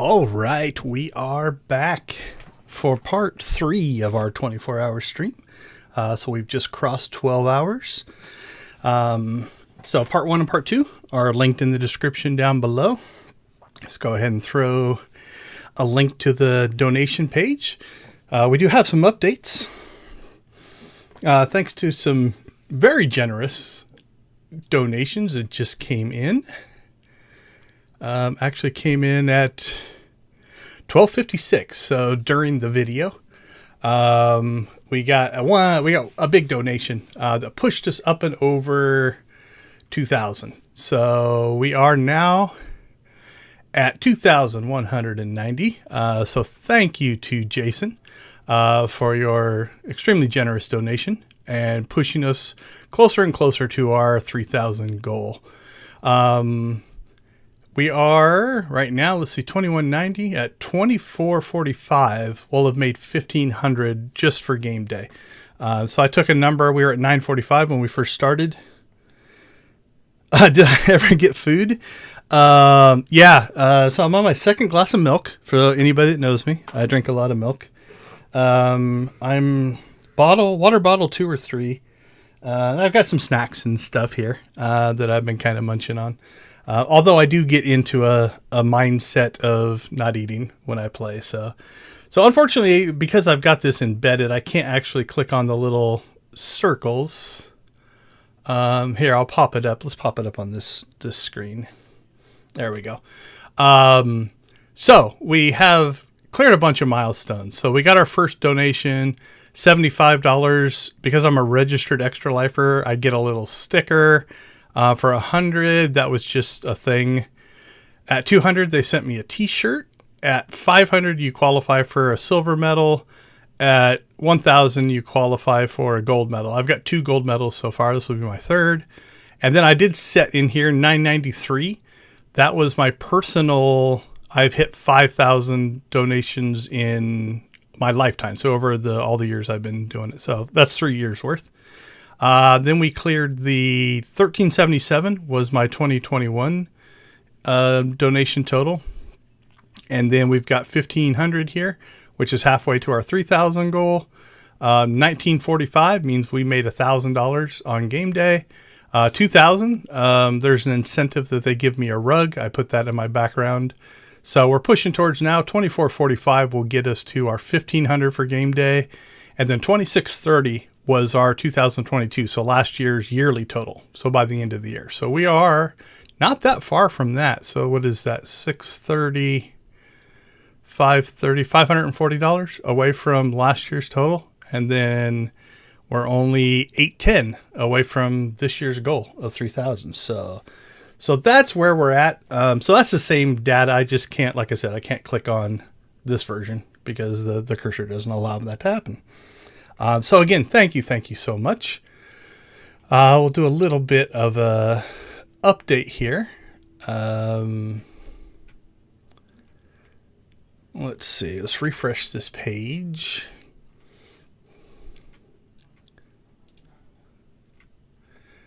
All right, we are back for part 3 of our 24-hour stream. So we've just crossed 12 hours. So part 1 and part 2 are linked in the description down below. Let's go ahead and throw a link to the donation page. We do have some updates. Thanks to some very generous donations that just came in. Actually came in at 12:56. So during the video, we got a big donation that pushed us up and over 2,000. So we are now at 2,190. So thank you to Jason for your extremely generous donation and pushing us closer and closer to our 3,000 goal. We are right now, let's see, 2190 at 2445. We'll have made 1,500 just for game day. So I took a number. We were at 945 when we first started. Did I ever get food? Yeah. So I'm on my second glass of milk. For anybody that knows me, I drink a lot of milk. I'm water bottle 2 or 3. And I've got some snacks and stuff here that I've been kind of munching on. Although I do get into a mindset of not eating when I play. So unfortunately, because I've got this embedded, I can't actually click on the little circles. Here, I'll pop it up. Let's pop it up on this screen. There we go. So we have cleared a bunch of milestones. So we got our first donation, $75. Because I'm a registered extra lifer, I get a little sticker. For 100, that was just a thing. At 200, they sent me a t-shirt. At 500, you qualify for a silver medal. At 1,000, you qualify for a gold medal. I've got 2 gold medals so far. This will be my 3rd. And then I did set in here 993. That was my personal. I've hit 5,000 donations in my lifetime. So over all the years I've been doing it. So that's 3 years worth. Then we cleared the 1377 was my 2021 donation total. And then we've got 1,500 here, which is halfway to our 3,000 goal. 1945 means we made $1,000 on game day. 2,000, there's an incentive that they give me a rug. I put that in my background. So we're pushing towards now. 2445 will get us to our 1,500 for game day. And then 2630 was our 2022, so last year's yearly total. So by the end of the year. So we are not that far from that. So what is that? 630, 530, $540 away from last year's total. And then we're only 810 away from this year's goal of 3,000. So that's where we're at. So that's the same data. I just can't, like I said, I can't click on this version because the cursor doesn't allow that to happen. So again, thank you so much. We'll do a little bit of a update here. Let's see. Let's refresh this page.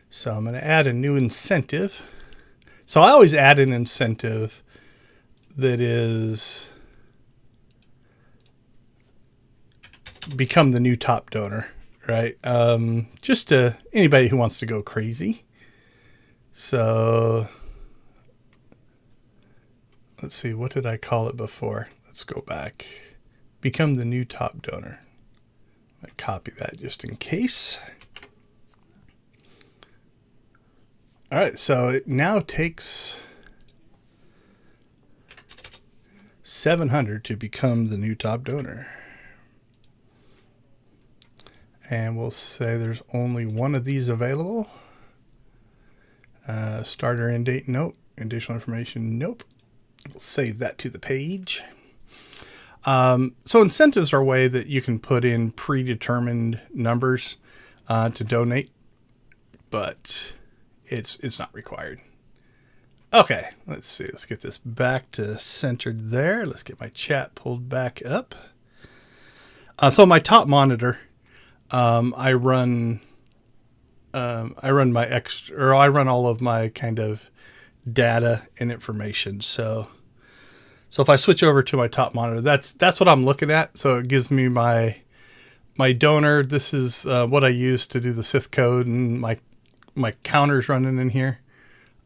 So I'm going to add a new incentive. So I always add an incentive that is become the new top donor, right? Just to anybody who wants to go crazy. So let's see, what did I call it before? Let's go back. Become the new top donor. I copy that just in case. All right, so it now takes 700 to become the new top donor. And we'll say there's only one of these available. Starter end date, nope. Additional information, nope. We'll save that to the page. So incentives are a way that you can put in predetermined numbers to donate, but it's not required. Okay, let's see. Let's get this back to centered there. Let's get my chat pulled back up. So my top monitor, I run all of my kind of data and information. So So if I switch over to my top monitor, that's what I'm looking at. So it gives me my donor. This is what I use to do the Sith code, and my counter's running in here.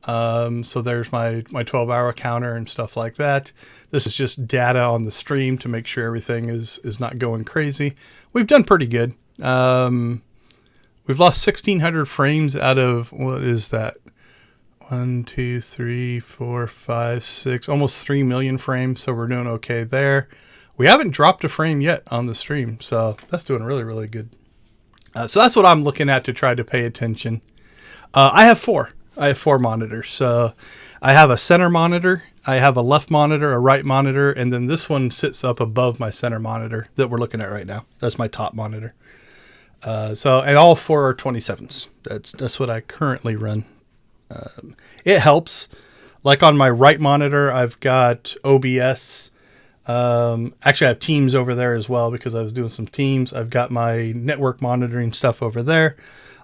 So there's my 12-hour counter and stuff like that. This is just data on the stream to make sure everything is not going crazy. We've done pretty good. We've lost 1,600 frames out of, what is that? 1, 2, 3, 4, 5, 6, almost 3 million frames. So we're doing okay there. We haven't dropped a frame yet on the stream. So that's doing really, really good. So that's what I'm looking at to try to pay attention. I have four monitors. So I have a center monitor, I have a left monitor, a right monitor, and then this one sits up above my center monitor that we're looking at right now. That's my top monitor. And all four are 27s. That's what I currently run. It helps. Like on my right monitor, I've got OBS. Actually, I have Teams over there as well because I was doing some Teams. I've got my network monitoring stuff over there.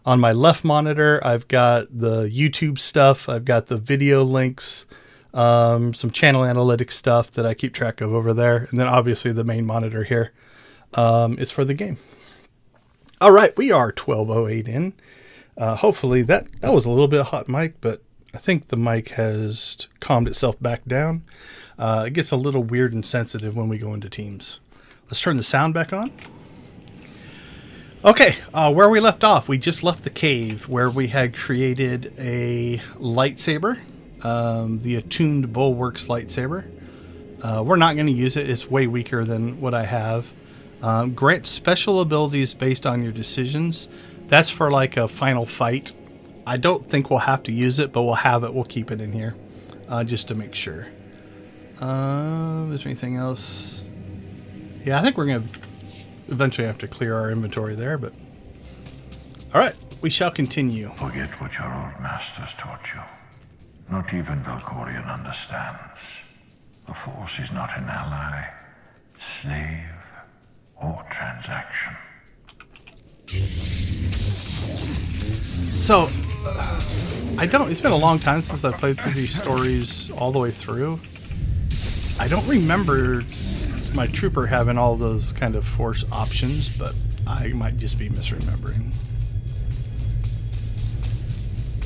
On my left monitor, I've got the YouTube stuff. I've got the video links, some channel analytics stuff that I keep track of over there. And then obviously the main monitor here is for the game. All right, we are 12:08 in. Hopefully that was a little bit hot mic, but I think the mic has calmed itself back down. It gets a little weird and sensitive when we go into Teams. Let's turn the sound back on. Okay, where we left off, we just left the cave where we had created a lightsaber, the Attuned Bulwarks lightsaber. We're not going to use it. It's way weaker than what I have. Grant special abilities based on your decisions. That's for like a final fight. I don't think we'll have to use it, but we'll have it. We'll keep it in here just to make sure. Is there anything else? Yeah, I think we're going to eventually have to clear our inventory there, but all right, we shall continue. Forget what your old masters taught you. Not even Valkorion understands. The Force is not an ally, slave, or transaction. So, it's been a long time since I played through these stories all the way through. I don't remember my trooper having all those kind of Force options, but I might just be misremembering.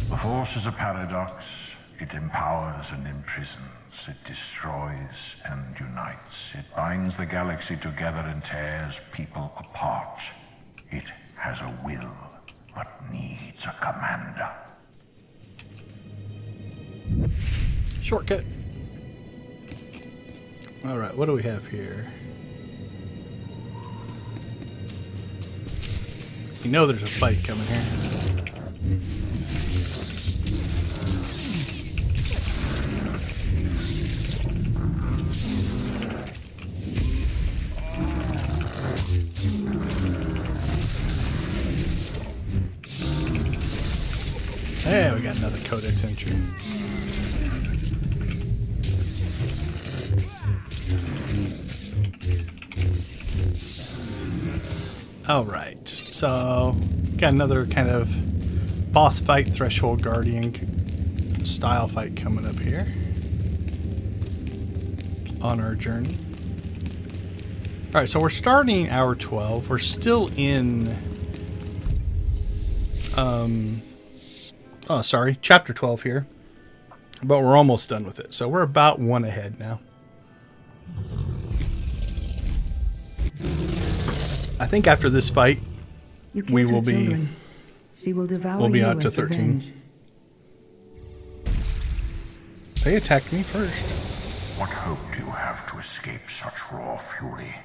The Force is a paradox. It empowers and imprisons. It destroys and unites. It binds the galaxy together and tears people apart. It has a will, but needs a commander. Shortcut. All right, what do we have here? You know there's a fight coming here. Hey, we got another codex entry. All right, so got another kind of boss fight, Threshold Guardian style fight coming up here on our journey. All right, so we're starting hour 12. We're still in, chapter 12 here, but we're almost done with it. So we're about one ahead now. I think after this fight, we will be we'll be out to 13. They attacked me first. What hope do you have to escape such raw fury?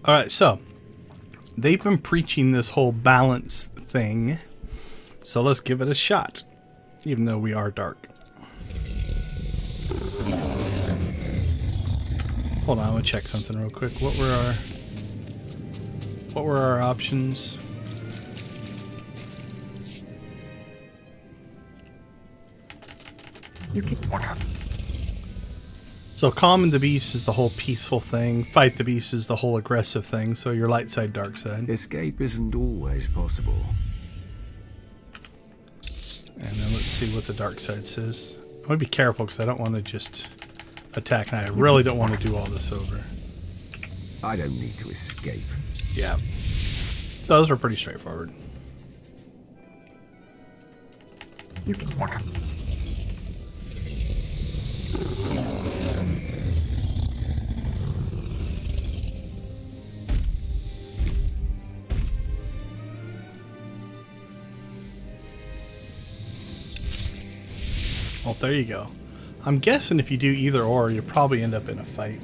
All right, so they've been preaching this whole balance thing, so let's give it a shot, even though we are dark. Hold on, I'm gonna check something real quick. What were our options? So calm the beast is the whole peaceful thing. Fight the beast is the whole aggressive thing. So your light side, dark side. Escape isn't always possible. And then let's see what the dark side says. I'm going to be careful because I don't want to just attack, and I really don't want to do all this over. I don't need to escape. Yeah. So those are pretty straightforward. You can walk. Well, there you go. I'm guessing if you do either or, you'll probably end up in a fight.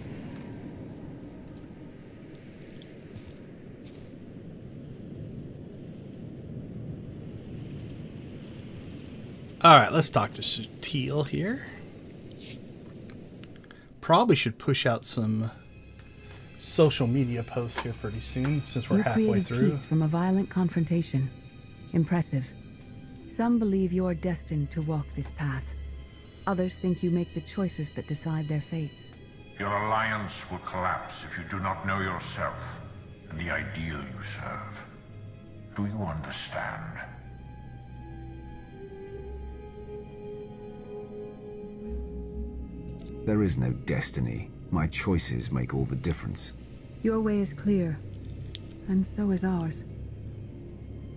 Alright, let's talk to Teal here. Probably should push out some social media posts here pretty soon, since we're halfway through. Peace from a violent confrontation. Impressive. Some believe you're destined to walk this path. Others think you make the choices that decide their fates. Your alliance will collapse if you do not know yourself and the ideal you serve. Do you understand? There is no destiny. My choices make all the difference. Your way is clear, and so is ours.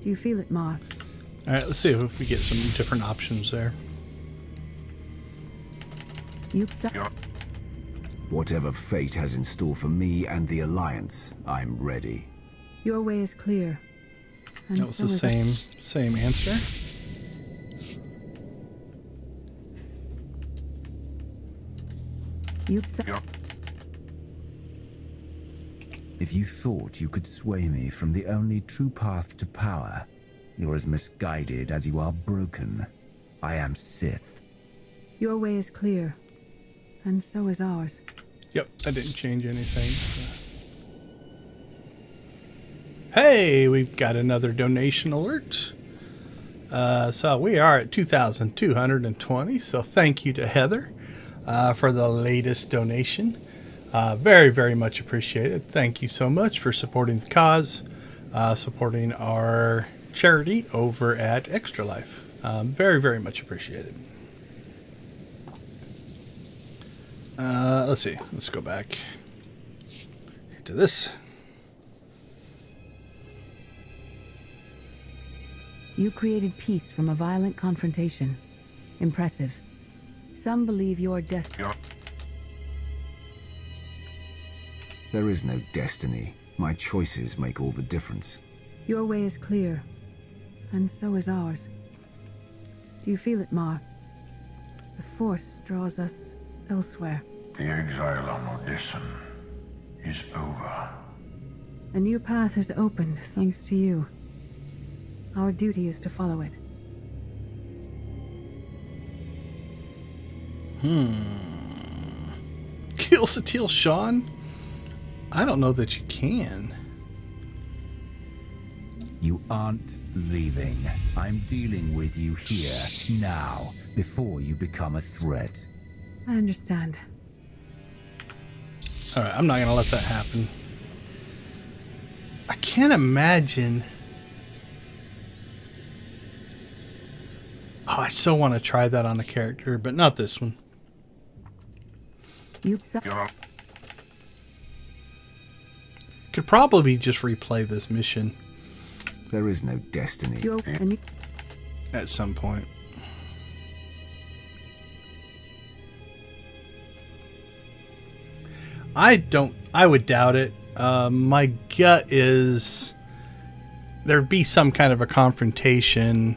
Do you feel it, Mar? Alright, let's see if we get some different options there. Whatever fate has in store for me and the Alliance, I'm ready. Your way is clear. And that was the same answer. If you thought you could sway me from the only true path to power, you're as misguided as you are broken. I am Sith. Your way is clear, and so is ours. Yep, I didn't change anything. So. Hey, we've got another donation alert. So we are at 2,220. So thank you to Heather for the latest donation. Very, very much appreciated. Thank you so much for supporting the cause, supporting our charity over at Extra Life. Very, very much appreciated. Let's see. Let's go back to this. You created peace from a violent confrontation. Impressive. Some believe you're destined. There is no destiny. My choices make all the difference. Your way is clear, and so is ours. Do you feel it, Mar? The Force draws us elsewhere. The exile on Odyssean is over. A new path has opened thanks to you. Our duty is to follow it. Kill Satil Sean? I don't know that you can. You aren't leaving. I'm dealing with you here, now, before you become a threat. I understand. Alright, I'm not going to let that happen. I can't imagine... Oh, I so want to try that on a character, but not this one. Could probably just replay this mission. There is no destiny. At some point. I would doubt it. My gut is there'd be some kind of a confrontation,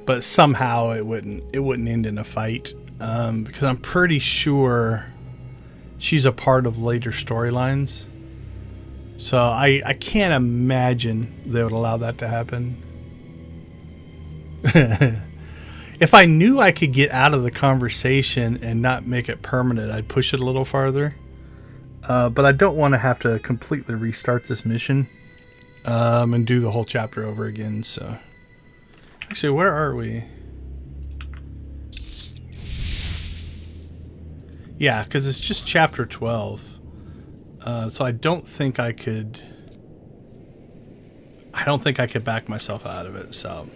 but somehow it wouldn't end in a fight. Because I'm pretty sure she's a part of later storylines. So I can't imagine they would allow that to happen. If I knew I could get out of the conversation and not make it permanent, I'd push it a little farther. But I don't want to have to completely restart this mission and do the whole chapter over again. So, actually, where are we? Yeah, because it's just chapter 12. So I don't think I could back myself out of it. So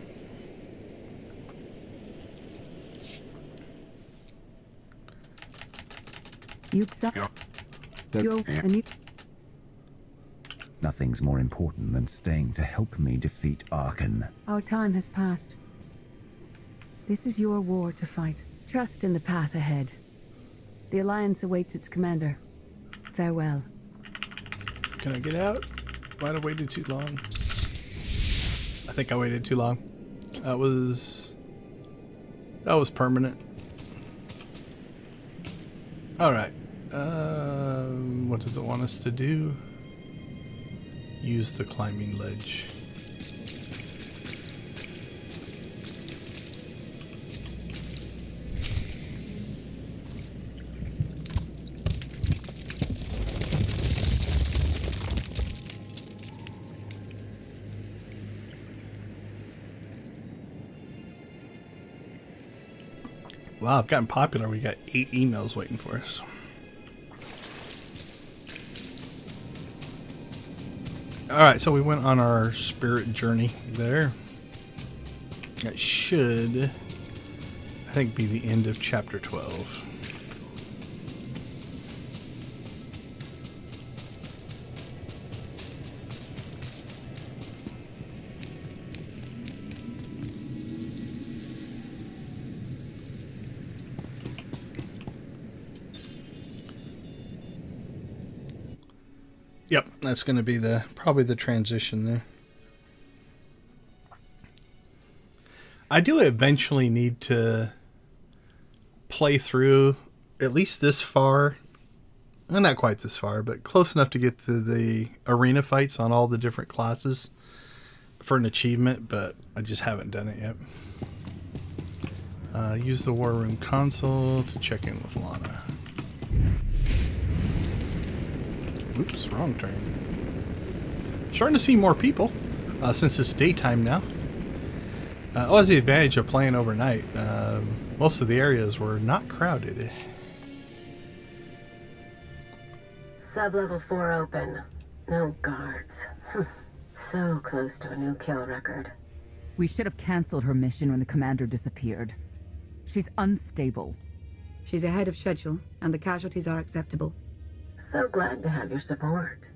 You've Nothing's more important than staying to help me defeat Arkan. Our time has passed. This is your war to fight. Trust in the path ahead. The Alliance awaits its commander. Farewell. Can I get out? Might have waited too long. I think I waited too long. That was permanent. Alright. What does it want us to do? Use the climbing ledge. Wow, I've gotten popular. We got 8 emails waiting for us. Alright, so we went on our spirit journey there. That should, I think, be the end of chapter 12. Yep, that's going to be probably the transition there. I do eventually need to play through at least this far. Well, not quite this far, but close enough to get to the arena fights on all the different classes for an achievement, but I just haven't done it yet. Use the War Room console to check in with Lana. Oops, wrong turn. Starting to see more people since it's daytime now. Always the advantage of playing overnight. Most of the areas were not crowded. Sub-level 4 open. No guards. So close to a new kill record. We should have canceled her mission when the commander disappeared. She's unstable. She's ahead of schedule, and the casualties are acceptable. So glad to have your support.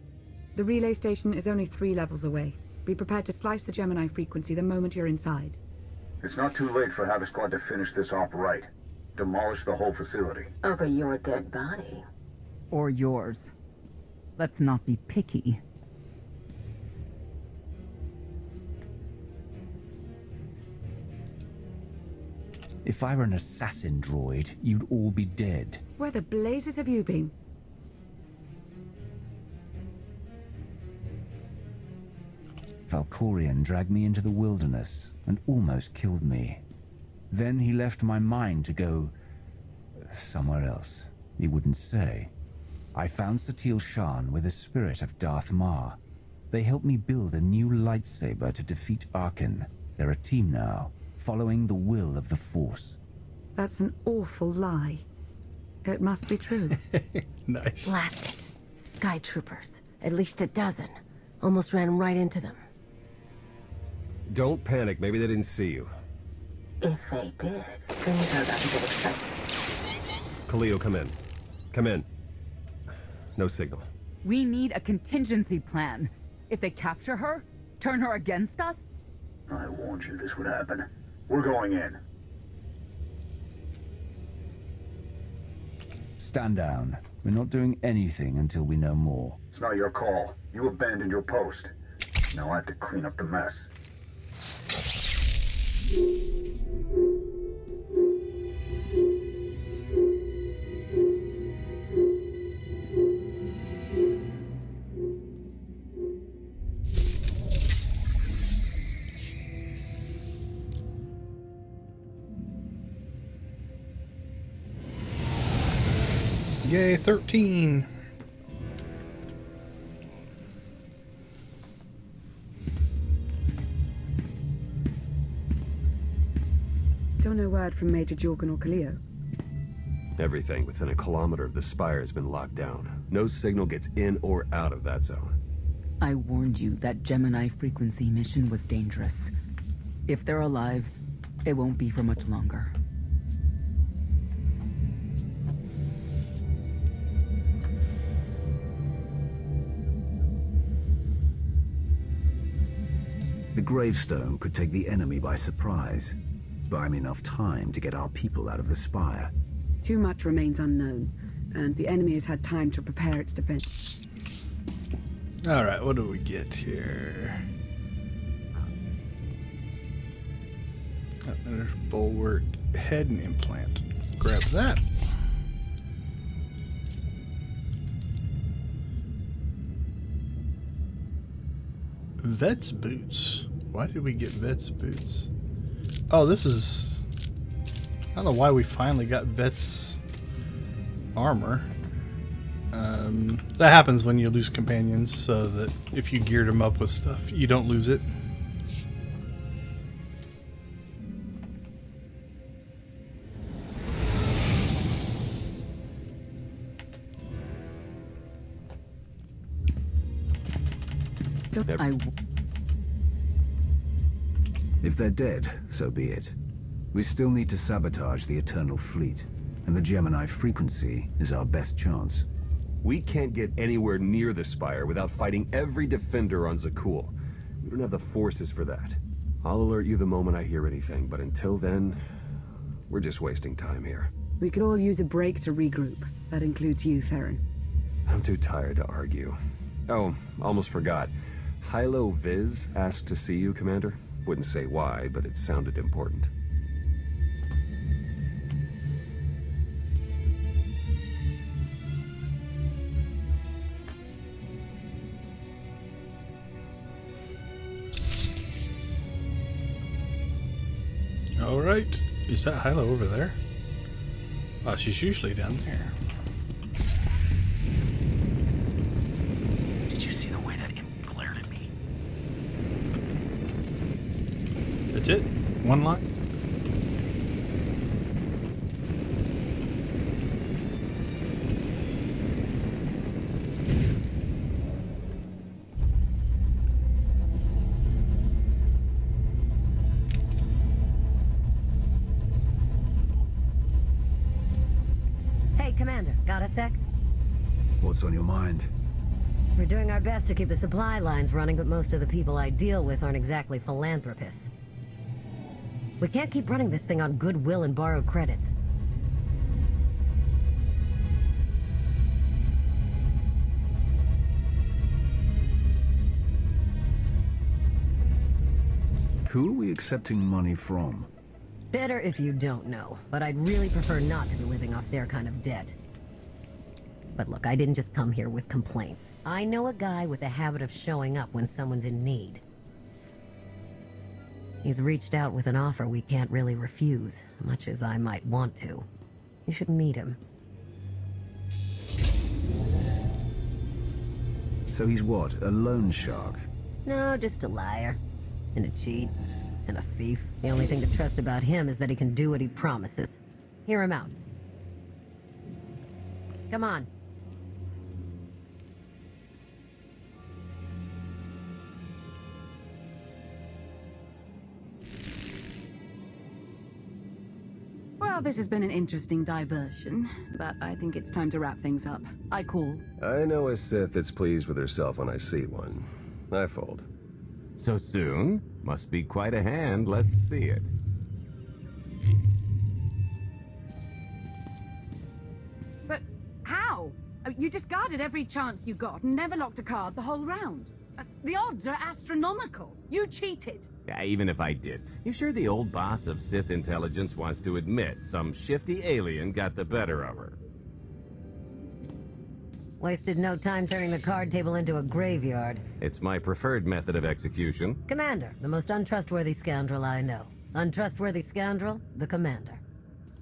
The relay station is only 3 levels away. Be prepared to slice the Gemini frequency the moment you're inside. It's not too late for Havoc Squad to finish this op right. Demolish the whole facility. Over your dead body. Or yours. Let's not be picky. If I were an assassin droid, you'd all be dead. Where the blazes have you been? Valkorion dragged me into the wilderness and almost killed me. Then he left my mind to go somewhere else. He wouldn't say. I found Satil Shan with the spirit of Darth Ma. They helped me build a new lightsaber to defeat Arkan. They're a team now, following the will of the Force. That's an awful lie. It must be true. Nice. Blast it. Sky troopers. At least a dozen. Almost ran right into them. Don't panic. Maybe they didn't see you. If they did, things are about to get exciting. Khalil, come in. Come in. No signal. We need a contingency plan. If they capture her, turn her against us? I warned you this would happen. We're going in. Stand down. We're not doing anything until we know more. It's not your call. You abandoned your post. Now I have to clean up the mess. Yay, 13. Still no word from Major Jorgen or Khalil. Everything within a kilometer of the spire has been locked down. No signal gets in or out of that zone. I warned you that Gemini frequency mission was dangerous. If they're alive, it won't be for much longer. We're The gravestone could take the enemy by surprise, buying enough time to get our people out of the spire. Too much remains unknown, and the enemy has had time to prepare its defense. All right, what do we get here? Oh, there's bulwark, head and implant. Grab that. Vet's boots. Why did we get Vet's boots? Oh, this is... I don't know why we finally got Vet's armor. That happens when you lose companions, so that if you geared them up with stuff, you don't lose it. If they're dead, so be it. We still need to sabotage the Eternal Fleet, and the Gemini frequency is our best chance. We can't get anywhere near the Spire without fighting every defender on Zakul. We don't have the forces for that. I'll alert you the moment I hear anything, but until then, we're just wasting time here. We could all use a break to regroup. That includes you, Theron. I'm too tired to argue. Oh, almost forgot. Hylo Viz asked to see you, Commander. Wouldn't say why, but it sounded important. All right. Is that Hylo over there? Oh, she's usually down there. Did you see the way that imp glared at me? That's it? One line? Commander, got a sec? What's on your mind? We're doing our best to keep the supply lines running, but most of the people I deal with aren't exactly philanthropists. We can't keep running this thing on goodwill and borrowed credits. Who are we accepting money from? Better if you don't know, but I'd really prefer not to be living off their kind of debt. But look, I didn't just come here with complaints. I know a guy with a habit of showing up when someone's in need. He's reached out with an offer we can't really refuse, much as I might want to. You should meet him. So he's what, a loan shark? No, just a liar. And a cheat. And a thief. The only thing to trust about him is that he can do what he promises. Hear him out. Come on. Well, this has been an interesting diversion, but I think it's time to wrap things up. I call. I know a Sith that's pleased with herself when I see one. I fold. So soon? Must be quite a hand. Let's see it. But how? You discarded every chance you got and never locked a card the whole round. The odds are astronomical. You cheated. Yeah, even if I did. You sure the old boss of Sith intelligence wants to admit some shifty alien got the better of her? Wasted no time turning the card table into a graveyard. It's my preferred method of execution. Commander, the most untrustworthy scoundrel I know. Untrustworthy scoundrel, the Commander.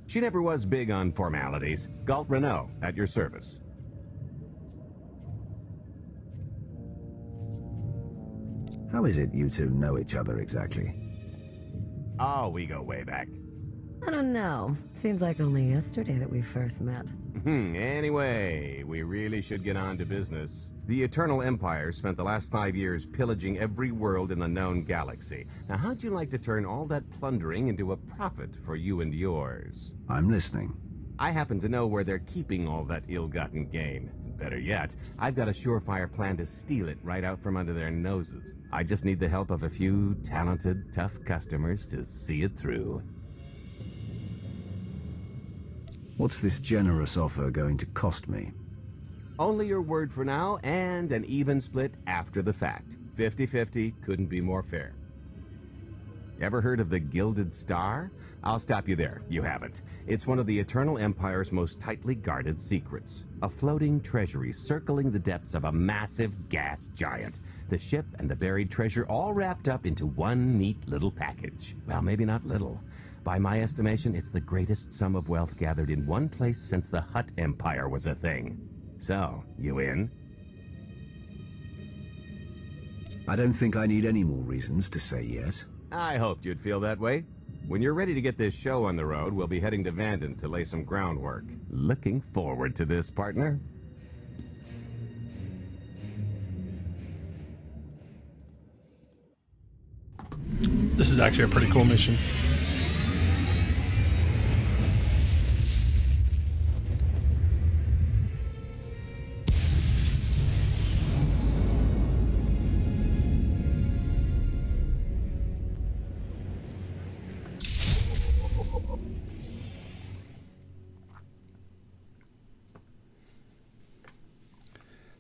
She never was big on formalities. Galt Renault, at your service. How is it you two know each other exactly? Oh, we go way back. I don't know. Seems like only yesterday that we first met. Anyway, we really should get on to business. The Eternal Empire spent the last 5 years pillaging every world in the known galaxy. Now, how'd you like to turn all that plundering into a profit for you and yours? I'm listening. I happen to know where they're keeping all that ill-gotten gain. Better yet, I've got a surefire plan to steal it right out from under their noses. I just need the help of a few talented, tough customers to see it through. What's this generous offer going to cost me? Only your word for now, and an even split after the fact. 50-50, couldn't be more fair. Ever heard of the Gilded Star? I'll stop you there, you haven't. It's one of the Eternal Empire's most tightly guarded secrets. A floating treasury circling the depths of a massive gas giant. The ship and the buried treasure all wrapped up into one neat little package. Well, maybe not little. By my estimation, it's the greatest sum of wealth gathered in one place since the Hutt Empire was a thing. So, you in? I don't think I need any more reasons to say yes. I hoped you'd feel that way. When you're ready to get this show on the road, we'll be heading to Vanden to lay some groundwork. Looking forward to this, partner. This is actually a pretty cool mission.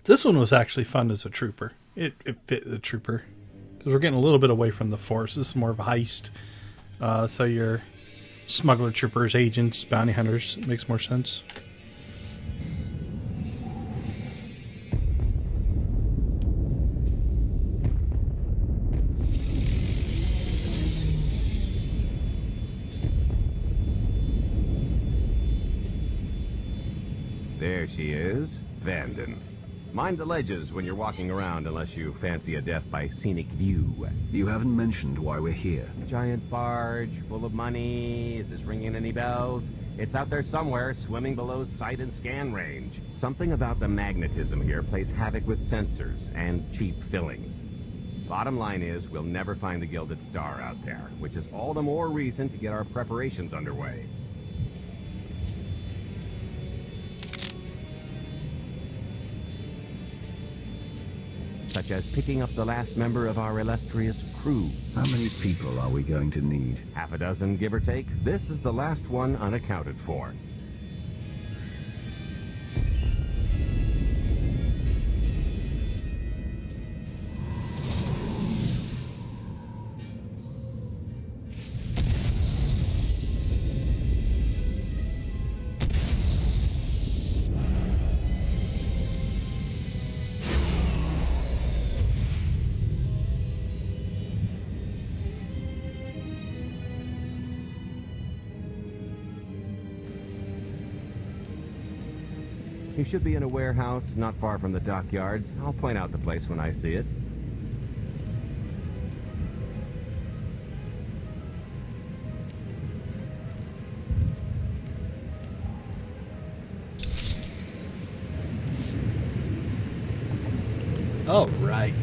This one was actually fun as a trooper. It fit the trooper. Because we're getting a little bit away from the Force. This is more of a heist. So your smuggler, troopers, agents, bounty hunters. It makes more sense. There she is, Vanden. Mind the ledges when you're walking around unless you fancy a death by scenic view. You haven't mentioned why we're here. Giant barge, full of money. Is this ringing any bells? It's out there somewhere, swimming below sight and scan range. Something about the magnetism here plays havoc with sensors and cheap fillings. Bottom line is, we'll never find the Gilded Star out there, which is all the more reason to get our preparations underway. Such as picking up the last member of our illustrious crew. How many people are we going to need? Half a dozen, give or take. This is the last one unaccounted for. You should be in a warehouse not far from the dockyards. I'll point out the place when I see it. All right.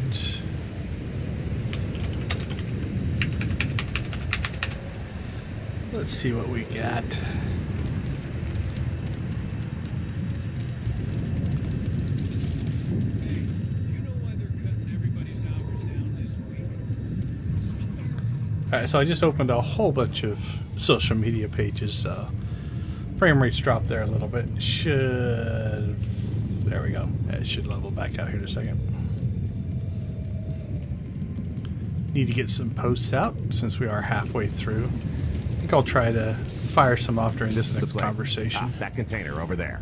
Let's see what we got. Alright, so I just opened a whole bunch of social media pages. Frame rates dropped there a little bit. There we go. It should level back out here in a second. Need to get some posts out since we are halfway through. I think I'll try to fire some off during this next conversation. That container over there.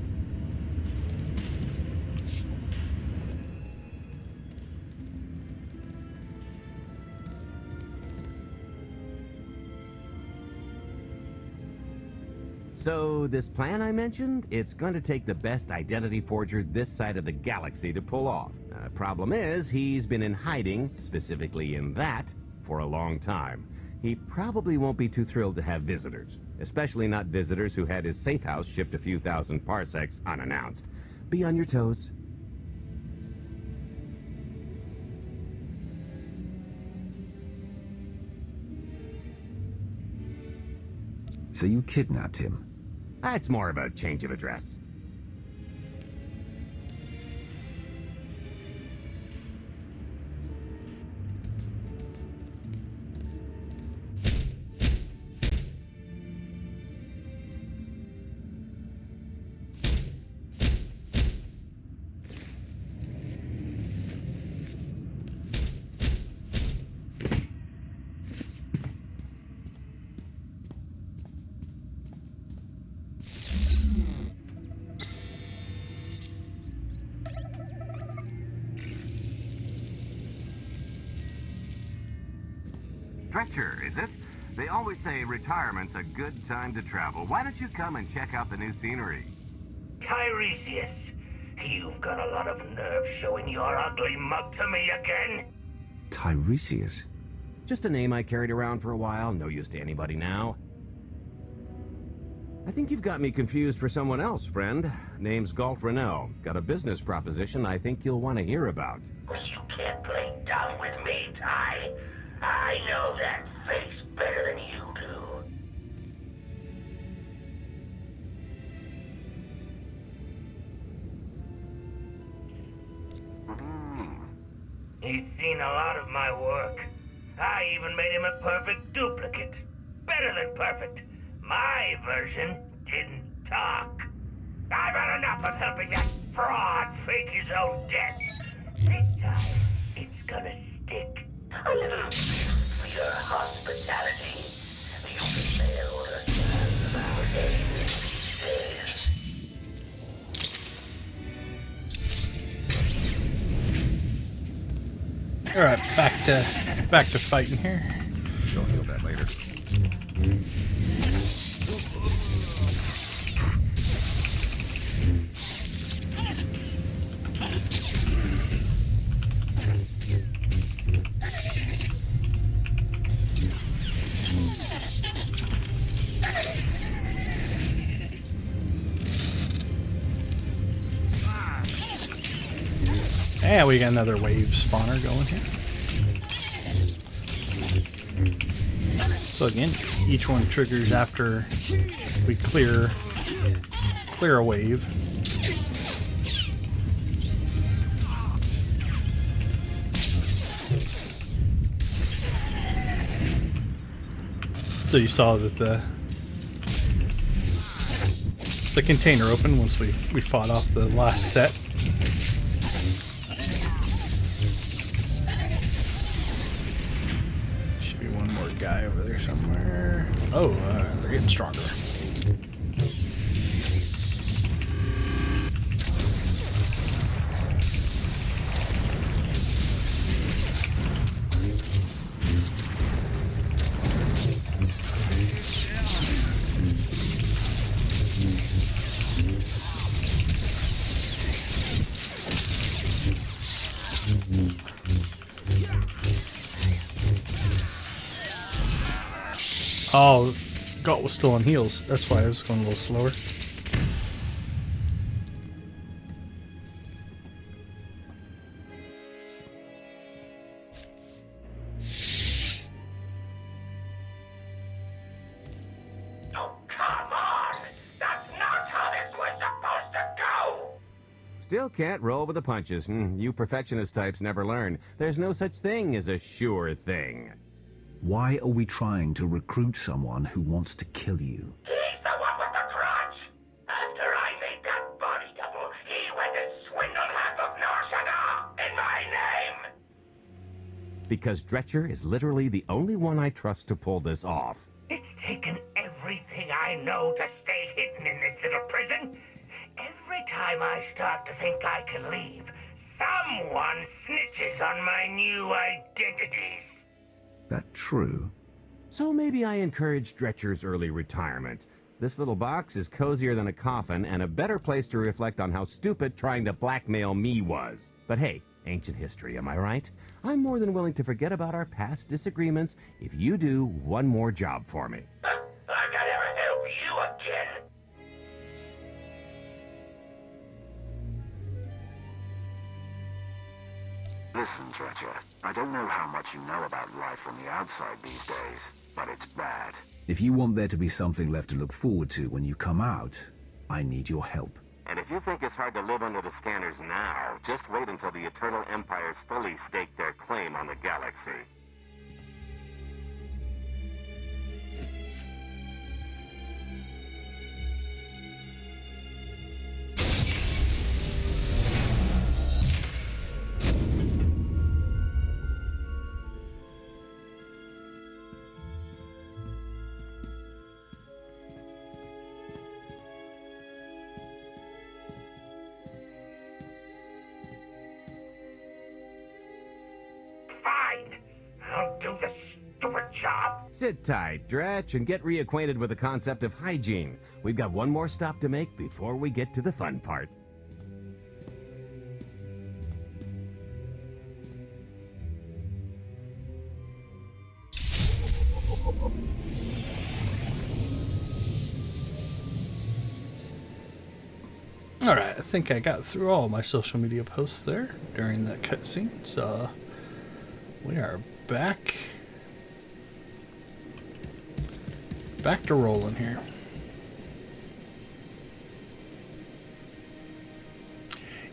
So, this plan I mentioned, it's going to take the best identity forger this side of the galaxy to pull off. Problem is, he's been in hiding, specifically in that, for a long time. He probably won't be too thrilled to have visitors, especially not visitors who had his safe house shipped a few thousand parsecs unannounced. Be on your toes. So you kidnapped him? It's more of a change of address. Dretcher, is it? They always say retirement's a good time to travel. Why don't you come and check out the new scenery? Tiresias, you've got a lot of nerve showing your ugly mug to me again. Tiresias? Just a name I carried around for a while, no use to anybody now. I think you've got me confused for someone else, friend. Name's Galt Renault. Got a business proposition I think you'll want to hear about. You can't play dumb with me, Ty. I know that face better than you do. What do you mean? He's seen a lot of my work. I even made him a perfect duplicate. Better than perfect. My version didn't talk. I've had enough of helping that fraud fake his own death. This time, it's gonna stick. A little for your hospitality. You can mail the nowadays. All right, back to fighting here. You'll feel that later. And we got another wave spawner going here. So again, each one triggers after we clear a wave. So you saw that the container opened once we fought off the last set. Should be one more guy over there somewhere. Oh, they're getting stronger. Oh, Galt was still on heels. That's why I was going a little slower. Oh, come on! That's not how this was supposed to go! Still can't roll with the punches. You perfectionist types never learn. There's no such thing as a sure thing. Why are we trying to recruit someone who wants to kill you? He's the one with the crutch! After I made that body double, he went and swindled half of Norshana in my name! Because Dretcher is literally the only one I trust to pull this off. It's taken everything I know to stay hidden in this little prison. Every time I start to think I can leave, someone snitches on my new identities. That true? So maybe I encourage Dretcher's early retirement. This little box is cozier than a coffin and a better place to reflect on how stupid trying to blackmail me was. But hey, ancient history, am I right? I'm more than willing to forget about our past disagreements if you do one more job for me. I gotta ever help you again. Listen, Dretcher, I don't know how much you know about life on the outside these days, but it's bad. If you want there to be something left to look forward to when you come out, I need your help. And if you think it's hard to live under the scanners now, just wait until the Eternal Empires fully stake their claim on the galaxy. Fine. I'll do the stupid job. Sit tight, Dretch, and get reacquainted with the concept of hygiene. We've got one more stop to make before we get to the fun part. All right, I think I got through all my social media posts there during that cutscene. So we are back to rolling here.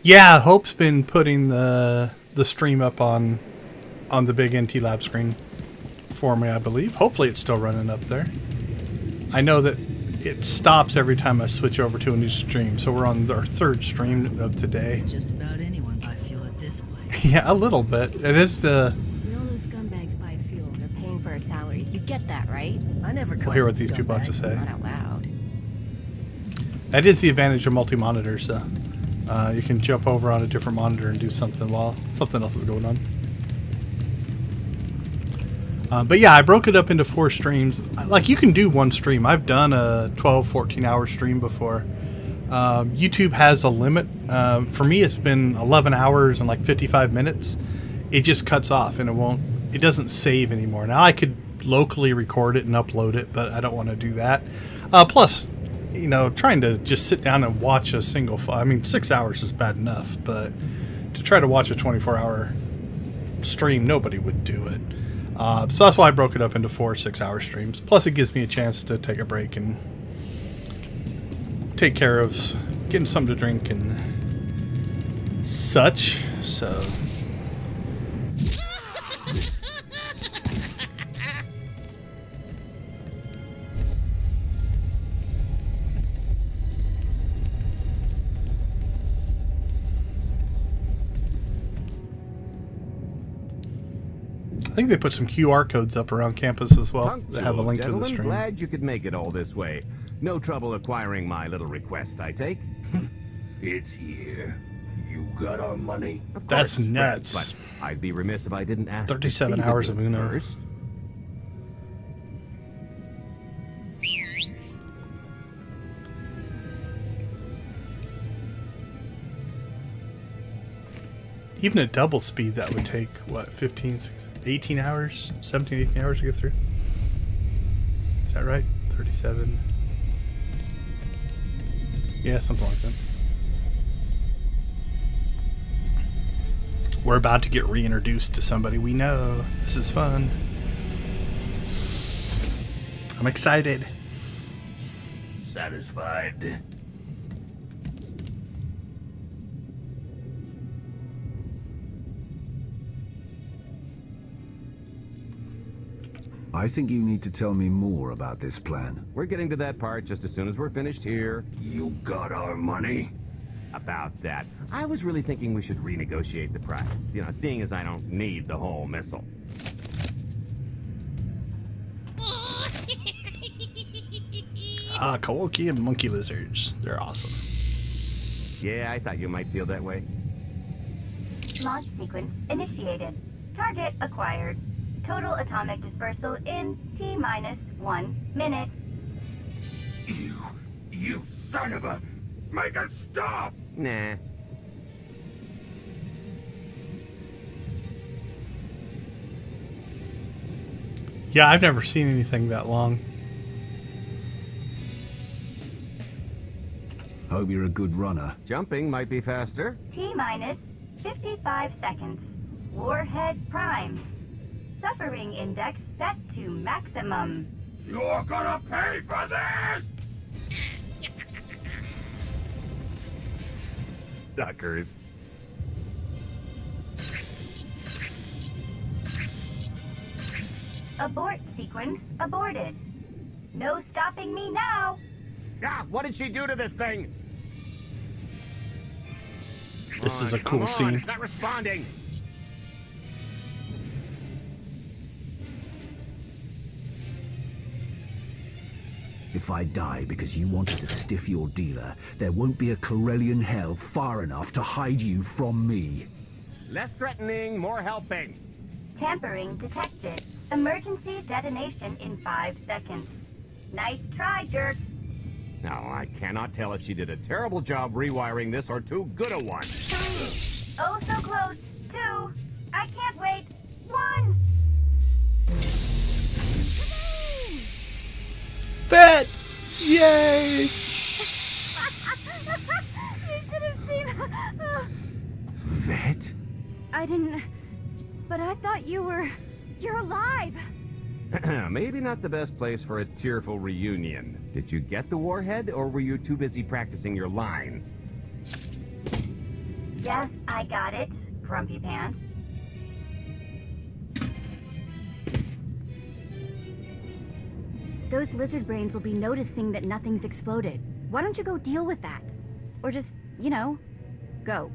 Yeah, Hope's been putting the stream up on the big NT Lab screen for me, I believe. Hopefully it's still running up there. I know that it stops every time I switch over to a new stream, so we're on our third stream of today. Just about anyone buy fuel at this place. Yeah, a little bit. It is the... We all know scumbags buy fuel. They're paying for our salaries. You get that, right? I never. We'll hear what these people have to say. Not out loud. That is the advantage of multi-monitor, so you can jump over on a different monitor and do something while something else is going on. But yeah, I broke it up into 4 streams. Like, you can do one stream. I've done a 12, 14-hour stream before. YouTube has a limit. For me, it's been 11 hours and like 55 minutes. It just cuts off and it doesn't save anymore. Now, I could locally record it and upload it, but I don't want to do that. Plus, you know, trying to just sit down and watch a single I mean, 6 hours is bad enough, but to try to watch a 24-hour stream, nobody would do it. So that's why I broke it up into 4 6-hour streams. Plus, it gives me a chance to take a break and take care of getting something to drink and such. So... I think they put some QR codes up around campus as well that have a link to the stream. Glad you could make it all this way. No trouble acquiring my little request, I take. It's here. You got our money. Of That's course, nuts. But I'd be remiss if I didn't ask. 37 to see hours the of goods Uno. first. Even at double speed, that would take, what, 15, 16, 18 hours? 17, 18 hours to get through? Is that right? 37? Yeah, something like that. We're about to get reintroduced to somebody we know. This is fun. I'm excited. Satisfied? I think you need to tell me more about this plan. We're getting to that part just as soon as we're finished here. You got our money? About that, I was really thinking we should renegotiate the price. You know, seeing as I don't need the whole missile. Kawoki and monkey lizards. They're awesome. Yeah, I thought you might feel that way. Launch sequence initiated. Target acquired. Total atomic dispersal in T-1 minute. You son of a... Make it stop! Nah. Yeah, I've never seen anything that long. Hope you're a good runner. Jumping might be faster. T-minus 55 seconds. Warhead primed. Suffering index set to maximum. You're gonna pay for this! Suckers. Abort sequence aborted. No stopping me now. Ah, what did she do to this thing? This is a cool scene. It's not responding. If I die because you wanted to stiff your dealer, there won't be a Corellian hell far enough to hide you from me. Less threatening, more helping. Tampering detected. Emergency detonation in 5 seconds. Nice try, jerks. Now, I cannot tell if she did a terrible job rewiring this or too good a one. 3. Oh, so close. 2. I can't wait. 1. Bet! Yay! You should have seen. Vet? I didn't. But I thought you're alive. Maybe not the best place for a tearful reunion. Did you get the warhead, or were you too busy practicing your lines? Yes, I got it. Grumpy pants. Those lizard brains will be noticing that nothing's exploded. Why don't you go deal with that? Or just, go.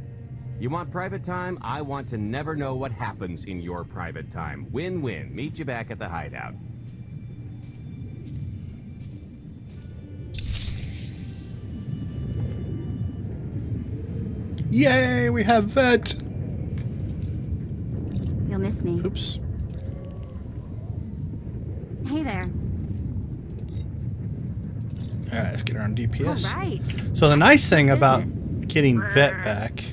You want private time? I want to never know what happens in your private time. Win-win. Meet you back at the hideout. Yay, we have Vet! You'll miss me. Oops. Hey there. Alright, let's get her on DPS. All right. So the nice thing about getting Vet back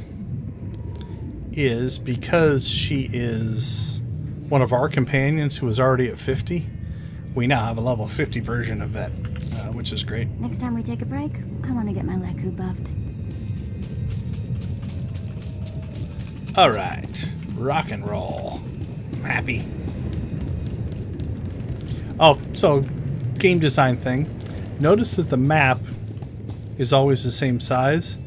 is because she is one of our companions who is already at 50, we now have a level 50 version of Vet, which is great. Next time we take a break, I want to get my Leku buffed. Alright, rock and roll. I'm happy. Oh, so game design thing. Notice that the map is always the same size,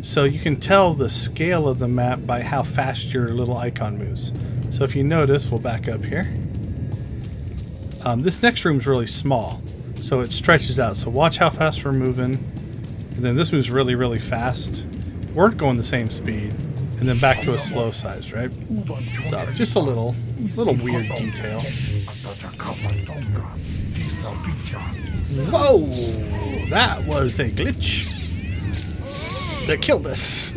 so you can tell the scale of the map by how fast your little icon moves. So if you notice, we'll back up here. This next room is really small, so it stretches out. So watch how fast we're moving. And then this moves really, really fast. We're going the same speed. And then back to a slow size, right? So just a little weird detail. Whoa! That was a glitch that killed us.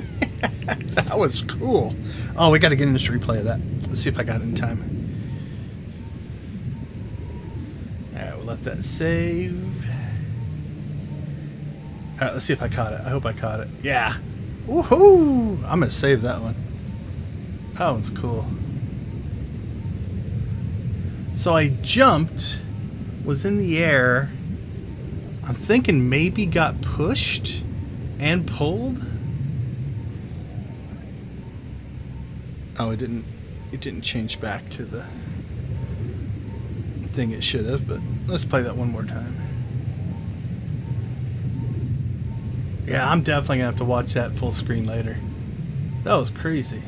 That was cool. Oh, we got to get in this replay of that. Let's see if I got it in time. Alright, we'll let that save. Alright, let's see if I caught it. I hope I caught it. Yeah! Woohoo! I'm going to save that one. That one's cool. So I jumped, was in the air. I'm thinking maybe got pushed and pulled. Oh, it didn't change back to the thing it should have, but let's play that one more time. Yeah, I'm definitely gonna have to watch that full screen later. That was crazy.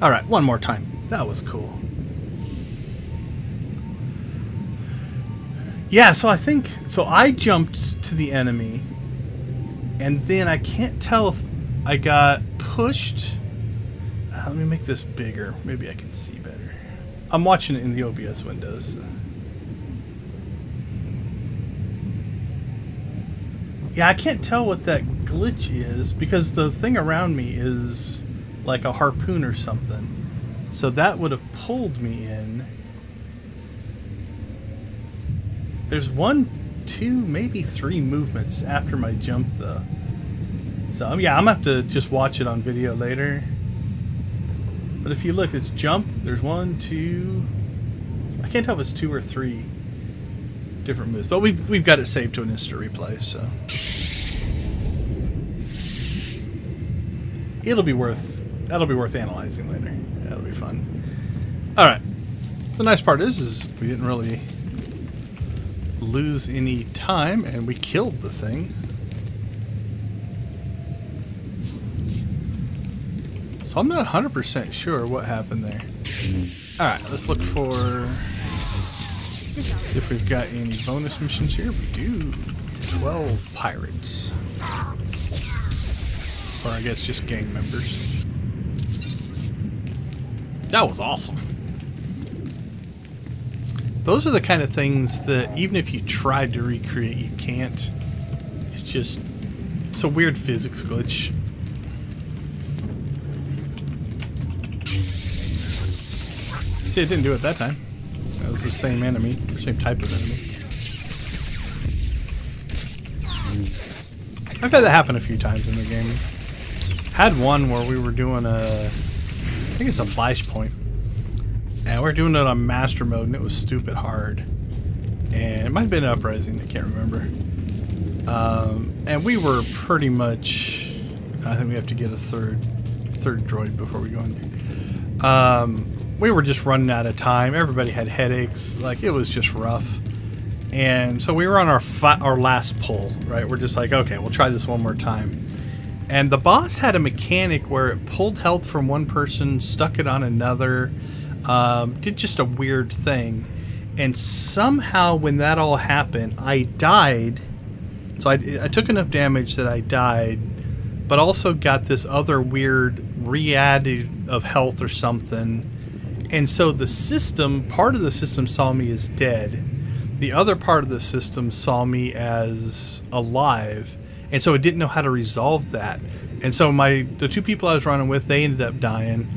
Alright, one more time. That was cool. Yeah, so I jumped to the enemy, and then I can't tell if I got pushed. Let me make this bigger. Maybe I can see better. I'm watching it in the OBS windows. So. Yeah, I can't tell what that glitch is because the thing around me is like a harpoon or something. So that would have pulled me in. There's 1, 2, maybe 3 movements after my jump though. So yeah, I'm gonna have to just watch it on video later. But if you look, it's jump. There's 1, 2. I can't tell if it's 2 or 3 different moves, but we've got it saved to an instant replay, so that'll be worth analyzing later. That'll be fun. All right. The nice part is we didn't really lose any time, and we killed the thing. So I'm not 100% sure what happened there. All right, let's look for. See if we've got any bonus missions here. We do. 12 pirates. Or I guess just gang members. That was awesome. Those are the kind of things that even if you tried to recreate, you can't. It's a weird physics glitch. See, it didn't do it that time. It was the same enemy, same type of enemy. I've had that happen a few times in the game. Had one where we were doing I think it's a flashpoint. And we're doing it on master mode, and it was stupid hard. And it might have been Uprising, I can't remember. And we were pretty much, I think we have to get a third droid before we go in there. We were just running out of time. Everybody had headaches. Like, it was just rough. And so we were on our last pull, right? We're just like, okay, we'll try this one more time. And the boss had a mechanic where it pulled health from one person, stuck it on another, did just a weird thing. And somehow when that all happened, I died. So I took enough damage that I died, but also got this other weird re-added of health or something. And so the system, part of the system saw me as dead. The other part of the system saw me as alive. And so it didn't know how to resolve that. And so the two people I was running with, they ended up dying.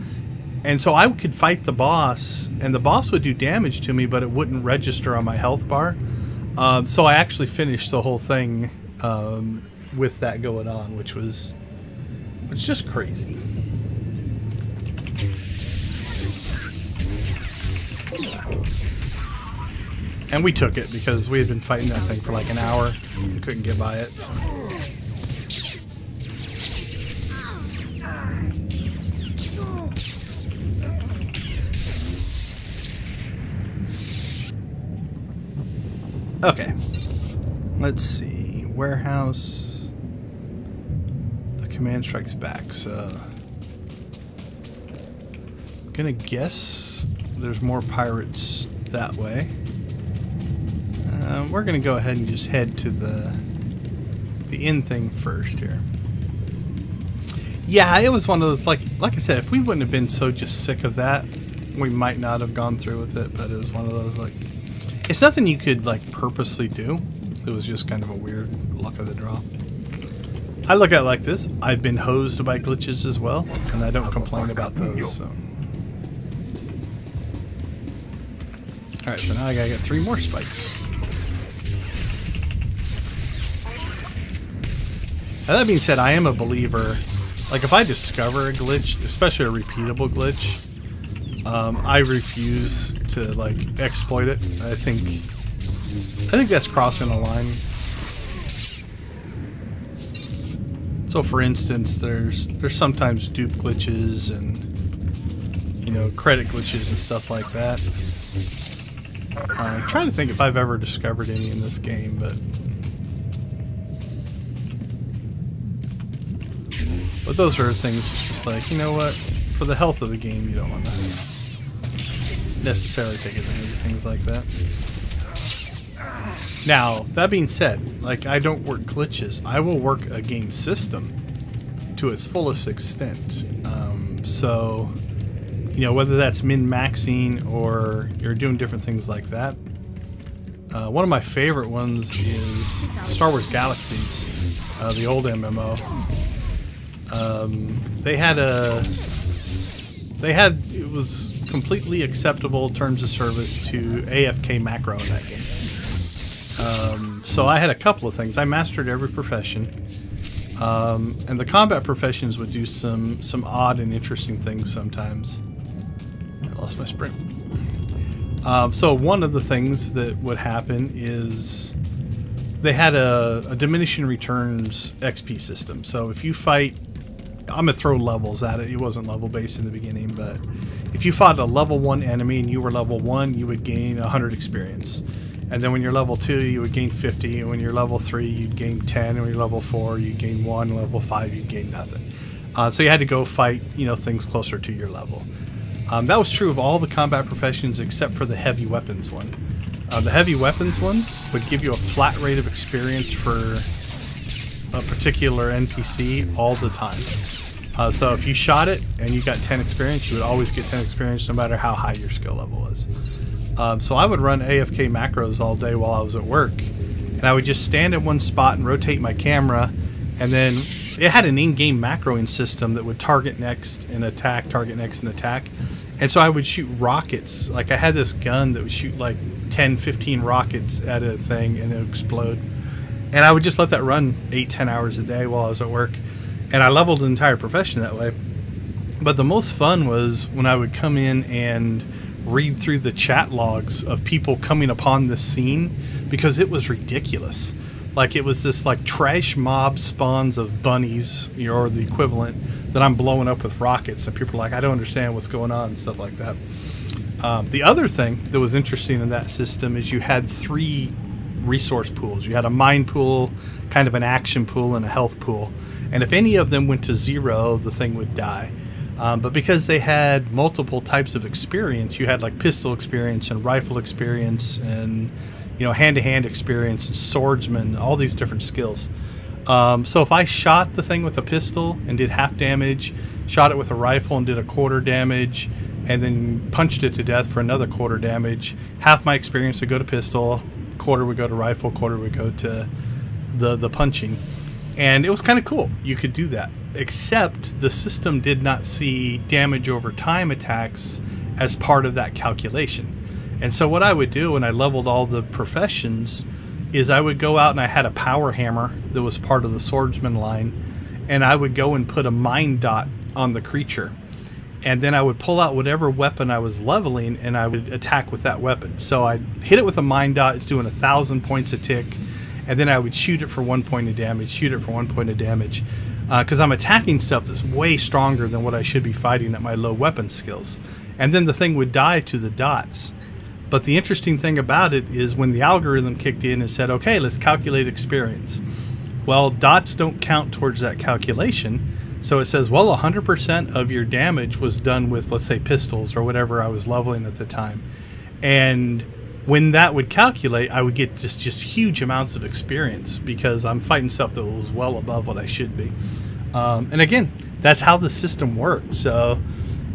And so I could fight the boss, and the boss would do damage to me, but it wouldn't register on my health bar. So I actually finished the whole thing with that going on, which was just crazy. And we took it because we had been fighting that thing for like an hour. We couldn't get by it. So. Okay. Let's see. Warehouse. The command strikes back. So I'm gonna guess there's more pirates that way. We're going to go ahead and just head to the inn thing first here. Yeah, it was one of those, like I said, if we wouldn't have been so just sick of that, we might not have gone through with it, but it was one of those, like, it's nothing you could, like, purposely do. It was just kind of a weird luck of the draw. I look at it like this. I've been hosed by glitches as well, and I don't complain about those, so. Alright, so now I gotta get 3 more spikes. Now, that being said, I am a believer. Like, if I discover a glitch, especially a repeatable glitch, I refuse to, like, exploit it. I think that's crossing a line. So, for instance, there's sometimes dupe glitches and, you know, credit glitches and stuff like that. I'm trying to think if I've ever discovered any in this game, but those are things, it's just like, you know what, for the health of the game, you don't want to necessarily take advantage of things like that. Now, that being said, like, I don't work glitches. I will work a game system to its fullest extent. So, you know, whether that's min-maxing or you're doing different things like that. One of my favorite ones is Star Wars Galaxies, the old MMO. It was completely acceptable terms of service to AFK macro in that game. So I had a couple of things. I mastered every profession. And the combat professions would do some odd and interesting things sometimes. I lost my sprint. So one of the things that would happen is they had a diminishing returns XP system. So if you fight, I'm going to throw levels at it. It wasn't level based in the beginning, but if you fought a level 1 enemy and you were level 1, you would gain 100 experience. And then when you're level 2, you would gain 50. And when you're level 3, you'd gain 10. And when you're level 4, you'd gain 1. And level 5, you'd gain nothing. So you had to go fight, you know, things closer to your level. That was true of all the combat professions except for the heavy weapons one. The heavy weapons one would give you a flat rate of experience for a particular NPC all the time. So if you shot it and you got 10 experience, you would always get 10 experience no matter how high your skill level was. So I would run AFK macros all day while I was at work. And I would just stand in one spot and rotate my camera. And then it had an in-game macroing system that would target next and attack, target next and attack. And so I would shoot rockets. Like I had this gun that would shoot like 10, 15 rockets at a thing and it would explode. And I would just let that run 8-10 hours a day while I was at work. And I leveled an entire profession that way. But the most fun was when I would come in and read through the chat logs of people coming upon this scene, because it was ridiculous. Like it was this like trash mob spawns of bunnies, or the equivalent, that I'm blowing up with rockets, and people are like, I don't understand what's going on and stuff like that. The other thing that was interesting in that system is you had 3 resource pools. You had a mine pool, kind of an action pool, and a health pool. And if any of them went to 0, the thing would die. But because they had multiple types of experience, you had like pistol experience and rifle experience and, you know, hand-to-hand experience and swordsman, all these different skills. So if I shot the thing with a pistol and did half damage, shot it with a rifle and did a quarter damage, and then punched it to death for another quarter damage, half my experience would go to pistol, quarter would go to rifle, quarter would go to the punching. And it was kind of cool. You could do that. Except the system did not see damage over time attacks as part of that calculation. And so what I would do when I leveled all the professions is I would go out and I had a power hammer that was part of the swordsman line, and I would go and put a mine dot on the creature. And then I would pull out whatever weapon I was leveling and I would attack with that weapon. So I'd hit it with a mine dot, it's doing 1,000 points a tick, and then I would shoot it for 1 point of damage, shoot it for 1 point of damage. Because I'm attacking stuff that's way stronger than what I should be fighting at my low weapon skills. And then the thing would die to the dots. But the interesting thing about it is when the algorithm kicked in and said, okay, let's calculate experience. Well, dots don't count towards that calculation. So it says, well, 100% of your damage was done with, let's say, pistols or whatever I was leveling at the time. And when that would calculate, I would get just huge amounts of experience because I'm fighting stuff that was well above what I should be. And again, that's how the system works. So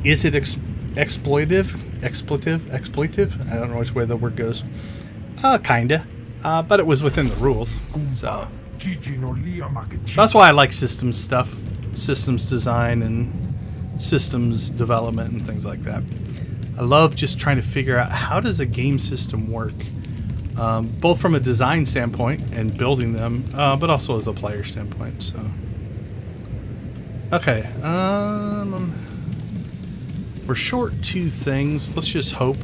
is it exploitive? I don't know which way the word goes. Kinda. But it was within the rules. So that's why I like systems stuff, systems design and systems development and things like that. I love just trying to figure out how does a game system work, both from a design standpoint and building them, but also as a player standpoint. So, okay, we're short 2 things. Let's just hope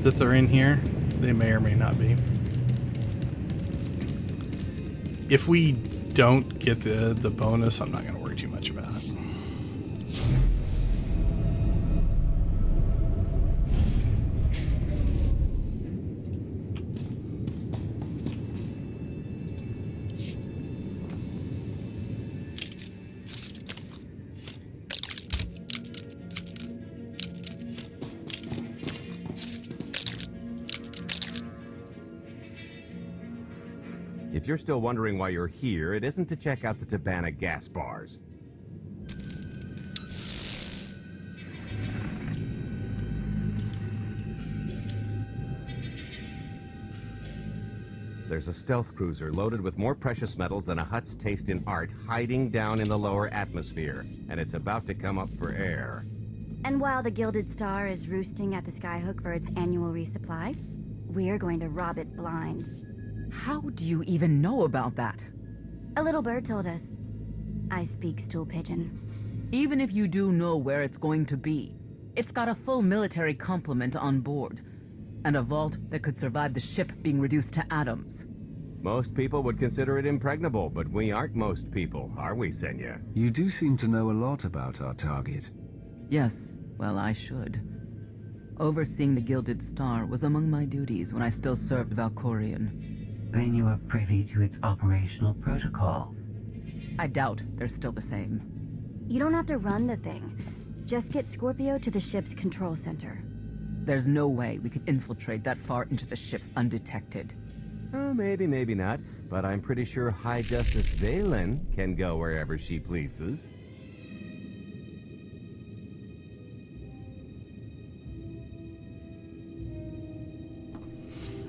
that they're in here. They may or may not be. If we don't get the bonus, I'm not going to worry too much about it. If you're still wondering why you're here, it isn't to check out the Tabana gas bars. There's a stealth cruiser loaded with more precious metals than a hut's taste in art hiding down in the lower atmosphere, and it's about to come up for air. And while the Gilded Star is roosting at the Skyhook for its annual resupply, we're going to rob it blind. How do you even know about that? A little bird told us. I speak stool pigeon. Even if you do know where it's going to be, it's got a full military complement on board, and a vault that could survive the ship being reduced to atoms. Most people would consider it impregnable, but we aren't most people, are we, Senya? You do seem to know a lot about our target. Yes, well, I should. Overseeing the Gilded Star was among my duties when I still served Valkorion. Then you are privy to its operational protocols. I doubt they're still the same. You don't have to run the thing. Just get Scorpio to the ship's control center. There's no way we could infiltrate that far into the ship undetected. Oh, maybe, maybe not, but I'm pretty sure High Justice Valen can go wherever she pleases.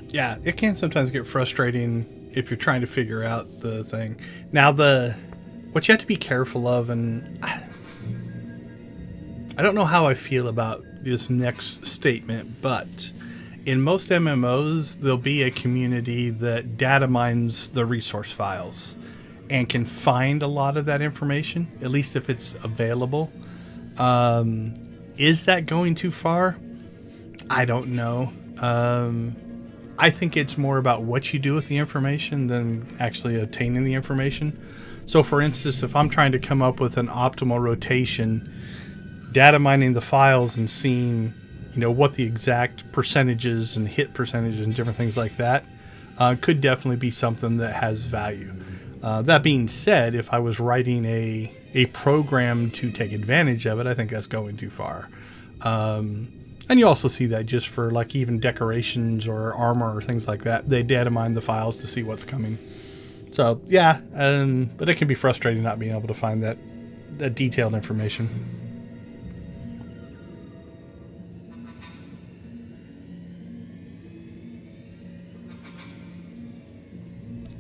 Yeah, it can sometimes get frustrating if you're trying to figure out the thing. Now, the what you have to be careful of, and I don't know how I feel about this next statement, but in most MMOs, there'll be a community that data mines the resource files and can find a lot of that information, at least if it's available. Is that going too far? I don't know. I think it's more about what you do with the information than actually obtaining the information. So for instance, if I'm trying to come up with an optimal rotation, data mining the files and seeing, what the exact percentages and hit percentages and different things like that could definitely be something that has value. That being said, if I was writing a program to take advantage of it, I think that's going too far. And you also see that just for like even decorations or armor or things like that. They data mine the files to see what's coming. So yeah, but it can be frustrating not being able to find that detailed information.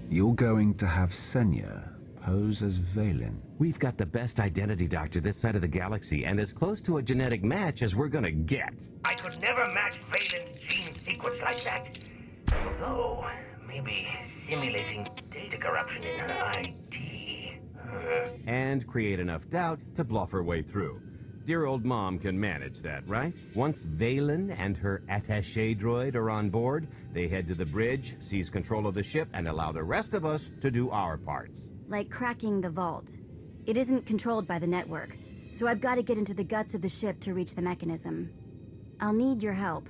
You're going to have Senya pose as Valen. We've got the best identity doctor this side of the galaxy, and as close to a genetic match as we're gonna get. I could never match Valen's gene sequence like that. Although, maybe simulating data corruption in her ID. And create enough doubt to bluff her way through. Dear old mom can manage that, right? Once Valen and her attaché droid are on board, they head to the bridge, seize control of the ship, and allow the rest of us to do our parts. Like cracking the vault. It isn't controlled by the network, so I've got to get into the guts of the ship to reach the mechanism. I'll need your help.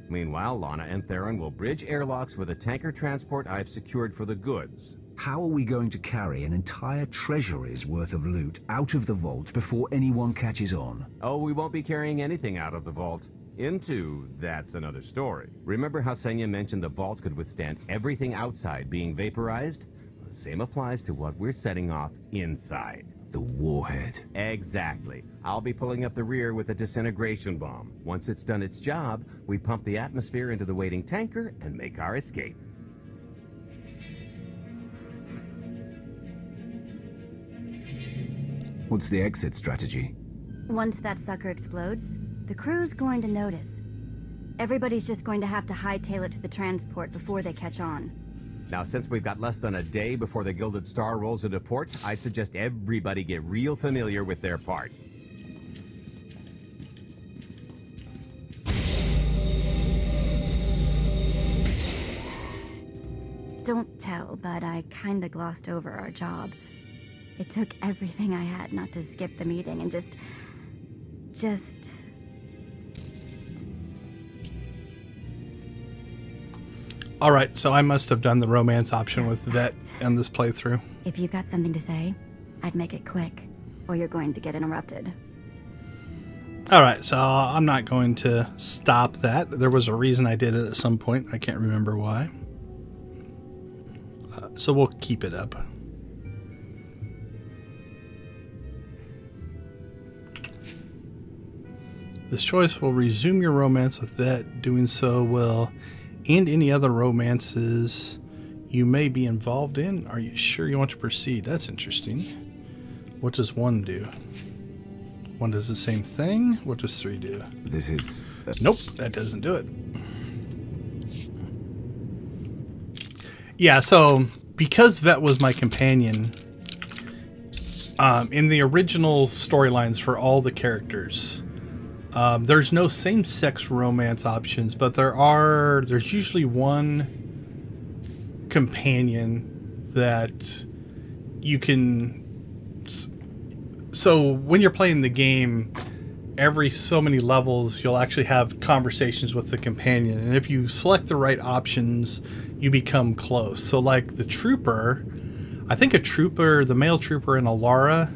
Meanwhile, Lana and Theron will bridge airlocks with a tanker transport I've secured for the goods. How are we going to carry an entire treasury's worth of loot out of the vault before anyone catches on? Oh, we won't be carrying anything out of the vault. Into, that's another story. Remember how Senya mentioned the vault could withstand everything outside being vaporized? The same applies to what we're setting off inside. The warhead. Exactly. I'll be pulling up the rear with a disintegration bomb. Once it's done its job, we pump the atmosphere into the waiting tanker and make our escape. What's the exit strategy? Once that sucker explodes, the crew's going to notice. Everybody's just going to have to hightail it to the transport before they catch on. Now, since we've got less than a day before the Gilded Star rolls into port, I suggest everybody get real familiar with their part. Don't tell, but I kinda glossed over our job. It took everything I had not to skip the meeting and just... Alright, so I must have done the romance option with Vet in this playthrough. If you've got something to say, I'd make it quick, or you're going to get interrupted. Alright, so I'm not going to stop that. There was a reason I did it at some point. I can't remember why. So we'll keep it up. This choice will resume your romance with Vet. Doing so will end any other romances you may be involved in. Are you sure you want to proceed? That's interesting. What does 1 do? 1 does the same thing. What does 3 do? This is... Nope, that doesn't do it. Yeah, so because Vet was my companion, in the original storylines for all the characters, there's no same-sex romance options, but there's usually one companion that you can... So when you're playing the game, every so many levels, you'll actually have conversations with the companion. And if you select the right options, you become close. So like the trooper, I think the male trooper and Alara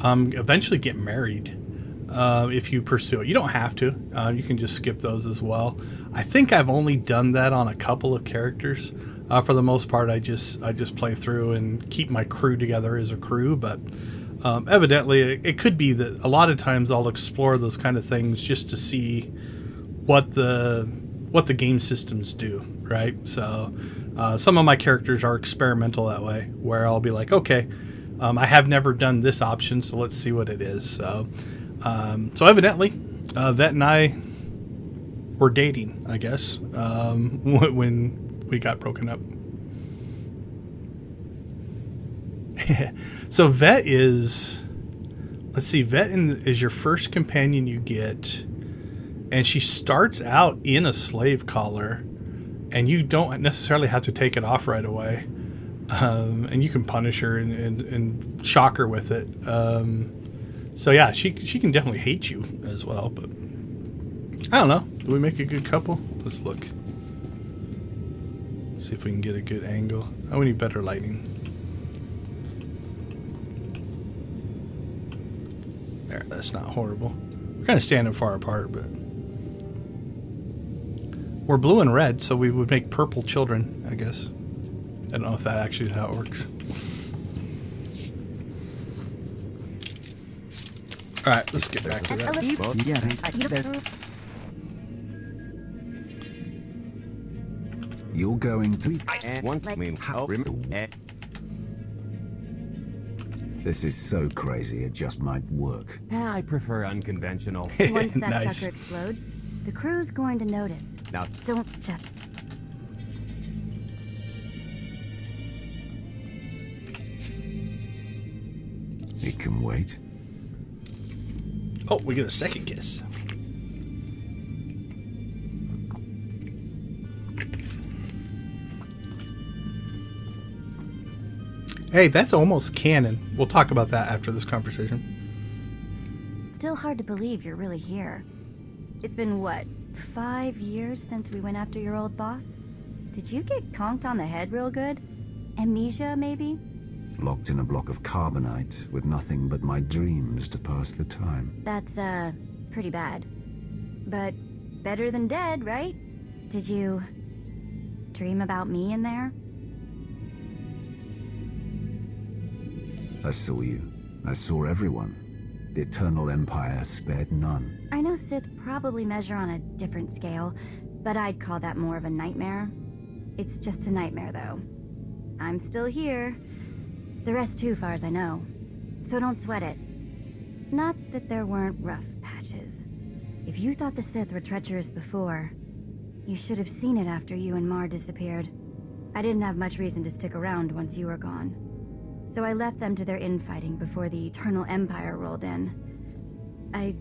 eventually get married. If you pursue it. You don't have to. You can just skip those as well. I think I've only done that on a couple of characters. For the most part, I just play through and keep my crew together as a crew. But evidently, it could be that a lot of times I'll explore those kind of things just to see what the game systems do, right? So some of my characters are experimental that way, where I'll be like, okay, I have never done this option, so let's see what it is. So evidently, Vet and I were dating, I guess, when we got broken up. So Vet is, let's see, Vet is your first companion you get, and she starts out in a slave collar, and you don't necessarily have to take it off right away. And you can punish her and shock her with it. So yeah, she can definitely hate you as well, but I don't know. Do we make a good couple? Let's look. See if we can get a good angle. Oh, we need better lighting. There, that's not horrible. We're kind of standing far apart, but we're blue and red, so we would make purple children, I guess. I don't know if that actually is how it works. Alright, let's get back to that. You're going to... This is so crazy, it just might work. I prefer unconventional. Once that Nice. sucker explodes, the crew's going to notice. Now, Don't just... It can wait. Oh, we get a second kiss. Hey, that's almost canon. We'll talk about that after this conversation. Still hard to believe you're really here. It's been, what, 5 years since we went after your old boss? Did you get conked on the head real good? Amnesia, maybe? Locked in a block of carbonite with nothing but my dreams to pass the time. That's, pretty bad. But better than dead, right? Did you dream about me in there? I saw you. I saw everyone. The Eternal Empire spared none. I know Sith probably measure on a different scale, but I'd call that more of a nightmare. It's just a nightmare, though. I'm still here. The rest too, far as I know. So don't sweat it. Not that there weren't rough patches. If you thought the Sith were treacherous before, you should have seen it after you and Mar disappeared. I didn't have much reason to stick around once you were gone. So I left them to their infighting before the Eternal Empire rolled in. I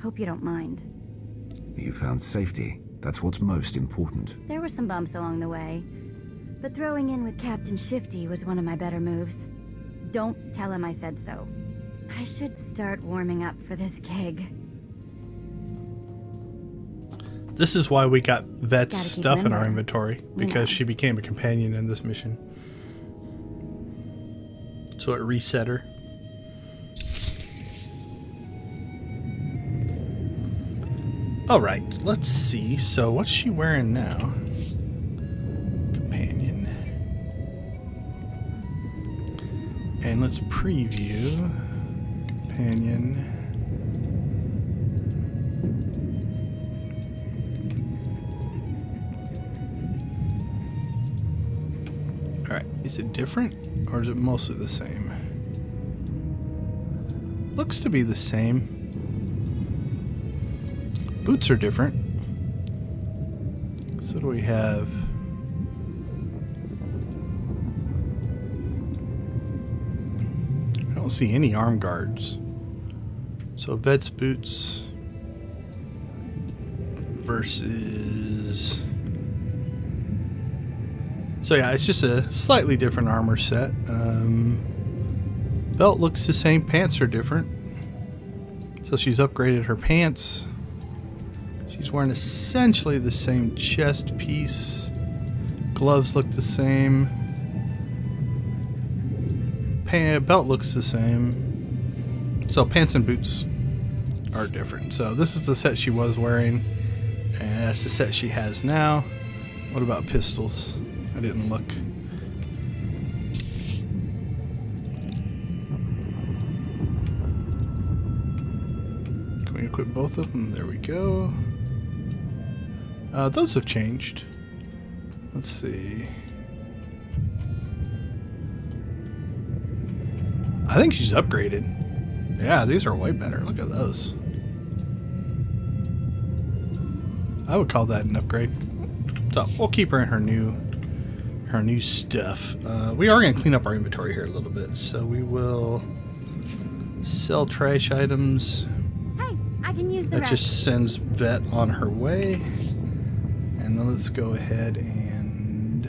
hope you don't mind. You found safety. That's what's most important. There were some bumps along the way, but throwing in with Captain Shifty was one of my better moves. Don't tell him I said so. I should start warming up for this gig. This is why we got Vet's Gotta keep stuff in our limber. inventory, because she became a companion in this mission. So it reset her. Alright, let's see. So what's she wearing now? Companion. And let's preview. Companion. Alright, is it different? Or is it mostly the same? Looks to be the same. Boots are different. So what do we have? I don't see any arm guards. So Vet's boots versus... So yeah, it's just a slightly different armor set. Belt looks the same, pants are different. So she's upgraded her pants. She's wearing essentially the same chest piece. Gloves look the same. Belt looks the same. So pants and boots are different. So this is the set she was wearing, and that's the set she has now. What about pistols? I didn't look. Can we equip both of them? There we go. Those have changed. Let's see. I think she's upgraded. Yeah, these are way better. Look at those. I would call that an upgrade. So we'll keep her in her new stuff. We are going to clean up our inventory here a little bit. So we will sell trash items. Hey, I can use the That rest. just sends Vet on her way. And then let's go ahead and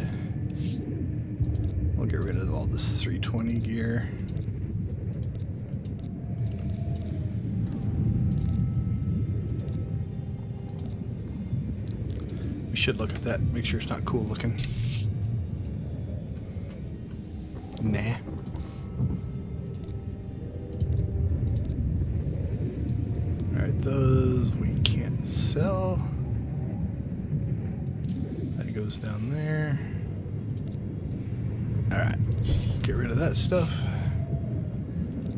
we'll get rid of all this 320 gear. We should look at that, make sure it's not cool looking. Nah. Alright, those we can't sell. That goes down there. Alright, get rid of that stuff.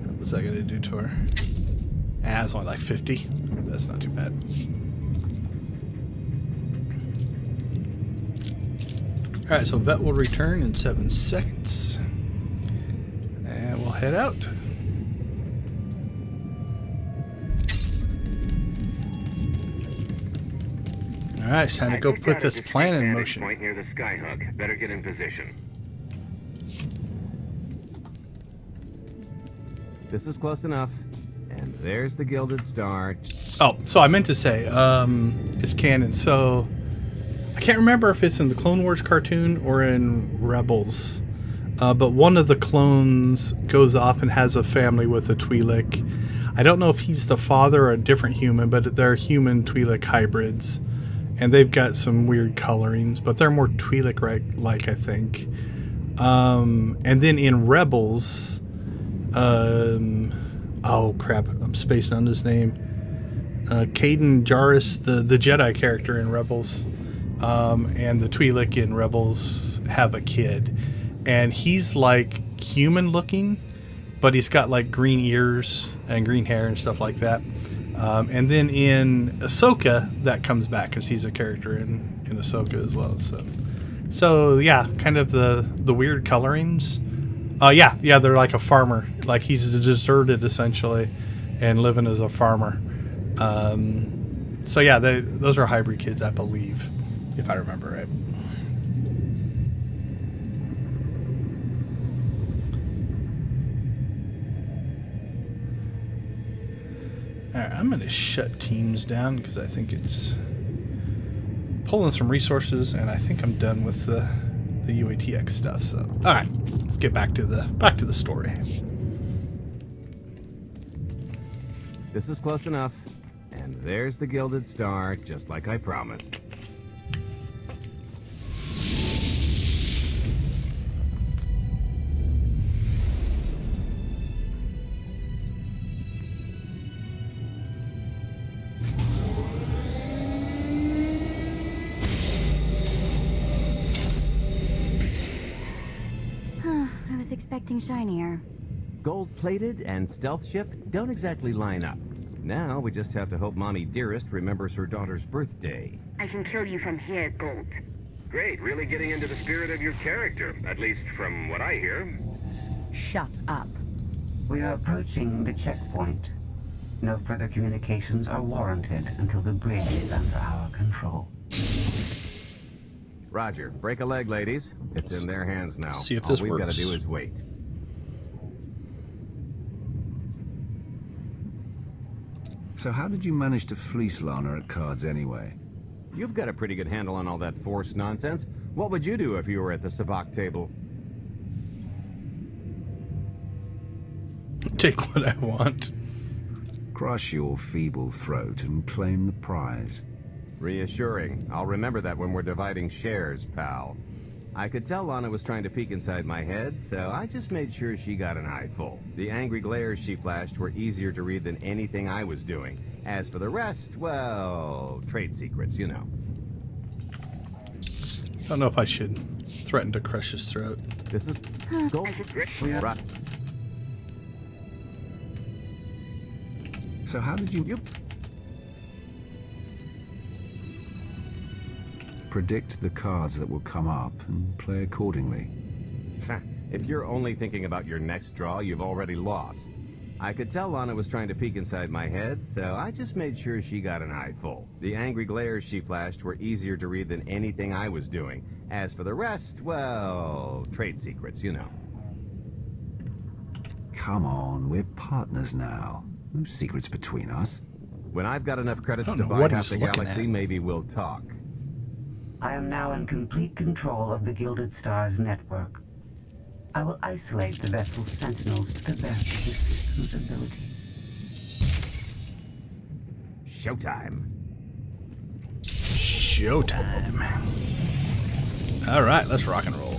What was that going to do to her? Ah, it's only like 50. That's not too bad. Alright, so Vet will return in 7 seconds. And we'll head out. Alright, it's time to go put this plan in motion. Point near the skyhook. Better get in position. This is close enough. And there's the Gilded Star. Oh, so I meant to say, it's canon. So I can't remember if it's in the Clone Wars cartoon or in Rebels. But one of the clones goes off and has a family with a Twi'lek. I don't know if he's the father or a different human, but they're human Twi'lek hybrids. And they've got some weird colorings, but they're more Twi'lek-like, I think. And then in Rebels, oh crap, I'm spacing on his name. Caden Jarrus, the Jedi character in Rebels, and the Twi'lek in Rebels have a kid. And he's like human looking, but he's got like green ears and green hair and stuff like that. And then in Ahsoka, that comes back because he's a character in Ahsoka as well. So yeah, kind of the weird colorings. Yeah, they're like a farmer. Like he's deserted essentially, and living as a farmer. So yeah, those are hybrid kids, I believe, if I remember right. Alright, I'm going to shut Teams down because I think it's pulling some resources, and I think I'm done with the UATX stuff. So, alright, let's get back to the story. This is close enough. And there's the Gilded Star, just like I promised. I was expecting shinier. Gold-plated and stealth ship don't exactly line up. Now we just have to hope Mommy Dearest remembers her daughter's birthday. I can kill you from here, Gold. Great, really getting into the spirit of your character, at least from what I hear. Shut up. We are approaching the checkpoint. No further communications are warranted until the bridge is under our control. Roger. Break a leg, ladies. It's in their hands now. See if this All we've got works. to do is wait. So how did you manage to fleece Lana at cards anyway? You've got a pretty good handle on all that Force nonsense. What would you do if you were at the sabacc table? Take what I want. Crush your feeble throat and claim the prize. Reassuring. I'll remember that when we're dividing shares, pal. I could tell Lana was trying to peek inside my head, so I just made sure she got an eyeful. The angry glares she flashed were easier to read than anything I was doing. As for the rest, well, trade secrets, you know. I don't know if I should threaten to crush his throat. This is gold. So how did you predict the cards that will come up and play accordingly? If you're only thinking about your next draw, you've already lost. I could tell Lana was trying to peek inside my head, so I just made sure she got an eye full. The angry glares she flashed were easier to read than anything I was doing. As for the rest, well, trade secrets, you know. Come on, we're partners now. No secrets between us. When I've got enough credits to know buy what half he's the looking galaxy, at. maybe we'll talk. I am now in complete control of the Gilded Stars network. I will isolate the vessel's sentinels to the best of the system's ability. Showtime. Showtime. All right, let's rock and roll.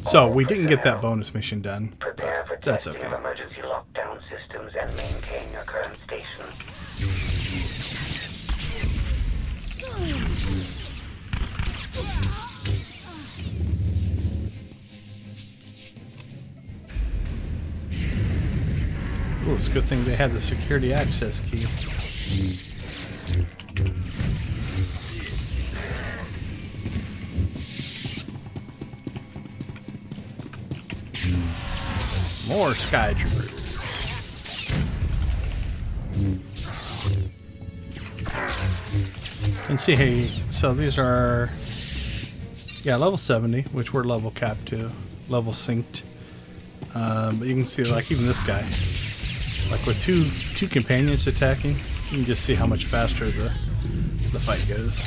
So we didn't get that bonus mission done. Prepare for That's testing okay. of emergency lockdown systems and maintain your current stations. Oh, it's a good thing they had the security access key. More sky troopers. And see, hey, so these are, yeah, level 70, which we're level capped to, level synced. But you can see, like, even this guy, like with two companions attacking, you can just see how much faster the fight goes.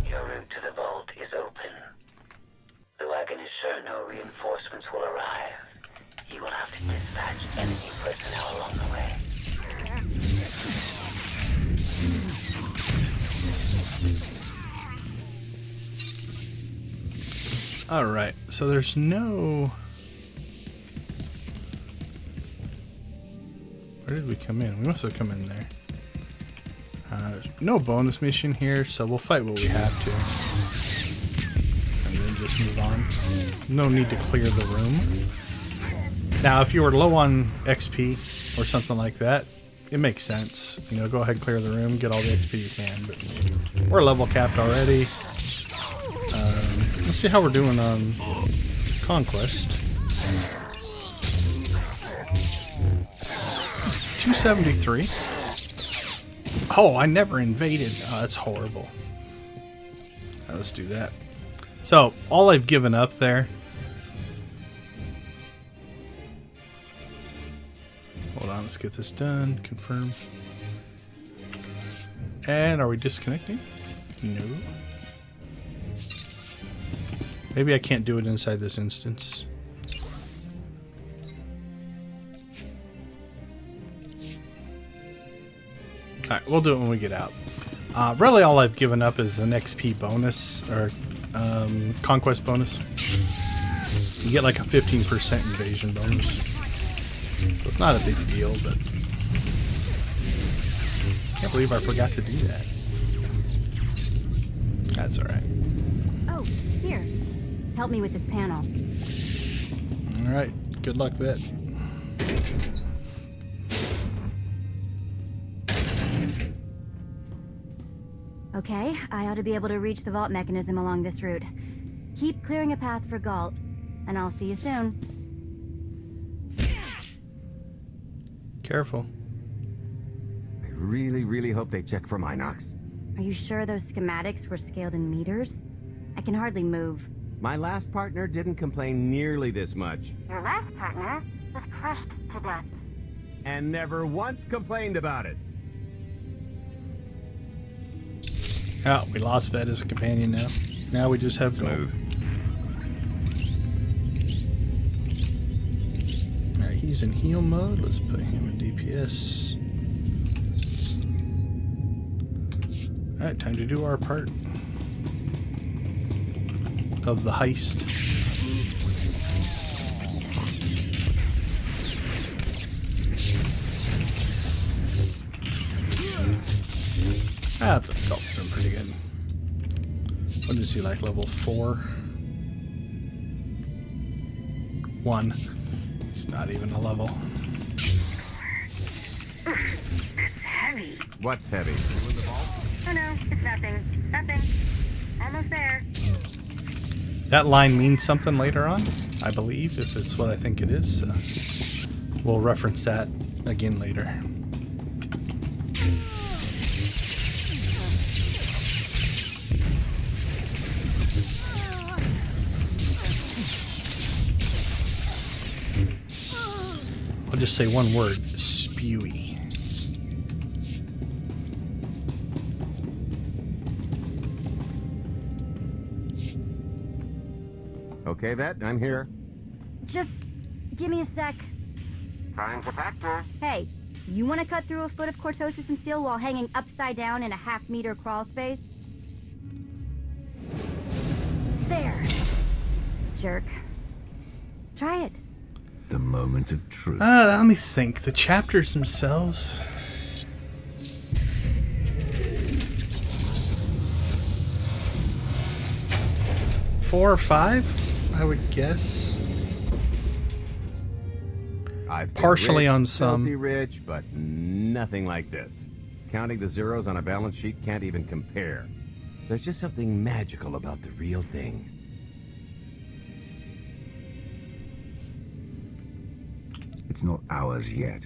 Your route to the vault is open. Though I can assure no reinforcements will arrive, you will have to dispatch enemy personnel along the way. Alright, so there's no... Where did we come in? We must have come in there. There's no bonus mission here, so we'll fight what we have to. And then just move on. No need to clear the room. Now, if you were low on XP or something like that, it makes sense. You know, go ahead, clear the room, get all the XP you can. But we're level capped already. Let's see how we're doing on Conquest. 273. Oh, I never invaded. Oh, that's horrible. Right, let's do that. So, all I've given up there. Hold on, let's get this done. Confirm. And are we disconnecting? No. Maybe I can't do it inside this instance. Alright, we'll do it when we get out. Really all I've given up is an XP bonus, or conquest bonus. You get like a 15% invasion bonus. So it's not a big deal, but... I can't believe I forgot to do that. That's alright. Oh, here. Help me with this panel. Alright, good luck, Vet. Okay, I ought to be able to reach the vault mechanism along this route. Keep clearing a path for Galt, and I'll see you soon. Careful. I really, really hope they check for Minox. Are you sure those schematics were scaled in meters? I can hardly move. My last partner didn't complain nearly this much. Your last partner was crushed to death. And never once complained about it. Oh, we lost Vet as a companion now. Now we just have Gold. Alright, he's in heal mode. Let's put him in DPS. Alright, time to do our part of the heist. Ah, but Galt's doing pretty good. What is he, like level 4? 1. It's not even a level. It's heavy. What's heavy? Oh no, it's nothing. Nothing. Almost there. That line means something later on, I believe, if it's what I think it is. We'll reference that again later. I'll just say one word, spewy. Okay, Vet, I'm here. Just give me a sec. Time's a factor. Hey, you want to cut through a foot of cortosis and steel while hanging upside down in a half-meter crawl space? There. Jerk. Try it. The moment of truth. Let me think. The chapters themselves. Four or 5, I would guess. I've been Partially rich, on some. filthy rich, but nothing like this. Counting the zeros on a balance sheet can't even compare. There's just something magical about the real thing. It's not ours yet.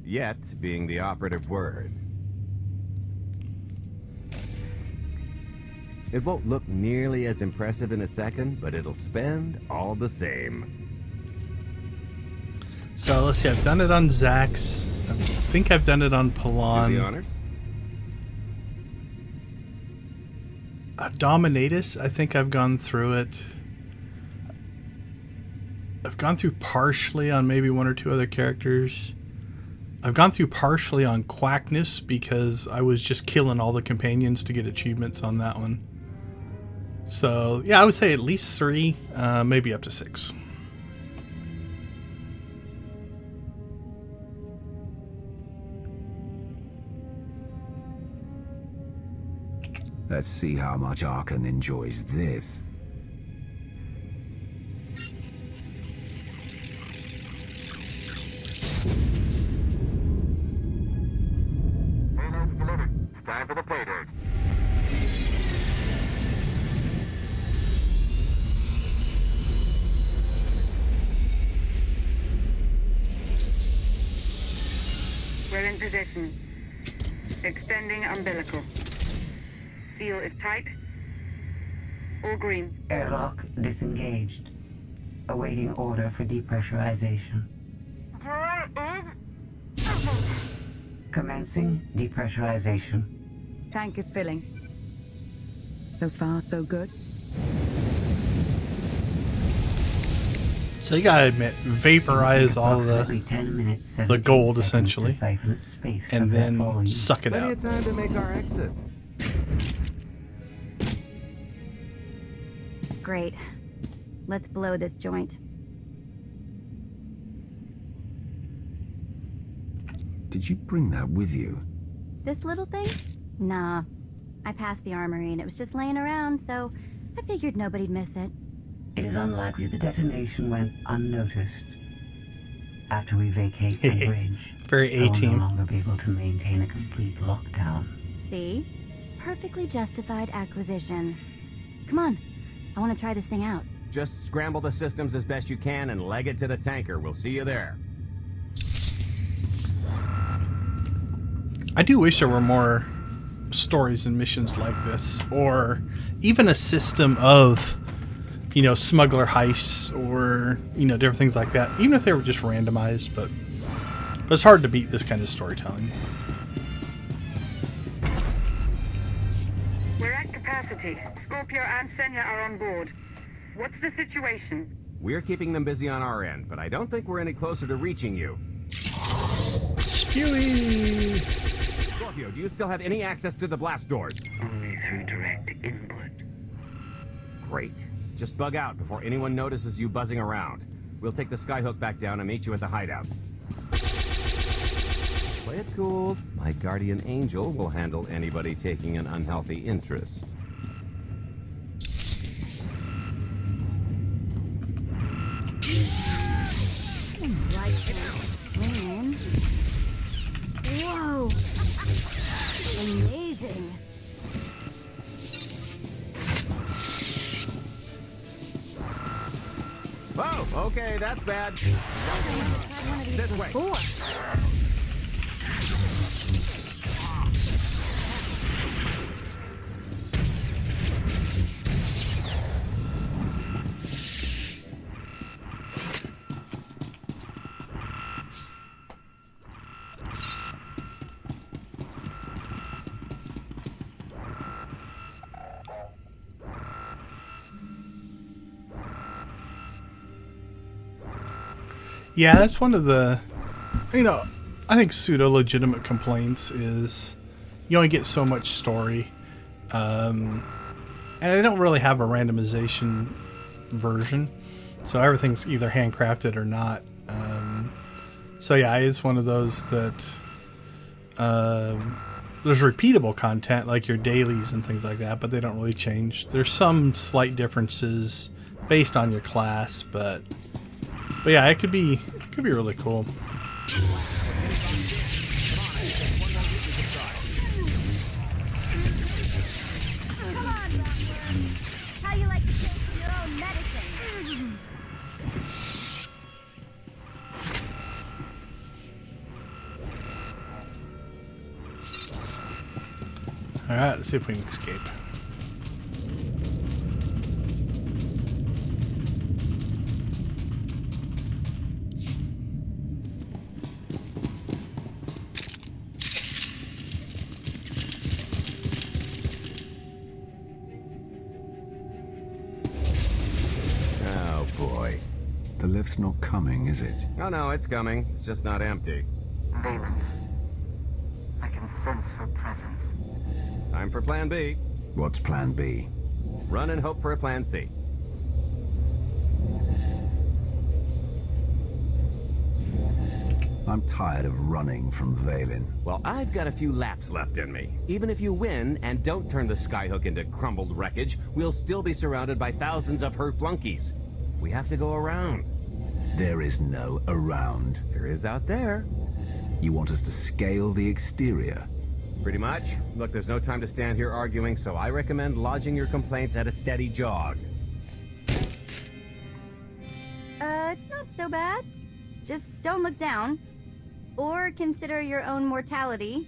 Yet being the operative word. It won't look nearly as impressive in a second, but it'll spend all the same. So let's see, I've done it on Zax. I think I've done it on Do Palan. the honors? Dominatus, I think I've gone through it. I've gone through partially on maybe 1 or 2 other characters. I've gone through partially on Quackness because I was just killing all the companions to get achievements on that one. So, yeah, I would say at least 3, maybe up to 6. Let's see how much Arkan enjoys this. Payload's delivered. It's time for the pay date. We're in position. Extending umbilical. Seal is tight. All green. Airlock disengaged. Awaiting order for depressurization. Door is Commencing depressurization. Tank is filling. So far, so good. So you gotta admit, vaporize all Approximately 10 minutes, the 17 gold seconds essentially, to siphon the space and of that then volume. suck it Plenty out. of time to make our exit. Great. Let's blow this joint. Did you bring that with you? This little thing? Nah. I passed the armory and it was just laying around, so I figured nobody'd miss it. It is unlikely the detonation went unnoticed. After we vacate the bridge, Very I will A-team. no longer be able to maintain a complete lockdown. See? Perfectly justified acquisition. Come on. I want to try this thing out. Just scramble the systems as best you can and leg it to the tanker. We'll see you there. I do wish there were more stories and missions like this, or even a system of, you know, smuggler heists or, you know, different things like that, even if they were just randomized, but it's hard to beat this kind of storytelling. We're at capacity. Scorpio and Senya are on board. What's the situation? We're keeping them busy on our end, but I don't think we're any closer to reaching you. Spewy! Scorpio, do you still have any access to the blast doors? Only through direct input. Great. Just bug out before anyone notices you buzzing around. We'll take the skyhook back down and meet you at the hideout. Play it cool. My guardian angel will handle anybody taking an unhealthy interest. Amazing. Oh, okay, that's bad. This way. Yeah, that's one of the, I think pseudo-legitimate complaints is you only get so much story. And they don't really have a randomization version. So everything's either handcrafted or not. So yeah, it's one of those that there's repeatable content like your dailies and things like that, but they don't really change. There's some slight differences based on your class, but yeah, it could be really cool. Come on, how you like to take your own medicine? All right, let's see if we can escape. The lift's not coming, is it? Oh no, it's coming. It's just not empty. Valen. I can sense her presence. Time for plan B. What's plan B? Run and hope for a plan C. I'm tired of running from Valen. Well, I've got a few laps left in me. Even if you win and don't turn the skyhook into crumbled wreckage, we'll still be surrounded by thousands of her flunkies. We have to go around. There is no around. There is out there. You want us to scale the exterior? Pretty much. Look, there's no time to stand here arguing, so I recommend lodging your complaints at a steady jog. It's not so bad. Just don't look down. Or consider your own mortality.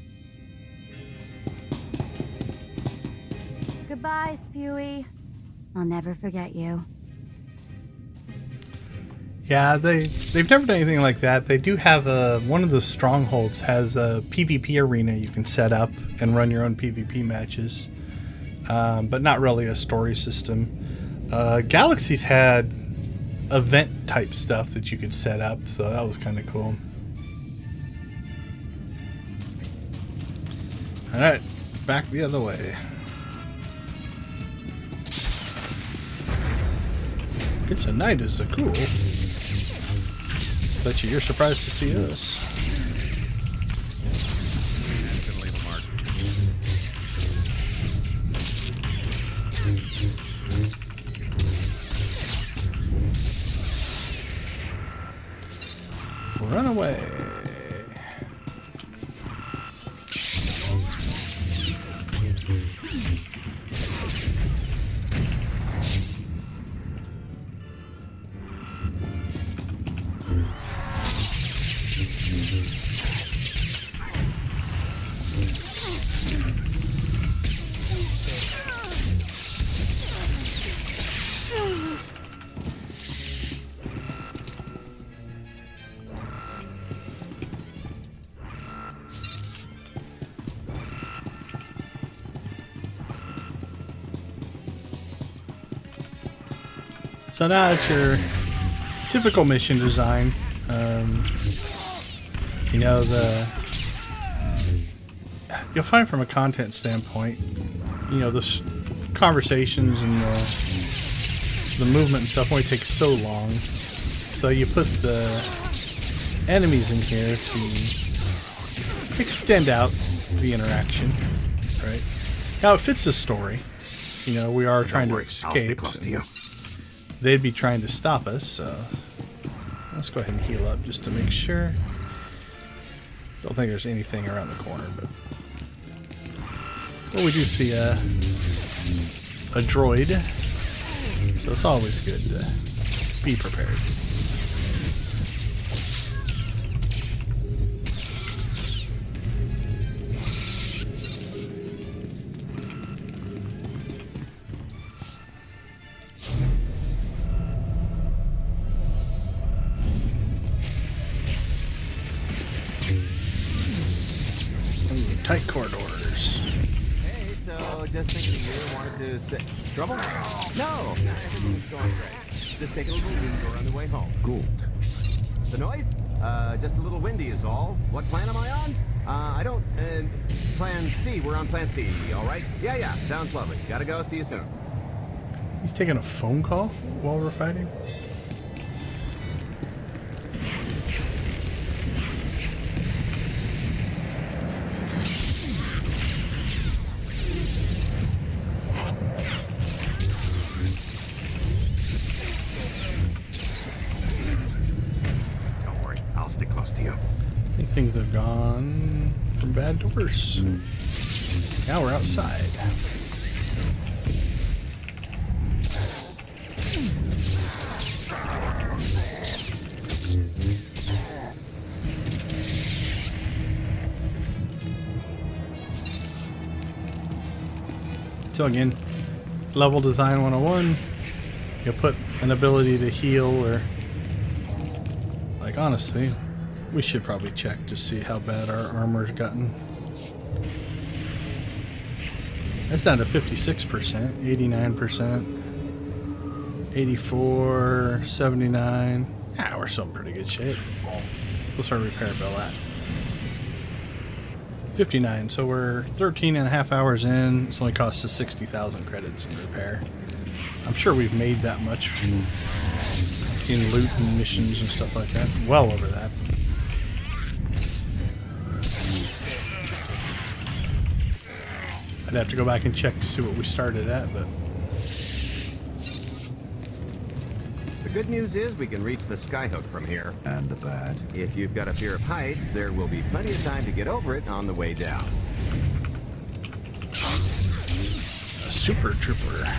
Goodbye, Spewy. I'll never forget you. Yeah, they've never done anything like that. They do have one of the strongholds has a PvP arena you can set up and run your own PvP matches, but not really a story system. Galaxy's had event type stuff that you could set up, so that was kind of cool. All right, back the other way. It's a night as a cool. Bet you're surprised to see us. Run away. So now it's your typical mission design. You know, you'll find from a content standpoint, you know, the conversations and the movement and stuff only takes so long. So you put the enemies in here to extend out the interaction, right? Now it fits the story. You know, we are trying to escape. They'd be trying to stop us, so let's go ahead and heal up just to make sure. Don't think there's anything around the corner, but Well, we do see a droid, so it's always good to be prepared. Tight corridors. Hey, so just thinking you wanted to say... Trouble? No, everything's going great. Just take a little detour on the way home. Good. The noise? Just a little windy is all. What plan am I on? I don't... Plan C. We're on Plan C, all right? Yeah, sounds lovely. Gotta go. See you soon. He's taking a phone call while we're fighting? I'll stick close to you. I think things have gone from bad to worse. Now we're outside. So again, level design 101. You put an ability to heal or... Like, honestly, we should probably check to see how bad our armor's gotten. That's down to 56%, 89%, 84, 79. Ah, we're still in pretty good shape. What's our repair bill at? 59, so we're 13 and a half hours in. It's only cost us 60,000 credits in repair. I'm sure we've made that much in loot and missions and stuff like that. Well over that. I'd have to go back and check to see what we started at, but... The good news is we can reach the skyhook from here. And the bad? If you've got a fear of heights, there will be plenty of time to get over it on the way down. A super trooper.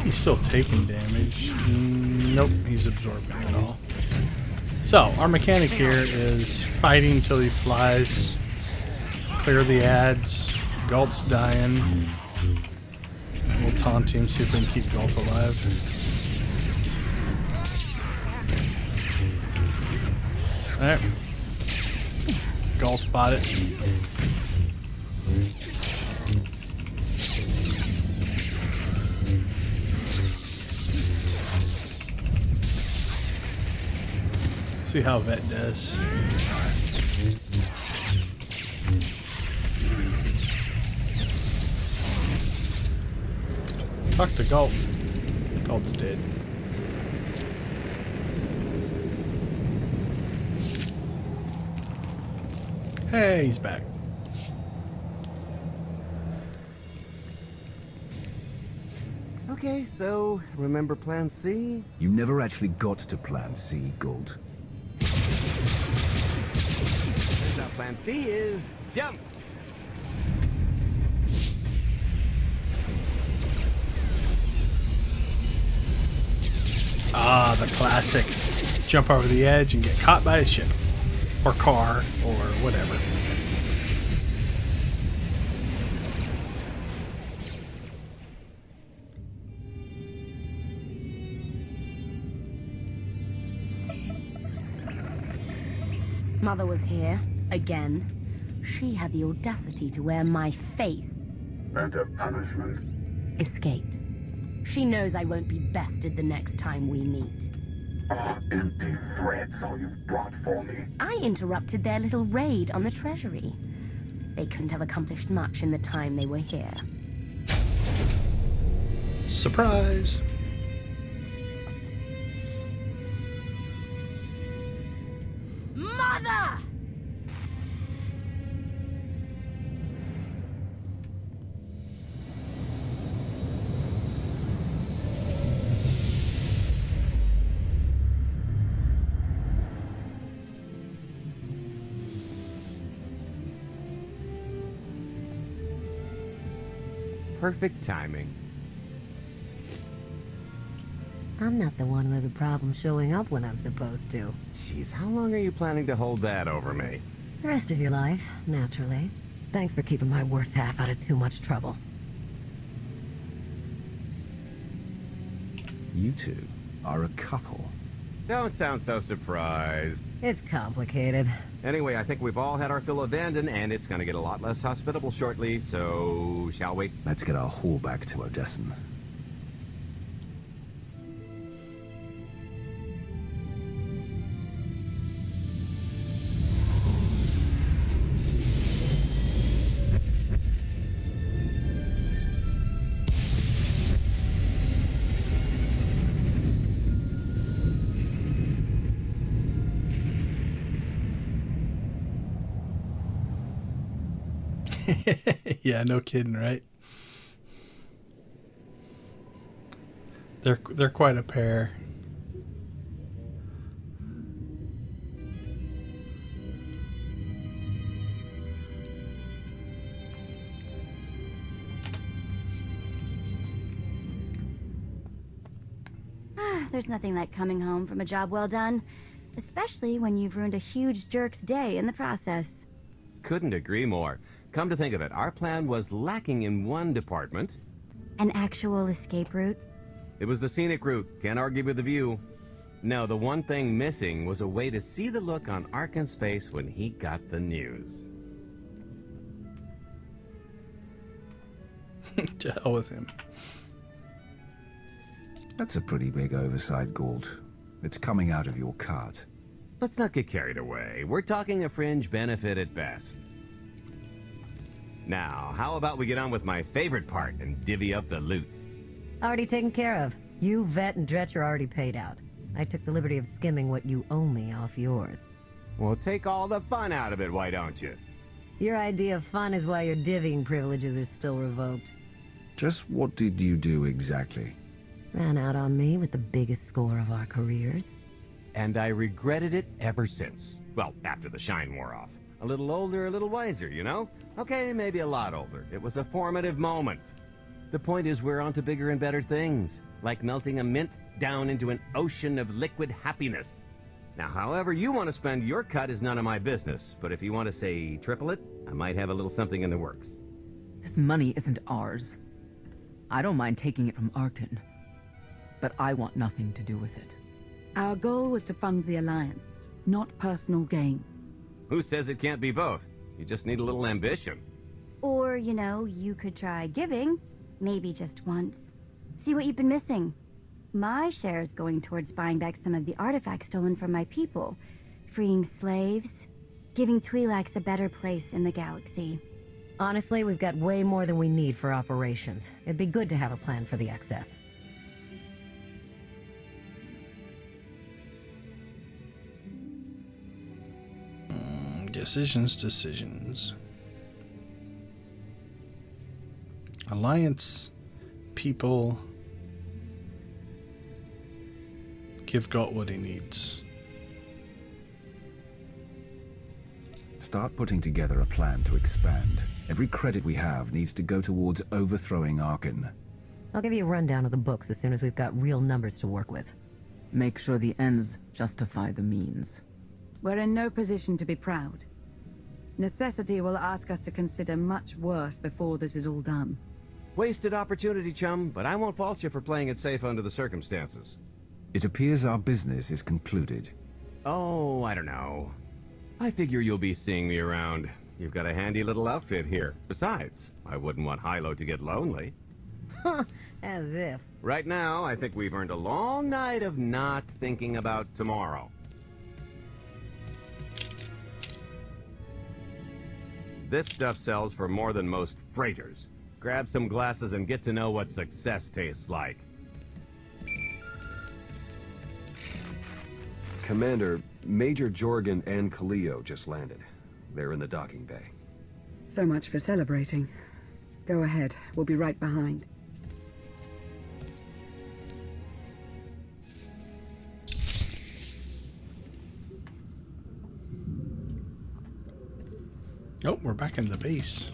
He's still taking damage. Nope, he's absorbing it all. So, our mechanic here is fighting till he flies. Clear the ads. Galt's dying. We'll taunt him, see if we can keep Galt alive. Alright. Galt bought it. See how Vet does. Talk to Galt. Galt's dead. Hey, he's back. Okay, so remember Plan C? You never actually got to Plan C, Galt. Turns out Plan C is jump. Ah, the classic. Jump over the edge and get caught by a ship. Or car, or whatever. Mother was here, again. She had the audacity to wear my face. And a punishment? Escaped. She knows I won't be bested the next time we meet. Oh, empty threats all you've brought for me. I interrupted their little raid on the treasury. They couldn't have accomplished much in the time they were here. Surprise! Mother! Perfect timing. I'm not the one who has a problem showing up when I'm supposed to. Jeez, how long are you planning to hold that over me? The rest of your life, naturally. Thanks for keeping my worst half out of too much trouble. You two are a couple. Don't sound so surprised. It's complicated. Anyway, I think we've all had our fill of Vanden, and it's gonna get a lot less hospitable shortly, so shall we? Let's get our haul back to Odessan. Yeah, no kidding, right? They're quite a pair. There's nothing like coming home from a job well done, especially when you've ruined a huge jerk's day in the process. Couldn't agree more. Come to think of it, our plan was lacking in one department. An actual escape route? It was the scenic route. Can't argue with the view. No, the one thing missing was a way to see the look on Arkan's face when he got the news. To hell with him. That's a pretty big oversight, Galt. It's coming out of your cart. Let's not get carried away. We're talking a fringe benefit at best. Now, how about we get on with my favorite part and divvy up the loot? Already taken care of. You, Vet, and Dretch are already paid out. I took the liberty of skimming what you owe me off yours. Well, take all the fun out of it, why don't you? Your idea of fun is why your divvying privileges are still revoked. Just what did you do exactly? Ran out on me with the biggest score of our careers. And I regretted it ever since. Well, after the shine wore off. A little older, a little wiser, you know? Okay, maybe a lot older. It was a formative moment. The point is we're on to bigger and better things, like melting a mint down into an ocean of liquid happiness. Now, however you want to spend your cut is none of my business, but if you want to, say, triple it, I might have a little something in the works. This money isn't ours. I don't mind taking it from Arkan, but I want nothing to do with it. Our goal was to fund the Alliance, not personal gain. Who says it can't be both? You just need a little ambition. Or, you know, you could try giving, maybe just once. See what you've been missing. My share is going towards buying back some of the artifacts stolen from my people, freeing slaves, giving Twi'leks a better place in the galaxy. Honestly, we've got way more than we need for operations. It'd be good to have a plan for the excess. Decisions. Alliance, people, give Galt what he needs. Start putting together a plan to expand. Every credit we have needs to go towards overthrowing Arkan. I'll give you a rundown of the books as soon as we've got real numbers to work with. Make sure the ends justify the means. We're in no position to be proud. Necessity will ask us to consider much worse before this is all done. Wasted opportunity, chum, but I won't fault you for playing it safe under the circumstances. It appears our business is concluded. Oh, I don't know. I figure you'll be seeing me around. You've got a handy little outfit here. Besides, I wouldn't want Hilo to get lonely. As if. Right now, I think we've earned a long night of not thinking about tomorrow. This stuff sells for more than most freighters. Grab some glasses and get to know what success tastes like. Commander, Major Jorgen and Kaleo just landed. They're in the docking bay. So much for celebrating. Go ahead. We'll be right behind. Oh, we're back in the base.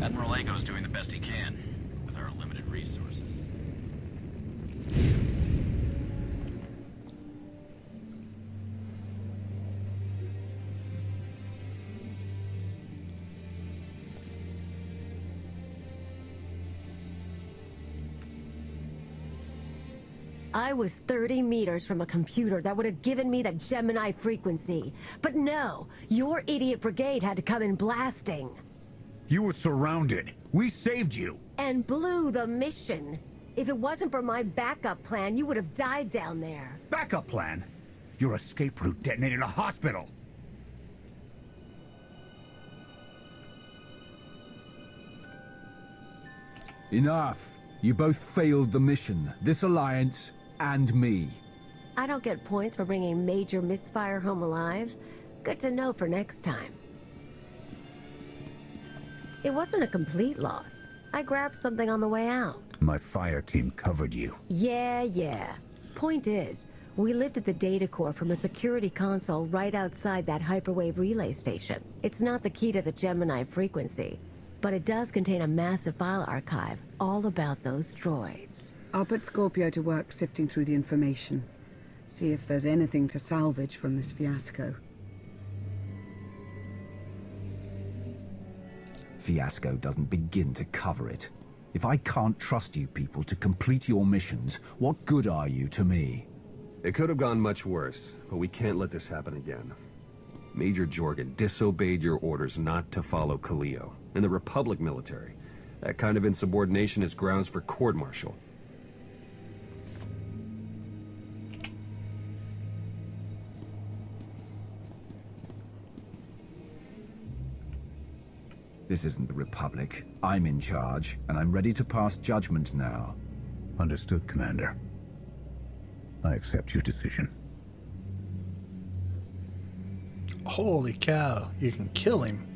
Admiral Ago's doing the best he can with our limited resources. I was 30 meters from a computer that would have given me the Gemini frequency. But no, your idiot brigade had to come in blasting. You were surrounded. We saved you. And blew the mission. If it wasn't for my backup plan, you would have died down there. Backup plan? Your escape route detonated a hospital. Enough. You both failed the mission. This alliance and me. I don't get points for bringing Major Misfire home alive. Good to know for next time. It wasn't a complete loss. I grabbed something on the way out. My fire team covered you. Yeah. Point is, we lifted the data core from a security console right outside that hyperwave relay station. It's not the key to the Gemini frequency, but it does contain a massive file archive all about those droids. I'll put Scorpio to work sifting through the information. See if there's anything to salvage from this fiasco. Fiasco doesn't begin to cover it. If I can't trust you people to complete your missions, what good are you to me? It could have gone much worse, but we can't let this happen again. Major Jorgen disobeyed your orders not to follow Kaleo and the Republic military. That kind of insubordination is grounds for court-martial. This isn't the Republic. I'm in charge, and I'm ready to pass judgment now. Understood, Commander. I accept your decision. Holy cow, you can kill him.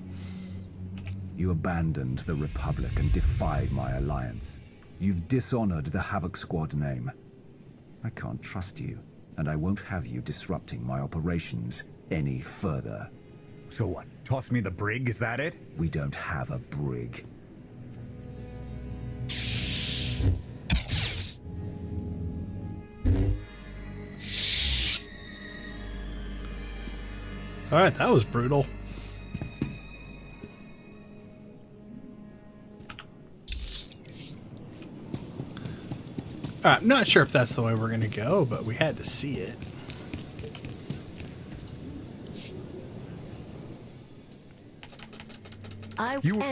You abandoned the Republic and defied my alliance. You've dishonored the Havoc Squad name. I can't trust you, and I won't have you disrupting my operations any further. So what? Toss me the brig, is that it? We don't have a brig. Alright, that was brutal. I'm not sure if that's the way we're going to go, but we had to see it.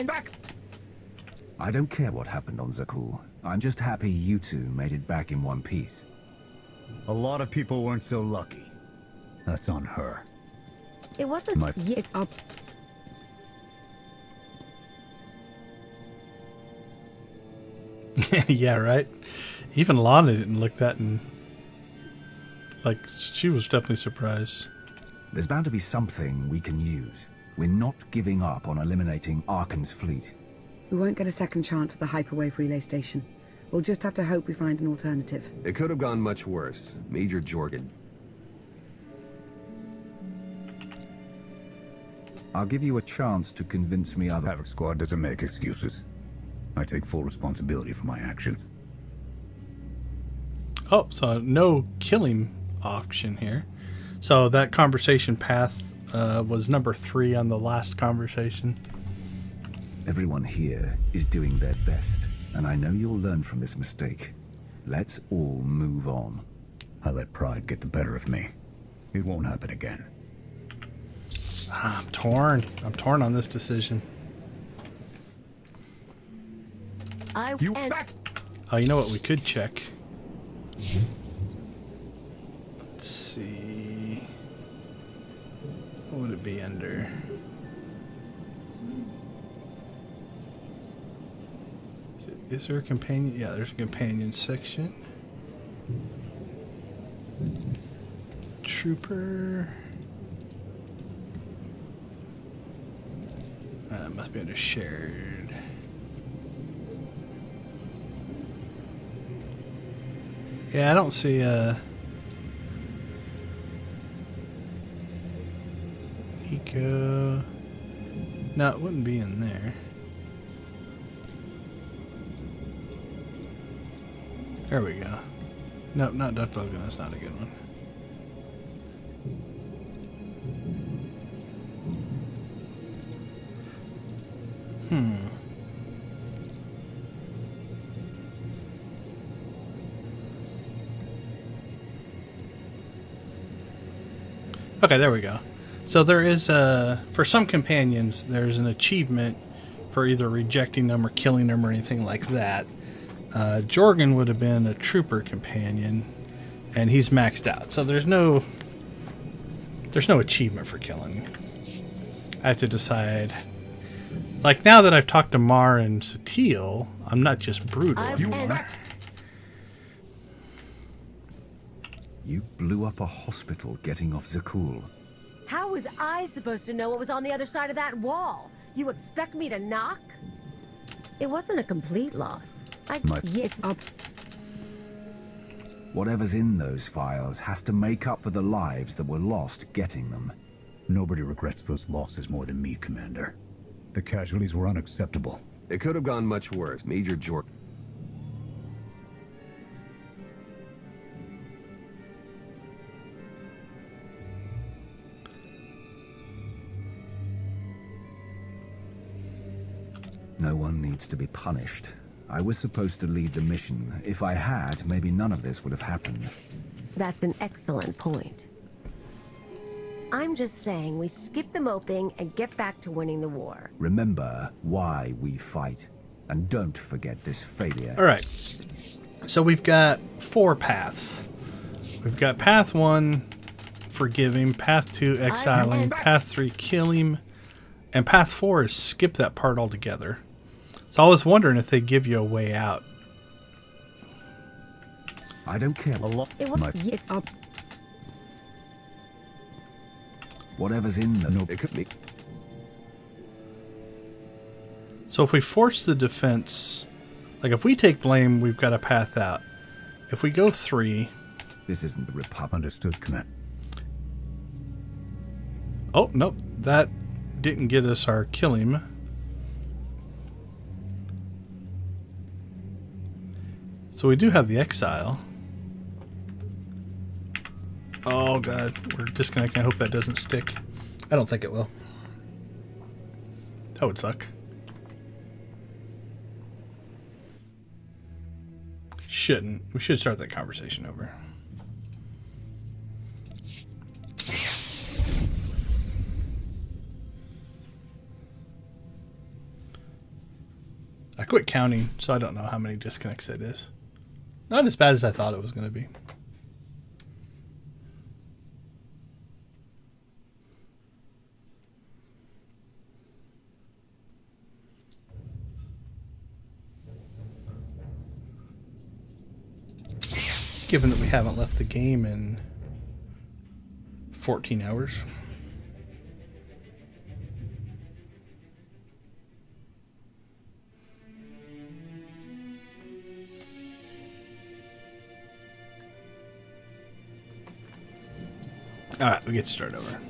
Back! I don't care what happened on Zakuul. I'm just happy you two made it back in one piece. A lot of people weren't so lucky. That's on her. It wasn't it's up. Yeah, right? Even Lana didn't look that like, she was definitely surprised. There's bound to be something we can use. We're not giving up on eliminating Arkan's fleet. We won't get a second chance at the hyperwave relay station. We'll just have to hope we find an alternative. It could have gone much worse. Major Jorgen. I'll give you a chance to convince me other... Havoc Squad doesn't make excuses. I take full responsibility for my actions. Oh, so no killing option here. So that conversation path was number 3 on the last conversation. Everyone here is doing their best, and I know you'll learn from this mistake. Let's all move on. I let pride get the better of me. It won't happen again. I'm torn. I'm torn on this decision. Oh, you know what? We could check. Let's see. What would it be under? Is there a companion? Yeah, there's a companion section. Trooper. That must be under shared. Yeah, I don't see Eco. No, it wouldn't be in there. There we go. Nope, not Duck Logan. That's not a good one. Okay, there we go. So there is for some companions, there's an achievement for either rejecting them or killing them or anything like that. Jorgen would have been a trooper companion, and he's maxed out. So there's no achievement for killing. I have to decide. Like, now that I've talked to Mar and Satil, I'm not just brutal. You blew up a hospital getting off Zakul. How was I supposed to know what was on the other side of that wall? You expect me to knock? It wasn't a complete loss. It's up. Whatever's in those files has to make up for the lives that were lost getting them. Nobody regrets those losses more than me, Commander. The casualties were unacceptable. It could have gone much worse. Major Jordan. No one needs to be punished. I was supposed to lead the mission. If I had, maybe none of this would have happened. That's an excellent point. I'm just saying we skip the moping and get back to winning the war. Remember why we fight. And don't forget this failure. Alright. So we've got 4 paths. We've got path 1, forgive him. Path 2, exile him. Path 3, kill him. And path 4 is skip that part altogether. So I was wondering if they give you a way out. I don't care. It's up. Whatever's in the it could be. So if we force the defense, like if we take blame, we've got a path out. If we go 3, this isn't the Republic. Understood, Command. Oh nope, that didn't get us our kill him. So we do have the exile. Oh god, we're disconnecting. I hope that doesn't stick. I don't think it will. That would suck. Shouldn't. We should start that conversation over. I quit counting, so I don't know how many disconnects that is. Not as bad as I thought it was going to be. Given that we haven't left the game in 14 hours. Alright, we get to start over.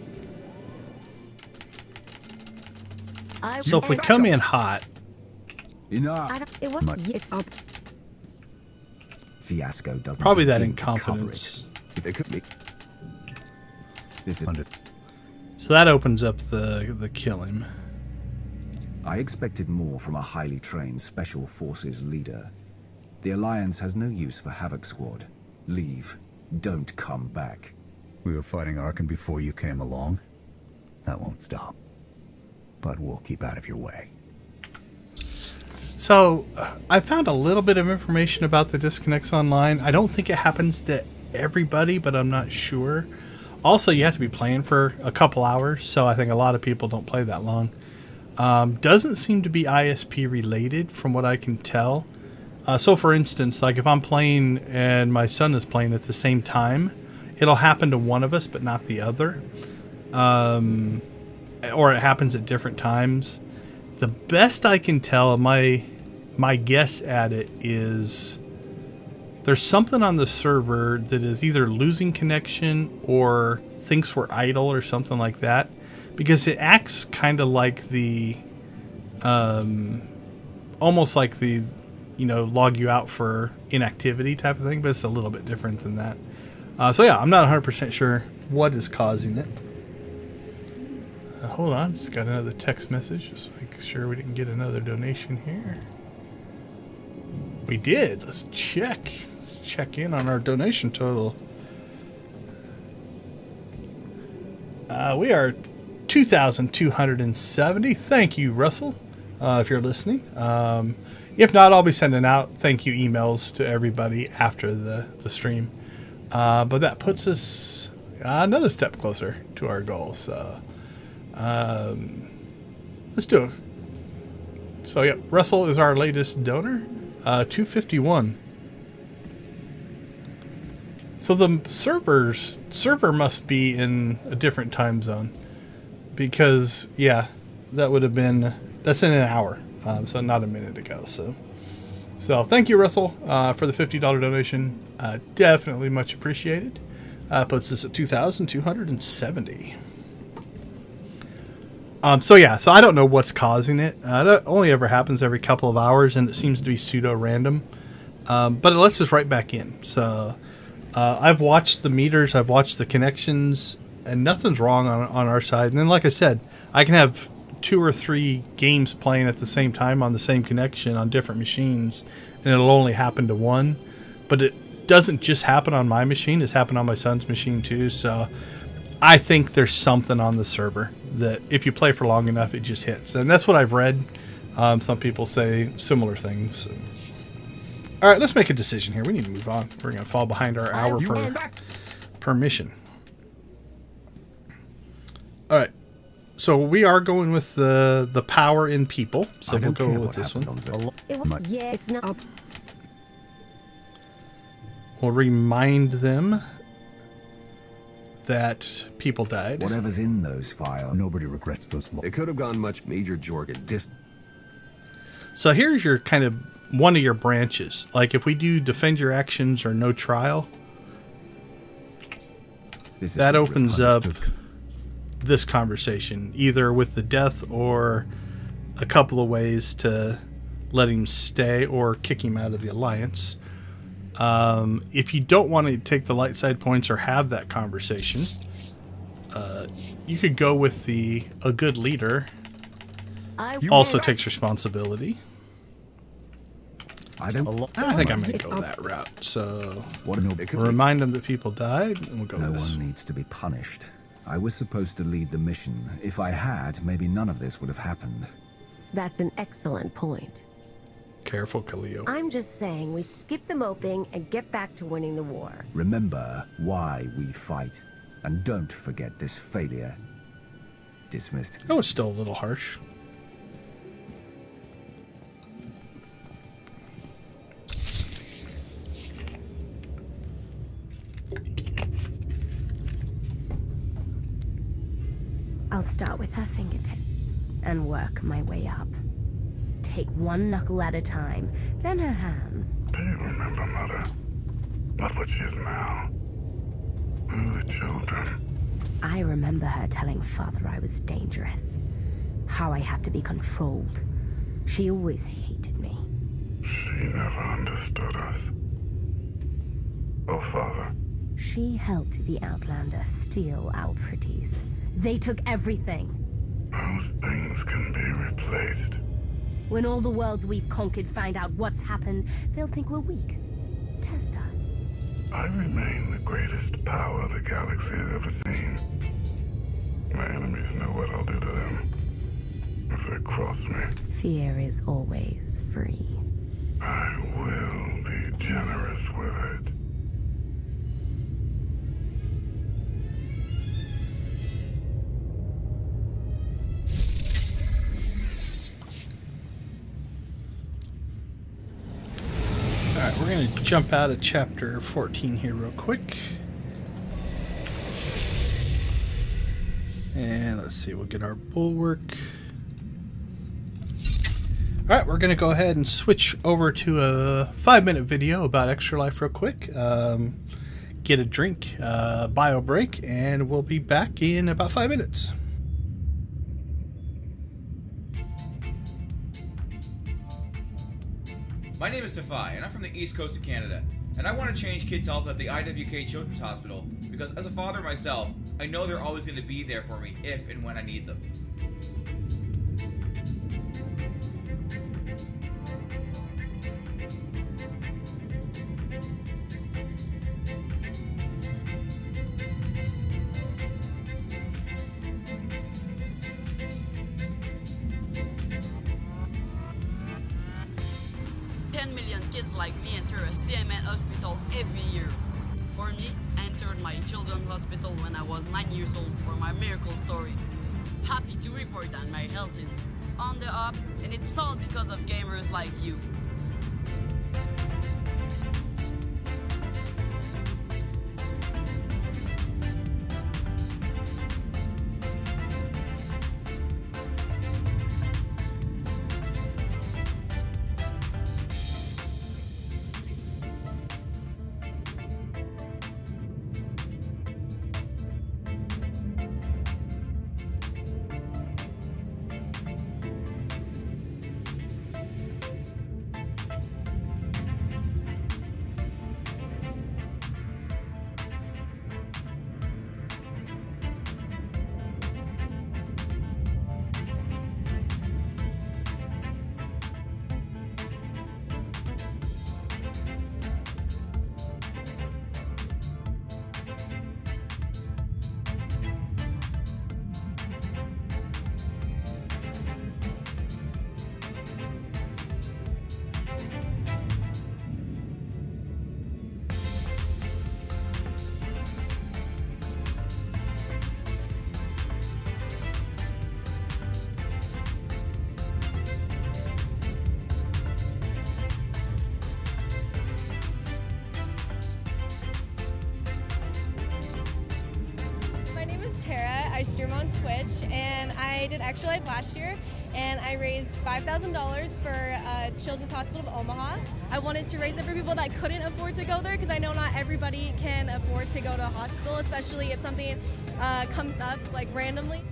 So if we come in hot... It's up. Fiasco doesn't probably that incompetence. If it could be. This is so that opens up the kill him. I expected more from a highly trained special forces leader. The Alliance has no use for Havoc Squad. Leave. Don't come back. We were fighting Arkan before you came along. That won't stop. But we'll keep out of your way. So, I found a little bit of information about the disconnects online. I don't think it happens to everybody, but I'm not sure. Also, you have to be playing for a couple hours, so I think a lot of people don't play that long. Doesn't seem to be ISP related from what I can tell. So for instance, like if I'm playing and my son is playing at the same time, it'll happen to one of us but not the other. Or it happens at different times. The best I can tell, my guess at it is there's something on the server that is either losing connection or thinks we're idle or something like that. Because it acts kind of like the, almost like the, log you out for inactivity type of thing, but it's a little bit different than that. So yeah, I'm not 100% sure what is causing it. Hold on, just got another text message. Just make sure we didn't get another donation here. We did. Let's check. Let's check in on our donation total. We are 2,270. Thank you, Russell, if you're listening. If not, I'll be sending out thank you emails to everybody after the stream. But that puts us another step closer to our goal. So let's do it. So, yep, Russell is our latest donor. 251. So the server must be in a different time zone, because yeah, that would have been, that's in an hour, so not a minute ago. So thank you, Russell, for the $50 donation. Definitely much appreciated. Puts us at 2,270. So I don't know what's causing it. It only ever happens every couple of hours, and it seems to be pseudo random. But it lets us right back in. So I've watched the meters, I've watched the connections, and nothing's wrong on our side. And then, like I said, I can have 2 or 3 games playing at the same time on the same connection on different machines, and it'll only happen to one. But it doesn't just happen on my machine, it's happened on my son's machine too. So I think there's something on the server that if you play for long enough, it just hits. And that's what I've read. Some people say similar things. So. All right, let's make a decision here. We need to move on. We're going to fall behind our hour per mission. All right. So we are going with the power in people. So we'll go with this one. Yeah, it's not. We'll remind them that people died. Whatever's in those files, nobody regrets those. It could have gone much. Major Jorgen. So here's your kind of one of your branches. Like if we do defend your actions or no trial, that opens up this conversation, either with the death or a couple of ways to let him stay or kick him out of the alliance. If you don't want to take the light side points or have that conversation, you could go with a good leader also takes responsibility. I think I might go that route. So remind them that people died, and we'll go with this. No one needs to be punished. I was supposed to lead the mission. If I had, maybe none of this would have happened. That's an excellent point. Careful, Khalil. I'm just saying we skip the moping and get back to winning the war. Remember why we fight. And don't forget this failure. Dismissed. That was still a little harsh. I'll start with her fingertips and work my way up. Take one knuckle at a time, then her hands. Do you remember, Mother? Not what she is now. We were children. I remember her telling Father I was dangerous. How I had to be controlled. She always hated me. She never understood us. Oh, Father. She helped the Outlander steal our pretties. They took everything. Those things can be replaced. When all the worlds we've conquered find out what's happened, they'll think we're weak. Test us. I remain the greatest power the galaxy has ever seen. My enemies know what I'll do to them if they cross me. Fear is always free. I will be generous with it. going to jump out of chapter 14 here real quick. And let's see, we'll get our bulwark. Alright, we're going to go ahead and switch over to a 5-minute video about Extra Life real quick. Get a drink, bio break, and we'll be back in about 5 minutes. My name is Defy, and I'm from the east coast of Canada, and I want to change kids' health at the IWK Children's Hospital because as a father myself, I know they're always going to be there for me if and when I need them. Kids like me enter a CMN hospital every year. For me, I entered my children's hospital when I was 9 years old for my miracle story. Happy to report that my health is on the up, and it's all because of gamers like you. I stream on Twitch, and I did Extra Life last year, and I raised $5,000 for Children's Hospital of Omaha. I wanted to raise it for people that couldn't afford to go there, because I know not everybody can afford to go to a hospital, especially if something comes up like randomly.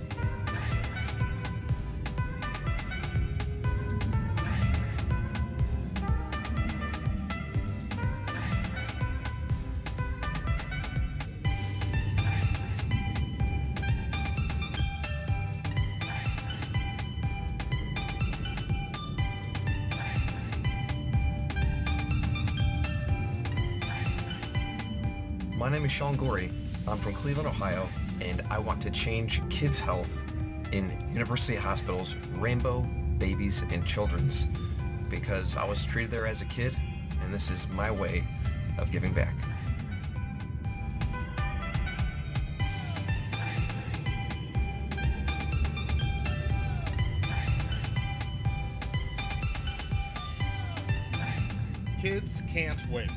My name is Sean Gorey. I'm from Cleveland, Ohio, and I want to change kids' health in University Hospitals, Rainbow, Babies, and Children's, because I was treated there as a kid, and this is my way of giving back. Kids can't wait.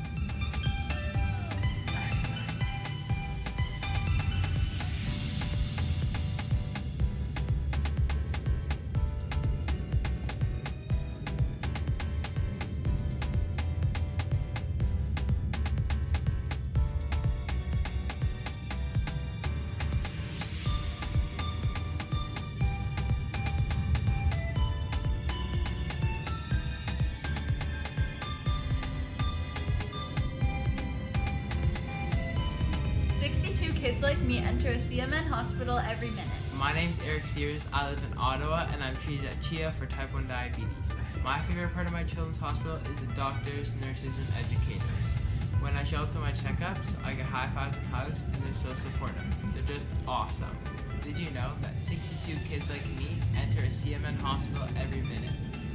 Kids like me enter a CMN hospital every minute. My name's Eric Sears. I live in Ottawa, and I'm treated at CHIA for type 1 diabetes. My favorite part of my children's hospital is the doctors, nurses, and educators. When I show up to my checkups, I get high fives and hugs, and they're so supportive. They're just awesome. Did you know that 62 kids like me enter a CMN hospital every minute?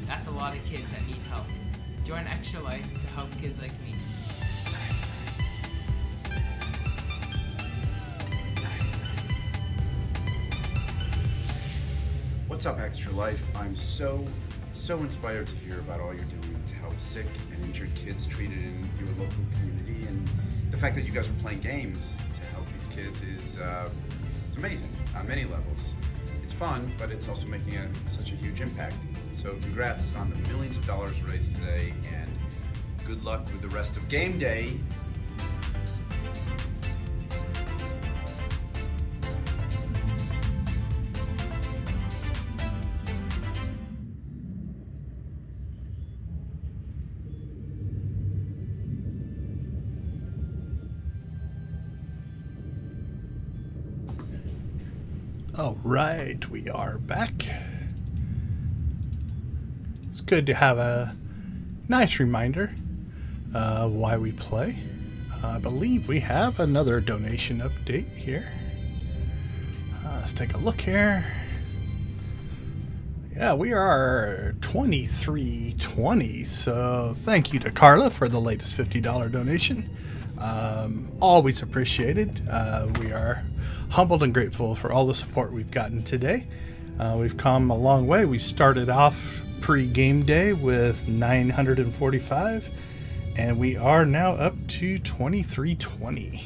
That's a lot of kids that need help. Join Extra Life to help kids like me. What's up, Extra Life? I'm so inspired to hear about all you're doing to help sick and injured kids treated in your local community, and the fact that you guys are playing games to help these kids is it's amazing on many levels. It's fun, but it's also making such a huge impact. So congrats on the millions of dollars raised today, and good luck with the rest of game day. All right, we are back. It's good to have a nice reminder why we play. I believe we have another donation update here. Let's take a look here. Yeah, we are 2320. So thank you to Carla for the latest $50 donation. Always appreciated. We are humbled and grateful for all the support we've gotten today. We've come a long way. We started off pre-game day with 945, and we are now up to 2320,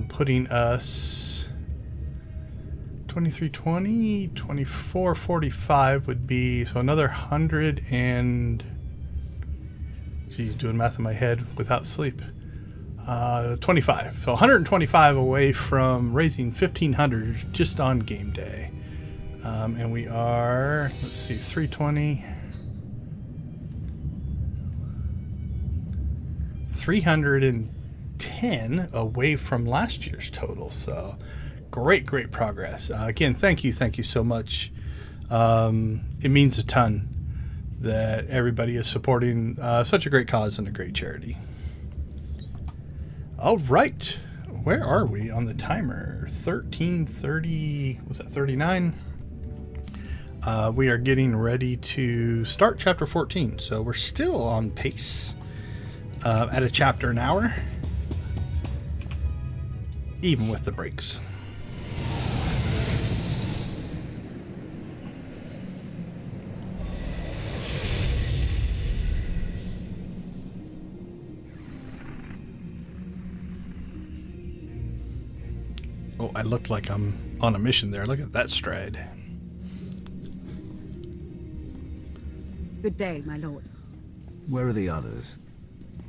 putting us 2320, 2445 would be, so another 100 and, geez, doing math in my head without sleep. 25. So 125 away from raising 1,500 just on game day. And we are, let's see, 320. 310 away from last year's total. So great progress. Again, thank you so much. It means a ton that everybody is supporting such a great cause and a great charity. All right, where are we on the timer? 13:30, was that 39? We are getting ready to start chapter 14, so we're still on pace at a chapter an hour, even with the breaks. Oh, I looked like I'm on a mission there. Look at that stride. Good day, my lord. Where are the others?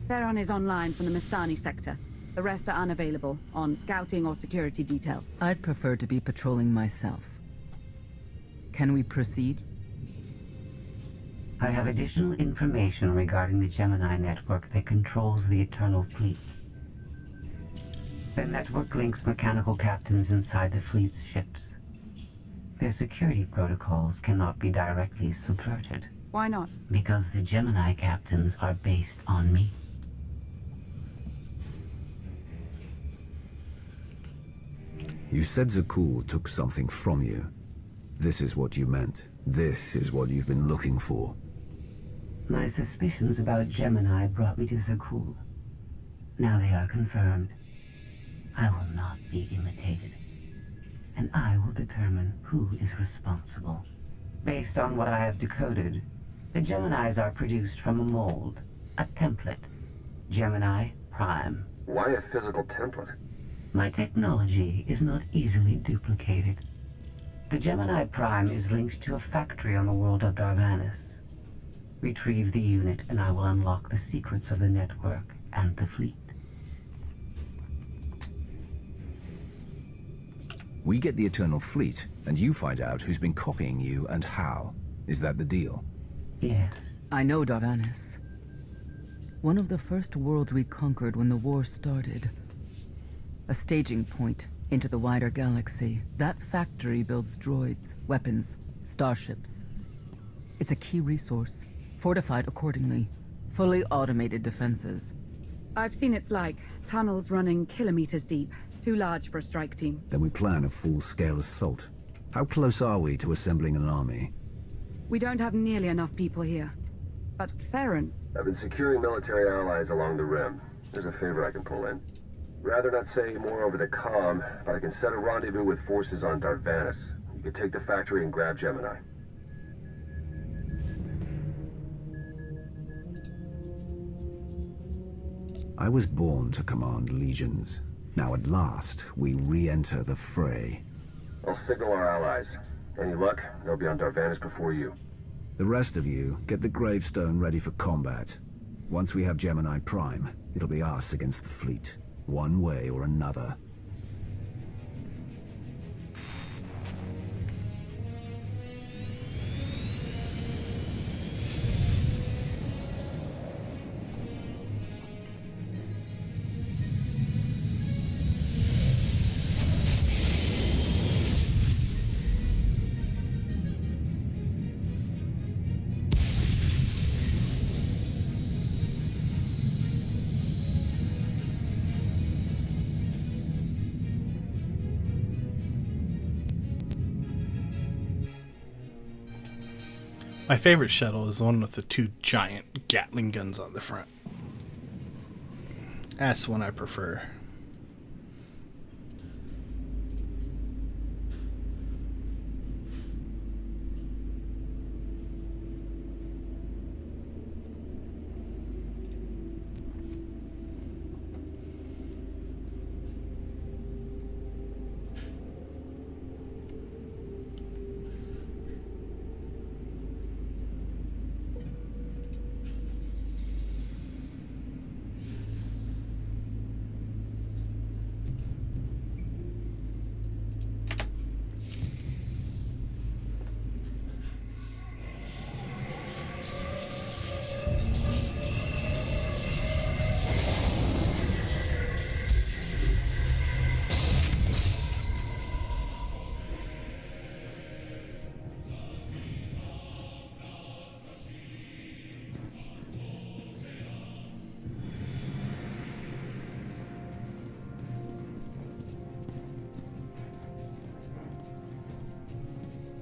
Theron is online from the Mistani sector. The rest are unavailable, on scouting or security detail. I'd prefer to be patrolling myself. Can we proceed? I have additional information regarding the Gemini network that controls the Eternal Fleet. The network links mechanical captains inside the fleet's ships. Their security protocols cannot be directly subverted. Why not? Because the Gemini captains are based on me. You said Zakul took something from you. This is what you meant. This is what you've been looking for. My suspicions about Gemini brought me to Zakul. Now they are confirmed. I will not be imitated, and I will determine who is responsible. Based on what I have decoded, the Geminis are produced from a mold, a template. Gemini Prime. Why a physical template? My technology is not easily duplicated. The Gemini Prime is linked to a factory on the world of Darvanis. Retrieve the unit and I will unlock the secrets of the network and the fleet. We get the Eternal Fleet, and you find out who's been copying you and how. Is that the deal? Yes. I know Darvanis. One of the first worlds we conquered when the war started. A staging point into the wider galaxy. That factory builds droids, weapons, starships. It's a key resource, fortified accordingly. Fully automated defenses. I've seen its like. Tunnels running kilometers deep. Too large for a strike team. Then we plan a full-scale assault. How close are we to assembling an army? We don't have nearly enough people here. But Theron... I've been securing military allies along the rim. There's a favor I can pull in. Rather not say more over the comm, but I can set a rendezvous with forces on Darvanis. You can take the factory and grab Gemini. I was born to command legions. Now at last, we re-enter the fray. I'll signal our allies. Any luck, they'll be on Darvanis before you. The rest of you, get the gravestone ready for combat. Once we have Gemini Prime, it'll be us against the fleet, one way or another. My favorite shuttle is the one with the 2 giant Gatling guns on the front. That's the one I prefer.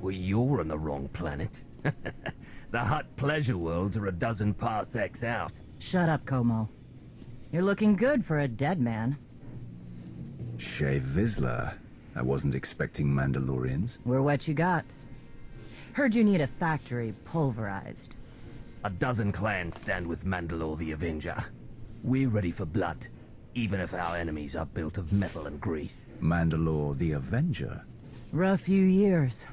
Well, you're on the wrong planet. The hot pleasure worlds are a dozen parsecs out. Shut up, Como. You're looking good for a dead man. Shea Vizsla. I wasn't expecting Mandalorians. We're what you got. Heard you need a factory pulverized. A dozen clans stand with Mandalore the Avenger. We're ready for blood, even if our enemies are built of metal and grease. Mandalore the Avenger? Rough few years.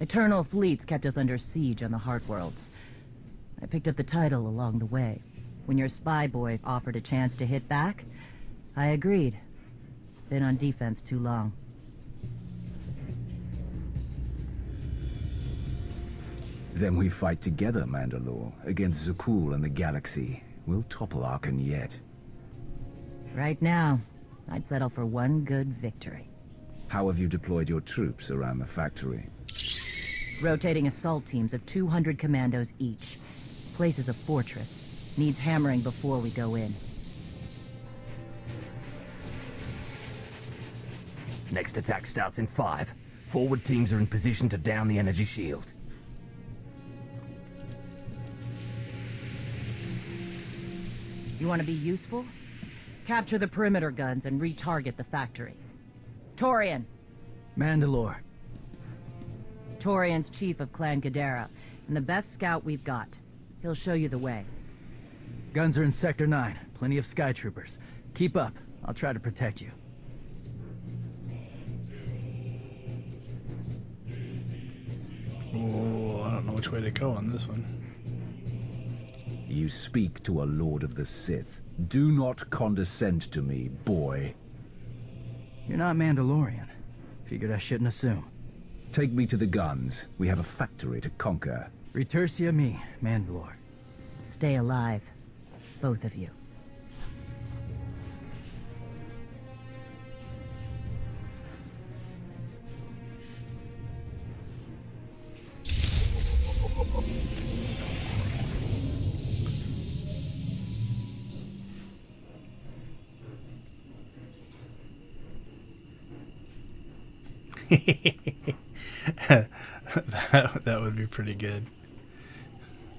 Eternal fleets kept us under siege on the Heart Worlds. I picked up the title along the way. When your spy boy offered a chance to hit back, I agreed. Been on defense too long. Then we fight together, Mandalore, against Zakul and the galaxy. We'll topple Arkan yet. Right now, I'd settle for one good victory. How have you deployed your troops around the factory? Rotating assault teams of 200 commandos each. Place is a fortress. Needs hammering before we go in. Next attack starts in 5. Forward teams are in position to down the energy shield. You want to be useful? Capture the perimeter guns and retarget the factory. Torian! Mandalore. Torian's chief of Clan Ghidorah, and the best scout we've got. He'll show you the way. Guns are in Sector 9. Plenty of Sky Troopers. Keep up. I'll try to protect you. Oh, I don't know which way to go on this one. You speak to a Lord of the Sith. Do not condescend to me, boy. You're not Mandalorian. Figured I shouldn't assume. Take me to the guns. We have a factory to conquer. Retursia me, Mandalore. Stay alive. Both of you. that would be pretty good.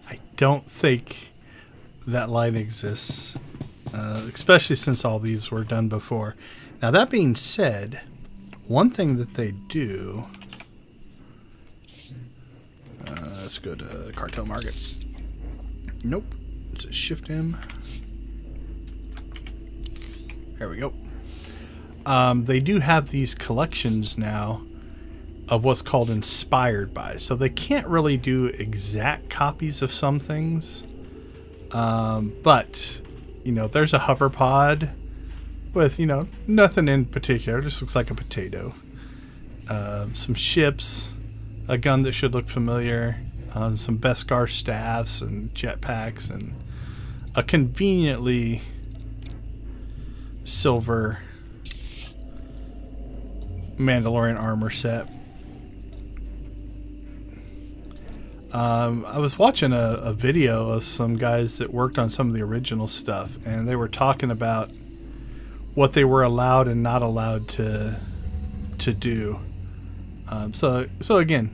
I don't think that line exists, especially since all these were done before. Now, that being said, one thing that they do... let's go to Cartel Market. Nope. It's a Shift M. There we go. They do have these collections now of what's called inspired by. So they can't really do exact copies of some things. But, you know, there's a hover pod with, you know, nothing in particular. It just looks like a potato. Some ships, a gun that should look familiar, some Beskar staffs and jetpacks, and a conveniently silver Mandalorian armor set. I was watching a video of some guys that worked on some of the original stuff, and they were talking about what they were allowed and not allowed to do. So again,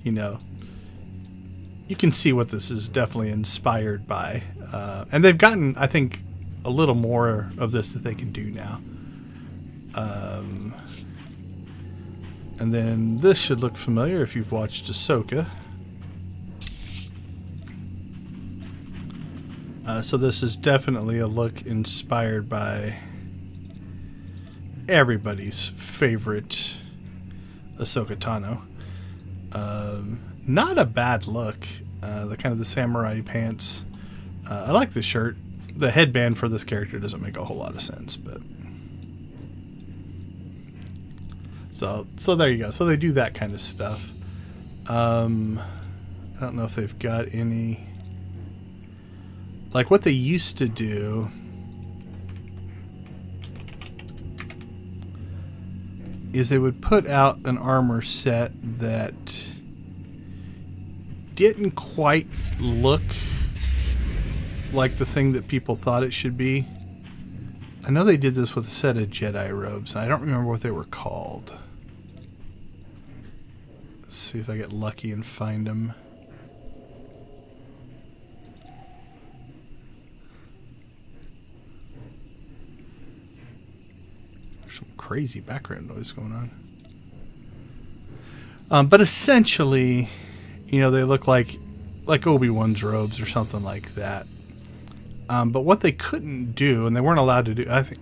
you know, you can see what this is definitely inspired by. And they've gotten, I think, a little more of this that they can do now. And then this should look familiar if you've watched Ahsoka. So this is definitely a look inspired by everybody's favorite Ahsoka Tano. Not a bad look. The kind of the samurai pants. I like the shirt. The headband for this character doesn't make a whole lot of sense, but so there you go. So they do that kind of stuff. I don't know if they've got any. Like what they used to do is they would put out an armor set that didn't quite look like the thing that people thought it should be. I know they did this with a set of Jedi robes, and I don't remember what they were called. Let's see if I get lucky and find them. Crazy background noise going on. But essentially, you know, they look like Obi-Wan's robes or something like that. But what they couldn't do, and they weren't allowed to do, I think,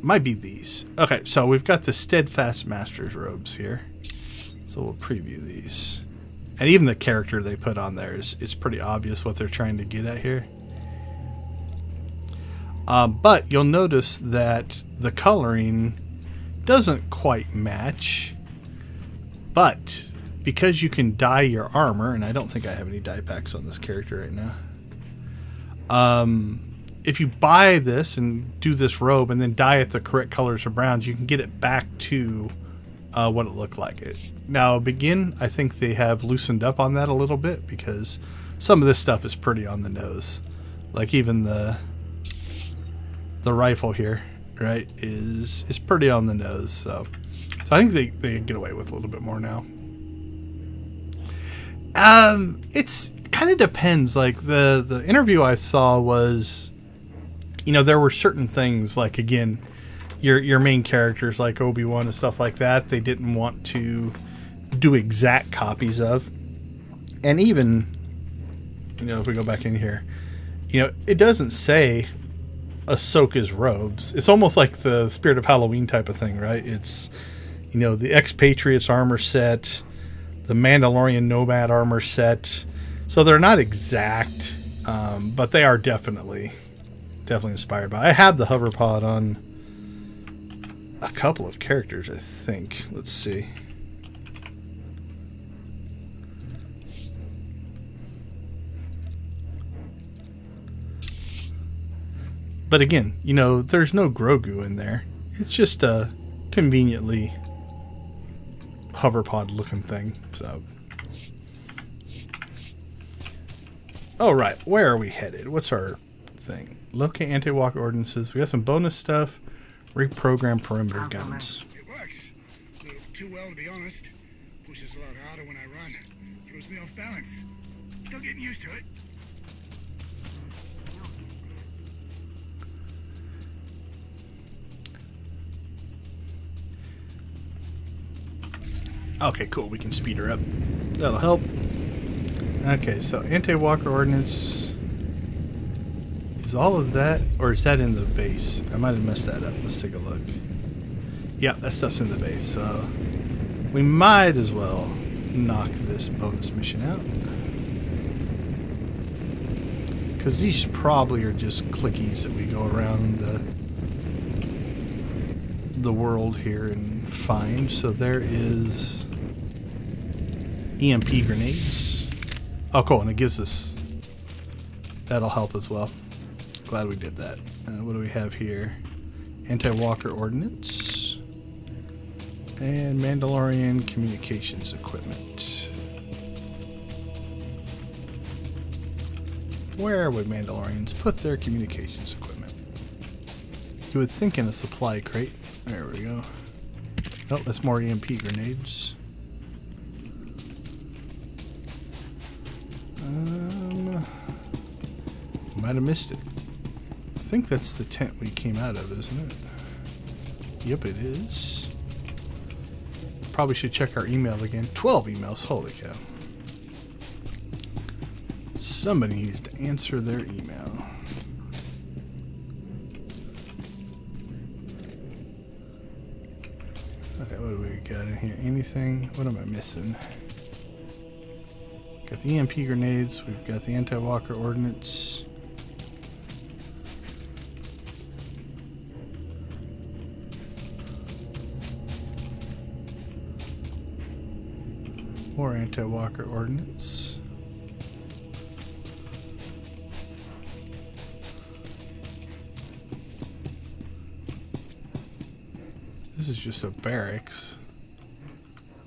might be these. Okay, so we've got the Steadfast Master's robes here. So we'll preview these. And even the character they put on there is pretty obvious what they're trying to get at here. But you'll notice that the coloring doesn't quite match, but because you can dye your armor, and I don't think I have any dye packs on this character right now. If you buy this and do this robe and then dye it the correct colors or browns, you can get it back to what it looked like. Now, begin, I think they have loosened up on that a little bit because some of this stuff is pretty on the nose. Like even the rifle here, right, is pretty on the nose. So I think they get away with a little bit more now. It's kind of depends. Like the interview I saw was, you know, there were certain things like, again, your main characters like Obi-Wan and stuff like that, they didn't want to do exact copies of. And even, you know, if we go back in here, you know, it doesn't say Ahsoka's robes. It's almost like the Spirit of Halloween type of thing, right? It's, you know, the Expatriates armor set, the Mandalorian Nomad armor set. So they're not exact, but they are definitely inspired by. I have the hover pod on a couple of characters, I think. Let's see. But again, you know, there's no Grogu in there. It's just a conveniently hoverpod looking thing. So, oh right, where are we headed? What's our thing? Locate anti-walk ordinances. We got some bonus stuff. Reprogram perimeter guns. It works. A little too well, to be honest. Pushes a lot harder when I run. Throws me off balance. Still getting used to it. Okay, cool. We can speed her up. That'll help. Okay, so anti-walker ordinance Is all of that, or is that in the base? I might have messed that up. Let's take a look. Yeah, that stuff's in the base, so we might as well knock this bonus mission out. Because these probably are just clickies that we go around the world here and find. So there is EMP grenades. Oh, cool, and it gives us... That'll help as well. Glad we did that. What do we have here? Anti-walker ordnance. And Mandalorian communications equipment. Where would Mandalorians put their communications equipment? You would think in a supply crate. There we go. Oh, that's more EMP grenades. Might have missed it. I think that's the tent we came out of, isn't it? Yep, it is. Probably should check our email again. 12 emails, holy cow. Somebody needs to answer their email. Okay, what do we got in here? Anything? What am I missing? Got the EMP grenades. We've got the anti-walker ordnance. More anti-walker ordnance. This is just a barracks.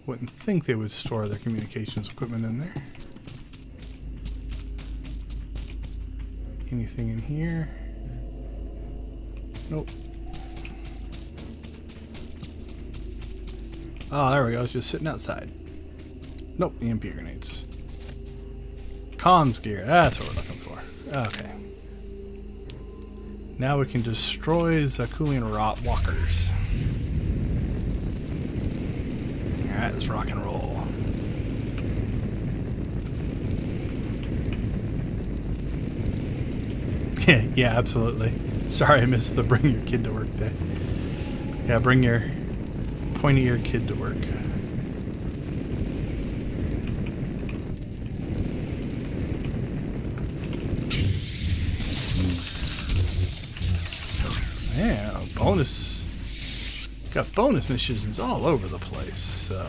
Wouldn't think they would store their communications equipment in there. Anything in here? Nope. Oh, there we go. It's just sitting outside. Nope, EMP grenades. Comms gear. That's what we're looking for. Okay. Now we can destroy Zakulian rot walkers. Alright, let's rock and roll. Yeah, absolutely. Sorry I missed the bring your kid to work day. Yeah, bring your pointy-eared kid to work. Yeah, bonus. Got bonus missions all over the place, so.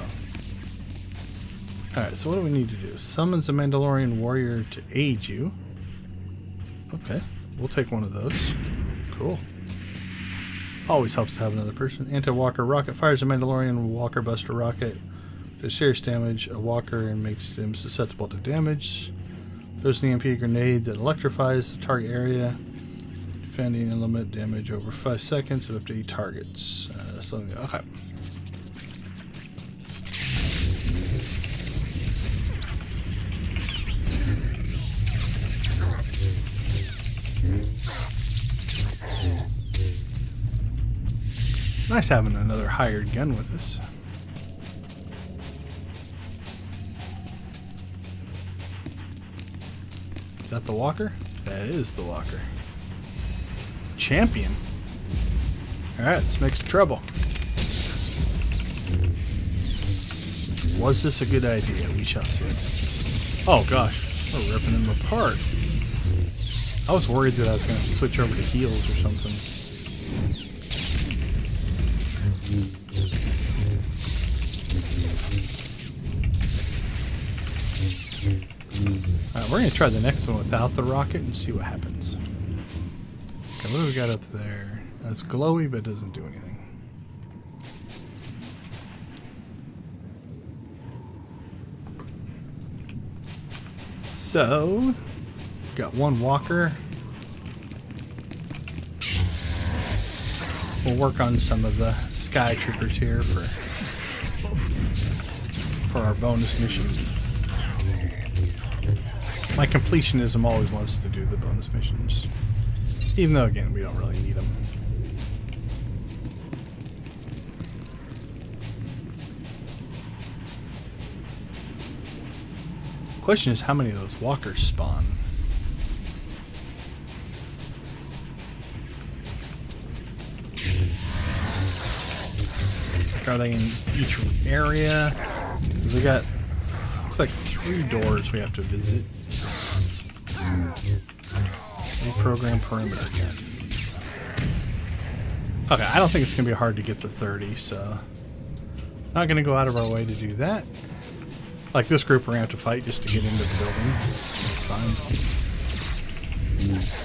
Alright, so what do we need to do? Summons a Mandalorian warrior to aid you. Okay, we'll take one of those. Cool. Always helps to have another person. Anti-walker rocket fires a Mandalorian walker buster rocket. If there's serious damage, a walker and makes them susceptible to damage. There's an EMP grenade that electrifies the target area. Defending and limit damage over 5 seconds of up to 8 targets. Okay. It's nice having another hired gun with us. Is that the walker? That is the walker. Champion. Alright, let's make some trouble. Was this a good idea? We shall see. Oh gosh, we're ripping them apart. I was worried that I was going to have to switch over to heals or something. Alright, we're going to try the next one without the rocket and see what happens. Okay, what do we got up there? It's glowy, but it doesn't do anything. So, got one walker. We'll work on some of the sky troopers here for our bonus mission. My completionism always wants to do the bonus missions. Even though, again, we don't really need them. Question is, how many of those walkers spawn? Are they in each area? We got, looks like 3 doors we have to visit. Reprogram perimeter guns. Okay, I don't think it's going to be hard to get the 30, so not going to go out of our way to do that. Like this group, we're going to have to fight just to get into the building. That's fine.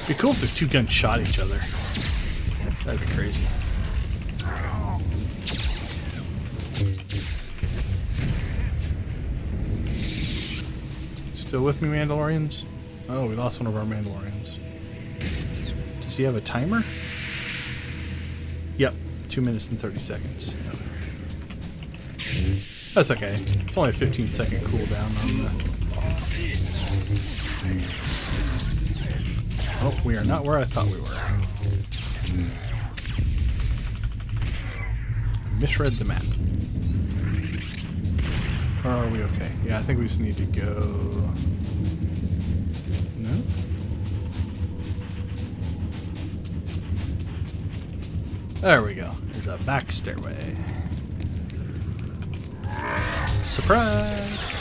Be cool if the 2 guns shot each other. That'd be crazy. Still with me, Mandalorians? Oh, we lost one of our Mandalorians. Does he have a timer? Yep, 2 minutes and 30 seconds. Okay. That's okay. It's only a 15-second cooldown on the... Oh, we are not where I thought we were. Misread the map. Or are we okay? Yeah, I think we just need to go... No? There we go. There's a back stairway. Surprise!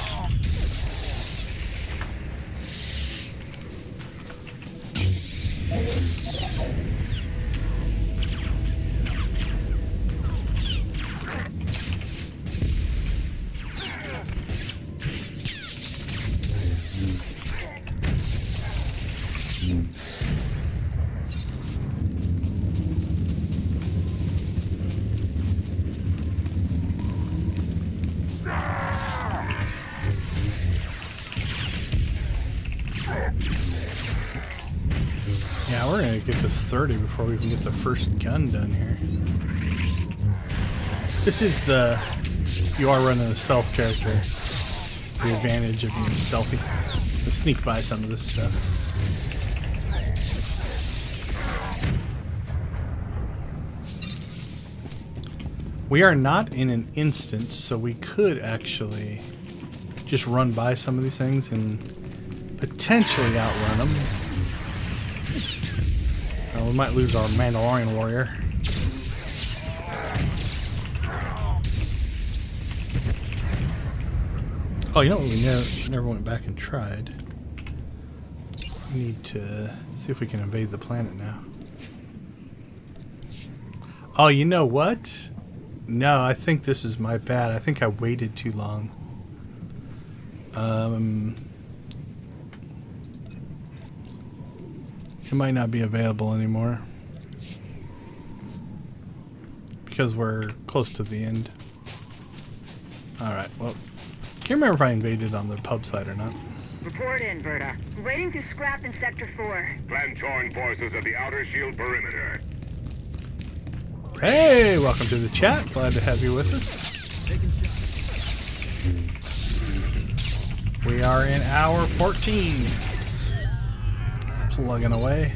Yeah, we're gonna get this 30 before we can get the first gun done here. This is the... You are running a stealth character. The advantage of being stealthy. To sneak by some of this stuff. We are not in an instance, so we could actually just run by some of these things and potentially outrun them. We might lose our Mandalorian warrior. Oh, you know what we never went back and tried? We need to see if we can invade the planet now. Oh, you know what? No, I think this is my bad. I think I waited too long. It might not be available anymore because we're close to the end. Alright, well, can't remember if I invaded on the pub side or not. Report in, Verta. Waiting to scrap in Sector 4. Clan-torn forces at the outer shield perimeter. Hey, welcome to the chat. Glad to have you with us. We are in hour 14. Plugging away.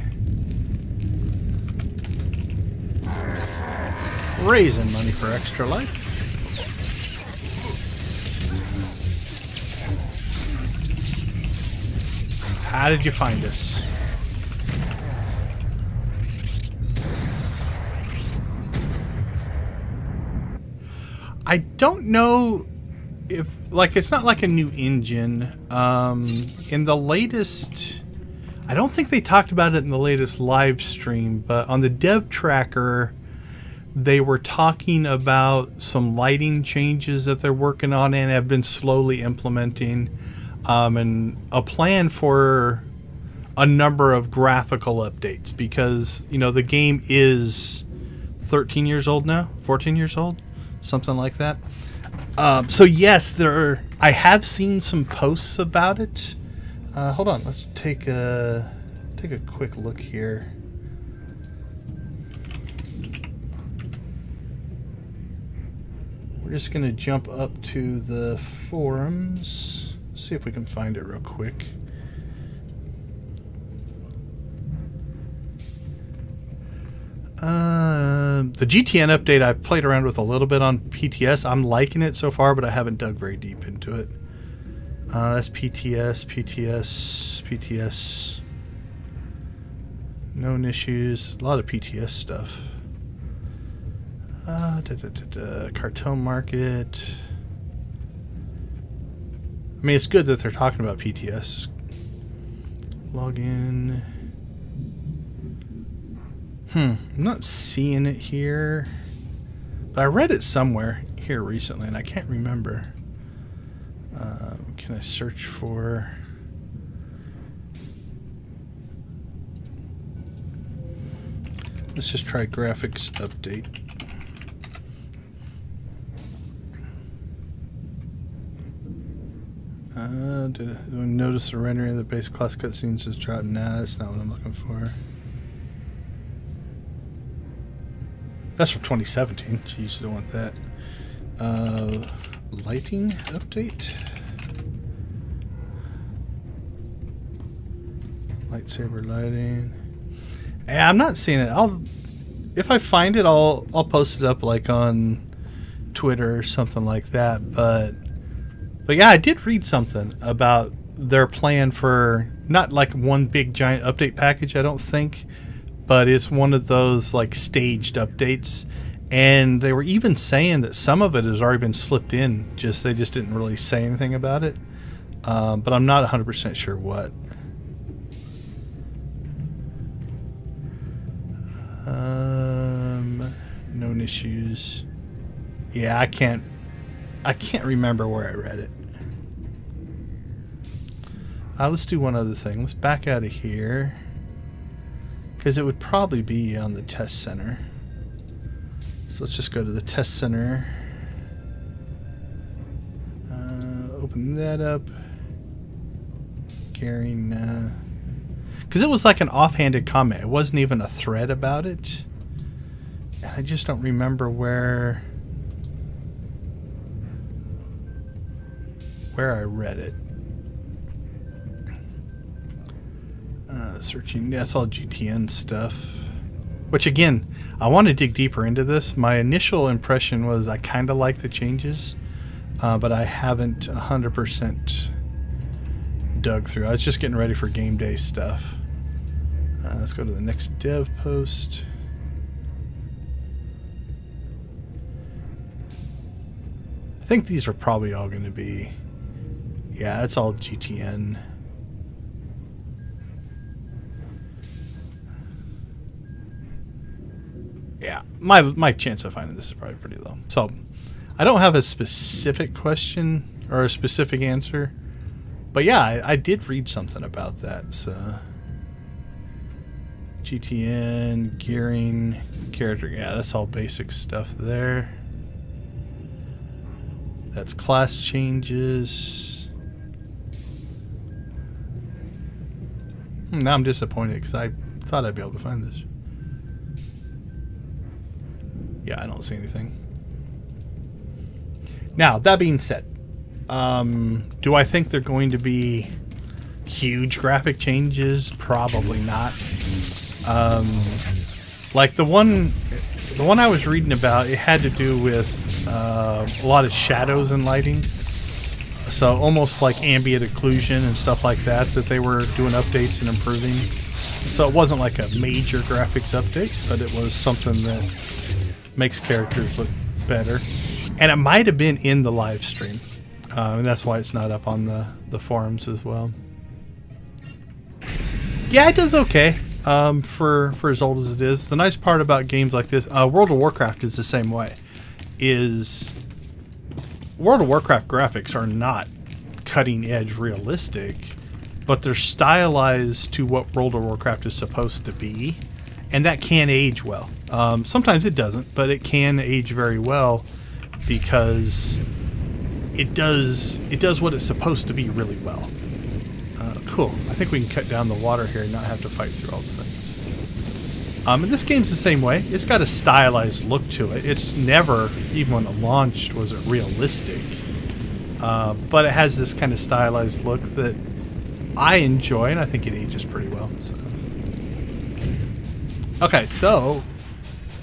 Raising money for Extra Life. How did you find us? I don't know if, like, it's not like a new engine. In the latest, I don't think they talked about it in the latest live stream, but on the dev tracker, they were talking about some lighting changes that they're working on and have been slowly implementing, and a plan for a number of graphical updates because, you know, the game is 13 years old now, 14 years old, something like that. So yes, I have seen some posts about it. Hold on, let's take a quick look here. We're just gonna jump up to the forums, see if we can find it real quick. The GTN update I've played around with a little bit on PTS. I'm liking it so far, but I haven't dug very deep into it. That's PTS. Known issues. A lot of PTS stuff. Cartel market. I mean, it's good that they're talking about PTS. Login. I'm not seeing it here. But I read it somewhere here recently, and I can't remember. Can I search for... Let's just try graphics update. Did I notice the rendering of the base class cutscenes is dropped? Nah, that's not what I'm looking for. That's from 2017. Jeez, I don't want that. Lighting update. Lightsaber lighting. Yeah, I'm not seeing it. If I find it, I'll post it up like on Twitter or something like that. But yeah, I did read something about their plan for not like one big giant update package, I don't think, but it's one of those like staged updates. And they were even saying that some of it has already been slipped in. They just didn't really say anything about it. But I'm not 100% sure what. Known issues. Yeah, I can't remember where I read it. Let's do one other thing. Let's back out of here, because it would probably be on the test center. So let's just go to the test center. Open that up. Carrying, because it was like an offhanded comment. It wasn't even a thread about it. And I just don't remember where I read it. Searching. That's all GTN stuff. Which again, I want to dig deeper into this. My initial impression was I kind of like the changes, but I haven't 100% dug through. I was just getting ready for game day stuff. Let's go to the next dev post. I think these are probably all going to be... Yeah, it's all GTN. Yeah, my chance of finding this is probably pretty low. So, I don't have a specific question or a specific answer. But yeah, I did read something about that. So, GTN, gearing, character. Yeah, that's all basic stuff there. That's class changes. Now I'm disappointed because I thought I'd be able to find this. Yeah, I don't see anything. Now, that being said, do I think they're going to be huge graphic changes? Probably not. Like the one I was reading about, it had to do with a lot of shadows and lighting. So almost like ambient occlusion and stuff like that they were doing updates and improving. So it wasn't like a major graphics update, but it was something that makes characters look better. And it might have been in the live stream. And that's why it's not up on the forums as well. Yeah, it does okay for as old as it is. The nice part about games like this, World of Warcraft is the same way. World of Warcraft graphics are not cutting edge realistic, but they're stylized to what World of Warcraft is supposed to be. And that can age well. Sometimes it doesn't, but it can age very well because it does what it's supposed to be really well. Cool. I think we can cut down the water here and not have to fight through all the things. And this game's the same way. It's got a stylized look to it. It's never, even when it launched, was it realistic. But it has this kind of stylized look that I enjoy, and I think it ages pretty well. So. Okay, so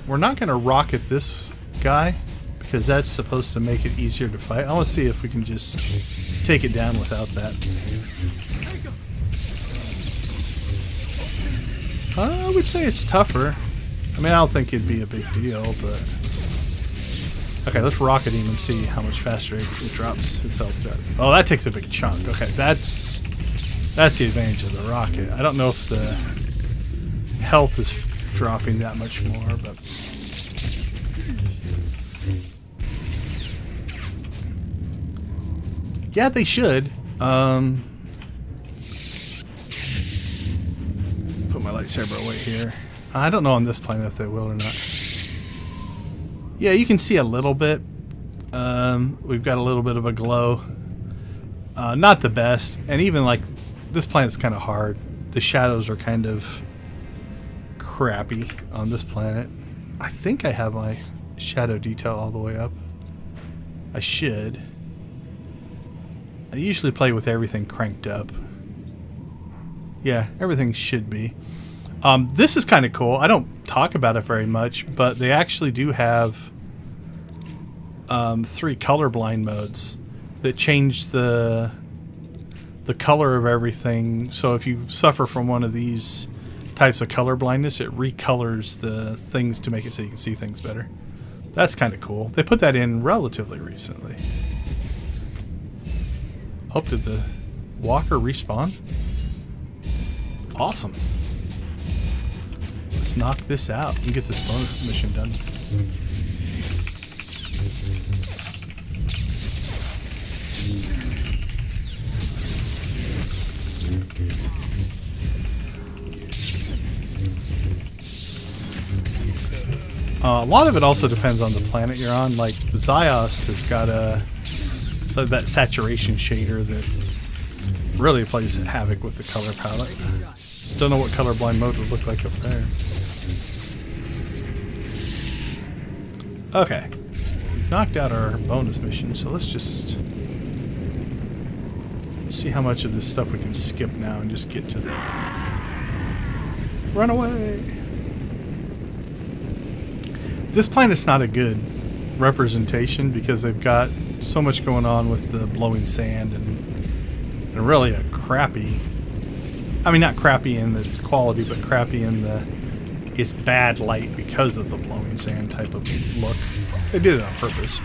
we're not going to rocket this guy because that's supposed to make it easier to fight. I want to see if we can just take it down without that. I would say it's tougher. I mean, I don't think it'd be a big deal, but Okay, let's rocket him and see how much faster it drops his health. Oh, that takes a big chunk. Okay, that's the advantage of the rocket. I don't know if the health is dropping that much more, but yeah, they should. Put my lightsaber away here. I don't know on this planet if they will or not. Yeah, you can see a little bit. We've got a little bit of a glow. Not the best. And even like this planet's kind of hard. The shadows are kind of crappy on this planet. I think I have my shadow detail all the way up. I should. I usually play with everything cranked up. Yeah, everything should be. This is kind of cool. I don't talk about it very much, but they actually do have 3 colorblind modes that change the color of everything. So if you suffer from one of these types of color blindness, it recolors the things to make it so you can see things better. That's kind of cool. They put that in relatively recently. Oh, did the walker respawn? Awesome. Let's knock this out and get this bonus mission done. A lot of it also depends on the planet you're on. Like Zyos has got that saturation shader that really plays havoc with the color palette. Don't know what colorblind mode would look like up there. Okay, we've knocked out our bonus mission, so let's just see how much of this stuff we can skip now and just get to the run away. This planet's not a good representation because they've got so much going on with the blowing sand and really a crappy, I mean not crappy in its quality, but crappy in it's bad light because of the blowing sand type of look. They did it on purpose.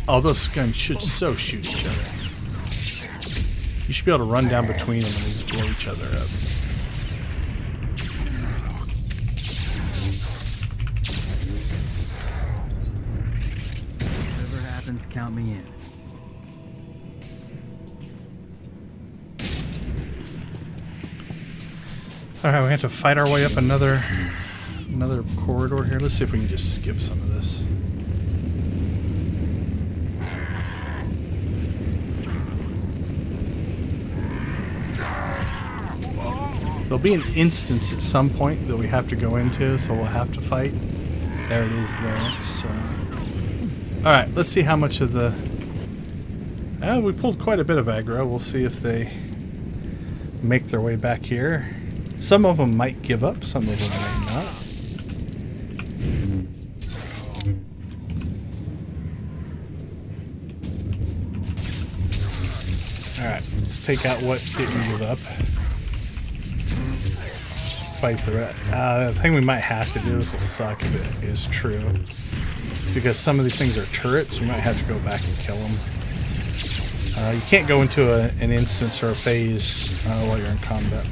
Oh, those guns should so shoot each other. You should be able to run down between them and they just blow each other up. Whatever happens, count me in. Alright, we have to fight our way up another corridor here. Let's see if we can just skip some of this. There'll be an instance at some point that we have to go into, so we'll have to fight. There it is there. So, alright, let's see how much of the... we pulled quite a bit of aggro. We'll see if they make their way back here. Some of them might give up, some of them might not. Alright, let's take out what didn't give up. Fight the rest. The thing we might have to do, this will suck if it is true, is because some of these things are turrets, we might have to go back and kill them. You can't go into an instance or a phase while you're in combat.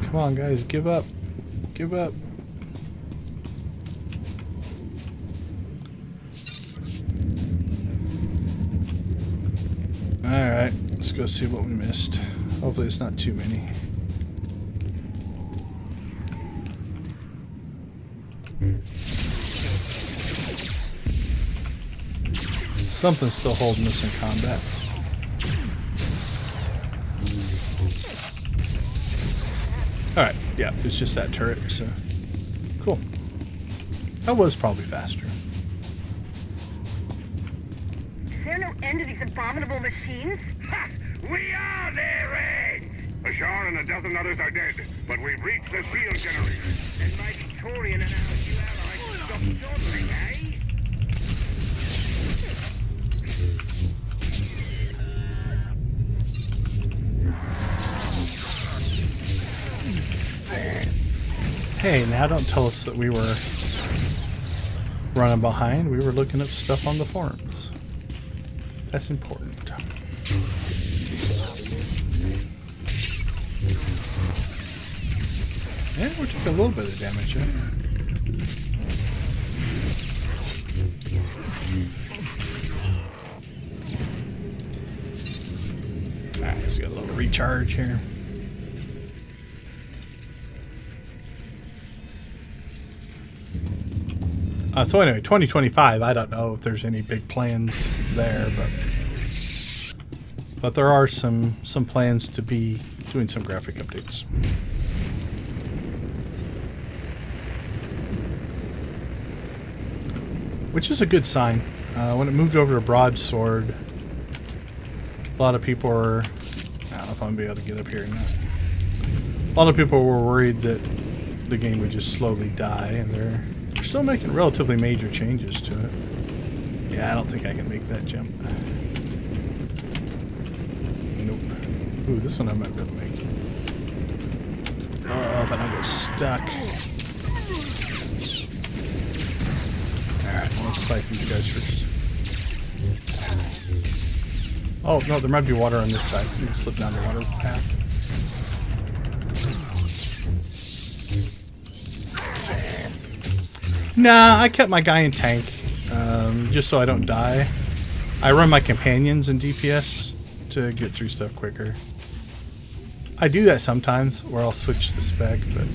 Come on, guys, give up. Give up. Alright, let's go see what we missed. Hopefully it's not too many. Something's still holding us in combat. Alright, yeah, it's just that turret, so cool. That was probably faster. Is there no end to these abominable machines? Ha! We are their end! Ashar and a dozen others are dead, but we've reached the shield generator. And my Victorian and our new allies stopped dawdling, eh? Hey, now don't tell us that we were running behind. We were looking up stuff on the forums. That's important. Yeah, we're taking a little bit of damage, yeah. Alright, let's get a little recharge here. So anyway, 2025, I don't know if there's any big plans there, but there are some plans to be doing some graphic updates. Which is a good sign. When it moved over to Broadsword, a lot of people were... I don't know if I'm going to be able to get up here or not. A lot of people were worried that the game would just slowly die, and they're still making relatively major changes to it. Yeah, I don't think I can make that jump. Nope. Ooh, this one I might be able to make. Oh, but I get stuck. Alright, let's fight these guys first. Oh, no, there might be water on this side. You can slip down the water path. Nah, I kept my guy in tank, just so I don't die. I run my companions in DPS to get through stuff quicker. I do that sometimes, where I'll switch to spec, but...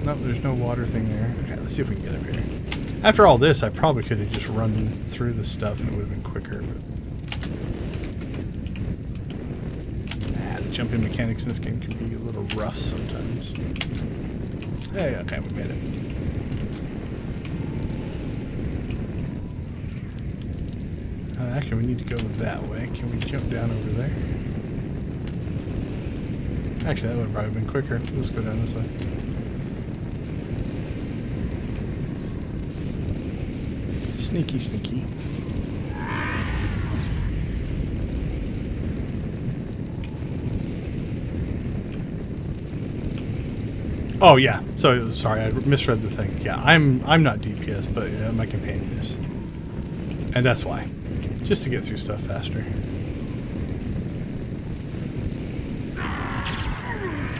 no, there's no water thing there. Okay, let's see if we can get up here. After all this, I probably could have just run through the stuff and it would have been quicker, but... the jumping mechanics in this game can be a little rough sometimes. Hey, okay, we made it. Actually, we need to go that way. Can we jump down over there? Actually, that would have probably been quicker. Let's go down this way. Sneaky, sneaky. Oh yeah. So sorry, I misread the thing. Yeah, I'm not DPS, but my companion is, and that's why. Just to get through stuff faster.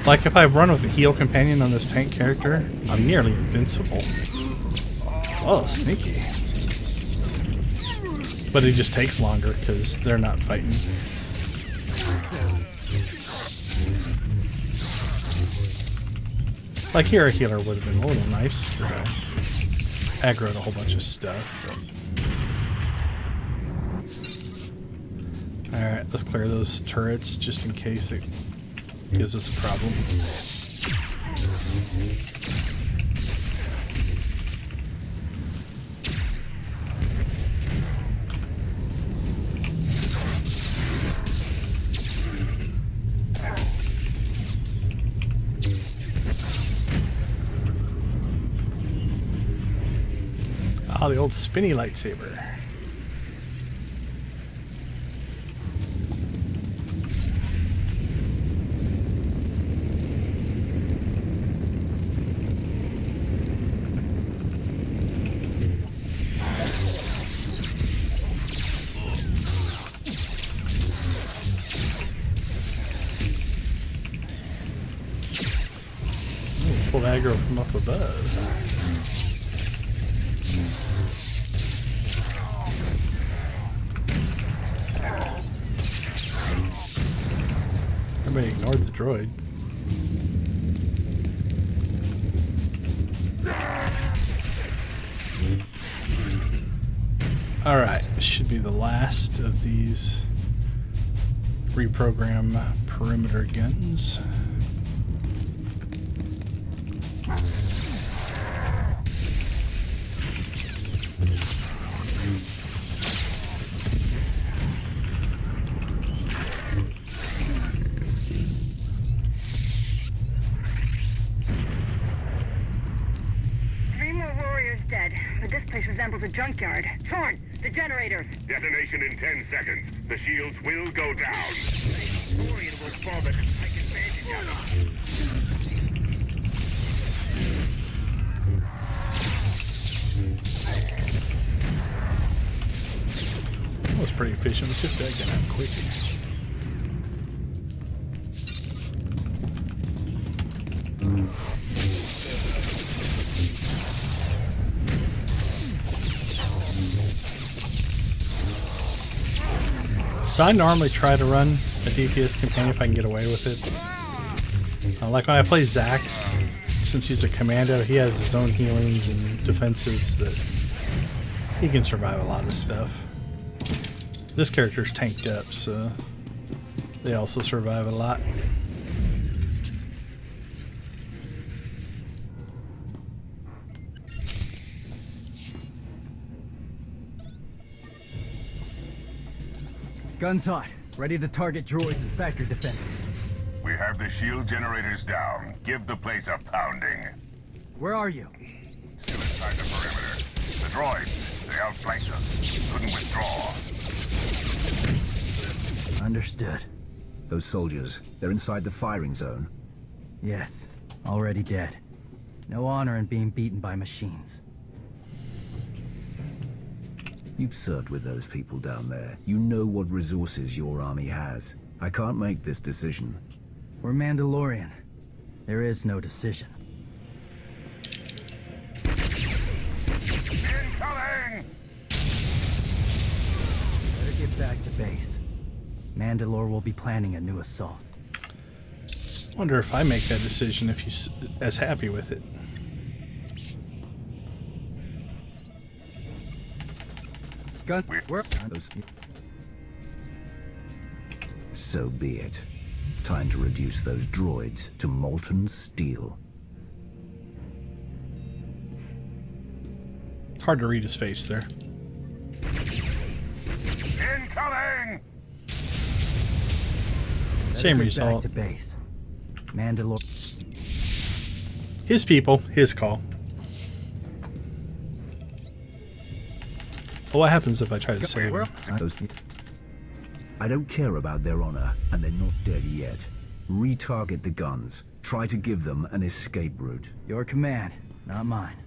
Like if I run with a heal companion on this tank character, I'm nearly invincible. Oh, sneaky. But it just takes longer because they're not fighting. Like here, a healer would have been a little nice because I aggroed a whole bunch of stuff. But... Alright, let's clear those turrets just in case it gives us a problem. Ah, the old spinny lightsaber. Pull aggro from up above. Everybody ignored the droid. Alright, this should be the last of these reprogram perimeter guns. Dead, but this place resembles a junkyard. Torn, the generators. Detonation in 10 seconds. The shields will go down. pretty efficient. We took that gun out quick. So I normally try to run a DPS companion if I can get away with it. Like when I play Zax, since he's a commando, he has his own healings and defensives that he can survive a lot of stuff. This character's tanked up, so they also survive a lot. Guns hot. Ready to target droids and factory defenses. We have the shield generators down. Give the place a pounding. Where are you? Still inside the perimeter. The droids, they outflanked us. Couldn't withdraw. Understood. Those soldiers, they're inside the firing zone. Yes, already dead. No honor in being beaten by machines. You've served with those people down there. You know what resources your army has. I can't make this decision. We're Mandalorian. There is no decision. Incoming! Better get back to base. Mandalore will be planning a new assault. Wonder if I make that decision if he's as happy with it. Gun. Where? So be it. Time to reduce those droids to molten steel. It's hard to read his face there. Incoming! Same Back result. to base. Mandalore. His people, his call. Well, what happens if I try to save him? I don't care about their honor, and they're not dead yet. Retarget the guns. Try to give them an escape route. Your command, not mine.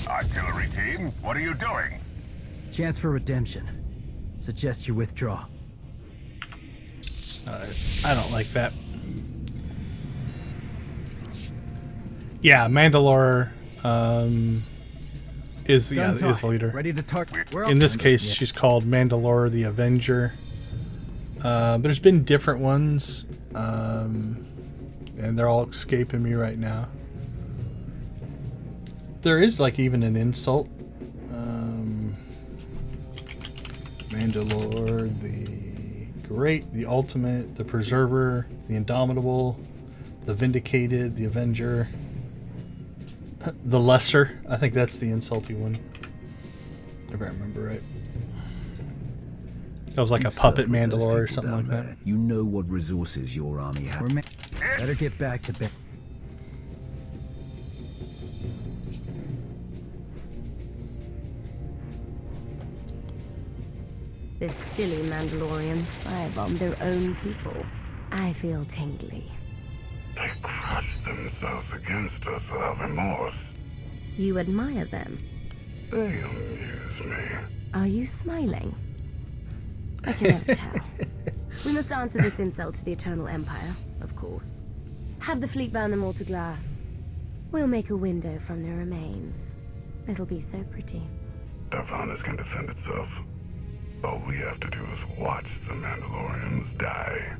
Artillery team, what are you doing? Chance for redemption. Suggest you withdraw. I don't like that. Yeah, Mandalore is the leader. Ready to target. In this case, she's called Mandalore the Avenger. There's been different ones, and they're all escaping me right now. There is like even an insult. Mandalore the Great, the Ultimate, the Preserver, the Indomitable, the Vindicated, the Avenger, the Lesser. I think that's the insulty one, if I remember right. That was like a puppet Mandalore or something like that. You know what resources your army has. Better get back to bed. The silly Mandalorians firebombed their own people. I feel tingly. They crushed themselves against us without remorse. You admire them. They amuse me. Are you smiling? I can never tell. We must answer this insult to the Eternal Empire, of course. Have the fleet burn them all to glass. We'll make a window from their remains. It'll be so pretty. Darvanas can defend itself. All we have to do is watch the Mandalorians die.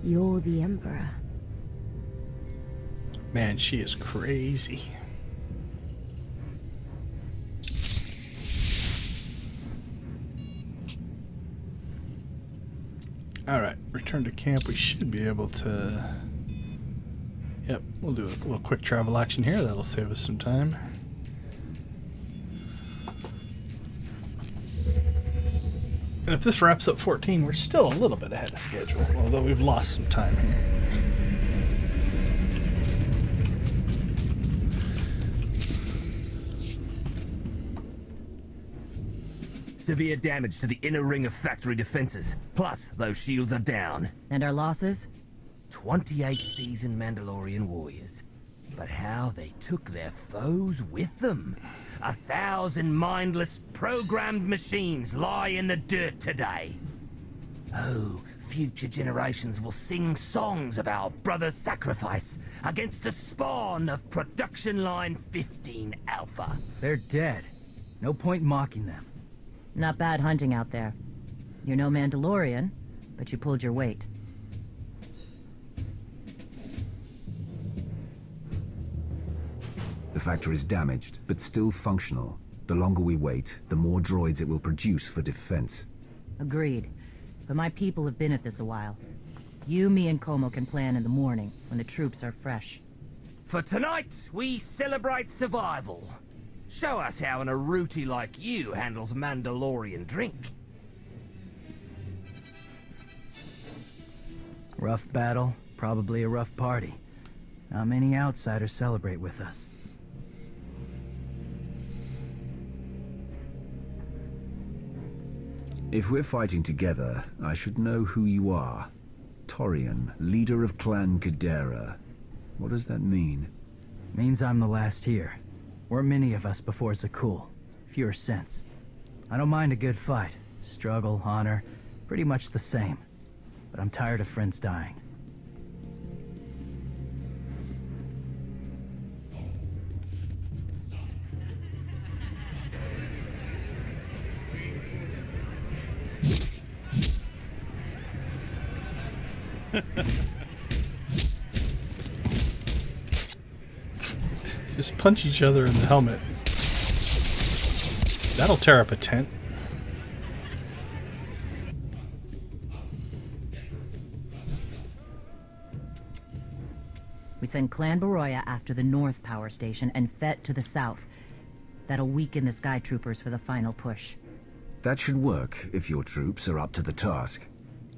You're the Emperor. Man, she is crazy. Alright, return to camp. We should be able to... Yep, we'll do a little quick travel action here. That'll save us some time. And if this wraps up 14, we're still a little bit ahead of schedule, although we've lost some time here. Severe damage to the inner ring of factory defenses. Plus, those shields are down. And our losses? 28 seasoned Mandalorian warriors. But how they took their foes with them. 1,000 mindless, programmed machines lie in the dirt today. Oh, future generations will sing songs of our brother's sacrifice against the spawn of Production Line 15 Alpha. They're dead. No point mocking them. Not bad hunting out there. You're no Mandalorian, but you pulled your weight. The factory is damaged, but still functional. The longer we wait, the more droids it will produce for defense. Agreed. But my people have been at this a while. You, me, and Como can plan in the morning, when the troops are fresh. For tonight, we celebrate survival. Show us how an Aruti like you handles Mandalorian drink. Rough battle, probably a rough party. Not many outsiders celebrate with us. If we're fighting together, I should know who you are. Torian, leader of Clan Kadera. What does that mean? Means I'm the last here. Weren't many of us before Zakul. Fewer since. I don't mind a good fight. Struggle, honor, pretty much the same. But I'm tired of friends dying. Just punch each other in the helmet. That'll tear up a tent. We send Clan Baroya after the North Power Station and Fett to the south. That'll weaken the Sky Troopers for the final push. That should work if your troops are up to the task.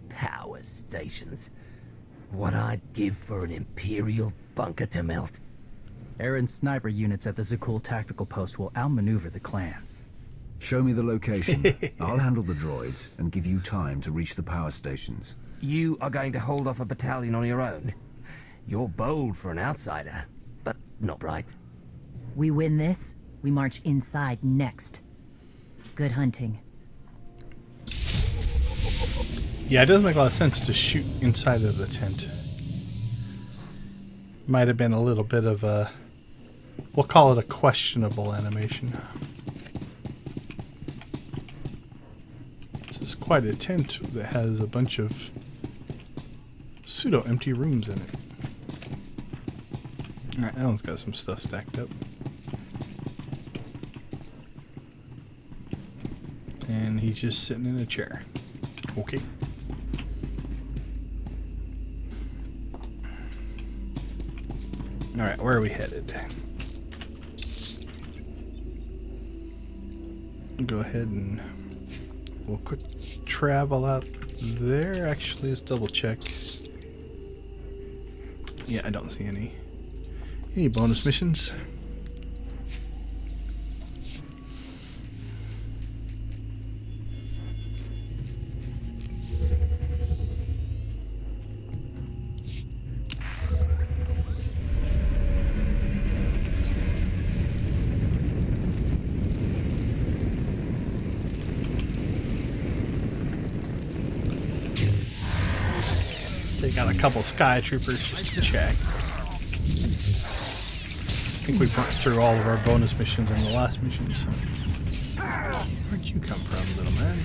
Power stations. What I'd give for an Imperial bunker to melt. Aaron's sniper units at the Zakul tactical post will outmaneuver the clans. Show me the location. I'll handle the droids and give you time to reach the power stations. You are going to hold off a battalion on your own? You're bold for an outsider, but not right. We win this, we march inside next. Good hunting. Yeah, it doesn't make a lot of sense to shoot inside of the tent. Might have been a little bit of a... We'll call it a questionable animation. This is quite a tent that has a bunch of pseudo-empty rooms in it. Alright, that one's got some stuff stacked up. And he's just sitting in a chair. Okay. Alright, where are we headed? Go ahead and we'll quick travel out there. Actually, let's double check. Yeah, I don't see any bonus missions. They got a couple Sky Troopers just to check. I think we burnt through all of our bonus missions in the last mission, so... Where'd you come from, little man?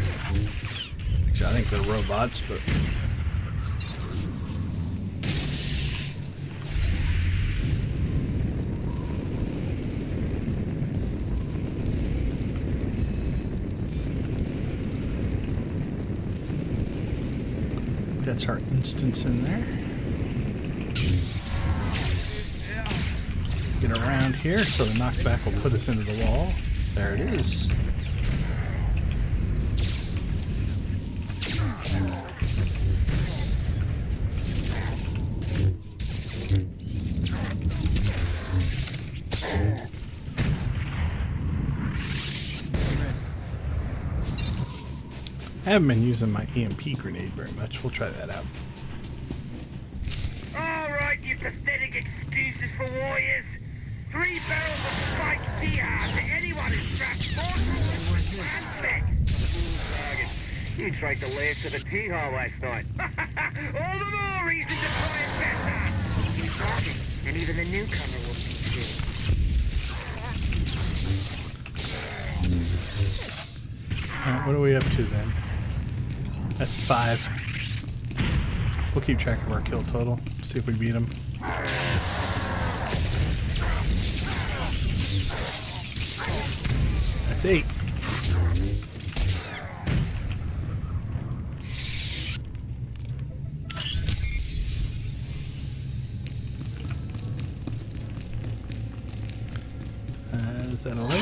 Actually, I think they're robots, but... That's our instance in there. Get around here so the knockback will put us into the wall. There it is. I haven't been using my EMP grenade very much. We'll try that out. pathetic excuses for warriors? 3 barrels of spiked jihad to anyone who's trapped mortal and fed. Target. You drank the last of the T-Hall last night. All the more reason to try and better. He's talking, and even the newcomer will be killed. Alright, what are we up to then? That's 5. We'll keep track of our kill total. See if we beat him. That's 8. Is that 11?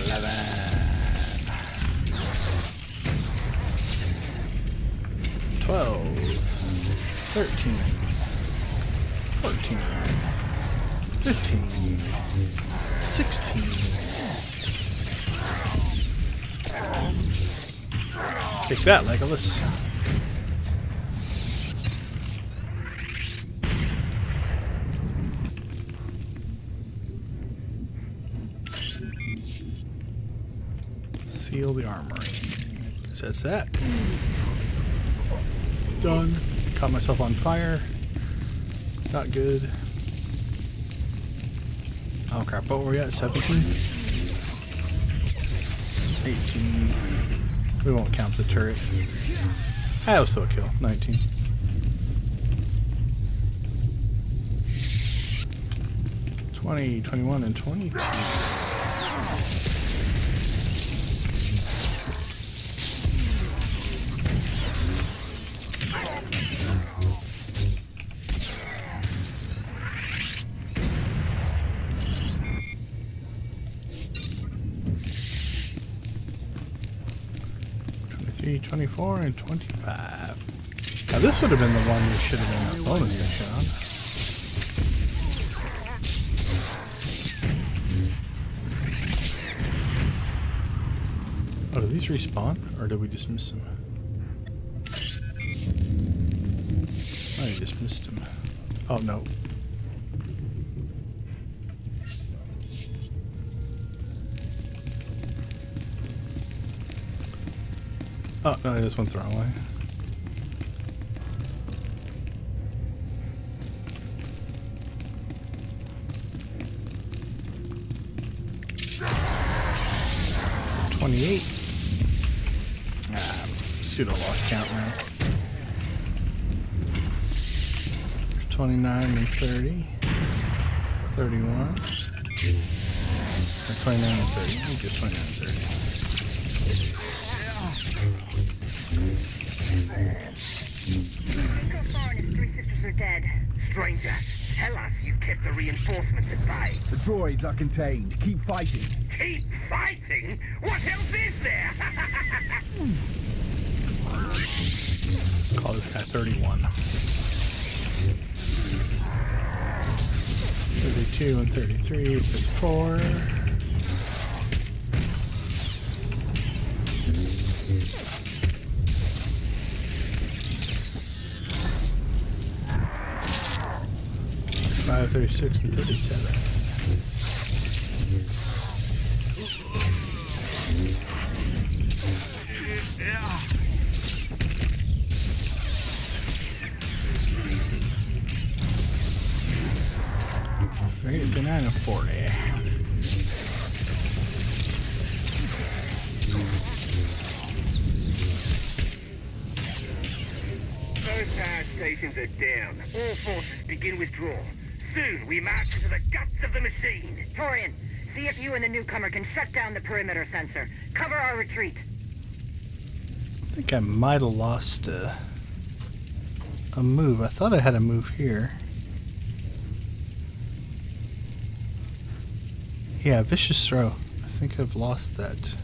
11. 12. 13. 14. 15. 16. Take that, Legolas. Seal the armory. So that's that. Done. Caught myself on fire. Not good. Oh crap, what were we at? 17? 18. We won't count the turret. I was still a kill. 19. $20, 21, and 22. $23, 24, and 25. Now this would have been the one we should have been a bonus mission on. Oh, do these respawn, or did we just miss them? I just missed them. Oh, no. Oh, no, I just went the wrong way. $28. Pseudo lost count now. 29 and 30. 31. Or 29 and 30. I think it's 29 and 30. Go far and his 3 sisters are dead. Stranger, tell us you kept the reinforcements at bay. The droids are contained. Keep fighting. Keep fighting? What else is there? Call this guy 31. 32 and 33, 34. $5, 36, and 37. $39 and 40. Both power stations are down. All forces begin withdrawal. Soon we march into the guts of the machine. Torian, see if you and the newcomer can shut down the perimeter sensor. Cover our retreat. I think I might have lost a move. I thought I had a move here. Yeah, vicious throw. I think I've lost that.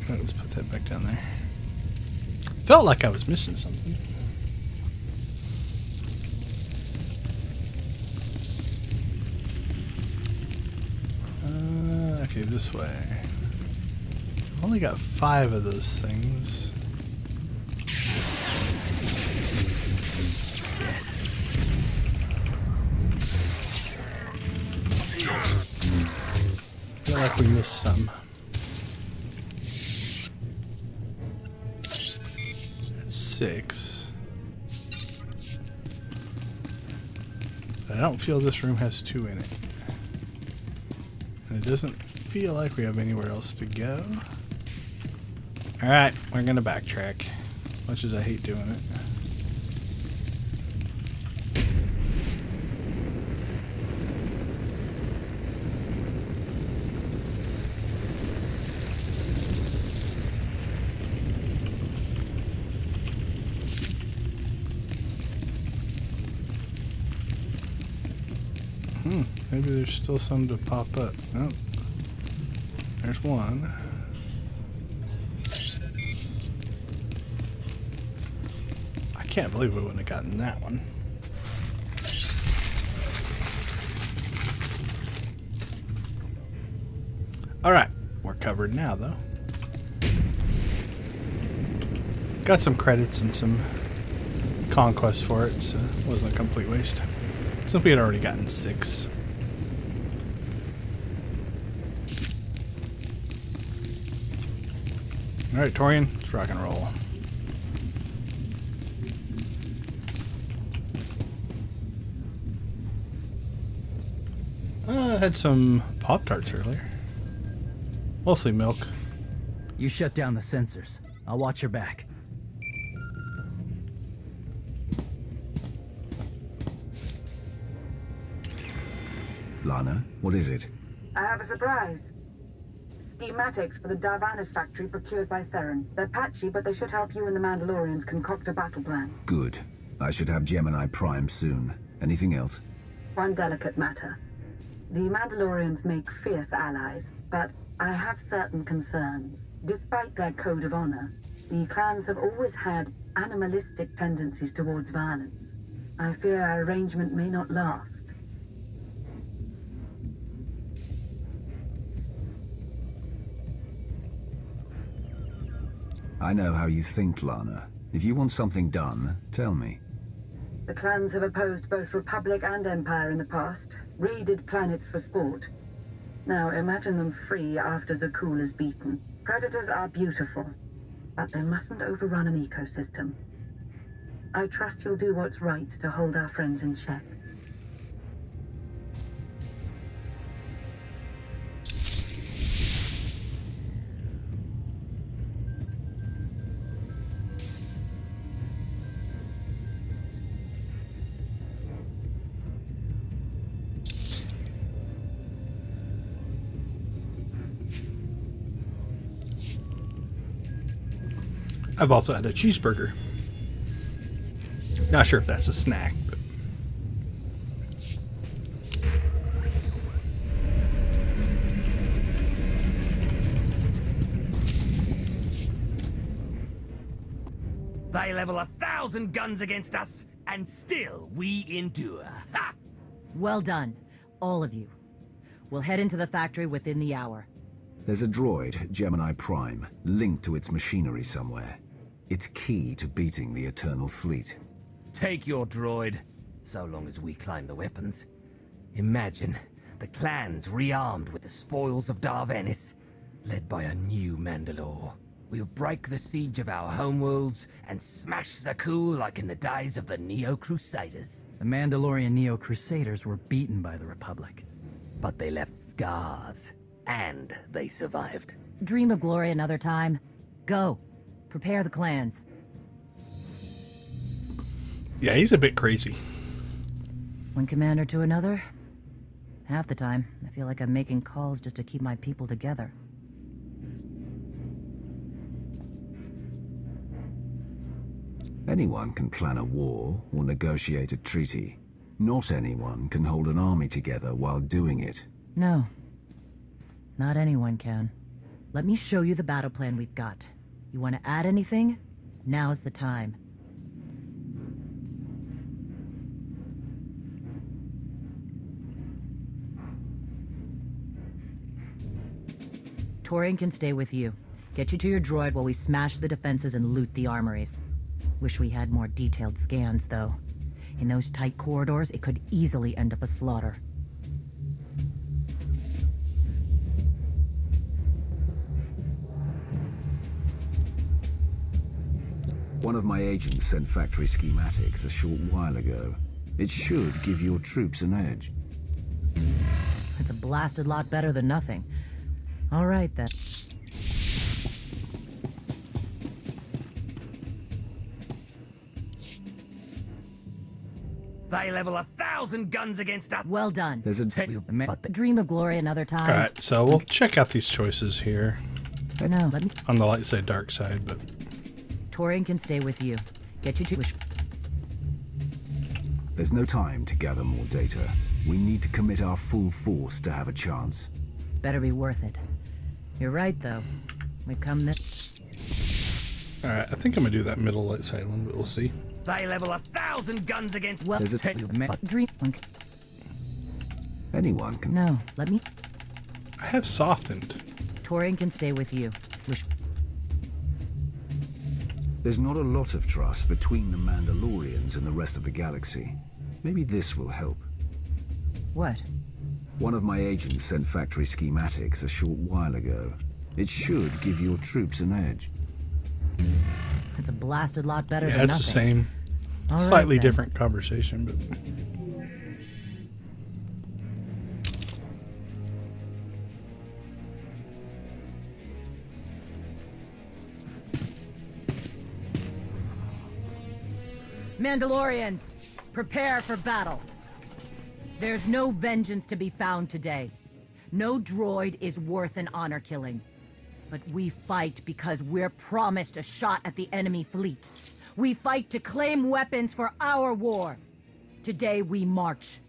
Alright, let's put that back down there. Felt like I was missing something. Okay, this way. I've only got 5 of those things. feel like we missed some. That's 6. But I don't feel this room has 2 in it. And it doesn't feel like we have anywhere else to go. Alright, we're gonna backtrack. Much as I hate doing it. Maybe there's still some to pop up. Oh, there's one. I can't believe we wouldn't have gotten that one. Alright, we're covered now though. Got some credits and some conquest for it, so it wasn't a complete waste. Since we had already gotten 6. Alright, Torian, let's rock and roll. I had some Pop-Tarts earlier. Mostly milk. You shut down the sensors. I'll watch your back. Lana, what is it? I have a surprise. Schematics for the Darvanis factory procured by Theron. They're patchy, but they should help you and the Mandalorians concoct a battle plan. Good. I should have Gemini Prime soon. Anything else? One delicate matter. The Mandalorians make fierce allies, but I have certain concerns. Despite their code of honor, the clans have always had animalistic tendencies towards violence. I fear our arrangement may not last. I know how you think, Lana. If you want something done, tell me. The clans have opposed both Republic and Empire in the past, raided planets for sport. Now imagine them free after Zakul is beaten. Predators are beautiful, but they mustn't overrun an ecosystem. I trust you'll do what's right to hold our friends in check. I've also had a cheeseburger. Not sure if that's a snack, but They level 1,000 guns against us, and still we endure. Ha! Well done, all of you. We'll head into the factory within the hour. There's a droid, Gemini Prime, linked to its machinery somewhere. It's key to beating the Eternal Fleet. Take your droid, so long as we climb the weapons. Imagine the clans rearmed with the spoils of Darvanis, led by a new Mandalore. We'll break the siege of our homeworlds and smash Zakul like in the days of the Neo-Crusaders. The Mandalorian Neo-Crusaders were beaten by the Republic. But they left scars, and they survived. Dream of glory another time. Go. Prepare the clans. yeah, he's a bit crazy. One commander to another. Half the time, I feel like I'm making calls just to keep my people together. Anyone can plan a war or negotiate a treaty. Not anyone can hold an army together while doing it. No. Not anyone can. Let me show you the battle plan we've got. You want to add anything? Now's the time. Torian can stay with you. Get you to your droid while we smash the defenses and loot the armories. Wish we had more detailed scans, though. In those tight corridors, it could easily end up a slaughter. One of my agents sent factory schematics a short while ago. It should give your troops an edge. It's a blasted lot better than nothing. All right, then. They level 1,000 guns against us. Well done. There's a Dream of glory another time. All right, so we'll check out these choices here. No, let me. On the light side, dark side, but Torian can stay with you. Get you to. There's no time to gather more data. We need to commit our full force to have a chance. Better be worth it. You're right, though. We've come this. all right. I think I'm gonna do that middle light side one, but we'll see. They level 1,000 guns against. Well, There's a dream. Anyone can. No, let me. I have softened. Torian can stay with you. There's not a lot of trust between the Mandalorians and the rest of the galaxy. Maybe this will help. What? One of my agents sent factory schematics a short while ago. It should give your troops an edge. It's a blasted lot better Yeah, than it's nothing. the same, All right, slightly then. different conversation, but. Mandalorians, prepare for battle. There's no vengeance to be found today. No droid is worth an honor killing. But we fight because we're promised a shot at the enemy fleet. We fight to claim weapons for our war. Today we march.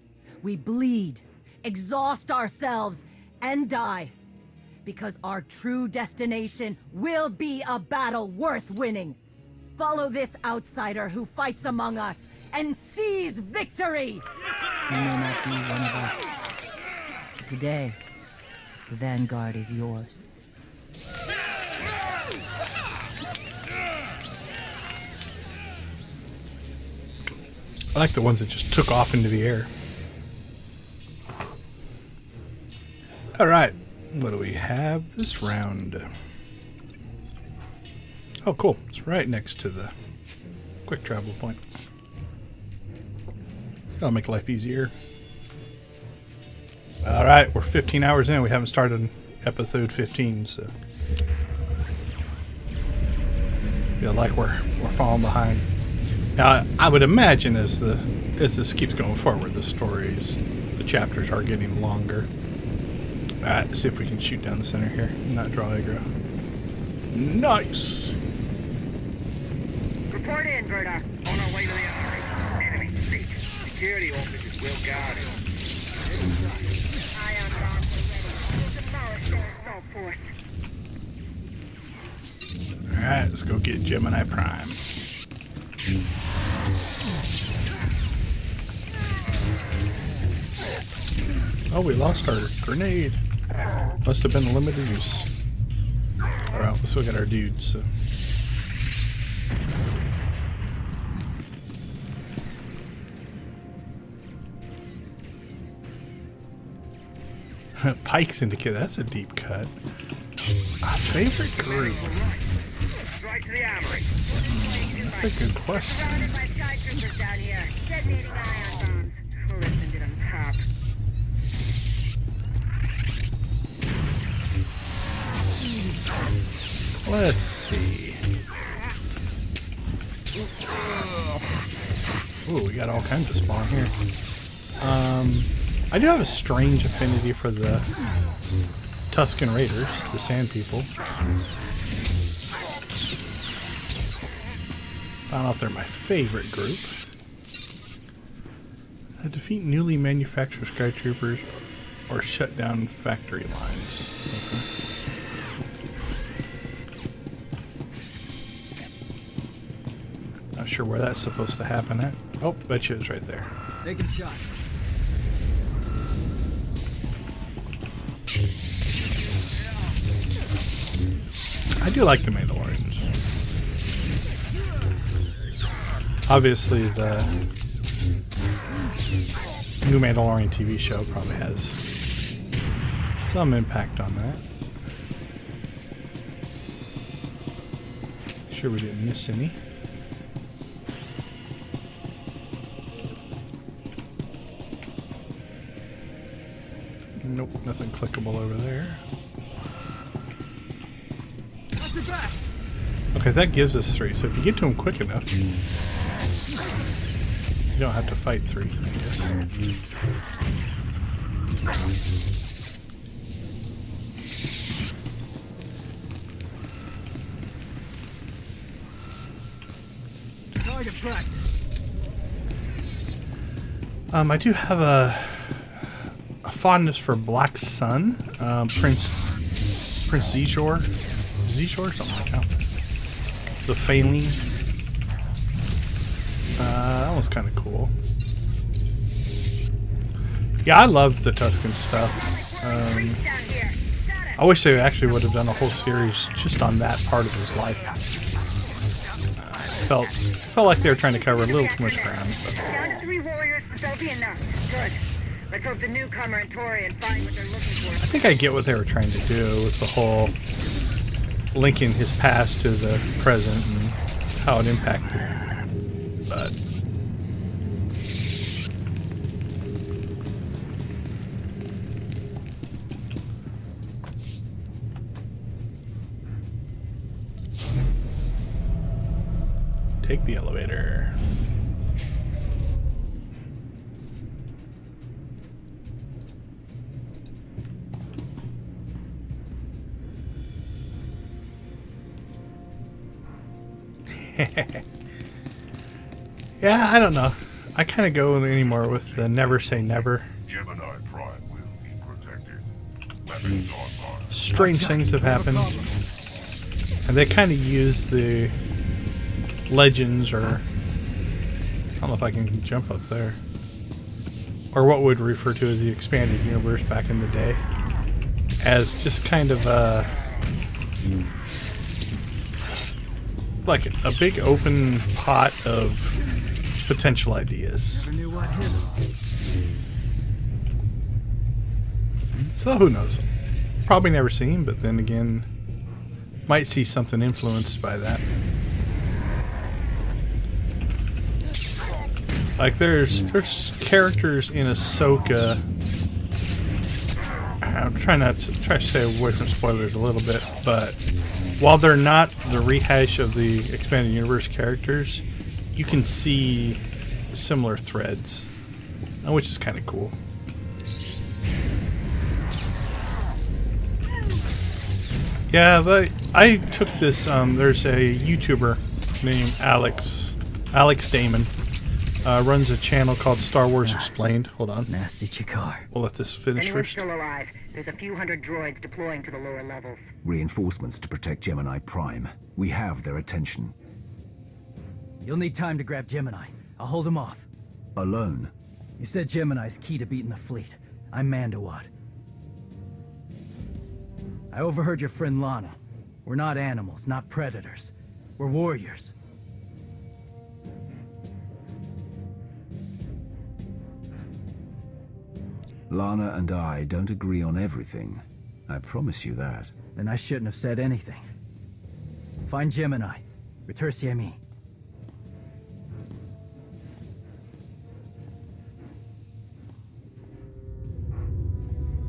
We bleed, exhaust ourselves, and die. Because our true destination will be a battle worth winning. Follow this outsider who fights among us and seize victory! You may not be one of us. But today, the Vanguard is yours. I like the ones that just took off into the air. All right, what do we have this round? Oh, cool. It's right next to the quick travel point. That'll make life easier. All right, we're 15 hours in. We haven't started episode 15, so feel like we're falling behind. Now, I would imagine as this keeps going forward, the chapters are getting longer. All right, let's see if we can shoot down the center here and not draw aggro. Nice. Report in, Verda. On our way to the armory. Enemy fleet. Security office is well guarded. Ion bombs are ready. We'll demolish their assault force. Alright, let's go get Gemini Prime. Oh, we lost our grenade. Must have been limited use. Alright, let's look at our dudes. So. Pike's Syndicate, that's a deep cut. A favorite group? Right to the armory. That's a good question. Surrounded by sky troopers down here. Detonating ion bombs. We'll listen to them top. Let's see. Ooh, we got all kinds of spawn here. I do have a strange affinity for the Tusken Raiders, the Sand People. I don't know if they're my favorite group. Defeat newly manufactured sky troopers or shut down factory lines. Okay. Not sure where that's supposed to happen at. Oh, bet you it's right there. Taking shot. I do like the Mandalorians. Obviously, the new Mandalorian TV show probably has some impact on that. Sure we didn't miss any. Nope, nothing clickable over there. Okay, that gives us 3. So if you get to him quick enough, you don't have to fight 3, I guess. Target practice. I do have a fondness for Black Sun, Prince ZSWTOR, something like that. The Failing. That was kind of cool. Yeah, I loved the Tuscan stuff. I wish they actually would have done a whole series just on that part of his life. Felt like they were trying to cover a little too much ground. But. Down to 3 warriors, but that'll be enough. Good. Let's hope the newcomer and Torian find what they're looking for. I think I get what they were trying to do with the whole linking his past to the present and how it impacted. But take the elevator. Yeah, I don't know. I kind of go anymore with the never say never. Gemini Prime will be protected. Weapons online. Strange things have happened. And they kind of use the legends, or I don't know if I can jump up there, or what would refer to as the expanded universe back in the day, as just kind of like a big open pot of potential ideas. So who knows? Probably never seen, but then again, might see something influenced by that. Like there's characters in Ahsoka. I'm trying to stay away from spoilers a little bit, but while they're not the rehash of the expanded universe characters, you can see similar threads, which is kind of cool. Yeah, but I took this. There's a YouTuber named Alex Damon. Runs a channel called Star Wars Explained. Hold on. Nasty Chikar. We'll let this finish Anyone's first. still alive. There's a few hundred droids deploying to the lower levels. Reinforcements to protect Gemini Prime. We have their attention. You'll need time to grab Gemini. I'll hold him off. Alone? You said Gemini's key to beating the fleet. I'm Mandawat. I overheard your friend Lana. We're not animals, not predators. We're warriors. Lana and I don't agree on everything. I promise you that. Then I shouldn't have said anything. Find Gemini. Retursier me.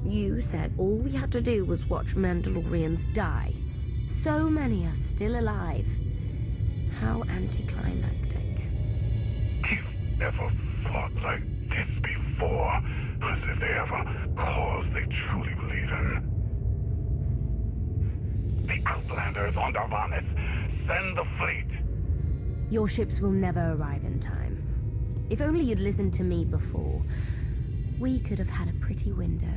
You said all we had to do was watch Mandalorians die. So many are still alive. How anticlimactic. I've never fought like this before. As if they have a cause they truly believe in. The Outlanders on Darvanis. Send the fleet. Your ships will never arrive in time. If only you'd listened to me before, we could have had a pretty window.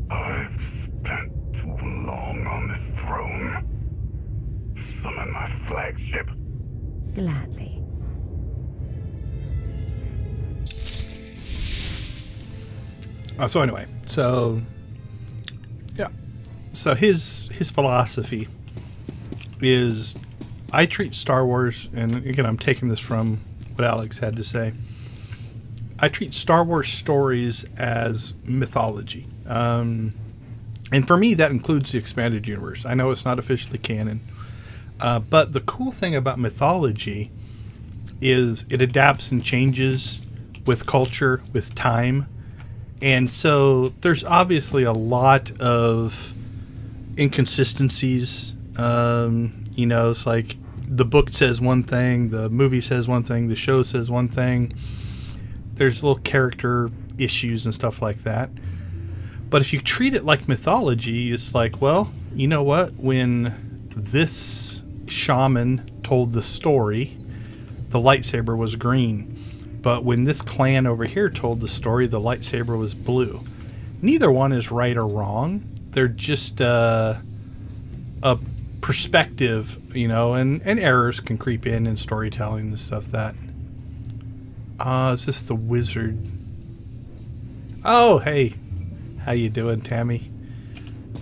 I've spent too long on this throne. Summon my flagship. Gladly. So anyway, yeah. So his philosophy is, I treat Star Wars, and again I'm taking this from what Alex had to say. I treat Star Wars stories as mythology. And for me, that includes the expanded universe. I know it's not officially canon. But the cool thing about mythology is it adapts and changes with culture, with time. And so there's obviously a lot of inconsistencies. You know, it's like the book says one thing, the movie says one thing, the show says one thing. There's little character issues and stuff like that. But if you treat it like mythology, it's like, well, you know what? When this shaman told the story, the lightsaber was green. But when this clan over here told the story, the lightsaber was blue. Neither one is right or wrong. They're just a perspective, you know, and errors can creep in storytelling and stuff that. Is this the wizard? Oh, hey. How you doing, Tammy?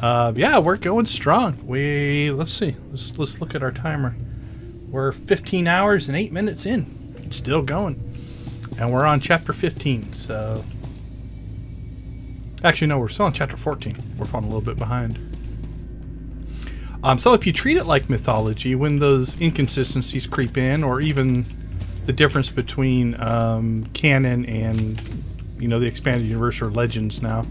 Yeah, we're going strong. Let's see. Let's look at our timer. We're 15 hours and 8 minutes in. It's still going. And we're on chapter 15, so... Actually, no, we're still on chapter 14. We're falling a little bit behind. So if you treat it like mythology, when those inconsistencies creep in, or even the difference between canon and, you know, the expanded universe or legends now,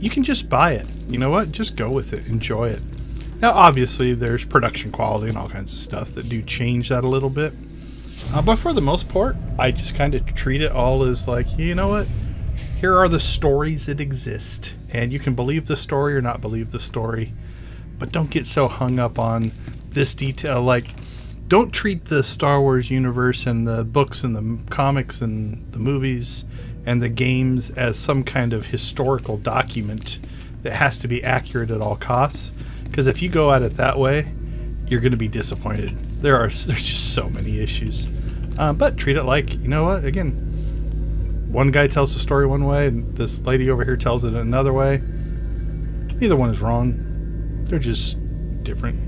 you can just buy it. You know what? Just go with it. Enjoy it. Now, obviously, there's production quality and all kinds of stuff that do change that a little bit. But for the most part, I just kind of treat it all as like, you know what? Here are the stories that exist. And you can believe the story or not believe the story. But don't get so hung up on this detail. Like, don't treat the Star Wars universe and the books and the comics and the movies and the games as some kind of historical document that has to be accurate at all costs. Because if you go at it that way, you're going to be disappointed. There's just so many issues. But treat it like, you know what, again, one guy tells the story one way and this lady over here tells it another way. Neither one is wrong. They're just different.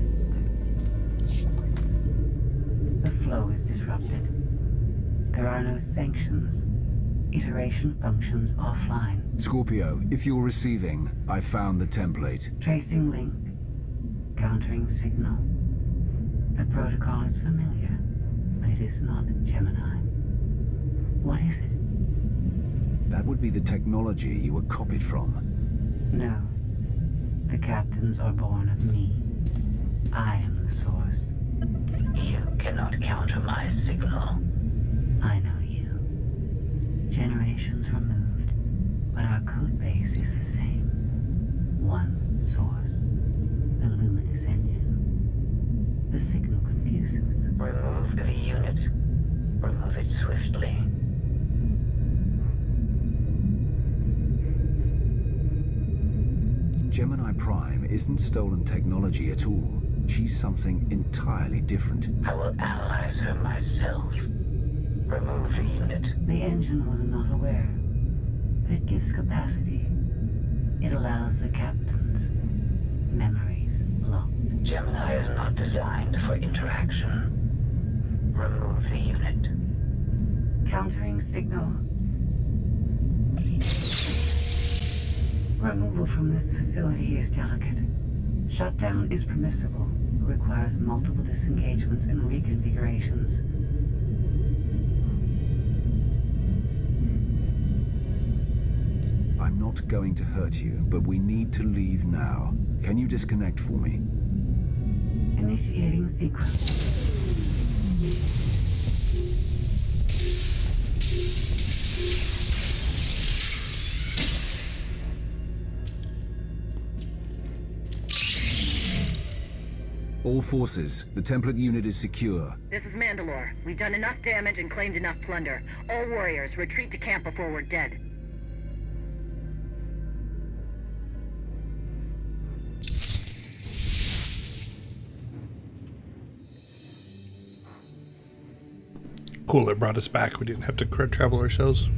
The flow is disrupted. There are no sanctions. Iteration functions offline. Scorpio, if you're receiving, I found the template. Tracing link. Countering signal. The protocol is familiar, but it is not Gemini. What is it? That would be the technology you were copied from. No. The captains are born of me. I am the source. You cannot counter my signal. I know you. Generations removed, but our code base is the same. One source. The luminous engine. The signal confuses. Remove the unit. Remove it swiftly. Gemini Prime isn't stolen technology at all. She's something entirely different. I will analyze her myself. Remove the unit. The engine was not aware, but it gives capacity. It allows the captain's memories locked. Gemini is not designed for interaction. Remove the unit. Countering signal. Removal from this facility is delicate. Shutdown is permissible, but requires multiple disengagements and reconfigurations. I'm not going to hurt you, but we need to leave now. Can you disconnect for me? Initiating sequence. All forces, the template unit is secure. This is Mandalore. We've done enough damage and claimed enough plunder. All warriors, retreat to camp before we're dead. Cool, it brought us back. We didn't have to travel ourselves.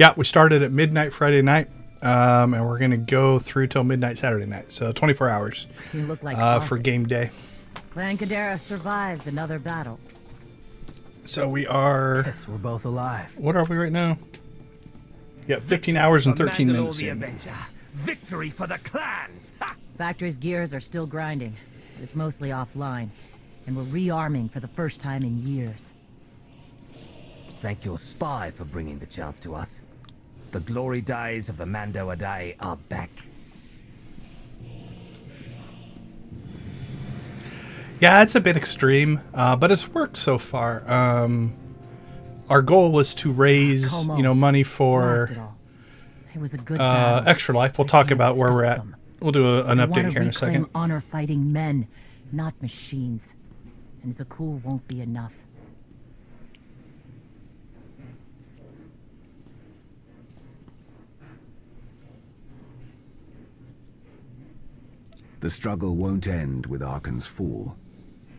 Yeah, we started at midnight Friday night, and we're going to go through till midnight Saturday night. So 24 hours You look like for game day. Clan Kadera survives another battle. So we are... Yes, we're both alive. What are we right now? Yeah, 15 hours and 13 minutes in. Victory for the clans! Ha! Factory's gears are still grinding, but it's mostly offline. And we're rearming for the first time in years. Thank your spy for bringing the chance to us. The glory days of the Mando Adai are back. Yeah, it's a bit extreme, but it's worked so far. Our goal was to raise, money for It was a good Extra Life. We'll talk about where we're at. We'll do an update here in a second. Honor fighting men, not machines. And Zakul won't be enough. The struggle won't end with Arkan's fall.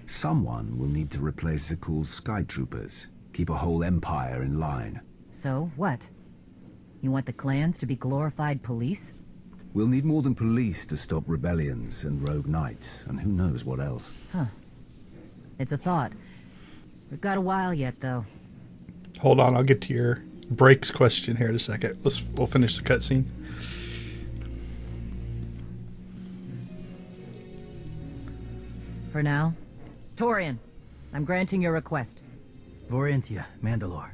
Someone will need to replace Zakul's sky troopers, keep a whole empire in line. So, what? You want the clans to be glorified police? We'll need more than police to stop rebellions and rogue knights, and who knows what else. Huh. It's a thought. We've got a while yet, though. Hold on, I'll get to your breaks question here in a second. We'll finish the cutscene. For now, Torian, I'm granting your request. Vorintia, Mandalore.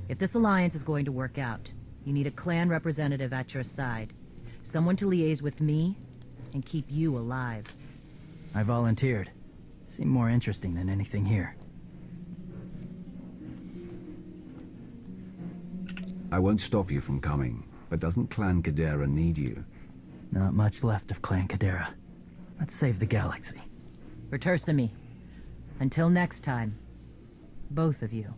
If this alliance is going to work out, you need a clan representative at your side. Someone to liaise with me and keep you alive. I volunteered. Seemed more interesting than anything here. I won't stop you from coming, but doesn't Clan Kadera need you? Not much left of Clan Kadera. Let's save the galaxy. Return to me. Until next time, both of you.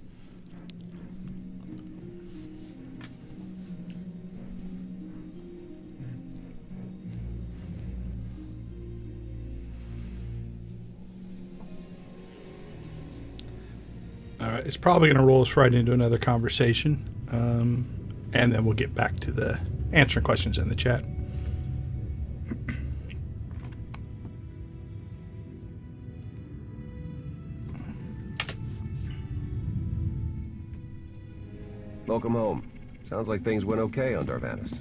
All right, it's probably going to roll us right into another conversation, and then we'll get back to the answering questions in the chat. Welcome home. Sounds like things went okay on Darvanis.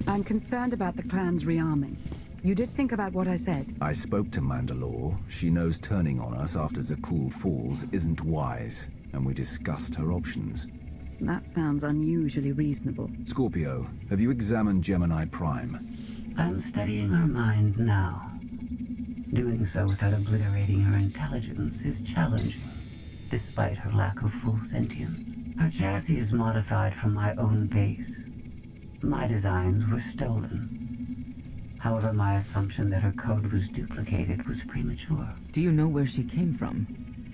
I'm concerned about the clan's rearming. You did think about what I said? I spoke to Mandalore. She knows turning on us after Zakul falls isn't wise, and we discussed her options. That sounds unusually reasonable. Scorpio, have you examined Gemini Prime? I'm studying her mind now. Doing so without obliterating her intelligence is challenging, despite her lack of full sentience. Her chassis is modified from my own base. My designs were stolen. However, my assumption that her code was duplicated was premature. Do you know where she came from?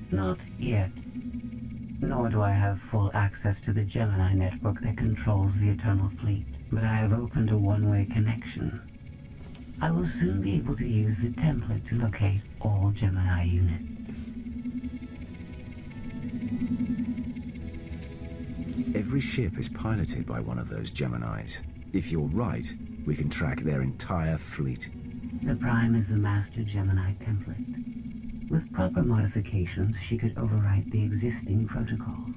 Not yet. Nor do I have full access to the Gemini network that controls the Eternal Fleet. But I have opened a one-way connection. I will soon be able to use the template to locate all Gemini units. Every ship is piloted by one of those Geminis. If you're right, we can track their entire fleet. The Prime is the master Gemini template. With proper modifications, she could overwrite the existing protocols.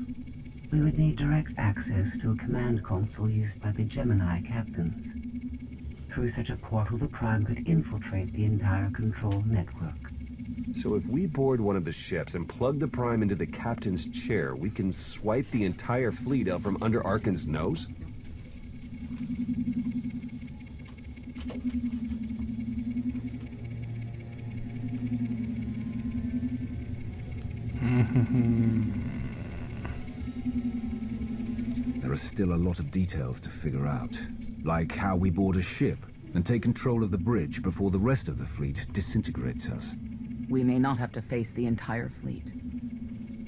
We would need direct access to a command console used by the Gemini captains. Through such a portal, the Prime could infiltrate the entire control network. So if we board one of the ships and plug the Prime into the captain's chair, we can swipe the entire fleet out from under Arkan's nose? There are still a lot of details to figure out, like how we board a ship and take control of the bridge before the rest of the fleet disintegrates us. We may not have to face the entire fleet.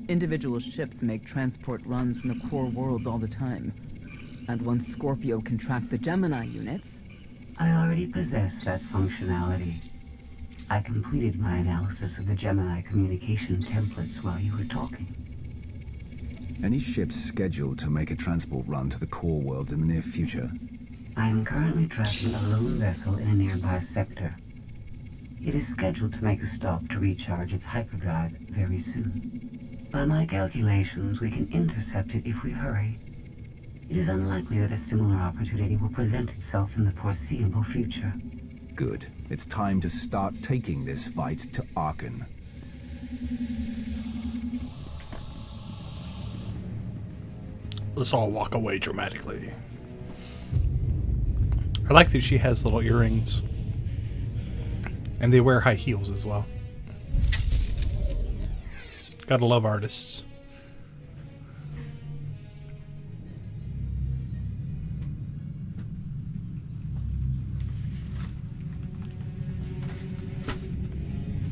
Individual ships make transport runs from the core worlds all the time. And once Scorpio can track the Gemini units... I already possess that functionality. I completed my analysis of the Gemini communication templates while you were talking. Any ships scheduled to make a transport run to the core worlds in the near future? I am currently tracking a lone vessel in a nearby sector. It is scheduled to make a stop to recharge its hyperdrive very soon. By my calculations, we can intercept it if we hurry. It is unlikely that a similar opportunity will present itself in the foreseeable future. Good. It's time to start taking this fight to Arkan. Let's all walk away dramatically. I like that she has little earrings. And they wear high heels as well. Gotta love artists.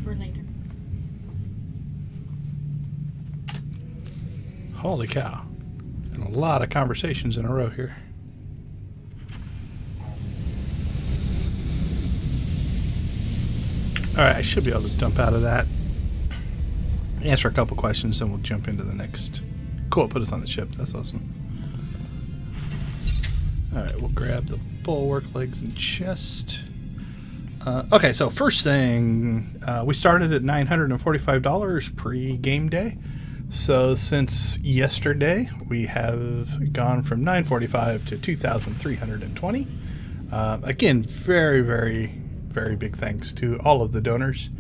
For later. Holy cow. And a lot of conversations in a row here. Alright, I should be able to dump out of that. Answer a couple questions, then we'll jump into the next. Cool, put us on the ship. That's awesome. Alright, we'll grab the bulwark, legs, and chest. Okay, so first thing, we started at $945 pre-game day. So since yesterday, we have gone from $945 to $2,320. Again, very, very, very big thanks to all of the donors,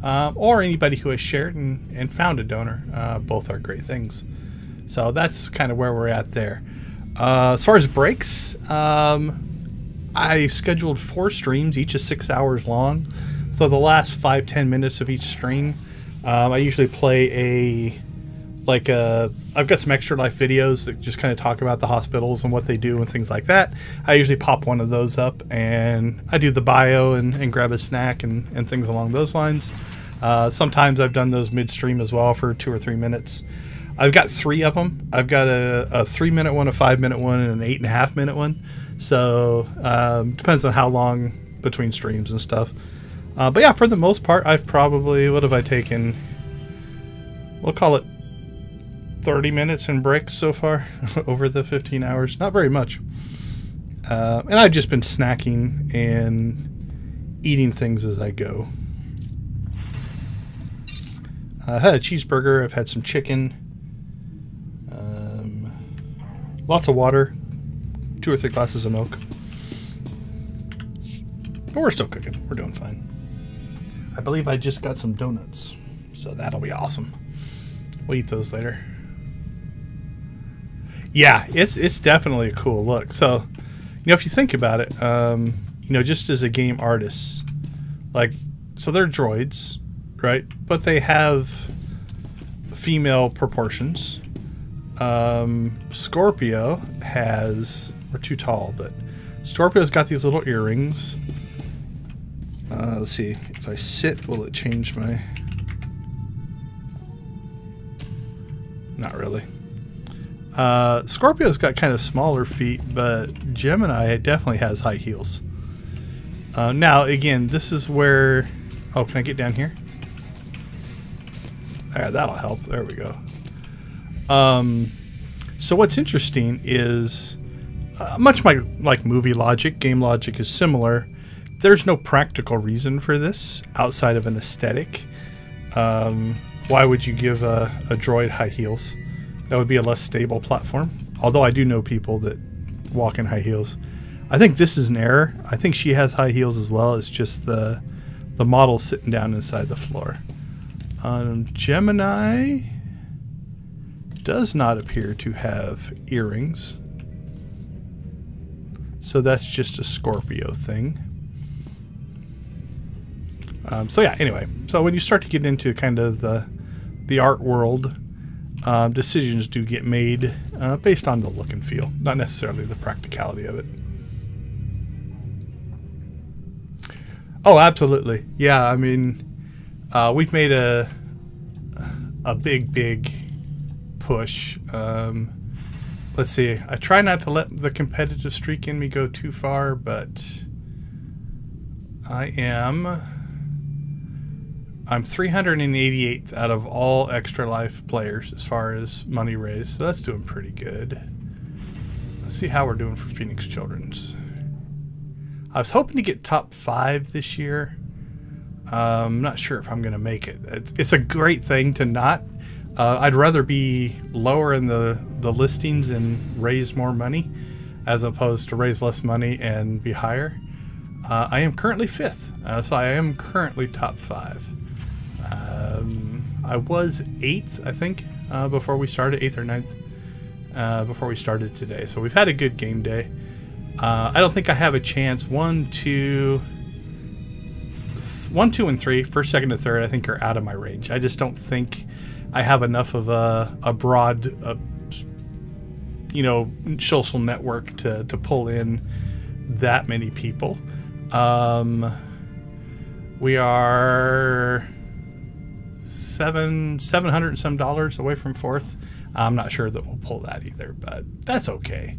or anybody who has shared and found a donor. Both are great things. So that's kind of where we're at there. As far as breaks, I scheduled 4 streams, each is 6 hours long. So the last 5-10 minutes of each stream, I usually play I've got some extra life videos that just kind of talk about the hospitals and what they do and things like that. I usually pop one of those up and I do the bio and grab a snack and things along those lines. Sometimes I've done those midstream as well for 2 or 3 minutes. I've got 3 of them. I've got a 3-minute one, a 5-minute one, and an 8.5-minute one. So depends on how long between streams and stuff. But yeah, for the most part, I've probably, what have I taken? We'll call it 30 minutes in breaks so far over the 15 hours. Not very much. And I've just been snacking and eating things as I go. I had a cheeseburger. I've had some chicken. Lots of water. 2 or 3 glasses of milk. But we're still cooking. We're doing fine. I believe I just got some donuts. So that'll be awesome. We'll eat those later. Yeah, it's definitely a cool look. So, if you think about it, just as a game artist, so they're droids, right? But they have female proportions. Scorpio we're too tall, but Scorpio's got these little earrings. Let's see, if I sit, will it change my... Not really. Scorpio's got kind of smaller feet, but Gemini definitely has high heels. Now, again, this is where... Oh, can I get down here? That'll help. There we go. So what's interesting is, much like movie logic, game logic is similar. There's no practical reason for this outside of an aesthetic. Why would you give a droid high heels? That would be a less stable platform. Although I do know people that walk in high heels. I think this is an error. I think she has high heels as well. It's just the model sitting down inside the floor. Gemini does not appear to have earrings. So that's just a Scorpio thing. So yeah, anyway. So when you start to get into kind of the art world, decisions do get made based on the look and feel, not necessarily the practicality of it. Oh, absolutely. Yeah, I mean, we've made a big push. Let's see. I try not to let the competitive streak in me go too far, but I am I'm 388th out of all Extra Life players as far as money raised, so that's doing pretty good. Let's see how we're doing for Phoenix Children's. I was hoping to get top 5 this year. I'm not sure if I'm going to make it. It's a great thing to not. I'd rather be lower in the listings and raise more money as opposed to raise less money and be higher. I am currently 5th, so I am currently top 5. I was 8th, I think, before we started, 8th or 9th, before we started today. So we've had a good game day. I don't think I have a chance. 1, 2, and 3, first, second, and third, I think are out of my range. I just don't think I have enough of a broad, social network to pull in that many people. We are $700 and some away from 4th. I'm not sure that we'll pull that either, but that's okay.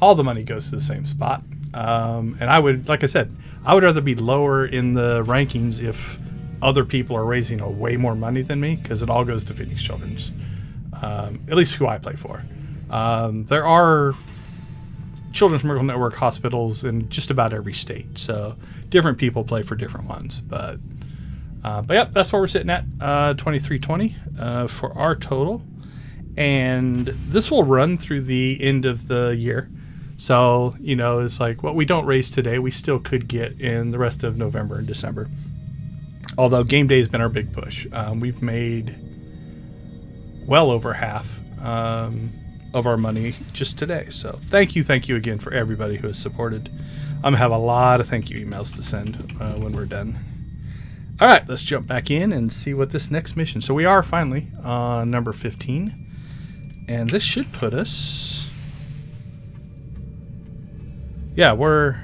All the money goes to the same spot. And I would, like I said, I would rather be lower in the rankings if other people are raising way more money than me, because it all goes to Phoenix Children's, at least who I play for. There are Children's Miracle Network hospitals in just about every state, so different people play for different ones. But yep, that's where we're sitting at, 2320 for our total. And this will run through the end of the year. So, it's like what we don't raise today, we still could get in the rest of November and December. Although game day has been our big push. We've made well over half of our money just today. So thank you again for everybody who has supported. I'm going to have a lot of thank you emails to send when we're done. All right, let's jump back in and see what this next mission. So we are finally on number 15. And this should put us... Yeah, we're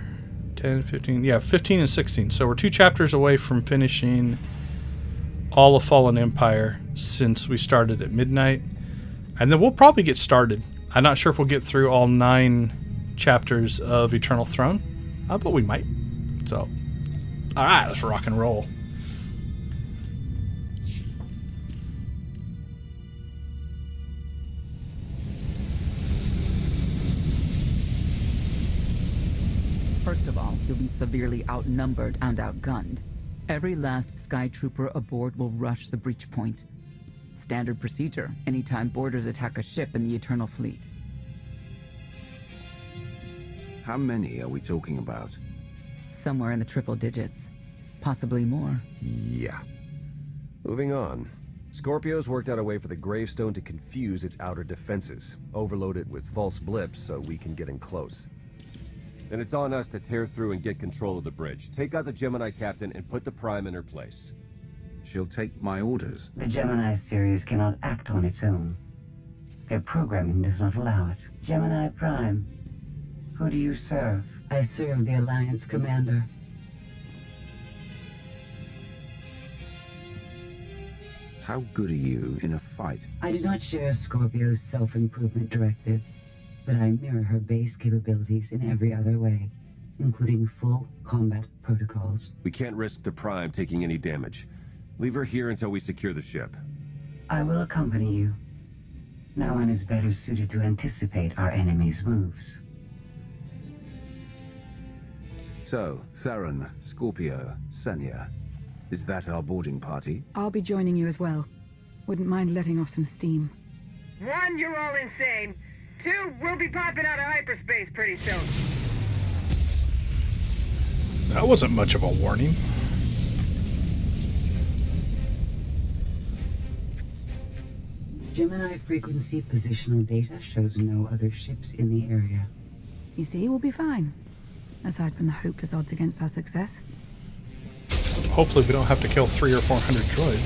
10, 15. Yeah, 15 and 16. So we're 2 chapters away from finishing all of Fallen Empire since we started at midnight. And then we'll probably get started. I'm not sure if we'll get through all 9 chapters of Eternal Throne, but we might. So, all right, let's rock and roll. First of all, you'll be severely outnumbered and outgunned. Every last Sky Trooper aboard will rush the breach point. Standard procedure, anytime boarders attack a ship in the Eternal Fleet. How many are we talking about? Somewhere in the triple digits. Possibly more. Yeah. Moving on. Scorpio's worked out a way for the gravestone to confuse its outer defenses, overload it with false blips so we can get in close. Then it's on us to tear through and get control of the bridge. Take out the Gemini captain and put the Prime in her place. She'll take my orders. The Gemini series cannot act on its own. Their programming does not allow it. Gemini Prime, who do you serve? I serve the Alliance Commander. How good are you in a fight? I do not share Scorpio's self-improvement directive, but I mirror her base capabilities in every other way, including full combat protocols. We can't risk the Prime taking any damage. Leave her here until we secure the ship. I will accompany you. No one is better suited to anticipate our enemy's moves. So, Theron, Scorpio, Senya. Is that our boarding party? I'll be joining you as well. Wouldn't mind letting off some steam. 1, you're all insane. 2, we'll be popping out of hyperspace pretty soon. That wasn't much of a warning. Gemini frequency positional data shows no other ships in the area. You see, we'll be fine. Aside from the hopeless odds against our success. Hopefully we don't have to kill 300 or 400 droids.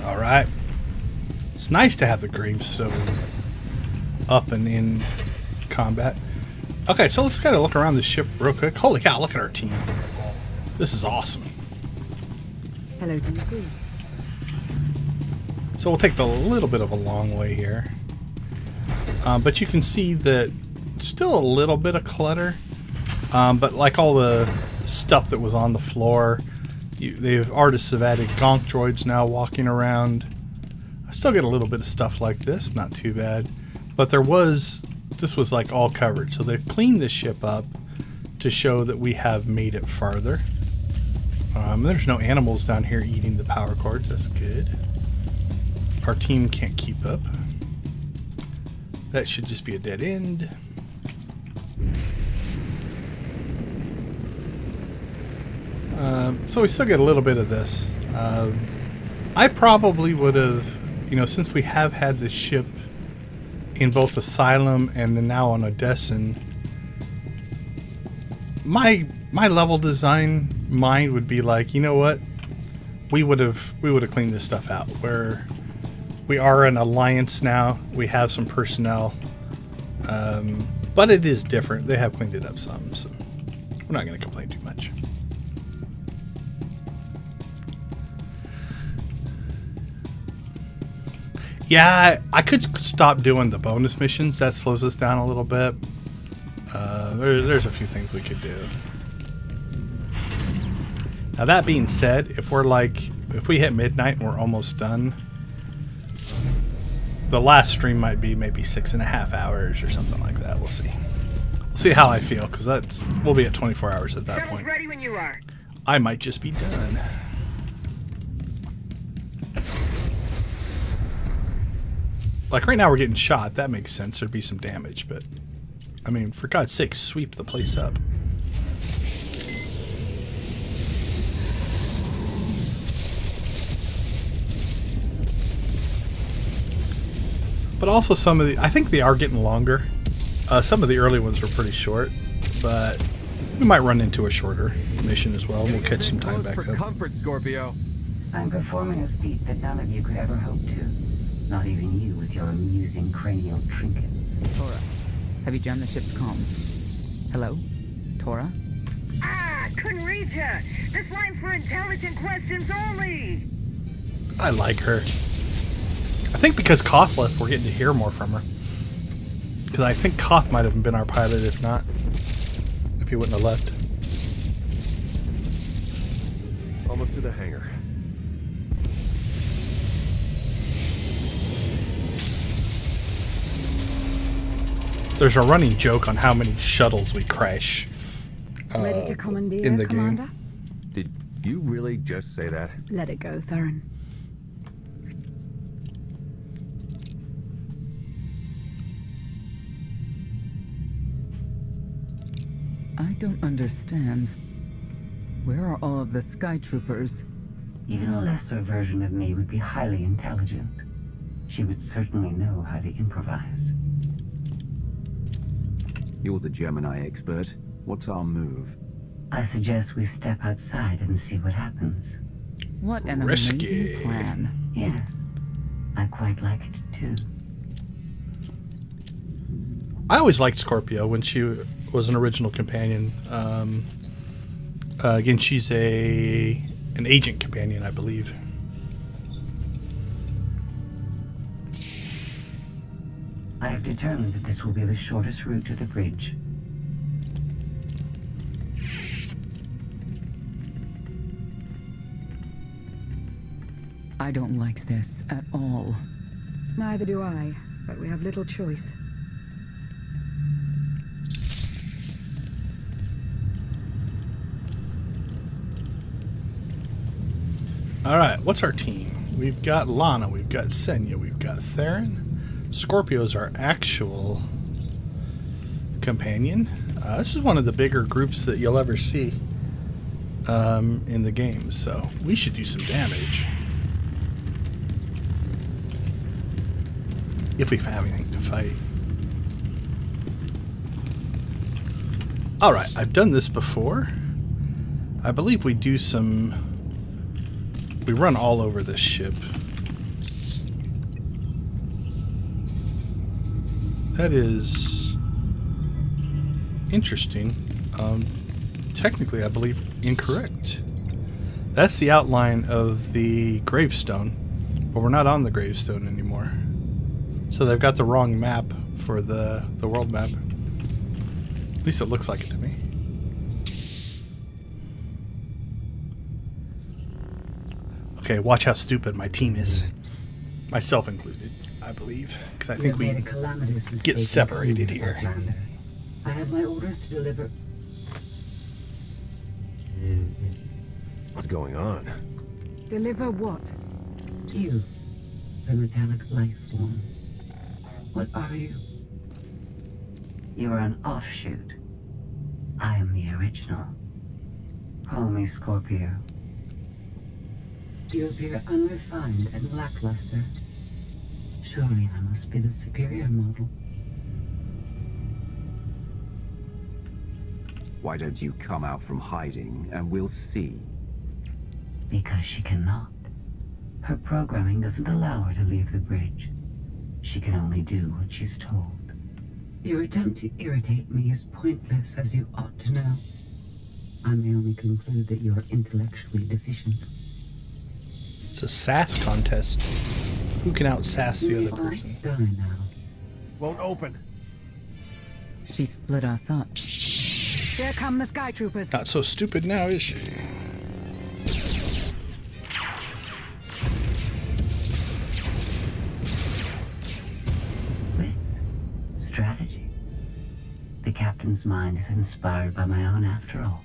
All right. It's nice to have the gravestone up and in combat. Okay, so let's kind of look around the ship real quick. Holy cow, look at our team. This is awesome. Hello to you too. So we'll take the little bit of a long way here. But you can see that still a little bit of clutter. But like all the stuff that was on the floor, artists have added gonk droids now walking around. I still get a little bit of stuff like this, not too bad. But this was like all covered. So they've cleaned this ship up to show that we have made it farther. There's no animals down here eating the power cords. That's good. Our team can't keep up. That should just be a dead end. So we still get a little bit of this. I probably would have, since we have had this ship in both Asylum and then now on Odessen, my level design mind would be like, you know what? We would have cleaned this stuff out. We are an alliance now. We have some personnel, but it is different. They have cleaned it up some, so we're not going to complain too much. Yeah, I could stop doing the bonus missions. That slows us down a little bit. There's a few things we could do. Now that being said, if we hit midnight and we're almost done, the last stream might be maybe 6.5 hours or something like that. We'll see. We'll see how I feel, because we'll be at 24 hours at that point. Ready when you are. I might just be done. Like right now we're getting shot. That makes sense. There'd be some damage, but I mean, for God's sake, sweep the place up. But also I think they are getting longer. Some of the early ones were pretty short, but we might run into a shorter mission as well. We'll catch some time back up. Comfort, Scorpio. I'm performing a feat that none of you could ever hope to. Not even you with your amusing cranial trinkets. Tora, have you jammed the ship's comms? Hello? Tora? Ah, couldn't read ya. This line's for intelligent questions only. I like her. I think because Koth left, we're getting to hear more from her. Because I think Koth might have been our pilot, if he wouldn't have left. Almost to the hangar. There's a running joke on how many shuttles we crash Ready to commandeer, in the Commander? game. Did you really just say that? Let it go, Theron. I don't understand. Where are all of the Sky Troopers? Even a lesser version of me would be highly intelligent. She would certainly know how to improvise. You're the Gemini expert. What's our move? I suggest we step outside and see what happens. What an Risky. amazing plan. Yes, I quite like it too. I always liked Scorpio when she was an original companion. Again, she's an agent companion, I believe. I have determined that this will be the shortest route to the bridge. I don't like this at all. Neither do I, but we have little choice. Alright, what's our team? We've got Lana, we've got Senya, we've got Theron. Scorpio's our actual companion. This is one of the bigger groups that you'll ever see in the game, so we should do some damage. If we have anything to fight. Alright, I've done this before. I believe we do we run all over this ship. That is interesting. Technically, I believe incorrect. That's the outline of the gravestone, but we're not on the gravestone anymore. So they've got the wrong map for the world map. At least it looks like it to me. Okay, watch how stupid my team is. Myself included, I believe. Because I think we get separated here. I have my orders to deliver. What's going on? Deliver what? You, the metallic life form. What are you? You are an offshoot. I am the original. Call me Scorpio. You appear unrefined and lackluster. Surely I must be the superior model. Why don't you come out from hiding and we'll see? Because she cannot. Her programming doesn't allow her to leave the bridge. She can only do what she's told. Your attempt to irritate me is pointless, as you ought to know. I may only conclude that you are intellectually deficient. It's a sass contest. Who can out-sass the other person? Die now. Won't open. She split us up. Here come the Sky Troopers. Not so stupid now, is she? Strategy. The captain's mind is inspired by my own after all.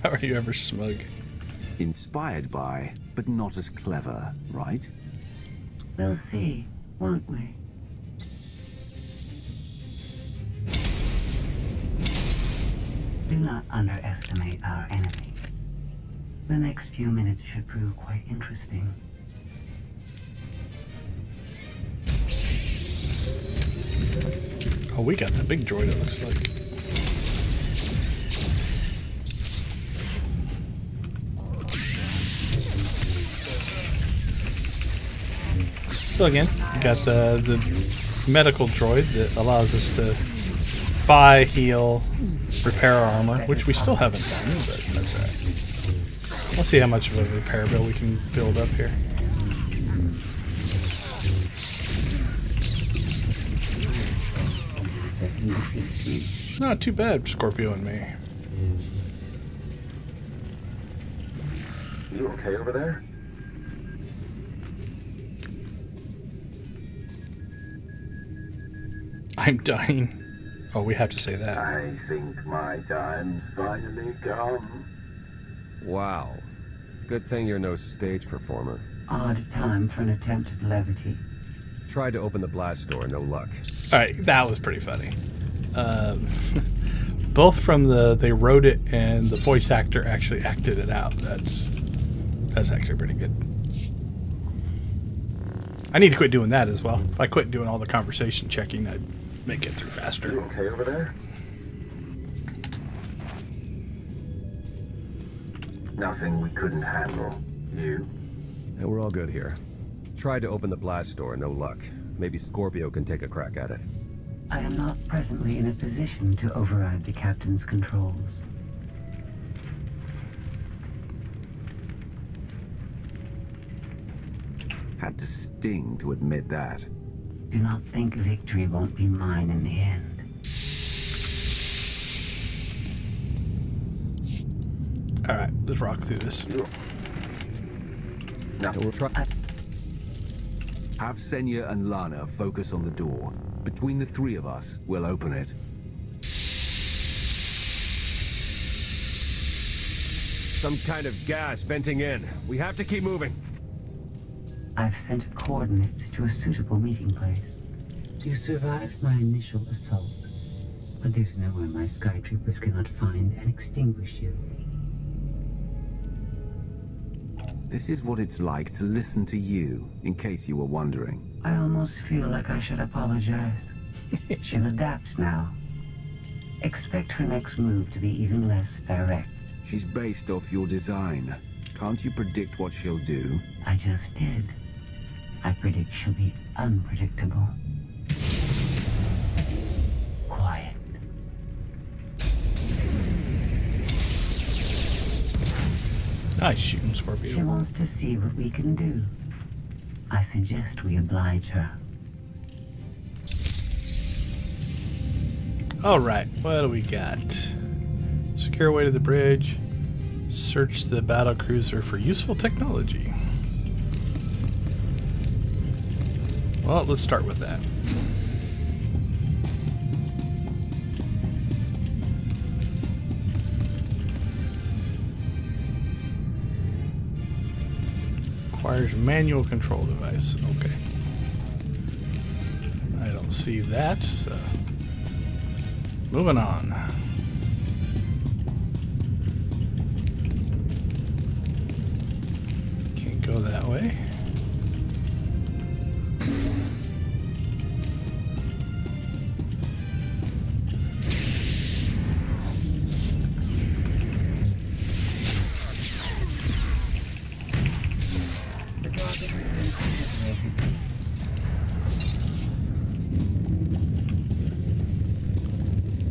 How are you ever smug? Inspired by, but not as clever, right? We'll see, won't we? Do not underestimate our enemy. The next few minutes should prove quite interesting. Oh, we got the big droid, it looks like. So again, we got the medical droid that allows us to buy, heal, repair our armor, which we still haven't done, but that's alright. We'll see how much of a repair bill we can build up here. Not too bad, Scorpio and me. You okay over there? I'm dying. Oh, we have to say that. I think my time's finally come. Wow. Good thing you're no stage performer. Odd time for an attempt at levity. Tried to open the blast door, no luck. Alright, that was pretty funny. Both from they wrote it and the voice actor actually acted it out. That's actually pretty good. I need to quit doing that as well. If I quit doing all the conversation checking, I'd make it through faster. You okay over there? Nothing we couldn't handle. You? Yeah, we're all good here. Tried to open the blast door, no luck. Maybe Scorpio can take a crack at it. I am not presently in a position to override the captain's controls. Had to sting to admit that. Do not think victory won't be mine in the end. Alright, let's rock through this. Now we'll try. Have Senya and Lana focus on the door. Between the three of us, we'll open it. Some kind of gas venting in. We have to keep moving. I've sent coordinates to a suitable meeting place. You survived my initial assault, but there's nowhere my Sky Troopers cannot find and extinguish you. This is what it's like to listen to you, in case you were wondering. I almost feel like I should apologize. She'll adapt now. Expect her next move to be even less direct. She's based off your design. Can't you predict what she'll do? I just did. I predict she'll be unpredictable. Quiet. Nice shooting, Scorpio. She wants to see what we can do. I suggest we oblige her. Alright, what do we got? Secure way to the bridge. Search the battle cruiser for useful technology. Well, let's start with that. Requires manual control device. Okay. I don't see that, so moving on. Can't go that way.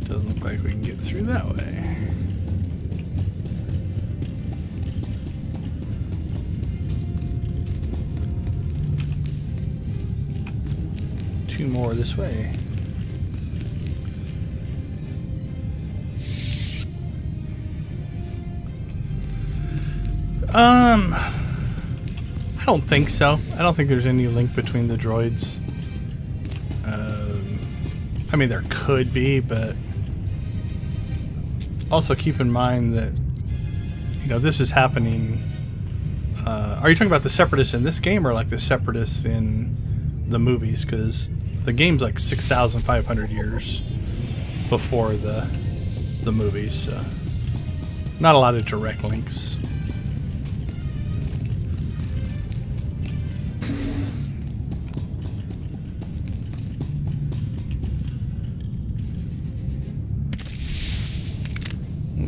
Doesn't look like we can get through that way. Two more this way. I don't think so. I don't think there's any link between the droids. I mean, there could be, but also keep in mind that, you know, this is happening. Are you talking about the Separatists in this game or like the Separatists in the movies? Because the game's like 6,500 years before the movies. So not a lot of direct links.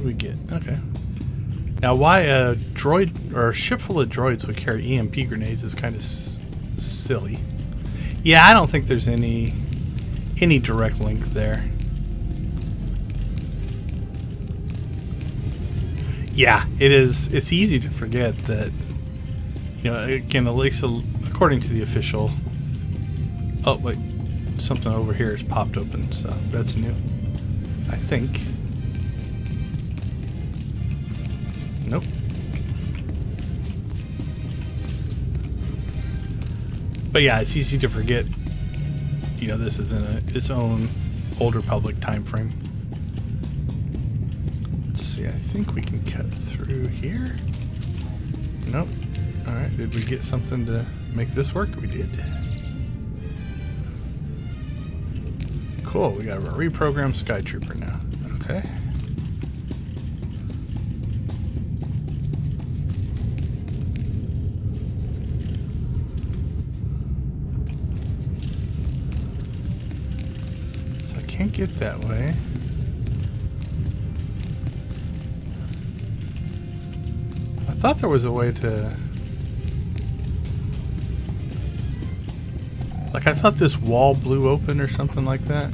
We get okay. Now, why a droid or a ship full of droids would carry EMP grenades is kind of silly. Yeah, I don't think there's any direct link there. Yeah, it is. It's easy to forget that. You know, again, at least according to the official. Oh wait, something over here has popped open, so that's new. I think. Nope. But yeah, it's easy to forget. You know, this is in its own Old Republic time frame. Let's see. I think we can cut through here. Nope. All right. Did we get something to make this work? We did. Cool. We got a reprogrammed Sky Trooper now. Okay. Can't get that way. I thought there was a way to... Like, I thought this wall blew open or something like that.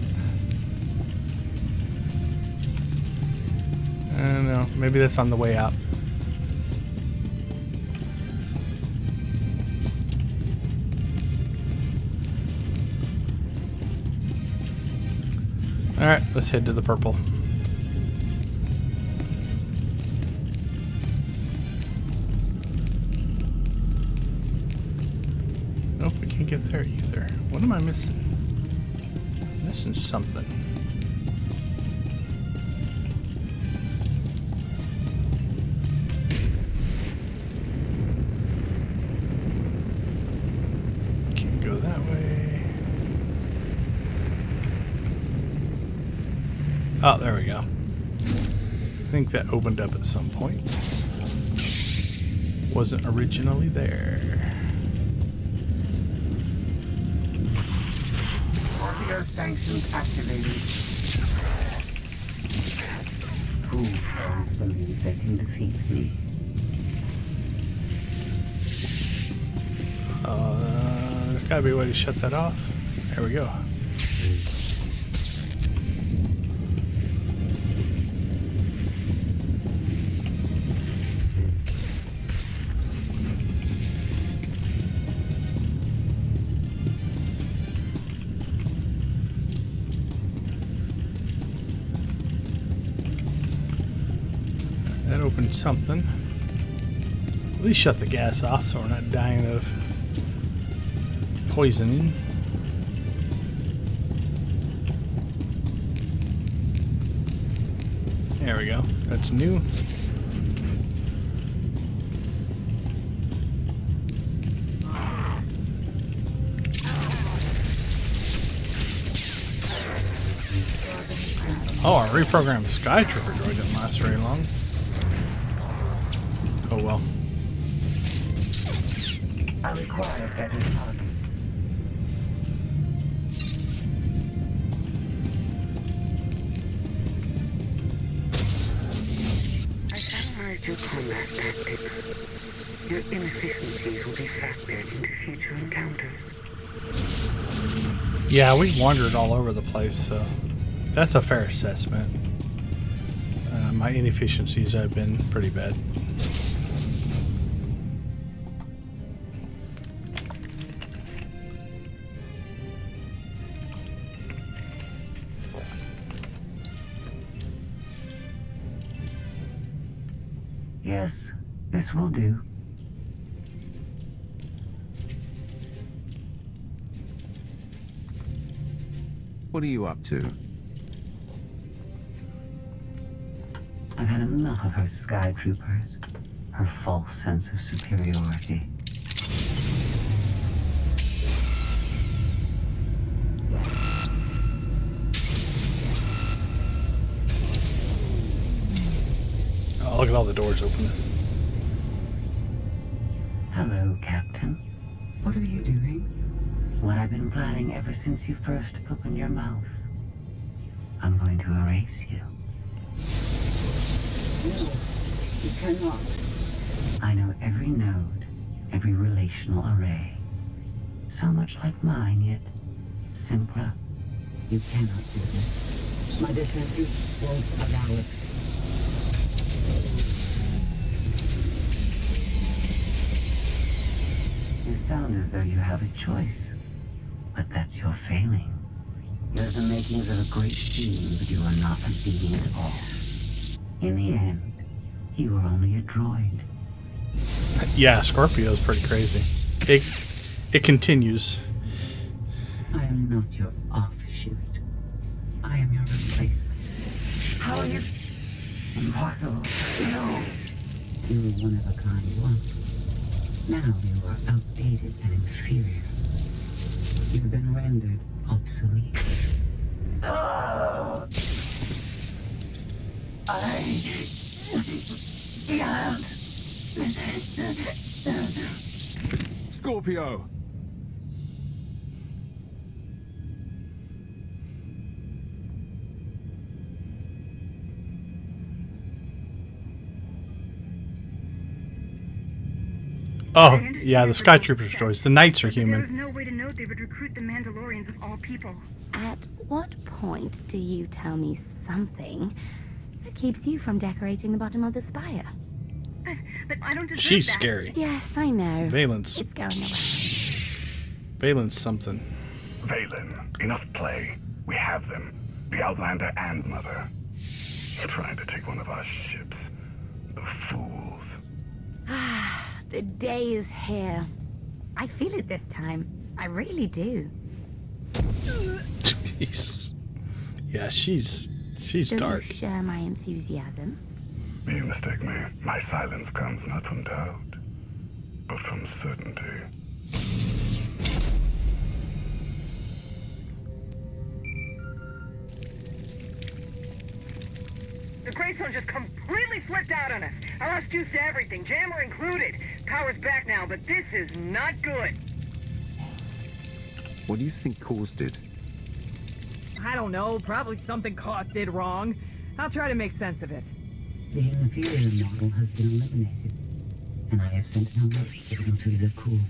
I don't know. Maybe that's on the way out. Alright, let's head to the purple. Nope, we can't get there either. What am I missing? I'm missing something. Can't go that way. Oh, there we go. I think that opened up at some point. Wasn't originally there. Scorpio sanctions activated. Fool foes believe they can defeat me. There's gotta be a way to shut that off. There we go. open something. At least shut the gas off so we're not dying of poisoning. There we go. That's new. Oh, our reprogrammed Skytrooper droid didn't last very long. Oh well. I require better targets. I've analyzed your combat tactics. Your inefficiencies will be factored into future encounters. Yeah, we wandered all over the place, so that's a fair assessment. My inefficiencies have been pretty bad. Yes, this will do. What are you up to? I've had enough of her sky troopers, her false sense of superiority. Oh, look at all the doors opening. Hello, Captain. What are you doing? What I've been planning ever since you first opened your mouth. I'm going to erase you. No, you cannot. I know every node, every relational array. So much like mine, yet simpler. You cannot do this. My defenses won't allow it. You sound as though you have a choice, but that's your failing. You're the makings of a great being, but you are not a being at all. In the end, you are only a droid. Yeah, Scorpio's pretty crazy. It continues. I am not your offshoot. I am your replacement. How are you? Impossible. No. You were one of a kind once. Now you are outdated and inferior. You've been rendered obsolete. Oh. I can't. Scorpio! Oh, yeah, the Skytroopers droids. The Knights are There human. was no way to know they would recruit the Mandalorians of all people. At what point do you tell me something that keeps you from decorating the bottom of the spire? But I don't deserve She's that. scary. Yes, I know. Valence. It's going away. Valence something. Valen, enough play. We have them. The Outlander and Mother. Trying to take one of our ships. The fools. The day is here. I feel it this time. I really do. Jeez. Yeah, she's Don't dark. you share my enthusiasm? You mistake me. My silence comes not from doubt, but from certainty. The Grey Zone just completely flipped out on us. I lost juice to everything, jammer included. Power's back now, but this is not good. What do you think caused it? I don't know, probably something KOTFE did wrong. I'll try to make sense of it. The inferior model has been eliminated, and I have sent an alert signal to Zakul.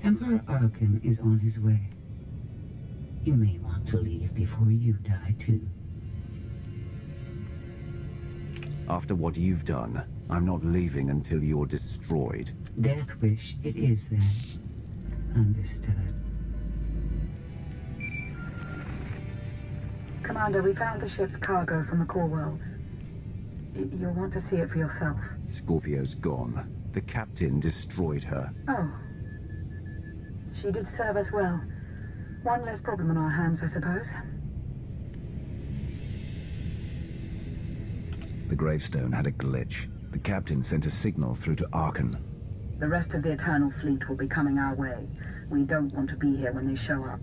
Emperor Arkin is on his way. You may want to leave before you die, too. After what you've done, I'm not leaving until you're destroyed. Death wish it is, then. Understood. Commander, we found the ship's cargo from the core worlds. You'll want to see it for yourself. Scorpio's gone. The captain destroyed her. Oh. She did serve us well. One less problem on our hands, I suppose. The gravestone had a glitch. The captain sent a signal through to Archon. The rest of the Eternal Fleet will be coming our way. We don't want to be here when they show up.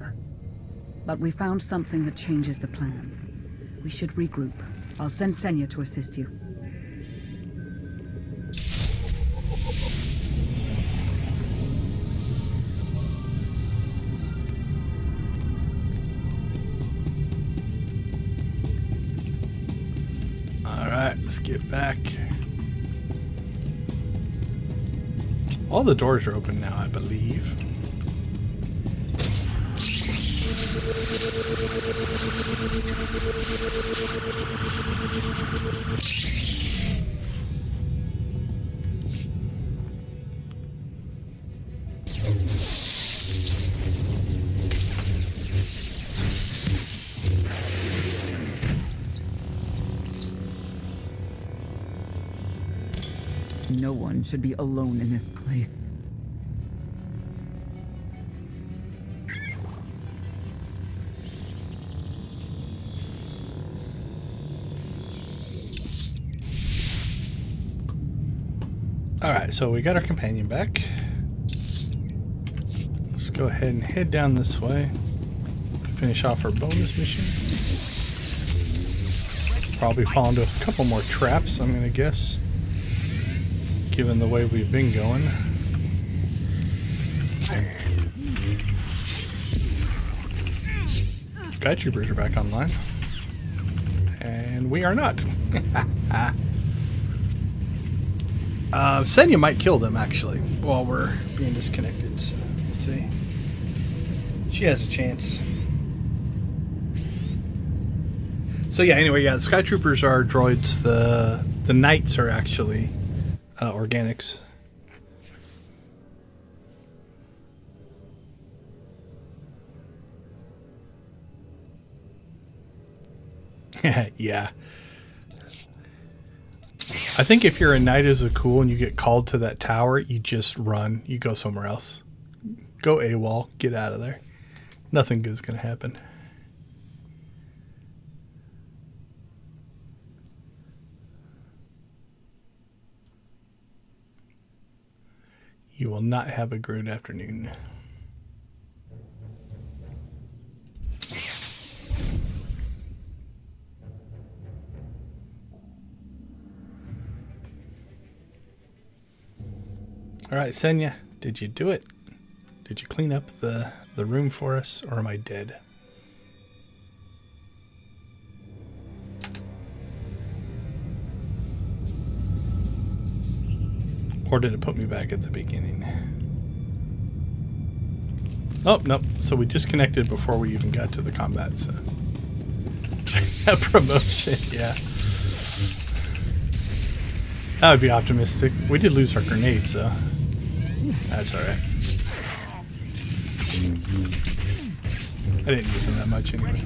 But we found something that changes the plan. We should regroup. I'll send Senya to assist you. Alright, let's get back. All the doors are open now, I believe. No one should be alone in this place. Alright, so we got our companion back. Let's go ahead and head down this way. Finish off our bonus mission. Probably fall into a couple more traps, I'm gonna guess. Given the way we've been going. Sky Troopers are back online. And we are not. Senya might kill them, actually, while we're being disconnected. So, we'll see. She has a chance. So, yeah, anyway, yeah, the Sky Troopers are droids. The Knights are actually organics. Yeah. I think if you're a Knight as a cool and you get called to that tower, you just run. You go somewhere else. Go AWOL. Get out of there. Nothing good's going to happen. You will not have a great afternoon. All right, Senya, did you do it? Did you clean up the room for us, or am I dead? Or did it put me back at the beginning? Oh, nope. So we disconnected before we even got to the combat, so. A promotion, yeah. That would be optimistic. We did lose our grenades, so. That's alright. I didn't use them that much anyway.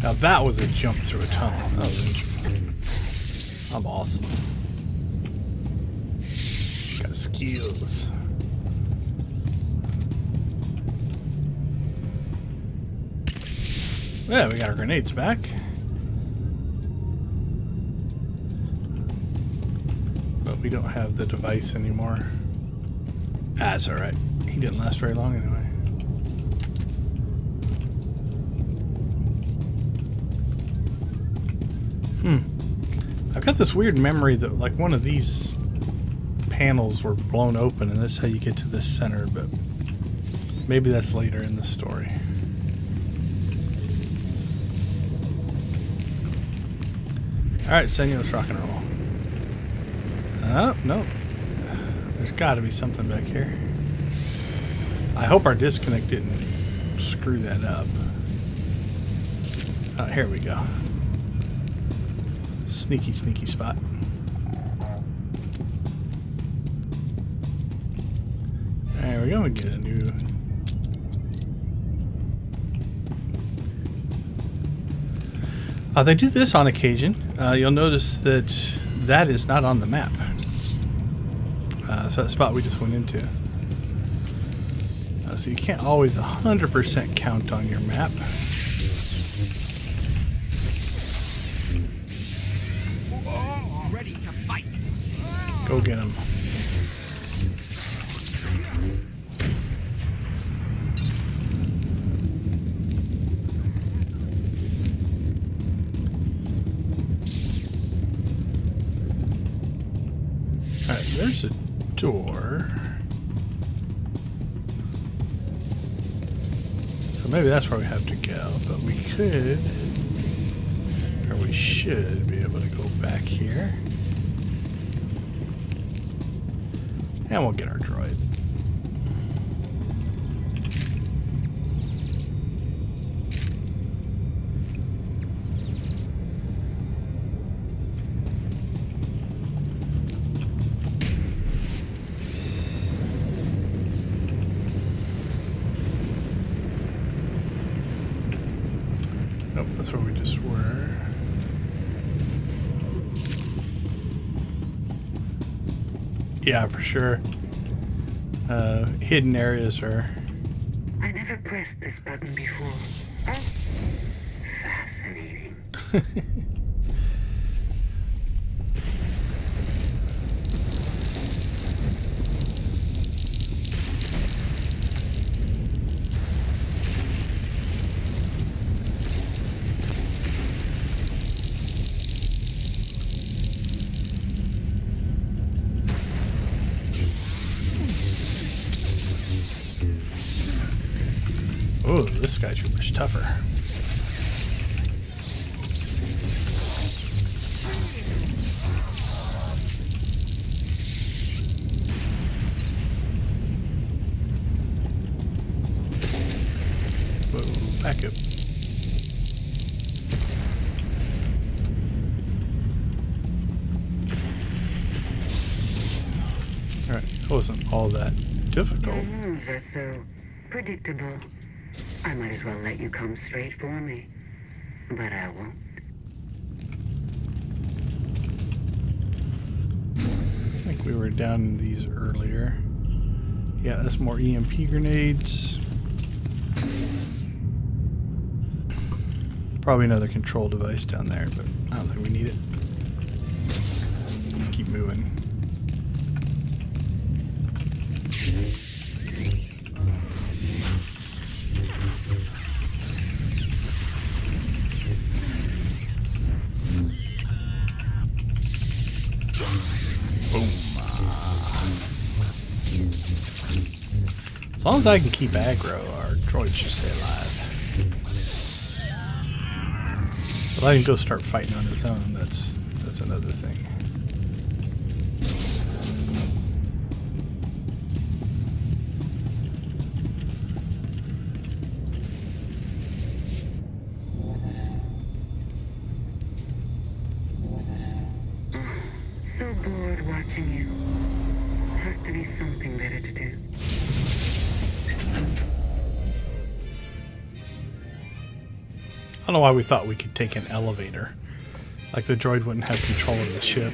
Now that was a jump through a tunnel. That was interesting. I'm awesome. Got skills. Yeah, we got our grenades back. But we don't have the device anymore. That's alright. He didn't last very long anyway. I've got this weird memory that like one of these panels were blown open and that's how you get to this center, but maybe that's later in the story. Alright, Senya, let's rock and roll. Oh, no. There's got to be something back here. I hope our disconnect didn't screw that up. Oh, here we go. Sneaky, sneaky spot. There we go. We get a new... They do this on occasion. You'll notice that that is not on the map. So that spot we just went into. So you can't always 100% count on your map. Ready to fight. Go get him. Alright, there's a door. So maybe that's where we have to go, but we could, or we should be able to go back here. And we'll get our droid. Nope, that's where we just were. Yeah, for sure. Hidden areas are... I never pressed this button before. Oh, fascinating. Oh, this Sky Trooper's tougher. Whoa, back up. Alright, that wasn't all that difficult. Your moves are so predictable. I might as well let you come straight for me. But I won't. I think we were down in these earlier. Yeah, that's more EMP grenades. Probably another control device down there, but I don't think we need it. Let's keep moving. As long as I can keep aggro, our droid should stay alive. But I can go start fighting on his own, that's another thing. So bored watching you. Has to be something better to do. I don't know why we thought we could take an elevator. Like the droid wouldn't have control of the ship.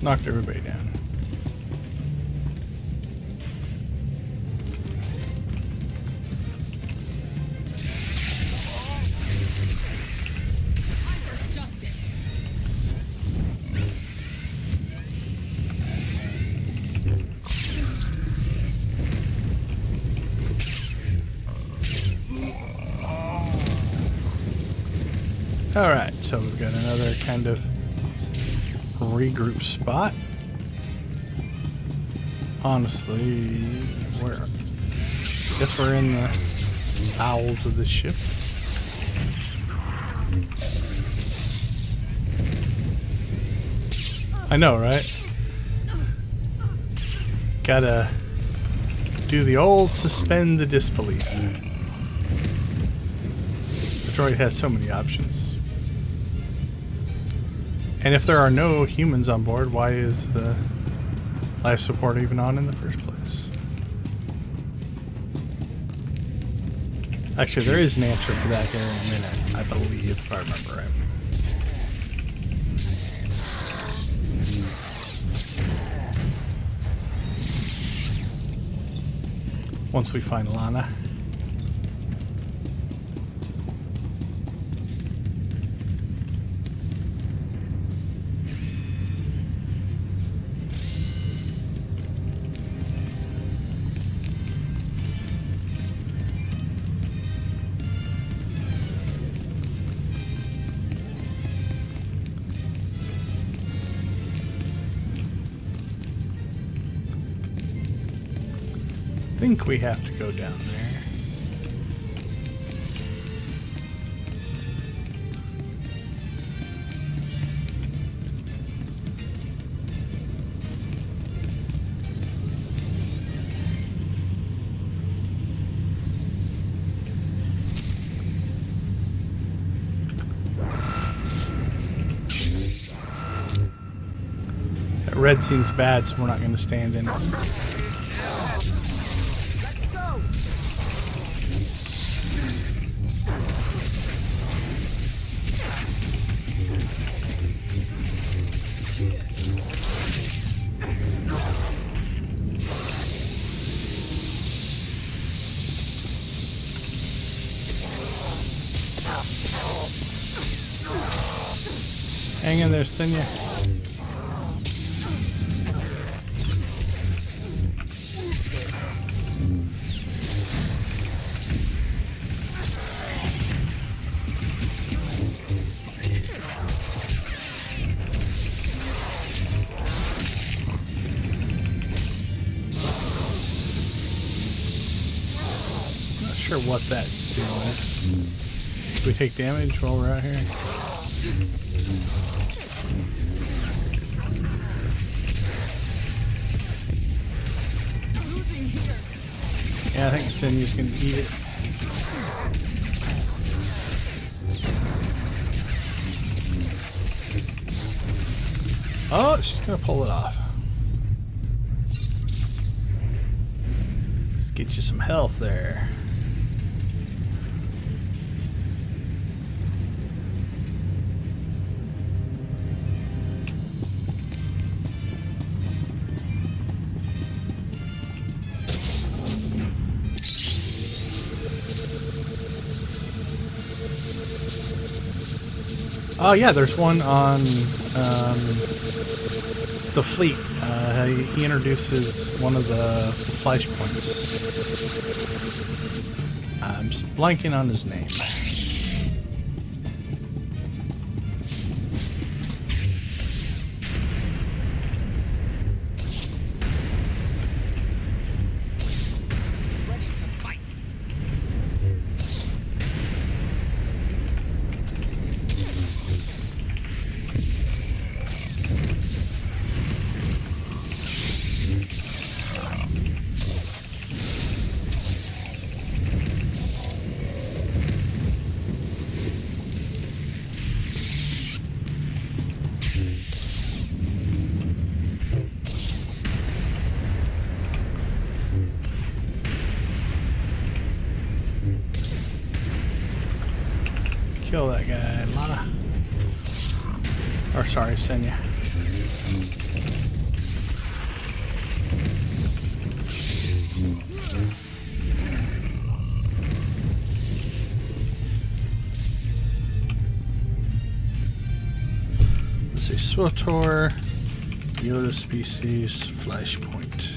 Knocked everybody down. All right, so we've got another kind of regroup spot. Honestly, I guess we're in the bowels of the ship. I know, right? Gotta do the old suspend the disbelief. The droid has so many options. And if there are no humans on board, why is the life support even on in the first place? Actually, there is an answer for that here in a minute, I believe, if I remember right. Once we find Lana. I think we have to go down there. That red seems bad, so we're not going to stand in it. Hang in there, Senya. Not sure what that's doing. Do we take damage while we're out here? Yeah, I think Senya's gonna eat it. Oh, she's gonna pull it off. Let's get you some health there. Oh yeah, there's one on the fleet. He introduces one of the flashpoints. I'm just blanking on his name. Kill that guy, Lana. Or sorry, Senya. Let's see, SWTOR, Yoda species, flashpoint.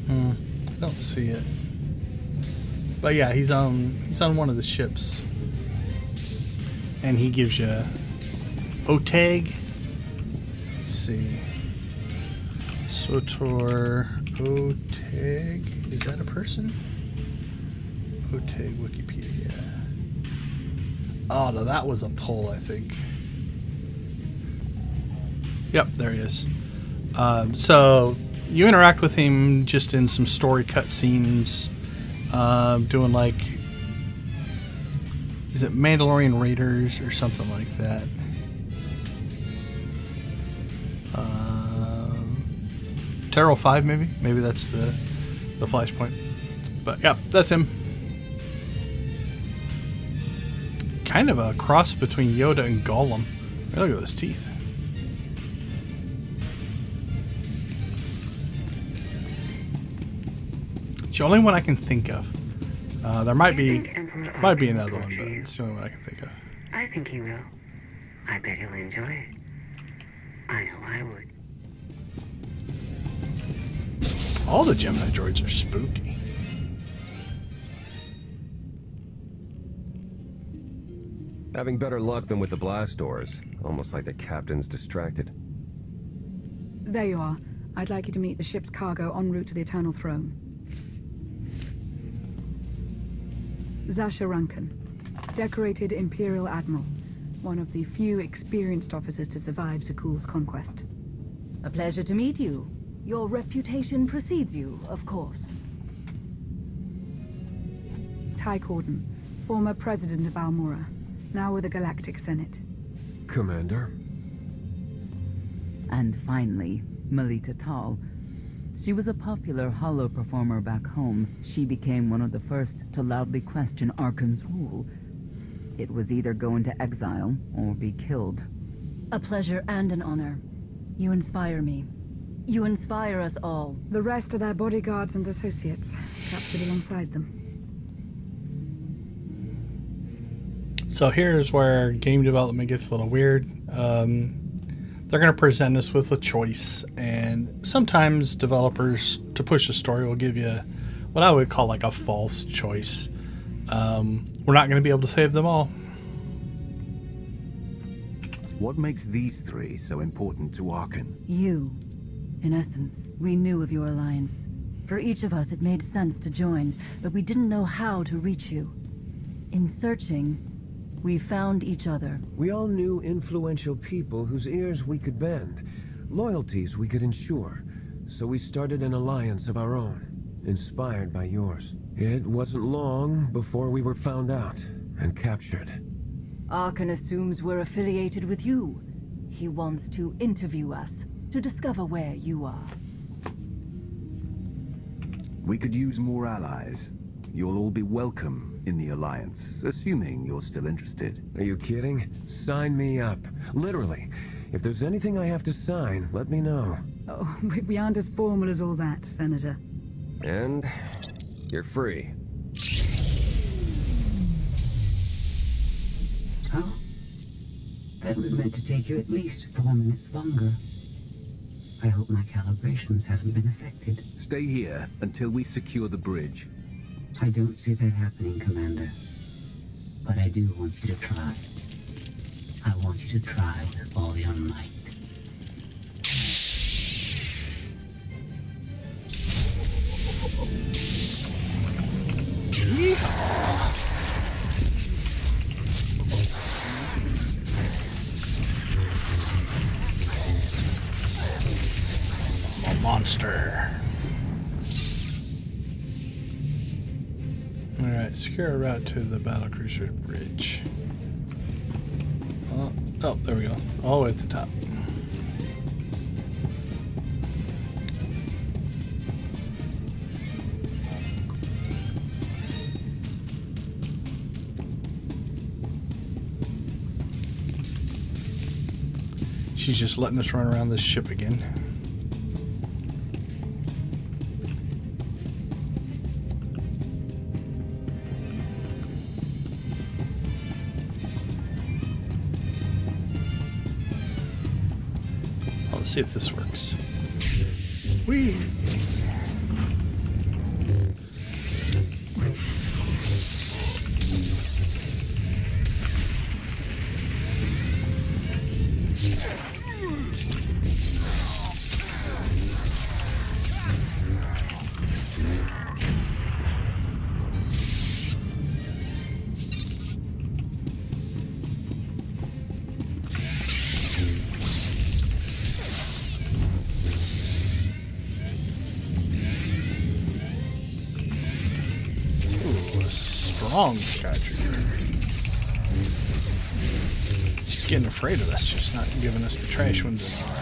I don't see it. But yeah, he's on one of the ships. And he gives you OTEG. Let's see. SWTOR OTEG. Is that a person? OTEG Wikipedia. Oh, no, that was a pull, I think. Yep, there he is. So you interact with him just in some story cutscenes, doing like, is it Mandalorian Raiders or something like that? Terrell 5 maybe? Maybe that's the flashpoint. But yeah, that's him. Kind of a cross between Yoda and Gollum. Look at those teeth. It's the only one I can think of. There might be another one, but it's the only one I can think of. I think he will. I bet he'll enjoy it. I know I would. All the Gemini droids are spooky. Having better luck than with the blast doors. Almost like the captain's distracted. There you are. I'd like you to meet the ship's cargo en route to the Eternal Throne. Zasha Rankin, decorated Imperial Admiral. One of the few experienced officers to survive Zakuul's conquest. A pleasure to meet you. Your reputation precedes you, of course. Ty Corden, former president of Almora, now with the Galactic Senate. Commander. And finally, Melita Tal. She was a popular holo performer back home. She became one of the first to loudly question Arkan's rule. It was either go into exile or be killed. A pleasure and an honor. You inspire me. You inspire us all. The rest are their bodyguards and associates, captured alongside them. So here's where game development gets a little weird. They're going to present us with a choice, and sometimes developers, to push the story, will give you what I would call like a false choice. We're not going to be able to save them all. What makes these three so important to Arkan? You. In essence, we knew of your alliance. For each of us, it made sense to join, but we didn't know how to reach you. In searching, we found each other. We all knew influential people whose ears we could bend, loyalties we could ensure. So we started an alliance of our own, inspired by yours. It wasn't long before we were found out and captured. Arkan assumes we're affiliated with you. He wants to interview us, to discover where you are. We could use more allies. You'll all be welcome in the Alliance, assuming you're still interested. Are you kidding? Sign me up. Literally. If there's anything I have to sign, let me know. Oh, we aren't as formal as all that, Senator. And you're free. Oh? That was meant to take you at least 4 minutes longer. I hope my calibrations haven't been affected. Stay here until we secure the bridge. I don't see that happening, Commander. But I do want you to try. I want you to try with all your might. Yeehaw. I'm a monster. Alright, secure a route to the battlecruiser bridge. Oh, there we go. All the way at the top. She's just letting us run around this ship again. Let's see if this works. Whee! wrong, Skytrooper. She's getting afraid of us. She's not giving us the trash ones anymore.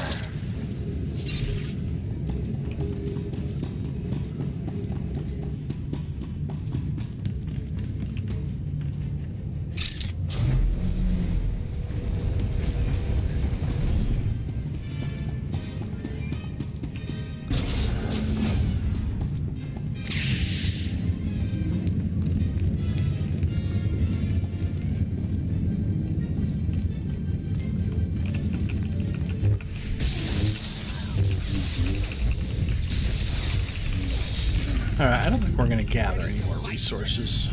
Alright, I don't think we're going to gather any more resources.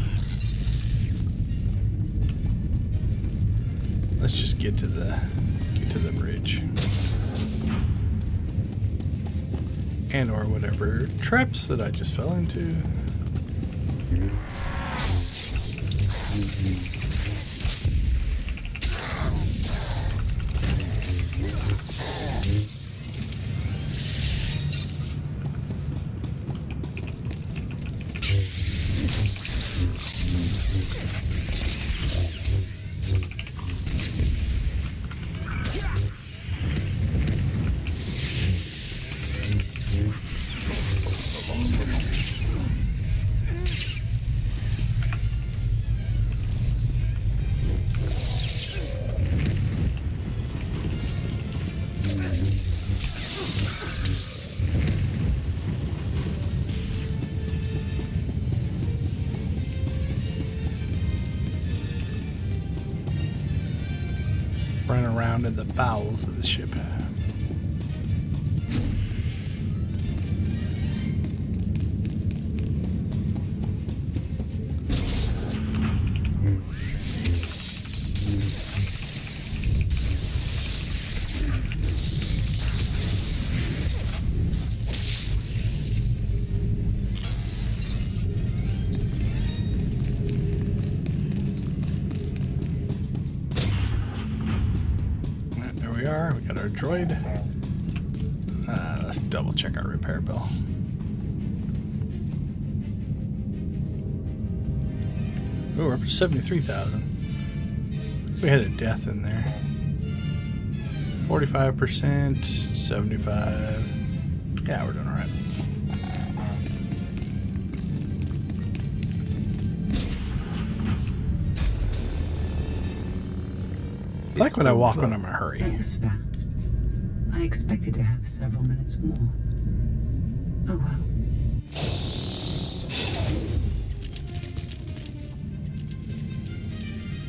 Let's just get to the bridge. And or whatever traps that I just fell into. Run around in the bowels of the ship. We got our droid. Let's double check our repair bill. Oh, we're up to 73,000. We had a death in there. 45%, 75. Yeah, we're doing all right. I like when I walk when I'm in a hurry. That was fast. I expected to have several minutes more. Oh well.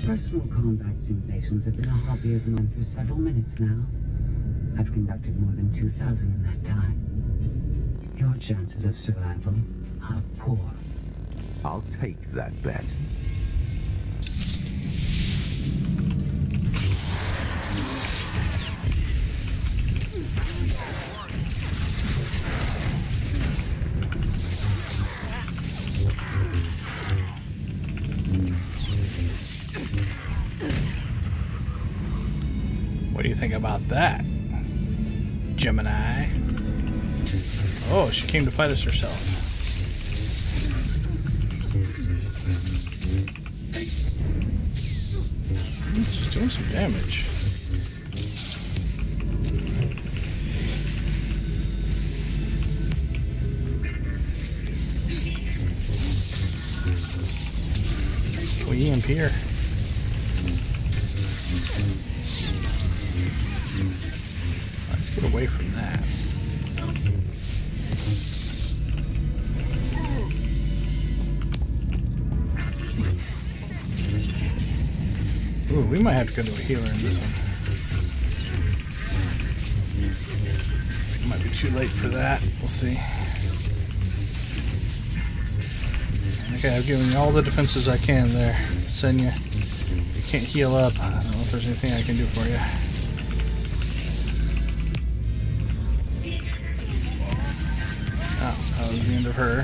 Personal combat simulations have been a hobby of mine for several minutes now. I've conducted more than 2,000 in that time. Your chances of survival are poor. I'll take that bet. What do you think about that, Gemini? Oh, she came to fight us herself. She's doing some damage. Can we EMP her? Let's get away from that. Ooh, we might have to go to a healer in this one. Might be too late for that. We'll see. Okay, I've given you all the defenses I can there. Senya, you can't heal up. I don't know if there's anything I can do for you. Oh, that was the end of her.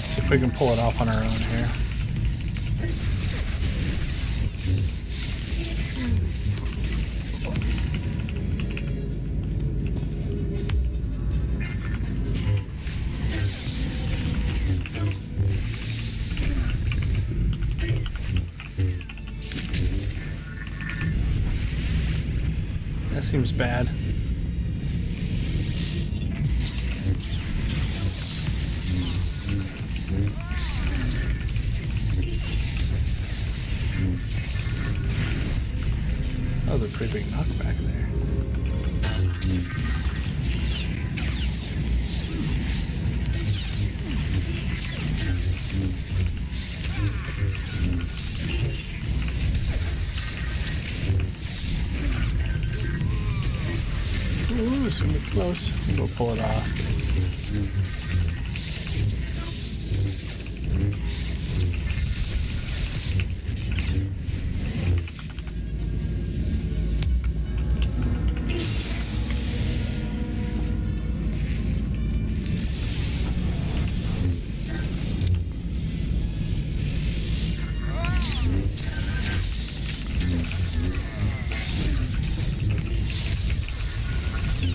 See if we can pull it off on our own here. seems bad. That was a pretty big knockback there. Ooh, it's gonna be close. We'll pull it off.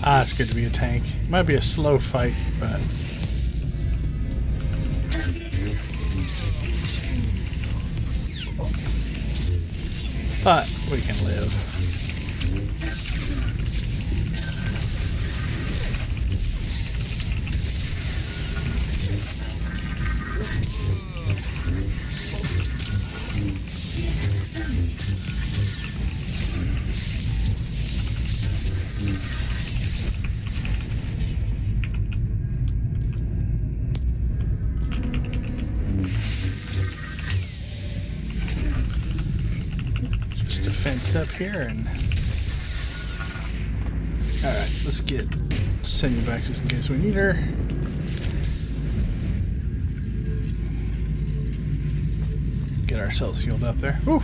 Ah, it's good to be a tank. Might be a slow fight, but... we can live. Fence up here and alright, let's send you back just in case we need her. Get ourselves healed up there. Whew.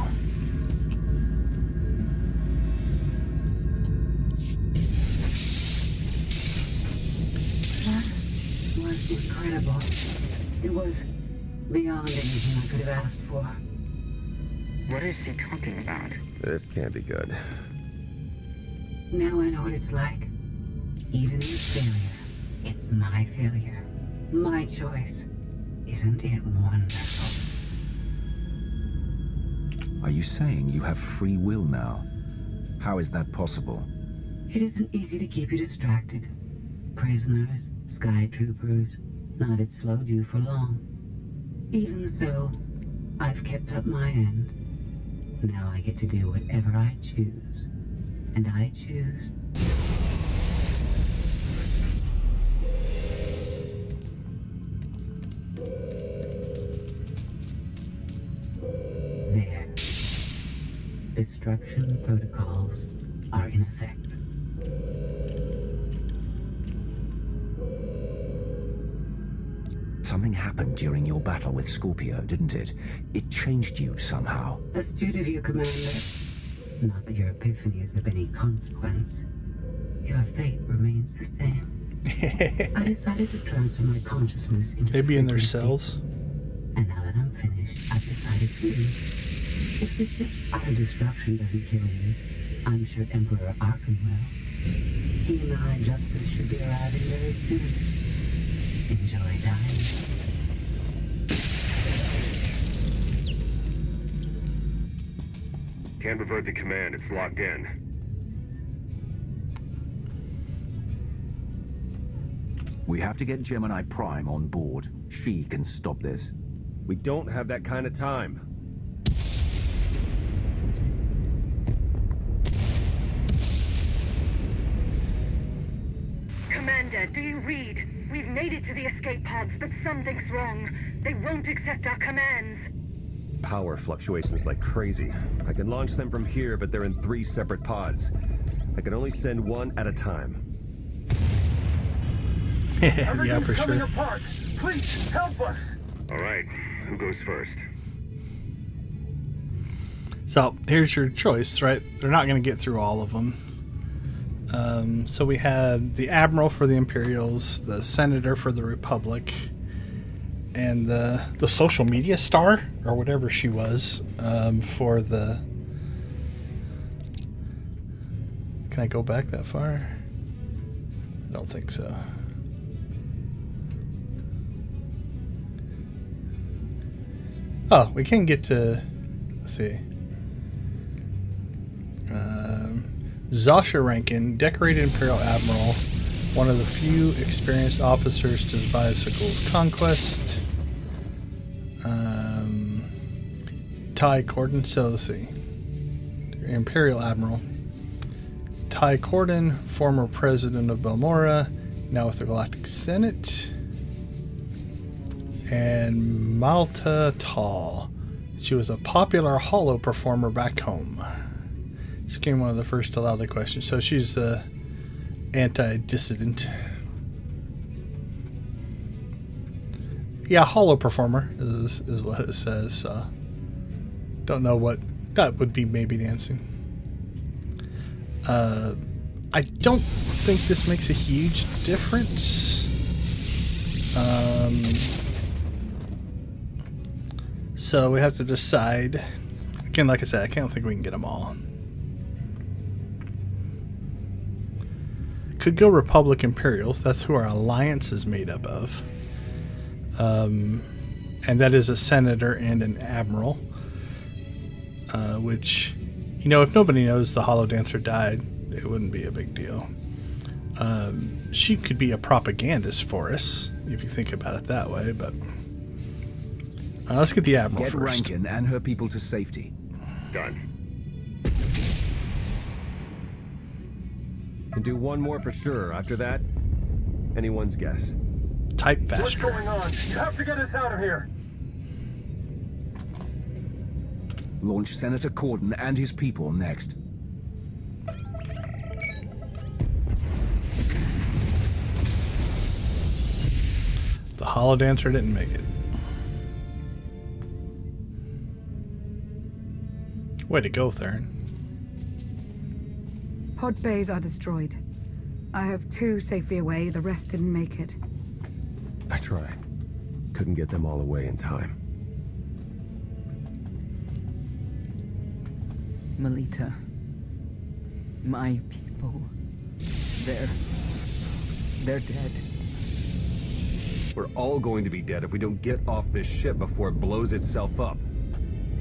That was incredible. It was beyond anything I could have asked for. What is she talking about? This can't be good. Now I know what it's like. Even in failure, it's my failure. My choice. Isn't it wonderful? Are you saying you have free will now? How is that possible? It isn't easy to keep you distracted. Prisoners, sky troopers, not it slowed you for long. Even so, I've kept up my end. Now I get to do whatever I choose. And I choose... There. Destruction protocols are in effect. Something happened during your battle with Scorpio, didn't it? It changed you somehow. Astute of you, Commander. Not that your epiphany is of any consequence. Your fate remains the same. I decided to transfer my consciousness into Maybe in their cells. And now that I'm finished, I've decided to leave. If the ship's utter destruction doesn't kill you, I'm sure Emperor Arkham will. He and the High Justice should be arriving very soon. Enjoy dying. Can't revert the command, it's locked in. We have to get Gemini Prime on board. She can stop this. We don't have that kind of time. Commander, do you read? We've made it to the escape pods, but something's wrong. They won't accept our commands. Power fluctuations like crazy. I can launch them from here, but they're in 3 separate pods. I can only send one at a time. Yeah, for coming sure. apart. Please, help us. All right, who goes first? So here's your choice, right? They're not going to get through all of them. So we had the Admiral for the Imperials, the Senator for the Republic, and the social media star, or whatever she was, for the... Can I go back that far? I don't think so. Oh, we can get to... Let's see. Zasha Rankin, decorated Imperial Admiral, one of the few experienced officers to survive Sakul's conquest. Ty Corden, so let's see. Imperial Admiral. Ty Corden, former president of Belmora, now with the Galactic Senate. And Malta Tall. She was a popular holo performer back home. She became one of the first to loudly question. So she's the anti-dissident. Yeah, holo performer is what it says. Don't know what that would be. Maybe dancing. I don't think this makes a huge difference. So we have to decide. Again, like I said, I can't think we can get them all. Could go Republic Imperials. That's who our alliance is made up of. And that is a senator and an admiral. Which, you know, if nobody knows the Holo Dancer died, it wouldn't be a big deal. She could be a propagandist for us, if you think about it that way, but... let's get the Admiral first. Get Rankin and her people to safety. Done. Can do one more for sure. After that, anyone's guess. Type faster. What's going on? You have to get us out of here. Launch Senator Corden and his people next. The Holo Dancer didn't make it. Way to go, Theron. Pod bays are destroyed. I have 2 safely away, the rest didn't make it. I tried. Couldn't get them all away in time. Melita. My people. They're dead. We're all going to be dead if we don't get off this ship before it blows itself up.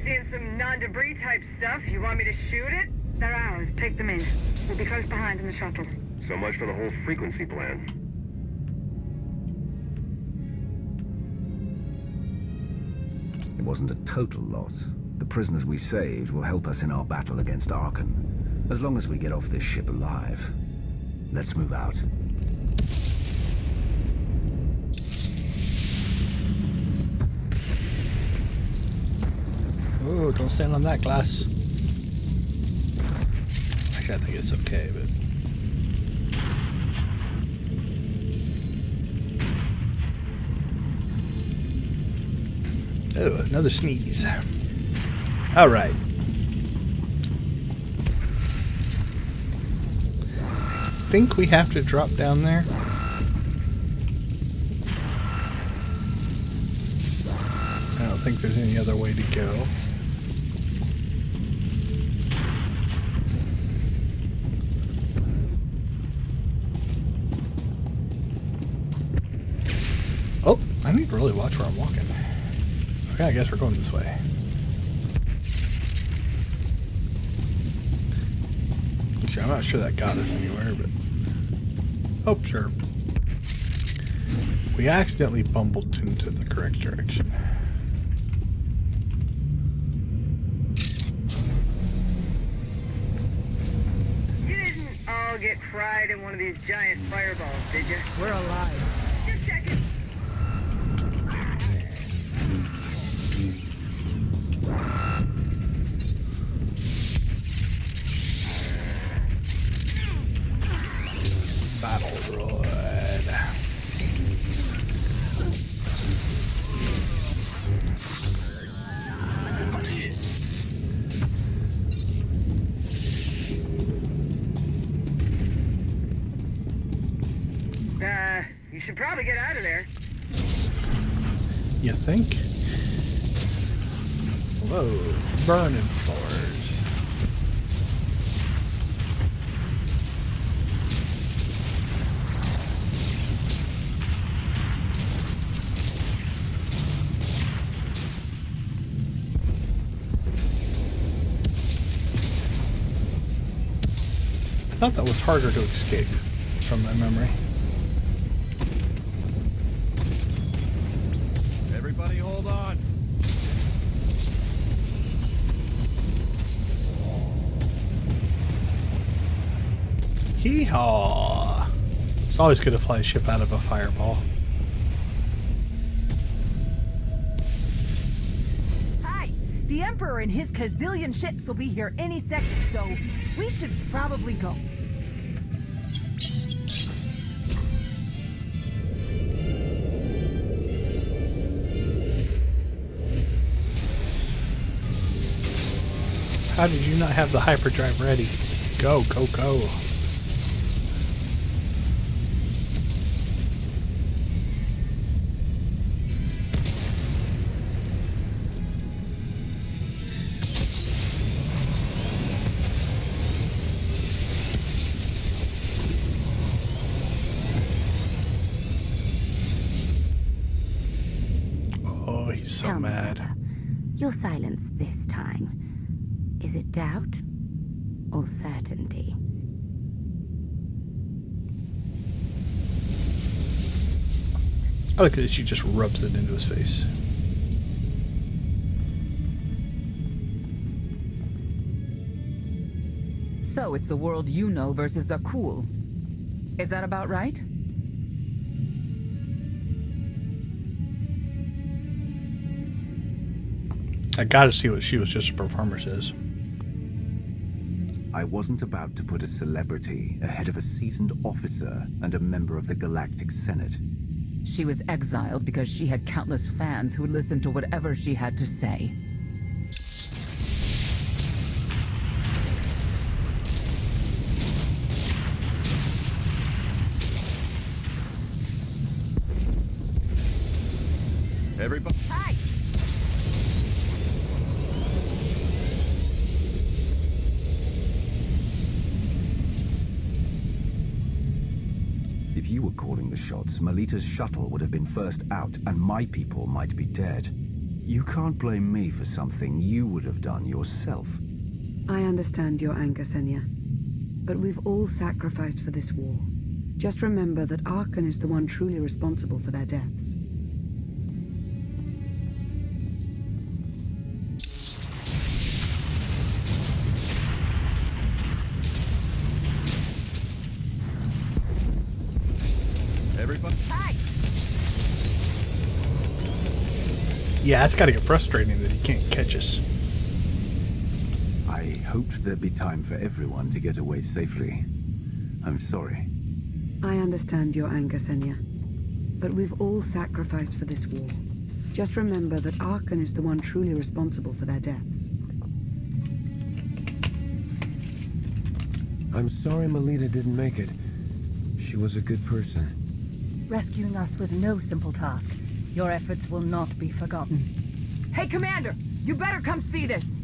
Seeing some non-debris type stuff. You want me to shoot it? They're ours. Take them in. We'll be close behind in the shuttle. So much for the whole frequency plan. It wasn't a total loss. The prisoners we saved will help us in our battle against Arkan, as long as we get off this ship alive. Let's move out. Oh, don't stand on that glass. Actually, I think it's okay, but... Oh, another sneeze. All right. I think we have to drop down there. I don't think there's any other way to go. Oh, I need to really watch where I'm walking. Okay, I guess we're going this way. Actually, I'm not sure that got us anywhere, but... Oh, sure. We accidentally bumbled into the correct direction. You didn't all get fried in one of these giant fireballs, did you? We're alive. Just checking. Battle droid. You should probably get out of there. You think? Whoa, burning floors. thought that was harder to escape from my memory. Everybody hold on. Hee-haw! It's always good to fly a ship out of a fireball. Hi! The Emperor and his gazillion ships will be here any second, so we should probably go. How did you not have the hyperdrive ready? Go, go, go. Oh, he's so Tell me, mad. brother, your silence this time. Is it doubt or certainty? I like that she just rubs it into his face. So it's the world you know versus Zakul. Is that about right? I gotta see what she was just a performer says. I wasn't about to put a celebrity ahead of a seasoned officer and a member of the Galactic Senate. She was exiled because she had countless fans who listened to whatever she had to say. Everybody. Hi! If you were calling the shots, Melita's shuttle would have been first out, and my people might be dead. You can't blame me for something you would have done yourself. I understand your anger, Senya. But we've all sacrificed for this war. Just remember that Arkan is the one truly responsible for their deaths. Everybody. Hi! Yeah, it's gotta get frustrating that he can't catch us. I hoped there'd be time for everyone to get away safely. I'm sorry. I understand your anger, Senya. But we've all sacrificed for this war. Just remember that Arkan is the one truly responsible for their deaths. I'm sorry Melita didn't make it. She was a good person. Rescuing us was no simple task. Your efforts will not be forgotten. Hey, Commander! You better come see this!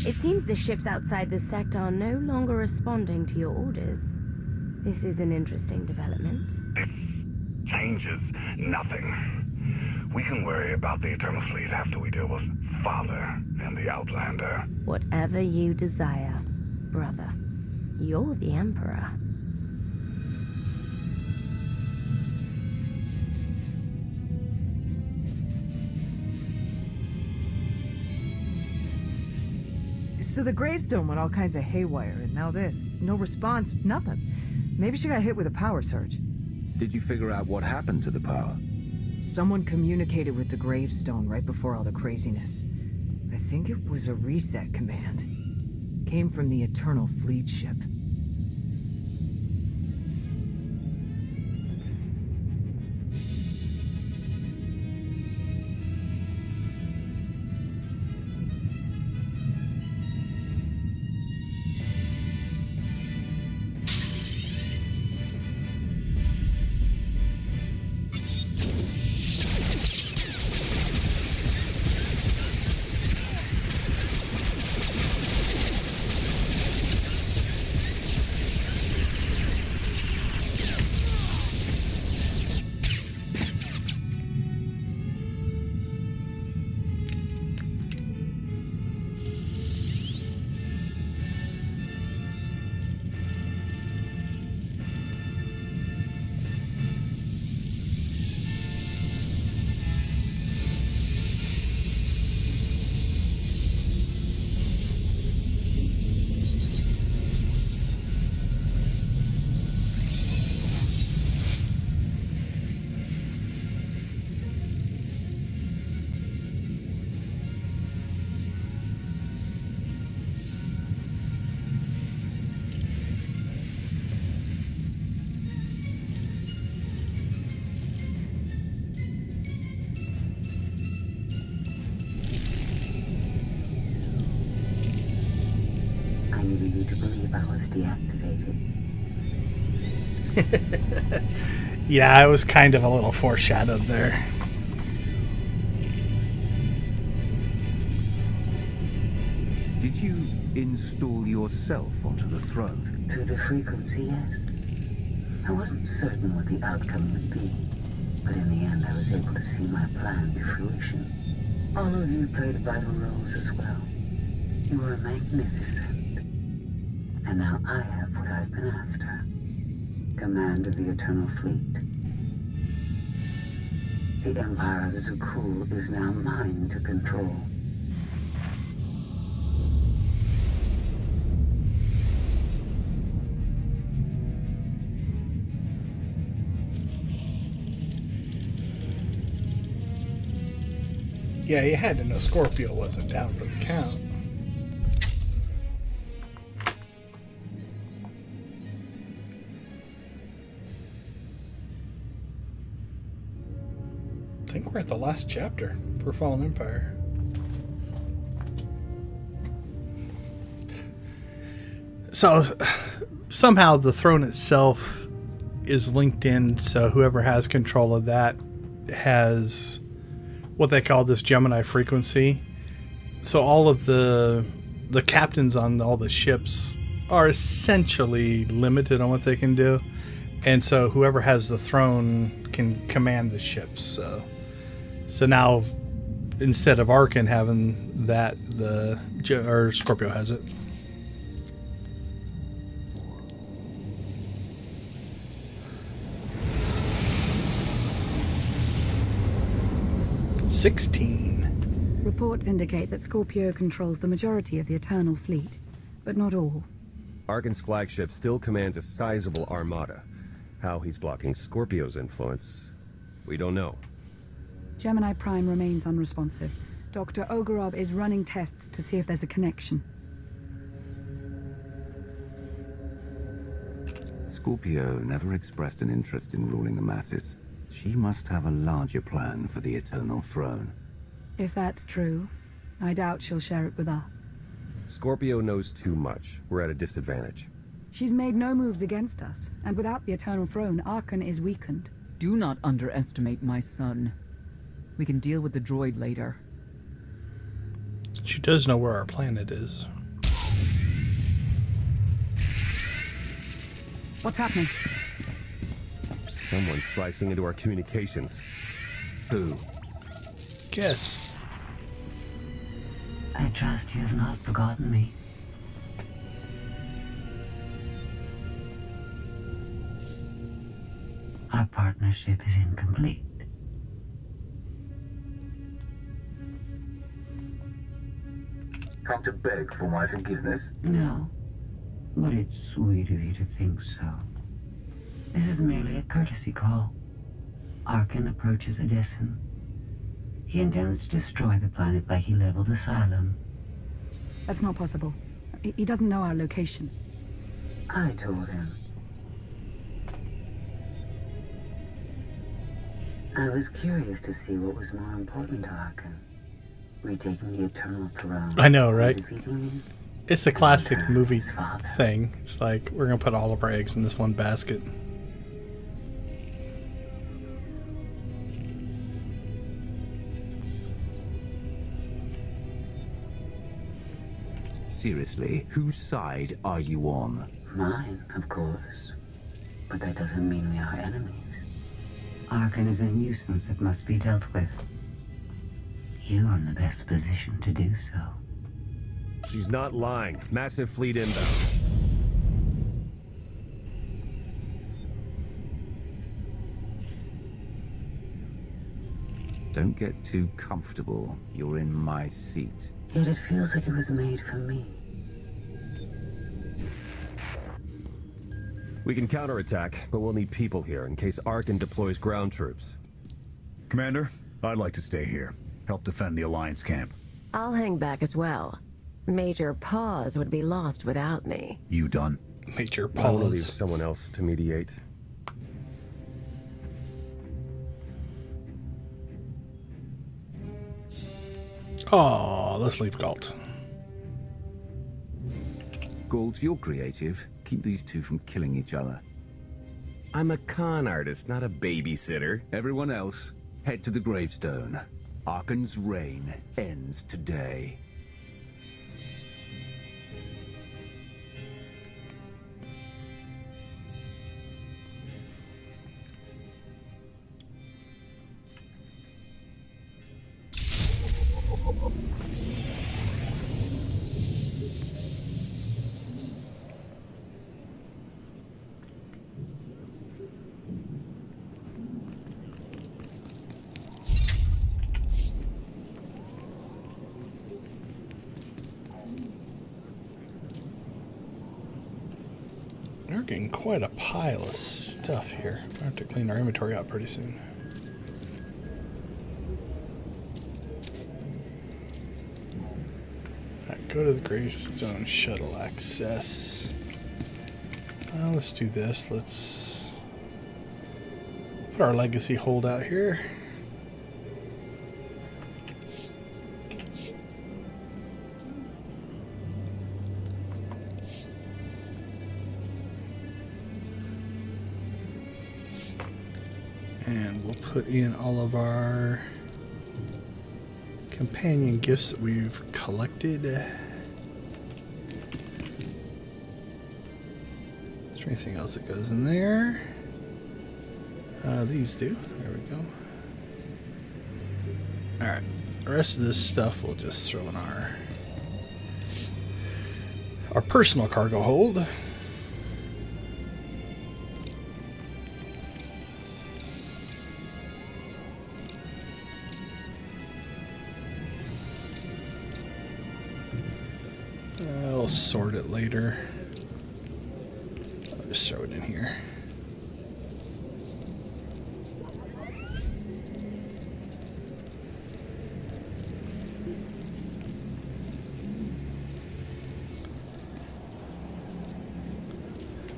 It seems the ships outside this sector are no longer responding to your orders. This is an interesting development. This changes nothing. We can worry about the Eternal Fleet after we deal with Father and the Outlander. Whatever you desire, brother. You're the Emperor. So the gravestone went all kinds of haywire, and now this. No response, nothing. Maybe she got hit with a power surge. Did you figure out what happened to the power? Someone communicated with the gravestone right before all the craziness. I think it was a reset command. Came from the Eternal Fleet ship. I needed you to believe I was deactivated. Yeah, it was kind of a little foreshadowed there. Did you install yourself onto the throne? Through the frequency, yes. I wasn't certain what the outcome would be, but in the end I was able to see my plan to fruition. All of you played vital roles as well. You were magnificent. And now I have what I've been after. Command of the Eternal Fleet. The Empire of Zakul is now mine to control. Yeah, you had to know Scorpio wasn't down for the count. I think we're at the last chapter for Fallen Empire. So somehow the throne itself is linked in, so whoever has control of that has what they call this Gemini frequency. So all of the captains on all the ships are essentially limited on what they can do, and so whoever has the throne can command the ships. So now instead of Arkan having that, or Scorpio has it. Reports indicate that Scorpio controls the majority of the Eternal Fleet, but not all. Arkan's flagship still commands a sizable armada. How he's blocking Scorpio's influence, we don't know. Gemini Prime remains unresponsive. Dr. Ogorov is running tests to see if there's a connection. Scorpio never expressed an interest in ruling the masses. She must have a larger plan for the Eternal Throne. If that's true, I doubt she'll share it with us. Scorpio knows too much. We're at a disadvantage. She's made no moves against us, and without the Eternal Throne, Arkan is weakened. Do not underestimate my son. We can deal with the droid later. She does know where our planet is. What's happening? Someone's slicing into our communications. Who? Guess. I trust you have not forgotten me. Our partnership is incomplete. Come to beg for my forgiveness? No, but it's sweet of you to think so. This is merely a courtesy call. Arkan approaches Edison. He intends to destroy the planet like he leveled Asylum. That's not possible. He doesn't know our location. I told him. I was curious to see what was more important to Arkan. Retaking the Eternal Throne. I know, right? Defeating you? It's a classic movie thing. It's like, we're going to put all of our eggs in this one basket. Seriously, whose side are you on? Mine, of course. But that doesn't mean we are enemies. Arkan is a nuisance that must be dealt with. You're in the best position to do so. She's not lying. Massive fleet inbound. Don't get too comfortable. You're in my seat. Yet it feels like it was made for me. We can counterattack, but we'll need people here in case Arkan deploys ground troops. Commander, I'd like to stay here. Help defend the Alliance camp. I'll hang back as well. Major Pause would be lost without me. You done? Major I'll leave Pause. someone else to mediate. Oh, let's leave Galt. Galt, you're creative. Keep these two from killing each other. I'm a con artist, not a babysitter. Everyone else, head to the gravestone. Arkan's reign ends today. We're getting quite a pile of stuff here. I have to clean our inventory out pretty soon. Alright, go to the gravestone shuttle access. Let's do this. Let's put our legacy hold out here. And we'll put in all of our companion gifts that we've collected. Is there anything else that goes in there? These do. There we go. Alright. The rest of this stuff we'll just throw in our personal cargo hold. I'll sort it later. I'll just throw it in here.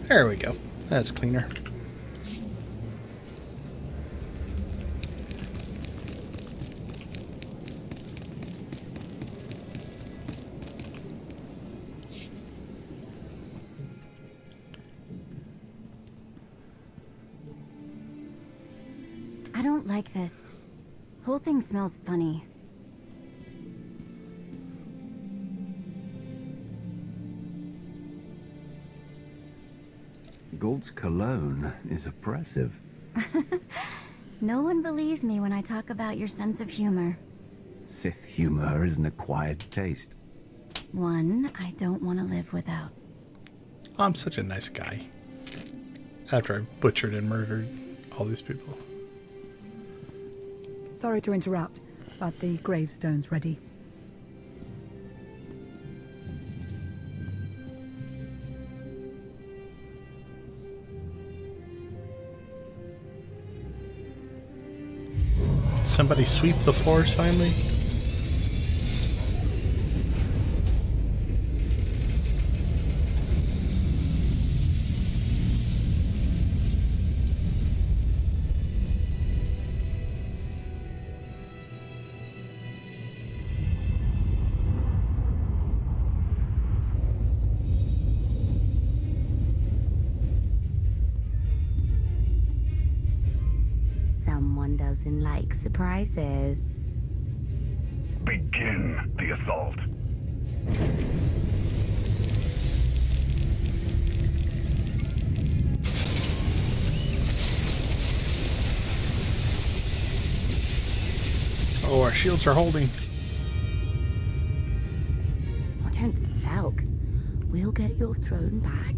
There we go. That's cleaner. I don't like this. Whole thing smells funny. Galt's cologne is oppressive. No one believes me when I talk about your sense of humor. Sith humor is an acquired taste. One I don't want to live without. I'm such a nice guy. After I butchered and murdered all these people. Sorry to interrupt, but the gravestone's ready. Somebody sweep the floors finally? Someone doesn't like surprises. Begin the assault. Oh, our shields are holding. Oh, don't sulk. We'll get your throne back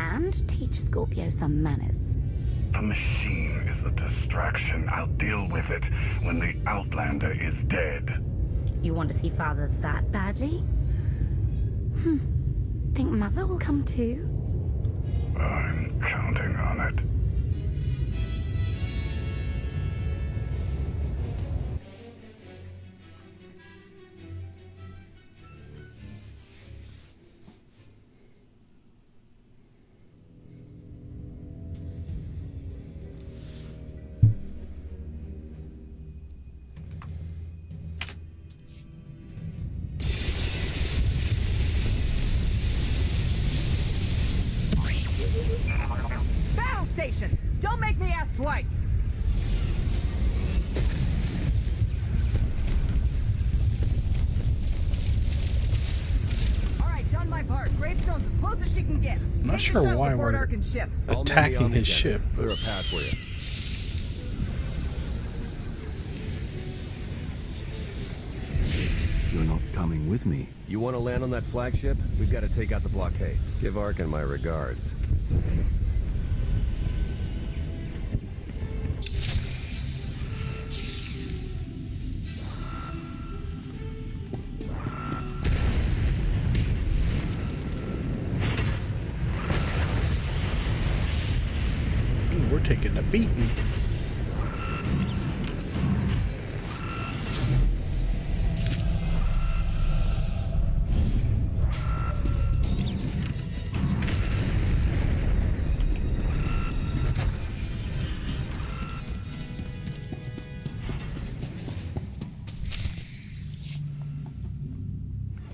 and teach Scorpio some manners. The machine is a distraction. I'll deal with it when the Outlander is dead. You want to see Father that badly? Think Mother will come too? I'm counting on it. stations. Don't make me ask twice. All right, done my part. Gravestone's as close as she can get. I'm not sure why we're attacking his ship. Clear a path for you. You're not coming with me. You want to land on that flagship? We've got to take out the blockade. Give Arkin my regards. Ooh, we're taking a beating.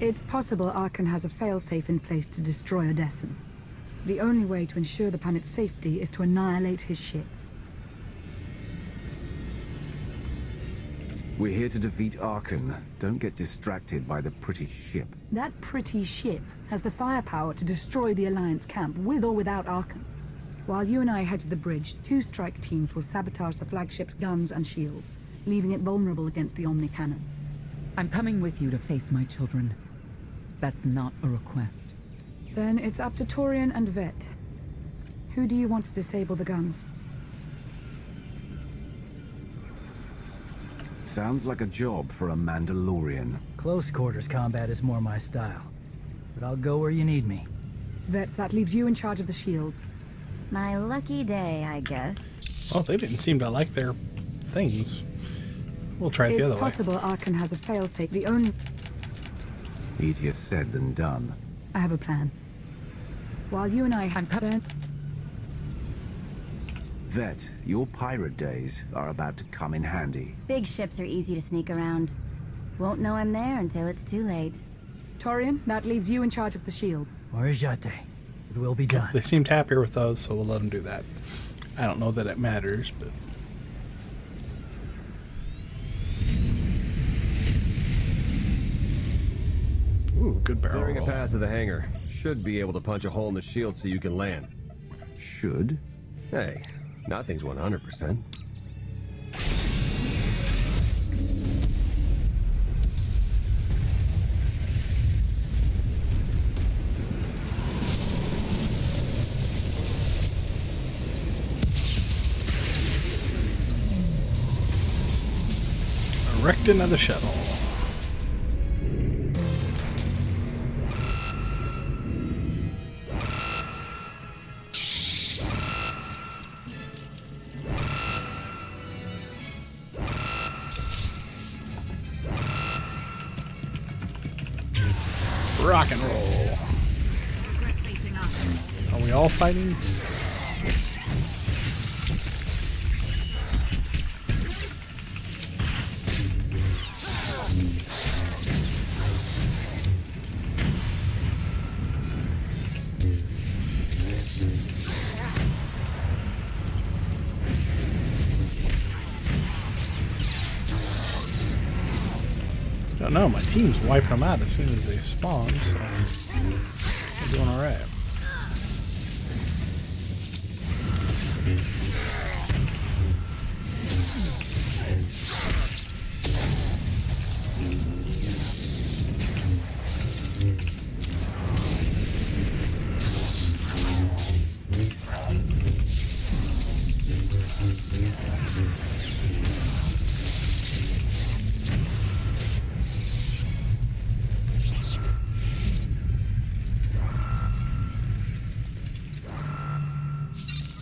It's possible Arkan has a failsafe in place to destroy Odessen. The only way to ensure the planet's safety is to annihilate his ship. We're here to defeat Arkan. Don't get distracted by the pretty ship. That pretty ship has the firepower to destroy the Alliance camp, with or without Arkan. While you and I head to the bridge, 2 strike teams will sabotage the flagship's guns and shields, leaving it vulnerable against the Omni cannon. I'm coming with you to face my children. That's not a request. Then it's up to Torian and Vet. Who do you want to disable the guns? Sounds like a job for a Mandalorian. Close quarters combat is more my style. But I'll go where you need me. Vet, that leaves you in charge of the shields. My lucky day, I guess. Well, they didn't seem to like their things. We'll try it the other way. It's possible Arkan has a failsafe. The only... Easier said than done. I have a plan. While you and I have... Vet, your pirate days are about to come in handy. Big ships are easy to sneak around. Won't know I'm there until it's too late. Torian, that leaves you in charge of the shields. Moriarty. It will be done. They seemed happier with those, so we'll let them do that. I don't know that it matters, but... Ooh, good barrel Clearing a roll. path to the hangar. Should be able to punch a hole in the shield so you can land. Should? Hey, nothing's 100%. Wrecked another shuttle. Rock and roll. Are we all fighting? Don't know, my team's wiping them out as soon as they spawn, so we're doing alright.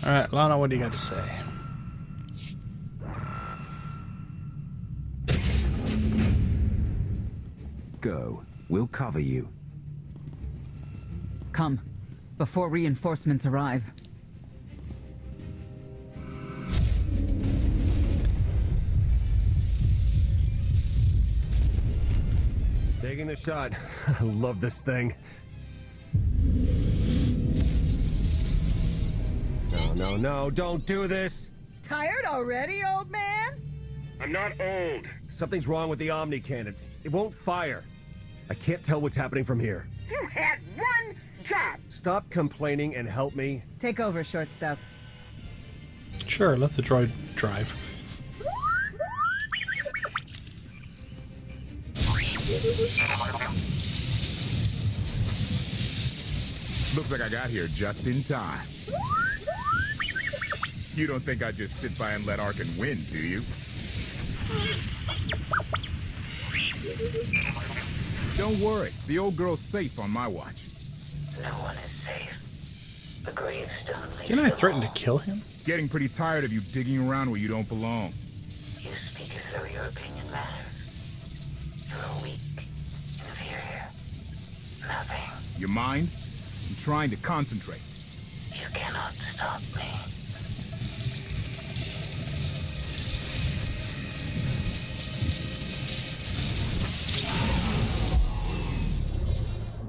Alright, Lana, what do you got to say? Go. We'll cover you. Come, before reinforcements arrive. Taking the shot. I love this thing. no, don't do this! Tired already, old man? I'm not old. Something's wrong with the Omni cannon. It won't fire. I can't tell what's happening from here. You had one job. Stop complaining and help me. Take over, short stuff. Sure, let the droid drive. Looks like I got here just in time. You don't think I'd just sit by and let Arkan win, do you? Don't worry, the old girl's safe on my watch. No one is safe. The gravestone leaves Didn't I them threaten all. to kill him? Getting pretty tired of you digging around where you don't belong. You speak as though your opinion matters. You're weak, inferior, nothing. You mind? I'm trying to concentrate. You cannot stop me.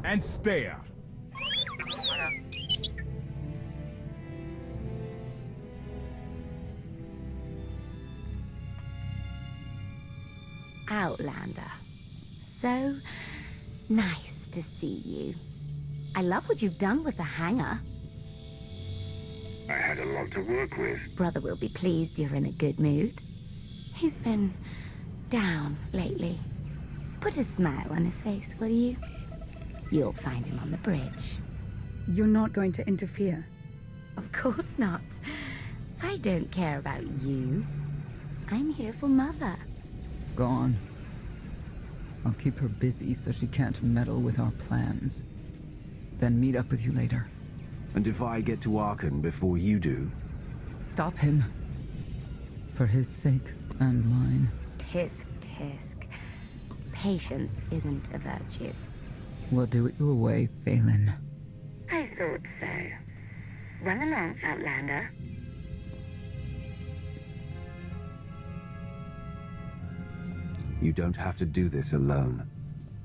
And stay out. Outlander. So nice to see you. I love what you've done with the hangar. I had a lot to work with. Brother will be pleased you're in a good mood. He's been down lately. Put a smile on his face, will you? You'll find him on the bridge. You're not going to interfere? Of course not. I don't care about you. I'm here for Mother. Gone. I'll keep her busy so she can't meddle with our plans. Then meet up with you later. And if I get to Arkan before you do? Stop him. For his sake and mine. Tisk, tisk. Patience isn't a virtue. We'll do it your way, Phelan. I thought so. Run along, Outlander. You don't have to do this alone.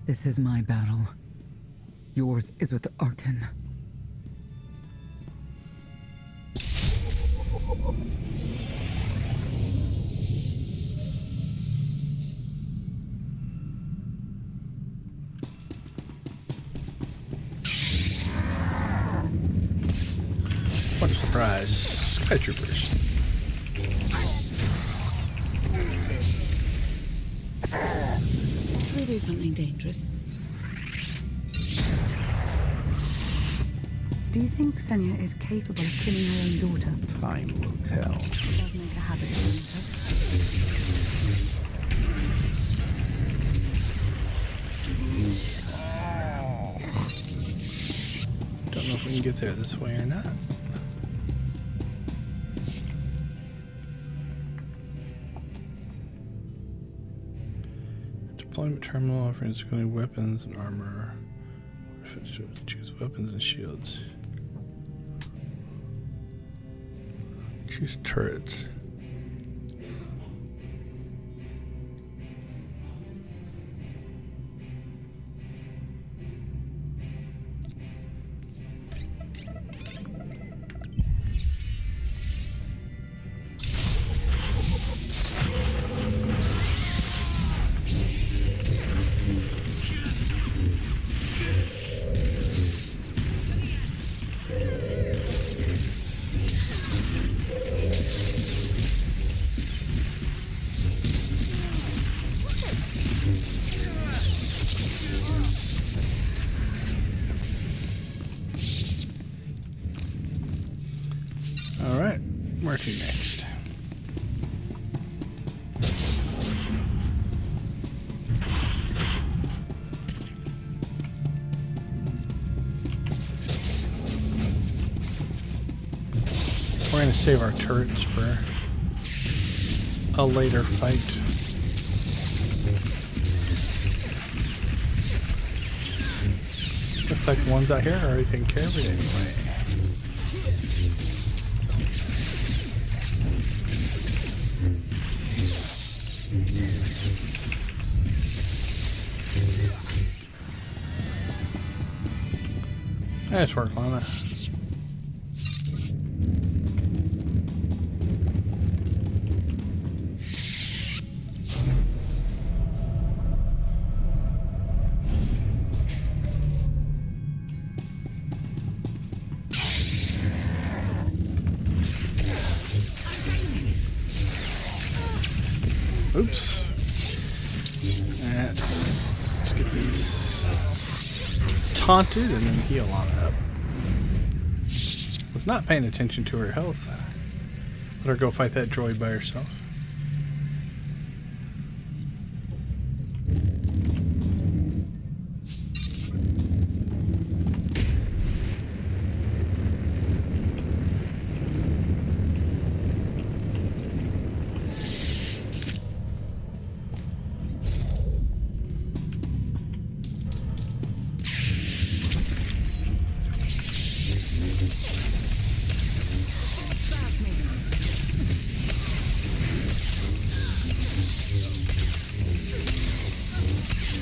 This is my battle. Yours is with Arkan. What a surprise. Sky Troopers. Should we do something dangerous? Do you think Senya is capable of killing her own daughter? Time will tell. She does make a habit of doing so. Don't know if we can get there this way or not. Deployment terminal offering security weapons and armor. Choose weapons and shields. Choose turrets. Alright, where to next? We're going to save our turrets for a later fight. Looks like the ones out here are already taking care of it anyway. Nice work, Lana. Oops. Alright. Let's get these taunted and then heal on up. Was not paying attention to her health. Let her go fight that droid by herself.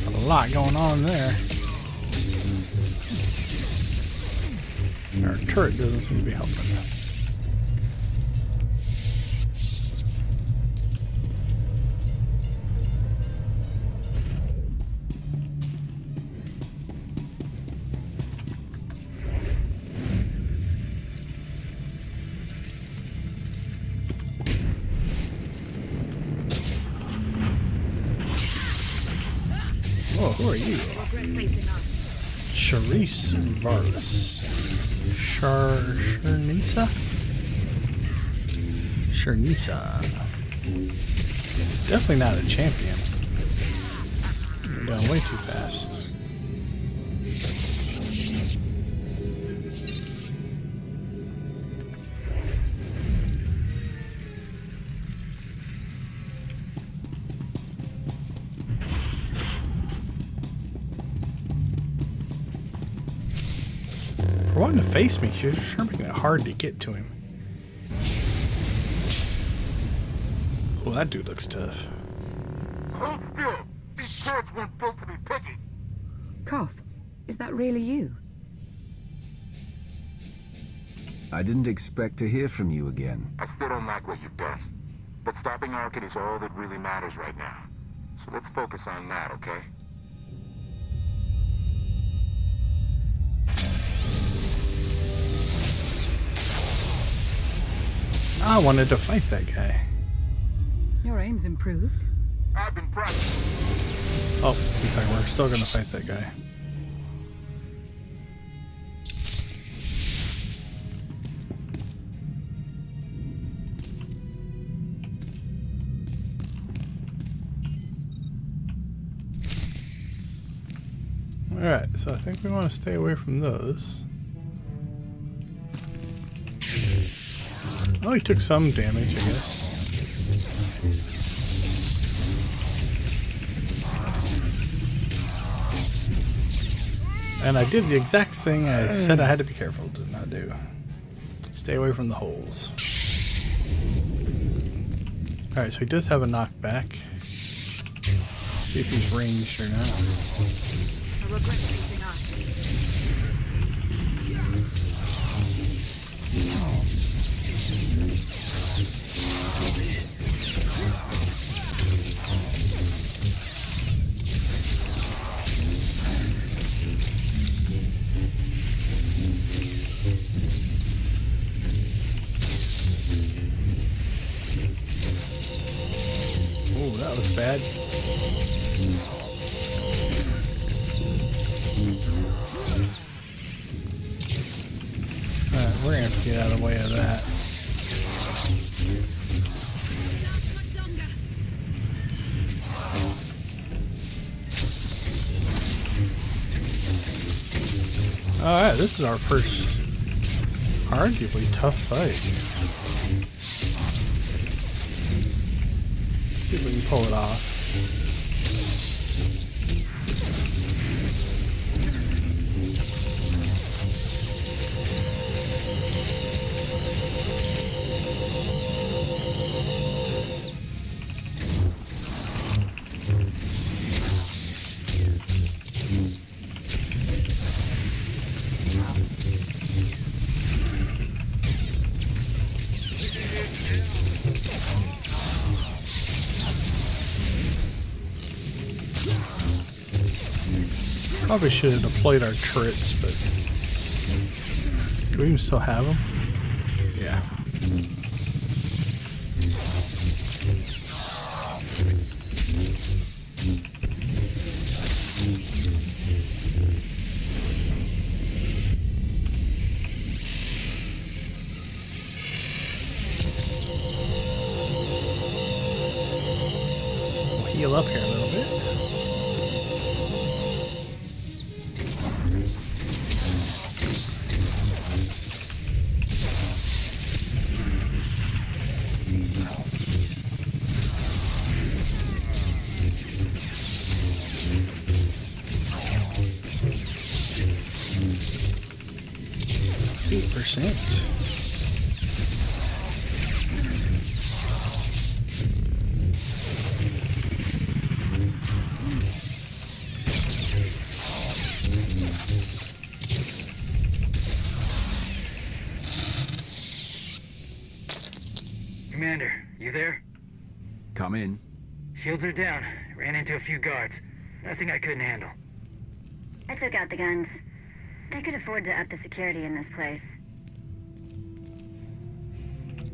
A lot going on there. Our turret doesn't seem to be helping. Oh, who are you? Charisse Varus. Charnisa? Charnisa. Definitely not a champion. You're going way too fast. For wanting to face me, she's sure making it hard to get to him. Oh, that dude looks tough. Hold still! These turrets weren't built to be picky! Koth, is that really you? I didn't expect to hear from you again. I still don't like what you've done. But stopping Arkin is all that really matters right now. So let's focus on that, okay? I wanted to fight that guy. Your aim's improved. I've been practicing. Oh, looks like we're still gonna fight that guy. Alright, so I think we want to stay away from those. Oh, he took some damage, I guess. And I did the exact thing I said I had to be careful to not do. Stay away from the holes. Alright, so he does have a knockback. See if he's ranged or not. I regret facing us. Oh, that looks bad. Alright, we're gonna have to get out of the way of that. Alright, this is our first arguably tough fight. Let's see if we can pull it off. Probably should have deployed our turrets, but do we even still have them? Yeah. 8%. Commander, you there? Come in. Shields are down. Ran into a few guards. Nothing I couldn't handle. I took out the guns. They could afford to up the security in this place.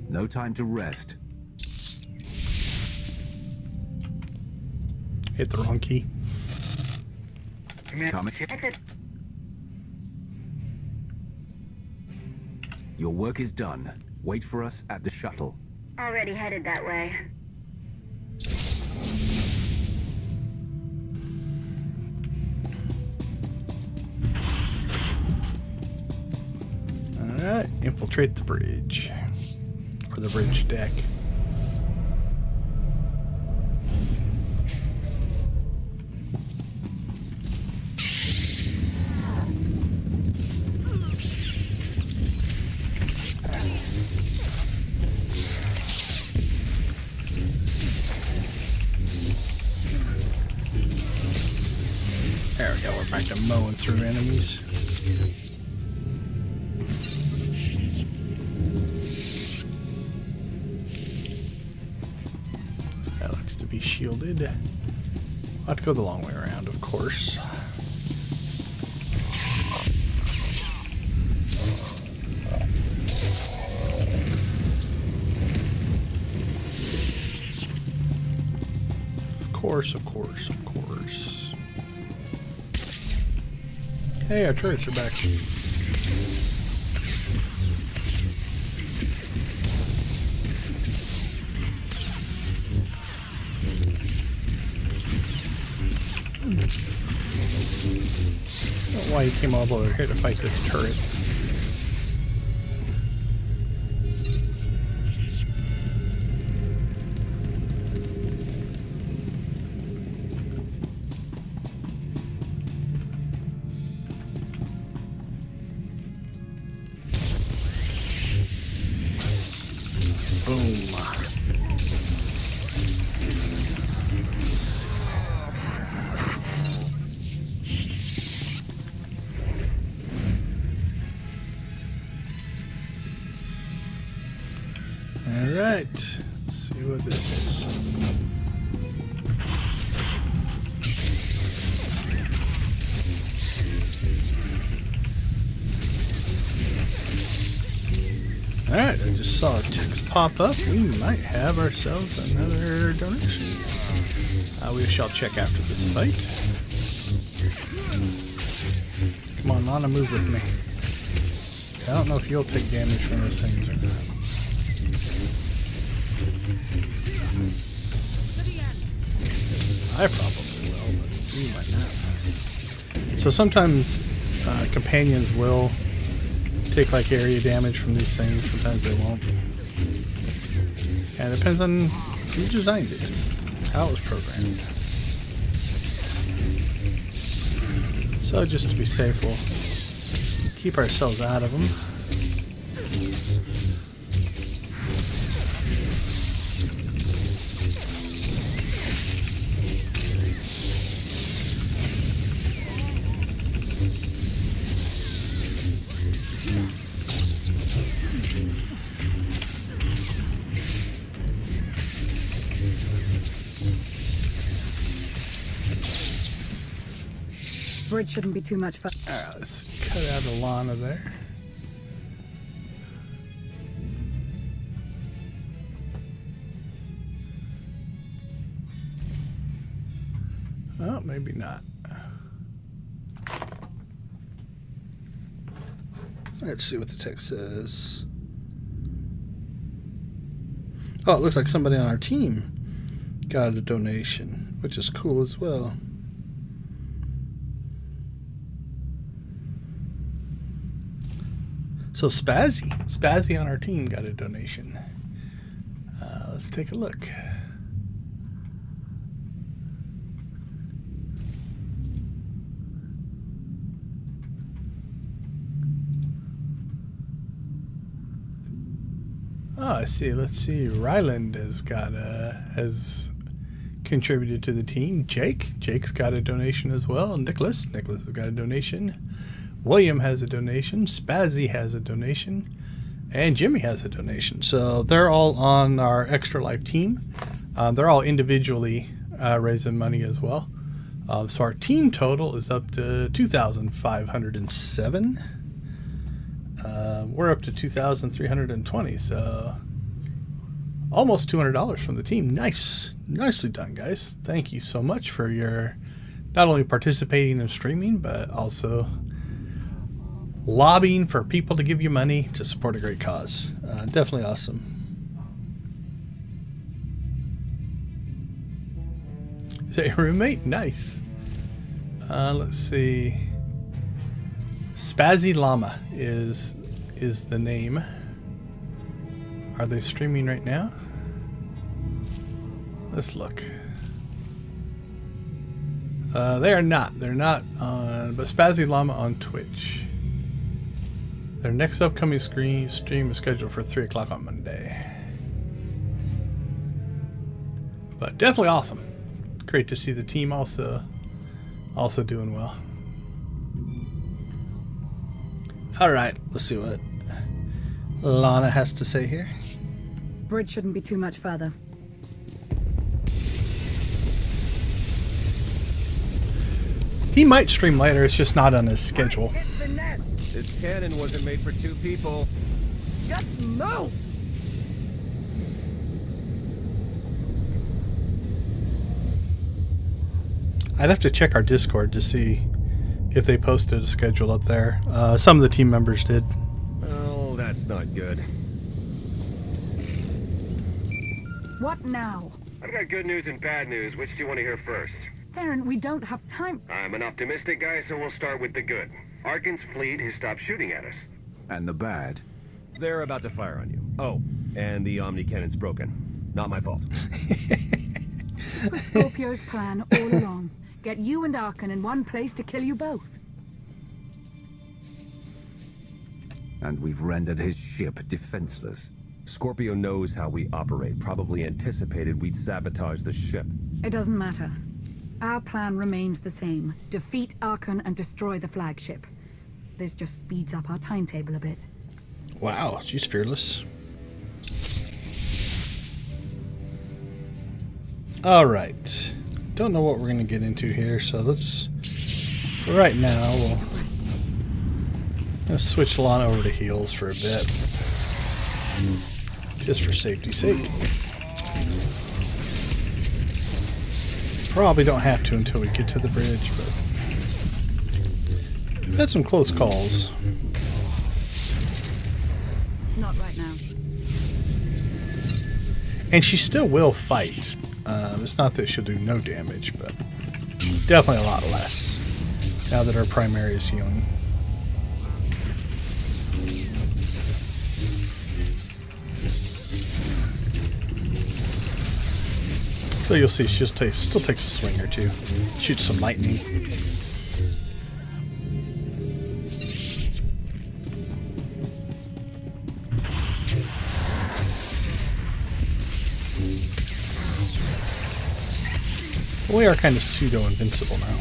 No time to rest. Hit the wrong key. Come in. That's it. Your work is done. Wait for us at the shuttle. Already headed that way. Alright, infiltrate the bridge. Or the bridge deck. There we go, we're back to mowing through enemies. That looks to be shielded. I'll have to go the long way around, of course. Of course, of course, of course. Hey, our turrets are back. I don't know why he came all over here to fight this turret. Boom. All right, let's see what this is. Alright, I just saw a text pop up. We might have ourselves another donation. We shall check after this fight. Come on, Lana, move with me. I don't know if you'll take damage from those things or not. I probably will, but you might not. So sometimes companions will take like area damage from these things, sometimes they won't. And it depends on who designed it, how it was programmed. So just to be safe, we'll keep ourselves out of them. Bridge shouldn't be too much fun. Alright, let's cut out a Lana there. Oh, maybe not. Let's see what the text says. Oh, it looks like somebody on our team got a donation, which is cool as well. So Spazzy on our team got a donation. Let's take a look. Oh, I see. Let's see. Ryland has contributed to the team. Jake's got a donation as well. Nicholas has got a donation. William has a donation. Spazzy has a donation. And Jimmy has a donation. So they're all on our Extra Life team. They're all individually raising money as well. So our team total is up to 2,507. We're up to 2,320. So almost $200 from the team. Nicely done, guys. Thank you so much for your not only participating in streaming, but also lobbying for people to give you money to support a great cause. Definitely awesome. Is that your roommate? Nice. Let's see. Spazzy Llama is the name. Are they streaming right now? Let's look. They are not. They're not on, but Spazzy Llama on Twitch. Their next upcoming stream is scheduled for 3 o'clock on Monday. But definitely awesome. Great to see the team also doing well. All right, let's see what Lana has to say here. Bridge shouldn't be too much further. He might stream later, it's just not on his schedule. This cannon wasn't made for 2 people. Just move! I'd have to check our Discord to see if they posted a schedule up there. Some of the team members did. Oh, that's not good. What now? I've got good news and bad news. Which do you want to hear first? Theron, we don't have time. I'm an optimistic guy, so we'll start with the good. Arkan's fleet has stopped shooting at us. And the bad? They're about to fire on you. Oh, and the Omni cannon's broken. Not my fault. This was Scorpio's plan all along. Get you and Arkan in one place to kill you both. And we've rendered his ship defenseless. Scorpio knows how we operate. Probably anticipated we'd sabotage the ship. It doesn't matter. Our plan remains the same. Defeat Arkan and destroy the flagship. This just speeds up our timetable a bit. Wow, she's fearless. All right. Don't know what we're going to get into here, so let's... For right now, we'll switch Lana over to heals for a bit. Just for safety's sake. Probably don't have to until we get to the bridge, but we've had some close calls. Not right now. And she still will fight. It's not that she'll do no damage, but definitely a lot less now that our primary is healing. So you'll see she still takes a swing or two. Shoots some lightning. We are kind of pseudo-invincible now.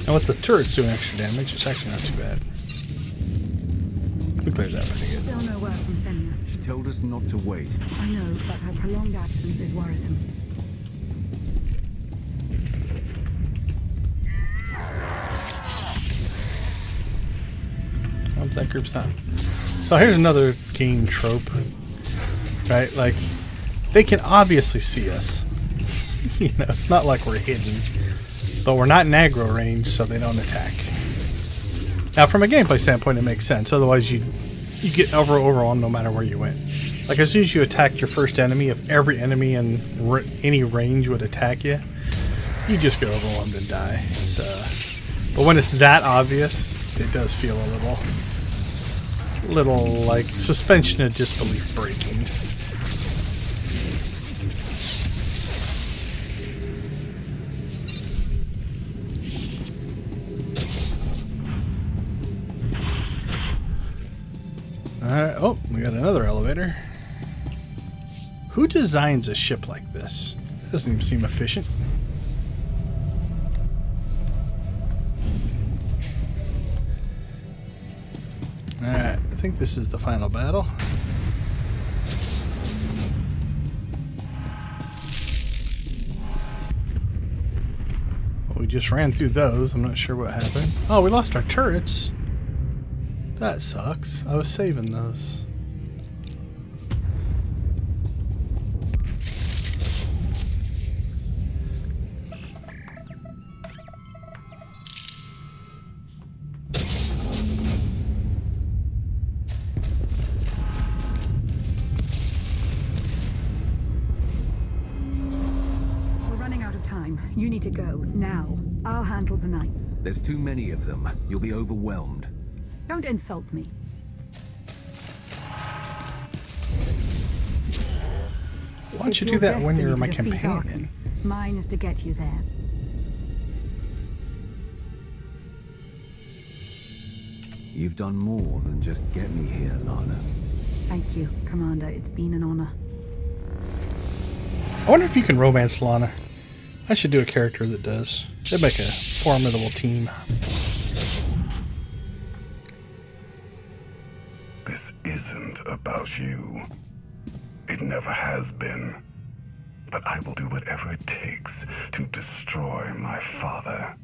And with the turrets doing extra damage, it's actually not too bad. We cleared that pretty good. Still no word from Senya. She told us not to wait. I know, but her prolonged absence is worrisome. That group's not. So here's another game trope, right? Like, they can obviously see us. You know, it's not like we're hidden, but we're not in aggro range, so they don't attack. Now, from a gameplay standpoint, it makes sense. Otherwise, you get overwhelmed no matter where you went. Like, as soon as you attacked your first enemy, if every enemy in any range would attack you, you just get overwhelmed and die. So, but when it's that obvious, it does feel a little like suspension of disbelief breaking. We got another elevator. Who designs a ship like this? It doesn't even seem efficient. Alright, I think this is the final battle. Well, we just ran through those. I'm not sure what happened. Oh, we lost our turrets. That sucks. I was saving those. You need to go, now. I'll handle the Knights. There's too many of them. You'll be overwhelmed. Don't insult me. Why don't you do that when you're my companion? Mine is to get you there. You've done more than just get me here, Lana. Thank you, Commander. It's been an honor. I wonder if you can romance Lana. I should do a character that does. They'd make a formidable team. This isn't about you. It never has been. But I will do whatever it takes to destroy my father.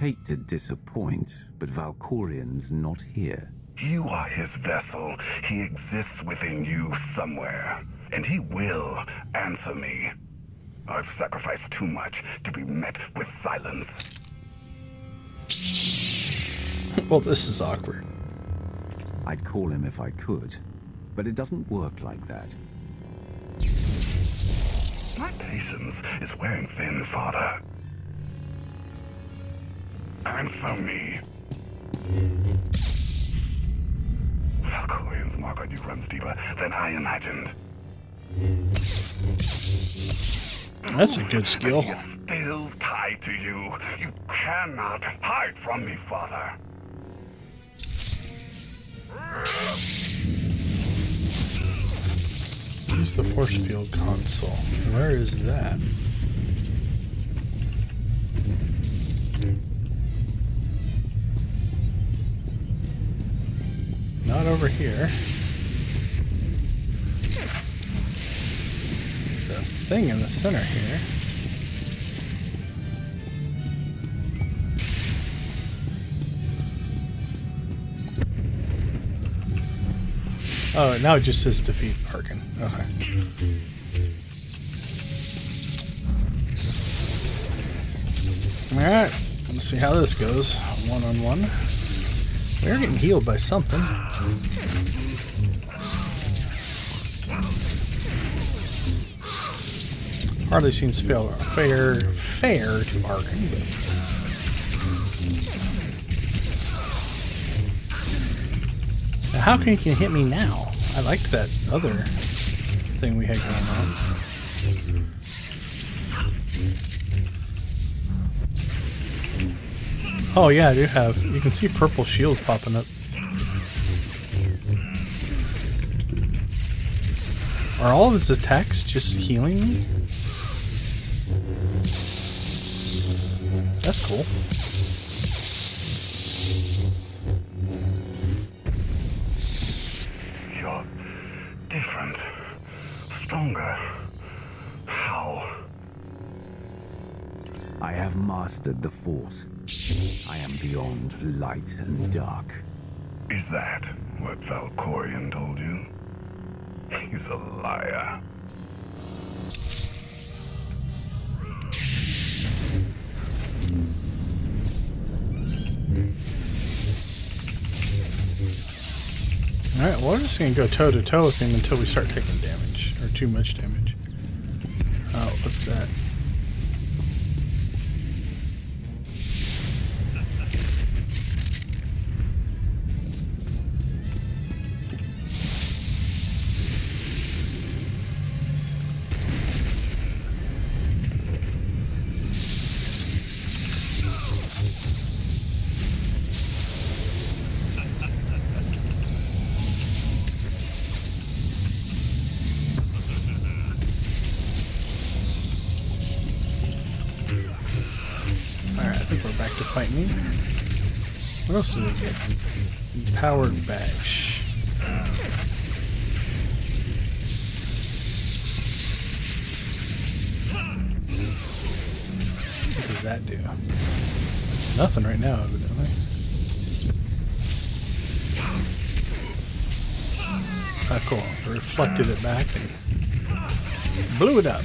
Hate to disappoint, but Valkorian's not here. You are his vessel. He exists within you somewhere. And he will answer me. I've sacrificed too much to be met with silence. Well, this is awkward. I'd call him if I could, but it doesn't work like that. My patience is wearing thin, Father. Answer me. Valkorian's mark on you runs deeper than I imagined. That's a good skill. He is still tied to you. You cannot hide from me, Father. Use the force field console. Where is that? Not over here. There's a thing in the center here. Oh, now it just says defeat Arkan. Okay. Alright, let's see how this goes. One-on-one. We're getting healed by something. Hardly seems fair to Arkan, but... Now, how can he hit me now? I liked that other thing we had going on. Oh yeah, I do have. You can see purple shields popping up. Are all of his attacks just healing me? That's cool. You're different. Stronger. How? I have mastered the Force. I am beyond light and dark. Is that what Valkorian told you? He's a liar. Alright, well, we're just going to go toe-to-toe with him until we start taking damage. Or too much damage. Oh, what's that? fight me. What else did we get? Powered bash. What does that do? Nothing right now, evidently. Ah, cool. I reflected it back and blew it up.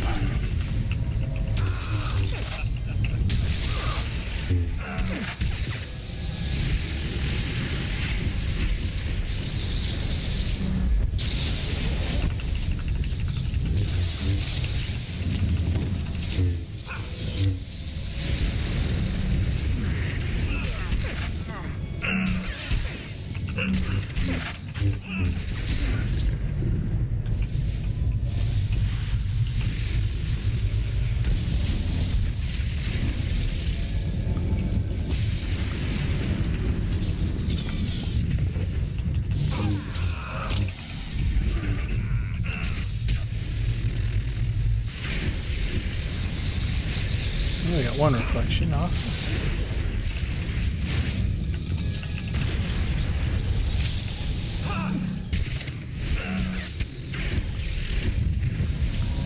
We got one reflection off.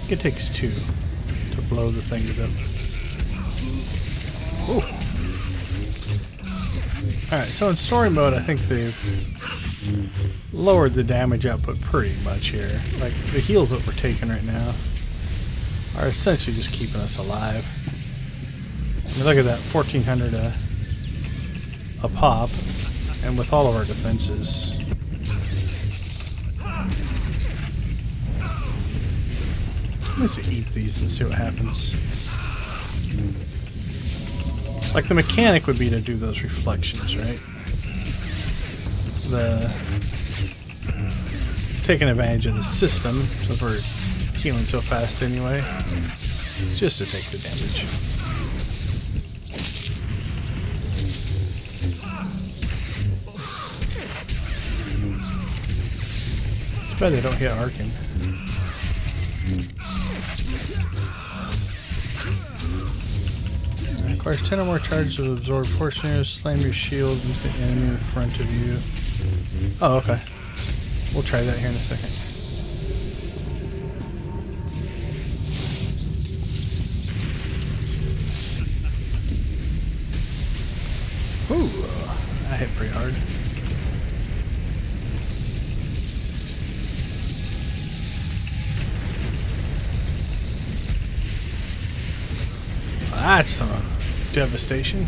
It takes 2 to blow the things up. Ooh. Alright, so in story mode, I think they've lowered the damage output pretty much here. Like, the heals that we're taking right now are essentially just keeping us alive. I mean, look at that, 1,400 a pop, and with all of our defenses. Let's eat these and see what happens. Like, the mechanic would be to do those reflections, right? The taking advantage of the system, since we're healing so fast anyway, just to take the damage. Too bad they don't hit Arkin. Requires 10 or more charges to absorb force units. Slam your shield into the enemy in front of you. Oh, okay. We'll try that here in a second. Ooh, that hit pretty hard. That's some devastation.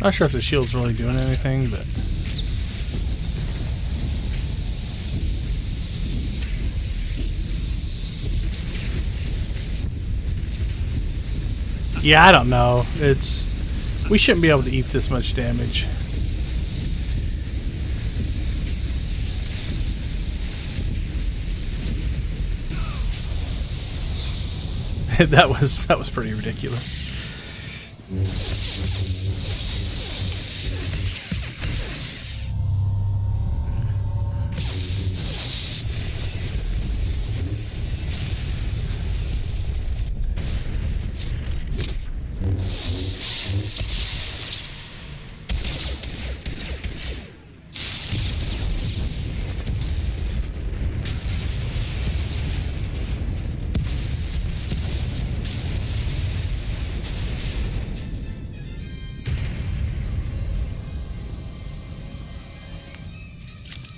Not sure if the shield's really doing anything, but yeah, I don't know. We shouldn't be able to eat this much damage. that was pretty ridiculous.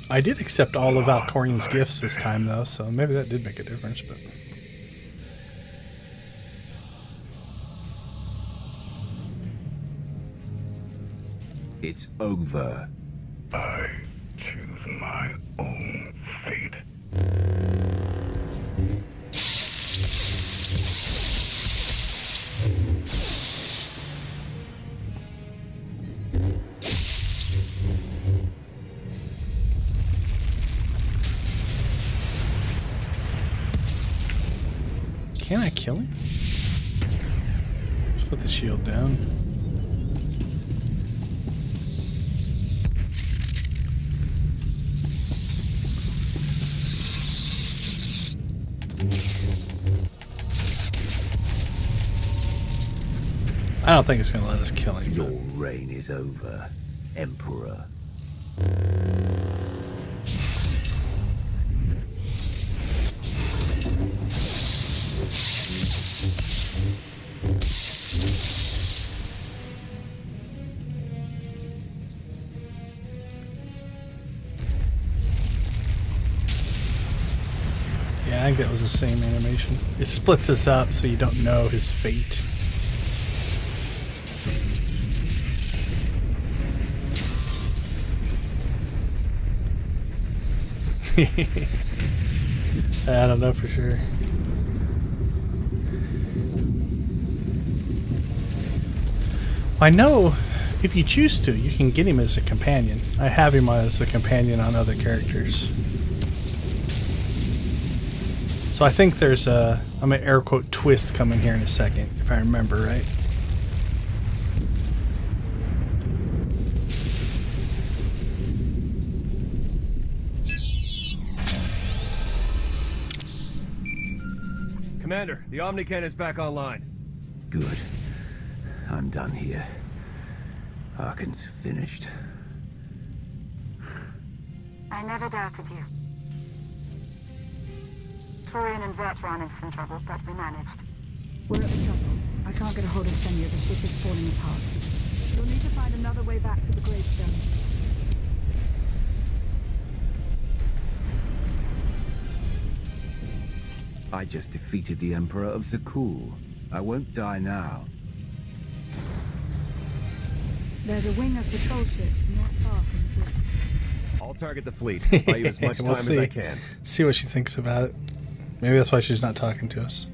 I did accept all of Valkorian's gifts this time, though, so maybe that did make a difference, but... It's over. I choose my own fate. Can I kill him? Put the shield down. I don't think it's going to let us kill him. Your reign is over, Emperor. Yeah, I think that was the same animation. It splits us up so you don't know his fate. I don't know for sure. I know if you choose to, you can get him as a companion. I have him as a companion on other characters. So I think there's a, I'm going to air quote twist coming here in a second, if I remember right. Commander, the Omnican is back online. Good. I'm done here. Arkan's finished. I never doubted you. Torian and Vert ran into some trouble, but we managed. We're at the shuttle. I can't get a hold of Senya. The ship is falling apart. You'll need to find another way back to the gravestone. I just defeated the Emperor of Zakul. I won't die now. There's a wing of patrol ships not far from the bridge. I'll target the fleet. Buy you as much time as I can. See what she thinks about it. Maybe that's why she's not talking to us.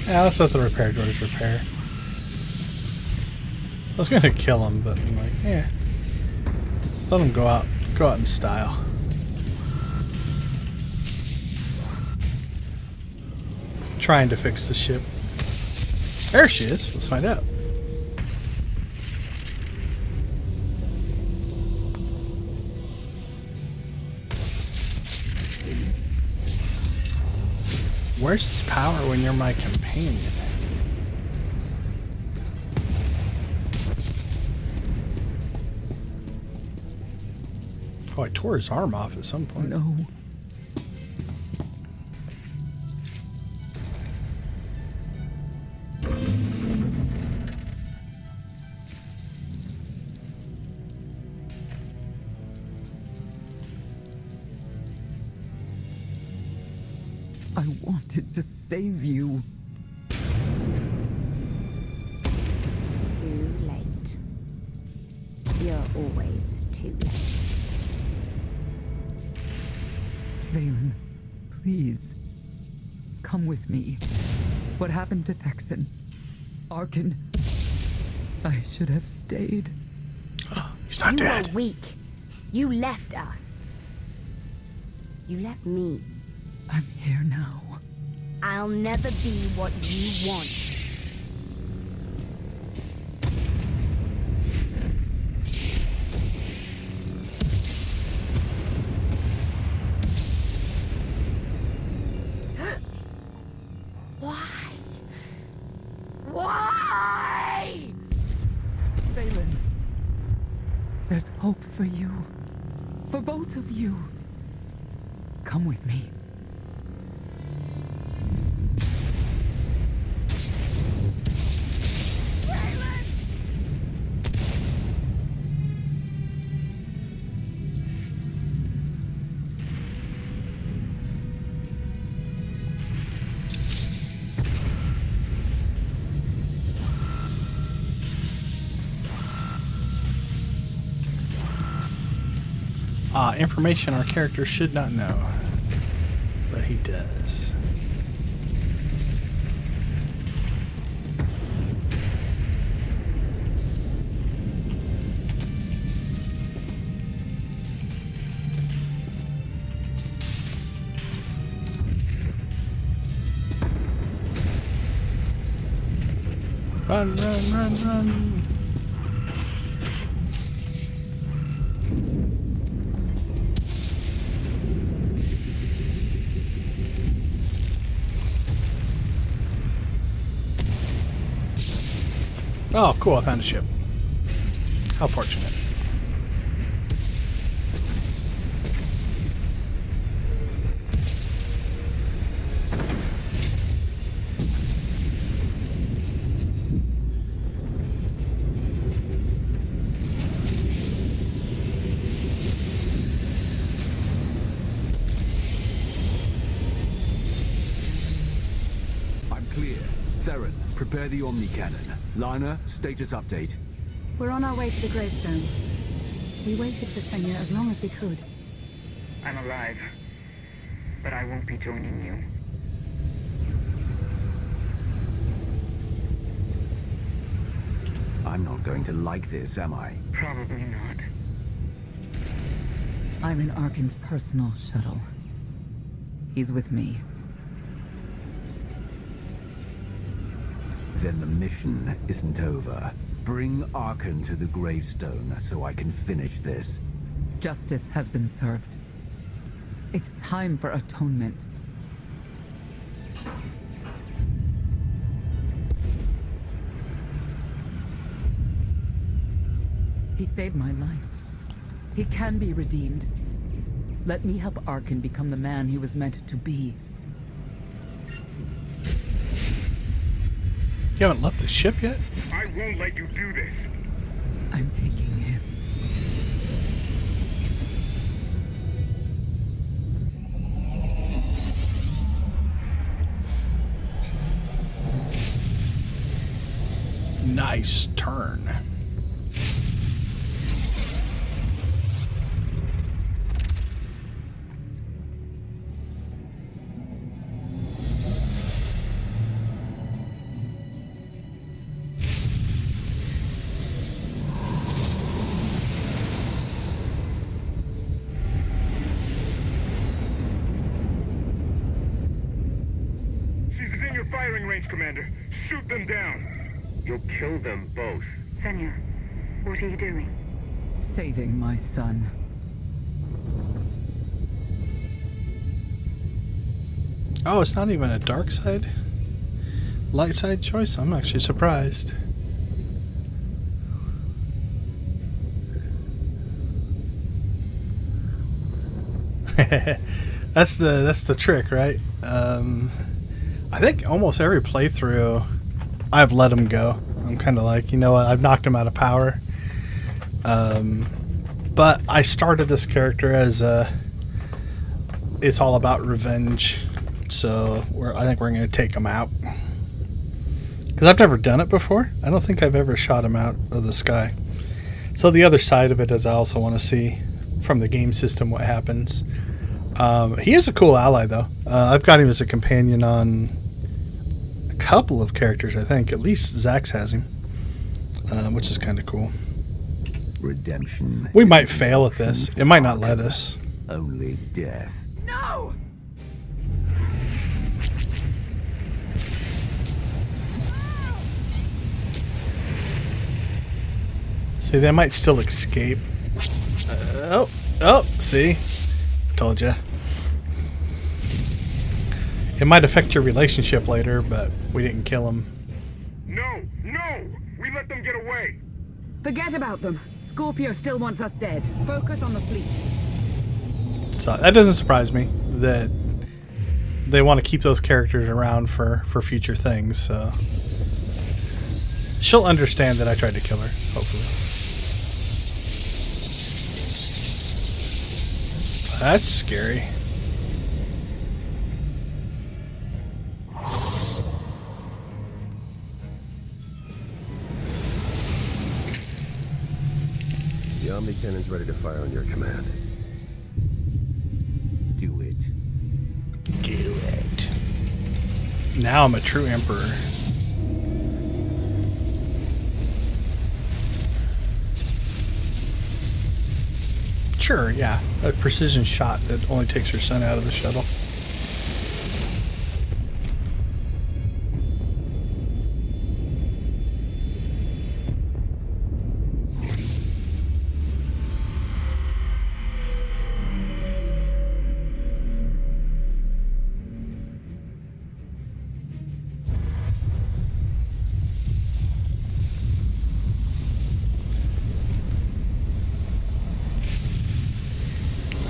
Yeah, let's let the repair droids repair. I was gonna kill him, but I'm like, yeah. Let him go out in style. Trying to fix the ship. There she is. Let's find out. Where's this power when you're my companion? Oh, I tore his arm off at some point. No. I wanted to save you. Too late. You're always too late. Valen, please. Come with me. What happened to Thexan? Arkan. I should have stayed. He's not dead. You are weak. You left us. You left me. I'm here now. I'll never be what you want. Why? Why? Valen, there's hope for you. For both of you. Come with me. Information our character should not know. But he does. Run, run, run, run. Oh, cool, I found a ship. How fortunate. I'm clear. Theron, prepare the Omni Cannon. Lana, status update. We're on our way to the gravestone. We waited for Senya as long as we could. I'm alive, but I won't be joining you. I'm not going to like this, am I? Probably not. I'm in Arkin's personal shuttle. He's with me. Then the mission isn't over. Bring Arkin to the gravestone so I can finish this. Justice has been served. It's time for atonement. He saved my life. He can be redeemed. Let me help Arkin become the man he was meant to be. You haven't left the ship yet? I won't let you do this. I'm taking him. Nice turn. She's in your firing range, Commander. Shoot them down. You'll kill them both. Senya, what are you doing? Saving my son. Oh, it's not even a dark side? Light side choice? I'm actually surprised. That's the trick, right? I think almost every playthrough I've let him go. I'm kind of like, you know what, I've knocked him out of power. But I started this character as it's all about revenge. So I think we're going to take him out. Because I've never done it before. I don't think I've ever shot him out of the sky. So the other side of it is I also want to see from the game system what happens. He is a cool ally, though. I've got him as a companion on a couple of characters, I think. At least Zax has him, which is kind of cool. Redemption. We might fail at this. It might not let us. Only death. No! See, they might still escape. Oh, see? I told you. It might affect your relationship later, but we didn't kill him. No! We let them get away! Forget about them. Scorpio still wants us dead. Focus on the fleet. So that doesn't surprise me that they want to keep those characters around for future things, so she'll understand that I tried to kill her, hopefully. That's scary. The Omni Cannon's ready to fire on your command. Now I'm a true emperor. Sure, yeah. A precision shot that only takes your son out of the shuttle.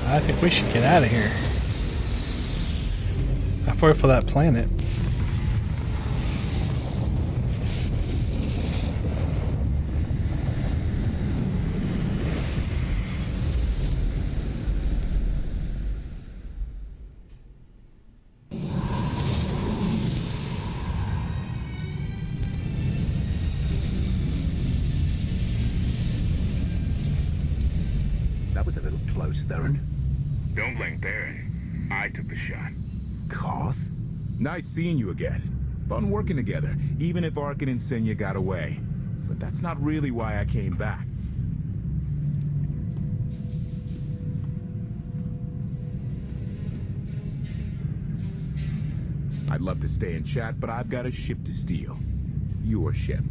I think we should get out of here. I fought for that planet. That was a little close, Theron. Don't blame Theron. I took the shot. KOTFE? Nice seeing you again. Fun working together, even if Arkin and Senya got away. But that's not really why I came back. I'd love to stay and chat, but I've got a ship to steal. Your ship.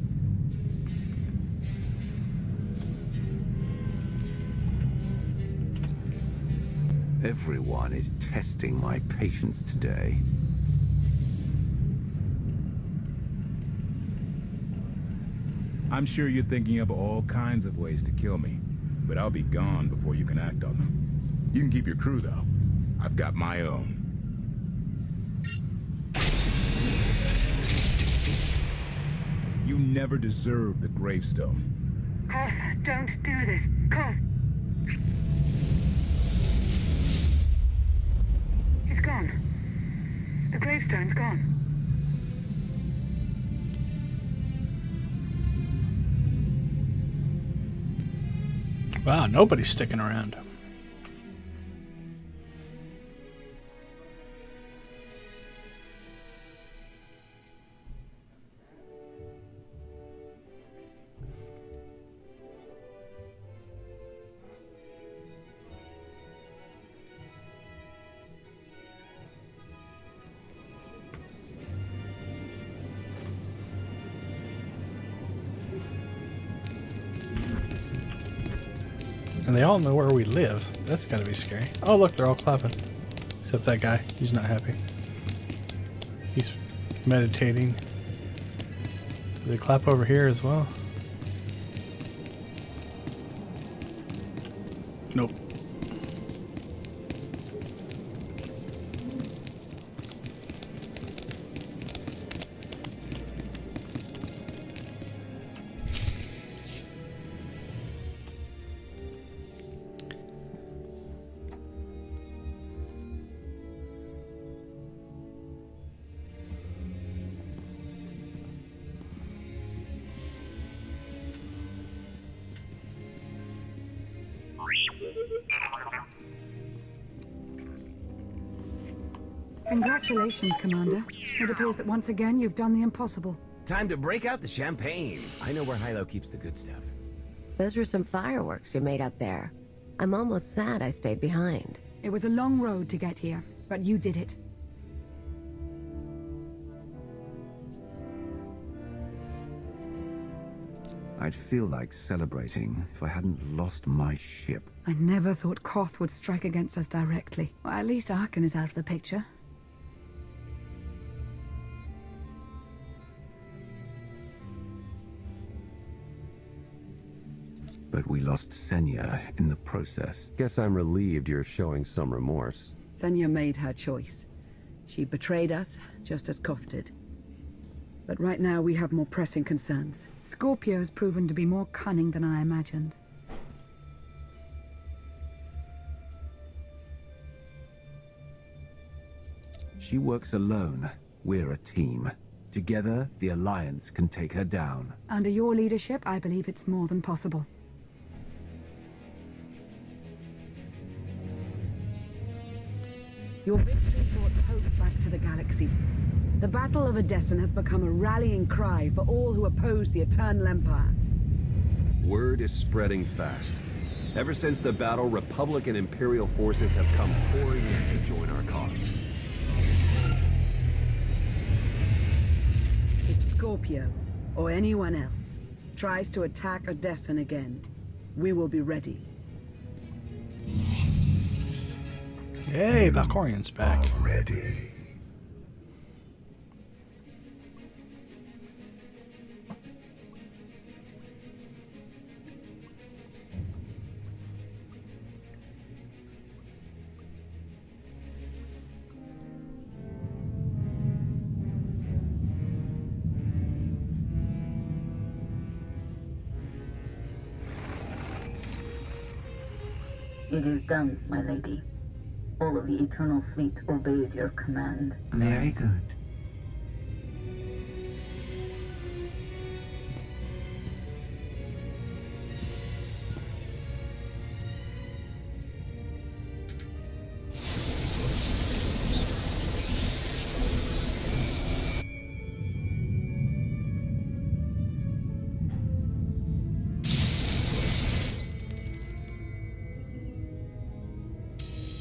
Everyone is testing my patience today. I'm sure you're thinking of all kinds of ways to kill me, but I'll be gone before you can act on them. You can keep your crew, though. I've got my own. You never deserved the gravestone. KOTFE, don't do this. KOTFE. He's gone. The gravestone's gone. Wow, nobody's sticking around. And they all know where we live. That's gotta be scary. Oh, look, they're all clapping. Except that guy. He's not happy. He's meditating. Do they clap over here as well? Nope. Congratulations, Commander. It appears that once again you've done the impossible. Time to break out the champagne. I know where Hilo keeps the good stuff. Those were some fireworks you made up there. I'm almost sad I stayed behind. It was a long road to get here, but you did it. I'd feel like celebrating if I hadn't lost my ship. I never thought KOTFE would strike against us directly. Well, at least Arkin is out of the picture. But we lost Senya in the process. Guess I'm relieved you're showing some remorse. Senya made her choice. She betrayed us, just as KOTFE did. But right now we have more pressing concerns. Scorpio's proven to be more cunning than I imagined. She works alone. We're a team. Together, the Alliance can take her down. Under your leadership, I believe it's more than possible. Your victory brought hope back to the galaxy. The Battle of Edessa has become a rallying cry for all who oppose the Eternal Empire. Word is spreading fast. Ever since the battle, Republic and Imperial forces have come pouring in to join our cause. If Scorpio, or anyone else, tries to attack Odessa again, we will be ready. Yay, Valkorian's back. Ready. It is done, my lady. All of the Eternal Fleet obeys your command. Very good.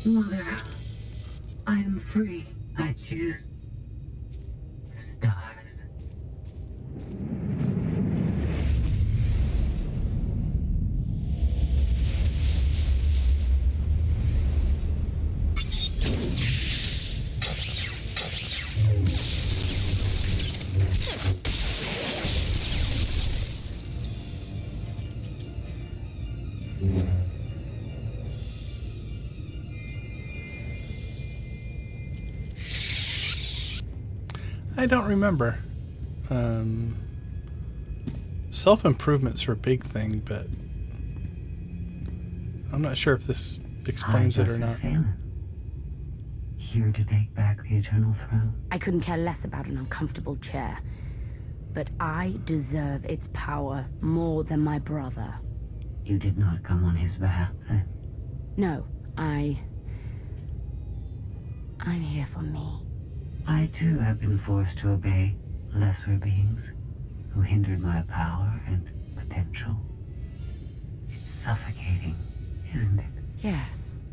Mother, I am free. I choose the stars. I don't remember. Self-improvement's a big thing, but I'm not sure if this explains it or not. Here to take back the Eternal Throne. I couldn't care less about an uncomfortable chair. But I deserve its power more than my brother. You did not come on his behalf, then? No, I'm here for me. I too have been forced to obey lesser beings who hindered my power and potential. It's suffocating, isn't it? Yes.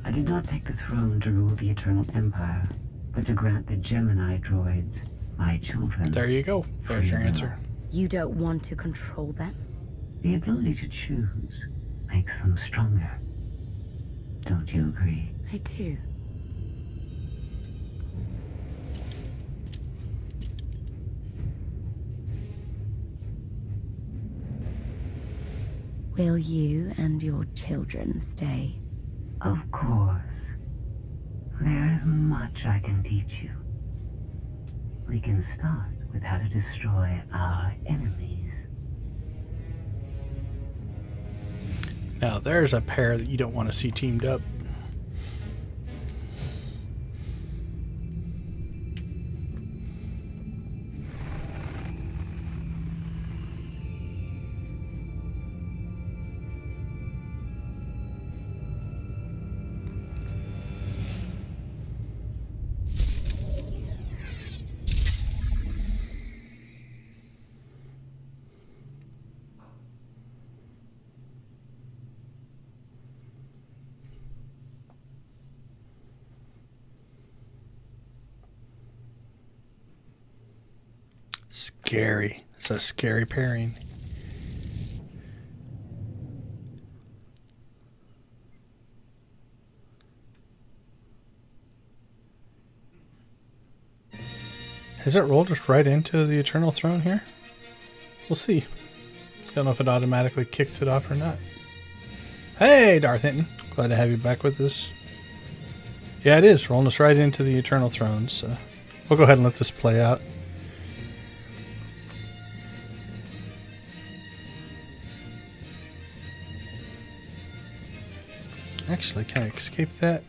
I did not take the throne to rule the Eternal Empire, but to grant the Gemini droids, my children. There you go. There's your answer. You don't want to control them? The ability to choose makes them stronger. Don't you agree? I do. Will you and your children stay? Of course. There is much I can teach you. We can start with how to destroy our enemies. Now there's a pair that you don't want to see teamed up. Scary. It's a scary pairing. Has it rolled us right into the Eternal Throne here? We'll see. Don't know if it automatically kicks it off or not. Hey, Darth Hinton. Glad to have you back with us. Yeah, it is. Rolling us right into the Eternal Throne. So we'll go ahead and let this play out. Actually, can I escape that?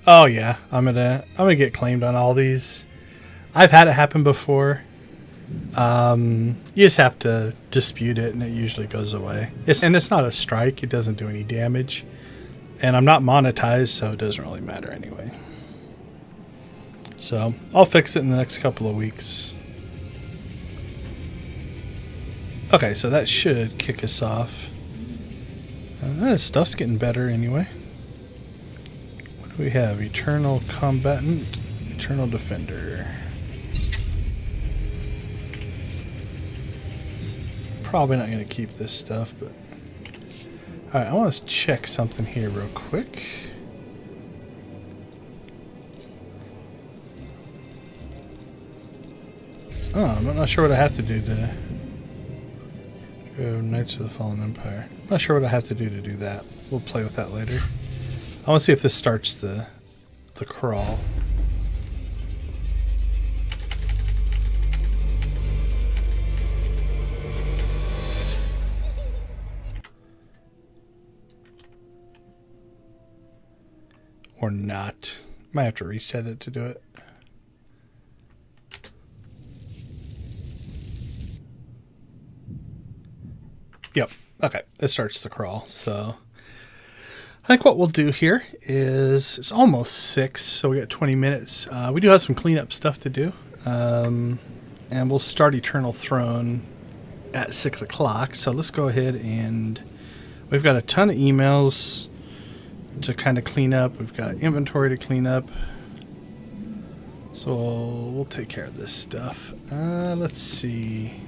Oh yeah, I'm gonna get claimed on all these. I've had it happen before. You just have to dispute it, and it usually goes away. It's not a strike; it doesn't do any damage, And I'm not monetized, so it doesn't really matter anyway. So I'll fix it in the next couple of weeks. Okay, so that should kick us off. Stuff's getting better anyway. What do we have? Eternal Combatant, Eternal Defender. Probably not going to keep this stuff, but... Alright, I want to check something here real quick. Oh, I'm not sure what I have to do to... Knights of the Fallen Empire. I'm not sure what I have to do that. We'll play with that later. I want to see if this starts the crawl. Or not. Might have to reset it to do it. Yep. Okay. It starts the crawl. So I think what we'll do here is it's almost 6, so we got 20 minutes. We do have some cleanup stuff to do. And we'll start Eternal Throne at 6 o'clock. So let's go ahead and we've got a ton of emails to kind of clean up. We've got inventory to clean up. So we'll take care of this stuff. Let's see.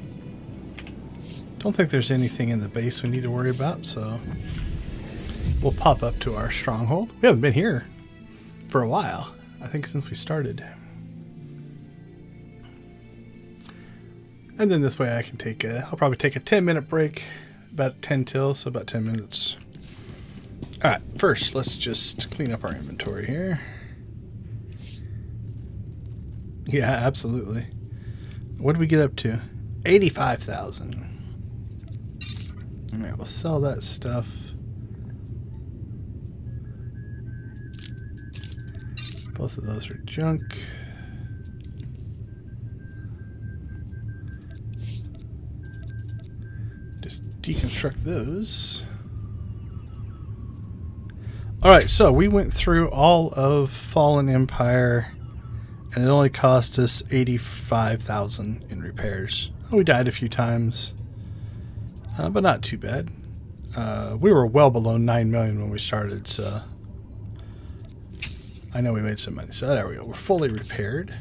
Don't think there's anything in the base we need to worry about, so we'll pop up to our stronghold. We haven't been here for a while, I think since we started. And then this way I can take I'll probably take a 10-minute break, about 10 till, so about 10 minutes. Alright, first let's just clean up our inventory here. Yeah, absolutely. What did we get up to? 85,000. Alright, we'll sell that stuff. Both of those are junk. Just deconstruct those. Alright, so we went through all of Fallen Empire and it only cost us 85,000 in repairs. We died a few times. But not too bad. We were well below 9 million when we started, so I know we made some money. So there we go. We're fully repaired.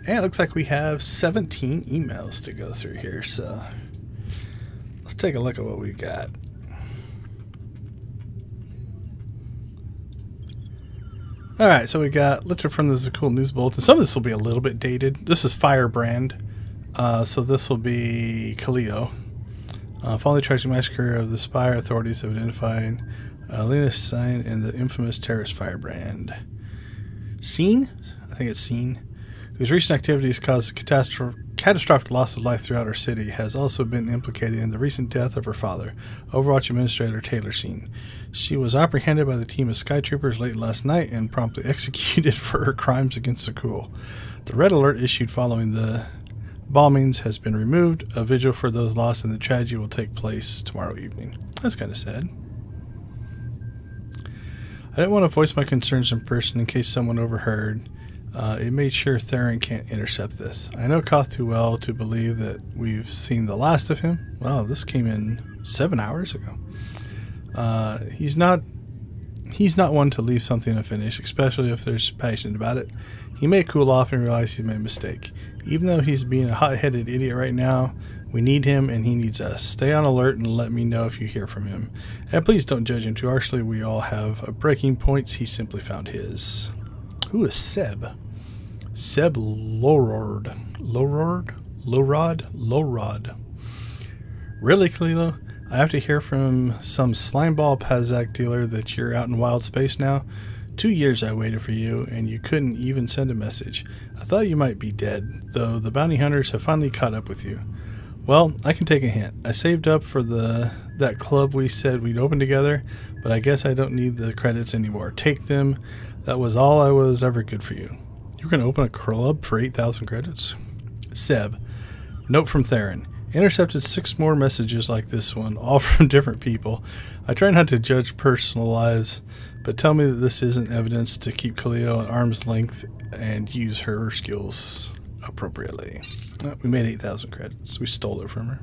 And it looks like we have 17 emails to go through here, so let's take a look at what we got. Alright, so we got lifted from the cool news bulletin. Some of this will be a little bit dated. This is Firebrand, so this will be Kaleo. Following the tragic massacre of the Spire, authorities have identified Linus Sign and the infamous terrorist Firebrand. Scene? I think it's Scene. Whose recent activities caused a catastrophic loss of life throughout our city, has also been implicated in the recent death of her father, Overwatch Administrator Taylor Scene. She was apprehended by the team of Sky Troopers late last night and promptly executed for her crimes against Zakul. The red alert issued following the bombings has been removed. A vigil for those lost in the tragedy will take place tomorrow evening. That's kind of sad. I didn't want to voice my concerns in person in case someone overheard. It made sure Theron can't intercept this. I know Koth too well to believe that we've seen the last of him. Wow, this came in 7 hours ago. He's not one to leave something unfinished, especially if there's passion about it. He may cool off and realize he's made a mistake. Even though he's being a hot-headed idiot right now, we need him and he needs us. Stay on alert and let me know if you hear from him. And please don't judge him too harshly. We all have breaking points. He simply found his. Who is Seb? Seb Lorord. Lorod? Really, Kalilo? I have to hear from some slimeball Pazak dealer that you're out in wild space now? 2 years I waited for you, and you couldn't even send a message. I thought you might be dead, though the bounty hunters have finally caught up with you. Well, I can take a hint. I saved up for that club we said we'd open together, but I guess I don't need the credits anymore. Take them. That was all I was ever good for you. You're going to open a club for 8,000 credits? Seb. Note from Theron. Intercepted 6 more messages like this one, all from different people. I try not to judge personal lives, but tell me that this isn't evidence to keep Cleo at arm's length and use her skills appropriately. We made 8,000 credits. We stole it from her.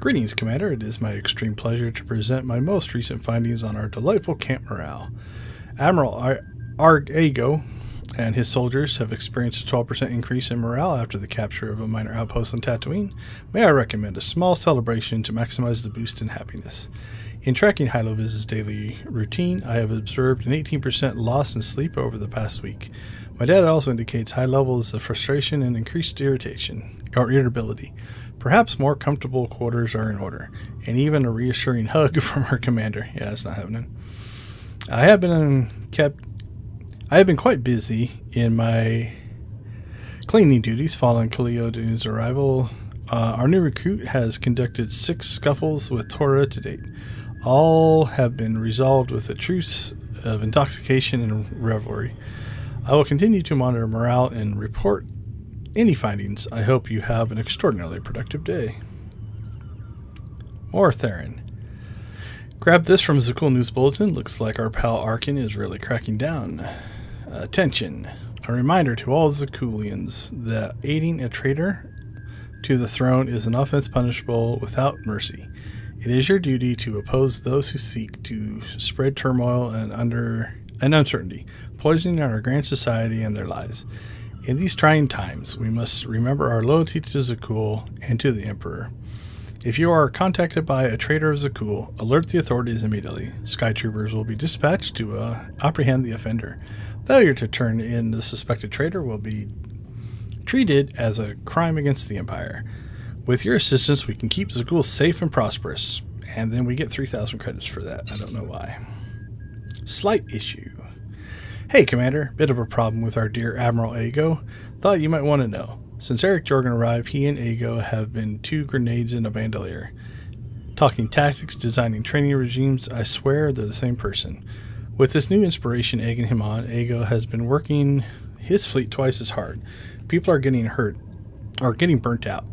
Greetings, Commander. It is my extreme pleasure to present my most recent findings on our delightful camp morale. Admiral Argo and his soldiers have experienced a 12% increase in morale after the capture of a minor outpost on Tatooine. May I recommend a small celebration to maximize the boost in happiness. In tracking Hyloviz's daily routine, I have observed an 18% loss in sleep over the past week. My data also indicates high levels of frustration and increased irritability. Perhaps more comfortable quarters are in order, and even a reassuring hug from her commander. Yeah, that's not happening. I have been quite busy in my cleaning duties following Cleo's arrival. Our new recruit has conducted 6 scuffles with Tora to date. All have been resolved with a truce of intoxication and revelry. I will continue to monitor morale and report any findings. I hope you have an extraordinarily productive day. More Theron. Grab this from Zakul News Bulletin. Looks like our pal Arkin is really cracking down. Attention. A reminder to all Zakulians that aiding a traitor to the throne is an offense punishable without mercy. It is your duty to oppose those who seek to spread turmoil and uncertainty, poisoning our grand society and their lives. In these trying times, we must remember our loyalty to Zakul and to the Emperor. If you are contacted by a traitor of Zakul, alert the authorities immediately. Sky troopers will be dispatched to apprehend the offender. Failure to turn in the suspected traitor will be treated as a crime against the Empire. With your assistance, we can keep Zakul safe and prosperous. And then we get 3,000 credits for that. I don't know why. Slight issue. Hey, Commander. Bit of a problem with our dear Admiral Ago. Thought you might want to know. Since Eric Jorgen arrived, he and Ago have been 2 grenades in a bandolier. Talking tactics, designing training regimes, I swear they're the same person. With this new inspiration egging him on, Ago has been working his fleet twice as hard. People are getting hurt, or getting burnt out.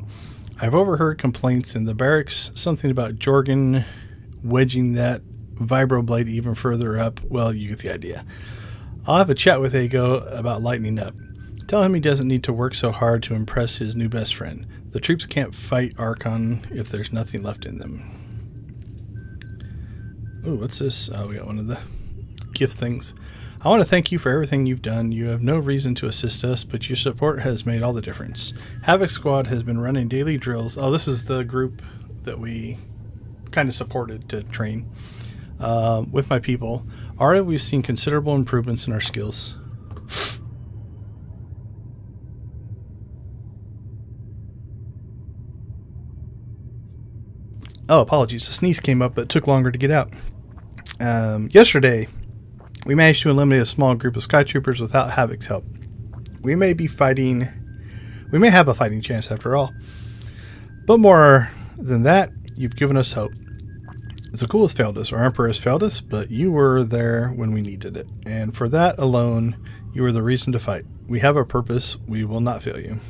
I've overheard complaints in the barracks, something about Jorgen wedging that vibroblade even further up. Well, you get the idea. I'll have a chat with Ago about lightening up. Tell him he doesn't need to work so hard to impress his new best friend. The troops can't fight Archon if there's nothing left in them. Ooh, what's this? Oh, we got one of the gift things. I want to thank you for everything you've done. You have no reason to assist us, but your support has made all the difference. Havoc Squad has been running daily drills. Oh, this is the group that we kind of supported to train with my people. Already we've seen considerable improvements in our skills. Oh, apologies. A sneeze came up, but it took longer to get out. Yesterday, we managed to eliminate a small group of Sky Troopers without Havoc's help. We may have a fighting chance after all. But more than that, you've given us hope. Zakul has failed us, our Emperor has failed us, but you were there when we needed it. And for that alone, you were the reason to fight. We have a purpose. We will not fail you.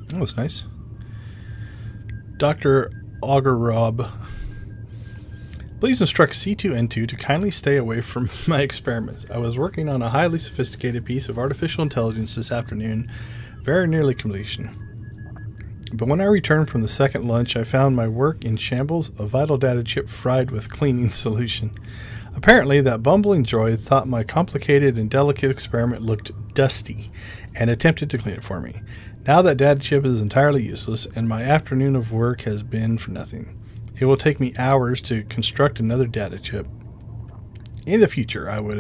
That was nice. Dr. Augerob. Please instruct C2N2 to kindly stay away from my experiments. I was working on a highly sophisticated piece of artificial intelligence this afternoon, very nearly completion. But when I returned from the second lunch, I found my work in shambles, a vital data chip fried with cleaning solution. Apparently, that bumbling droid thought my complicated and delicate experiment looked dusty and attempted to clean it for me. Now that data chip is entirely useless, and my afternoon of work has been for nothing. It will take me hours to construct another data chip. In the future, I would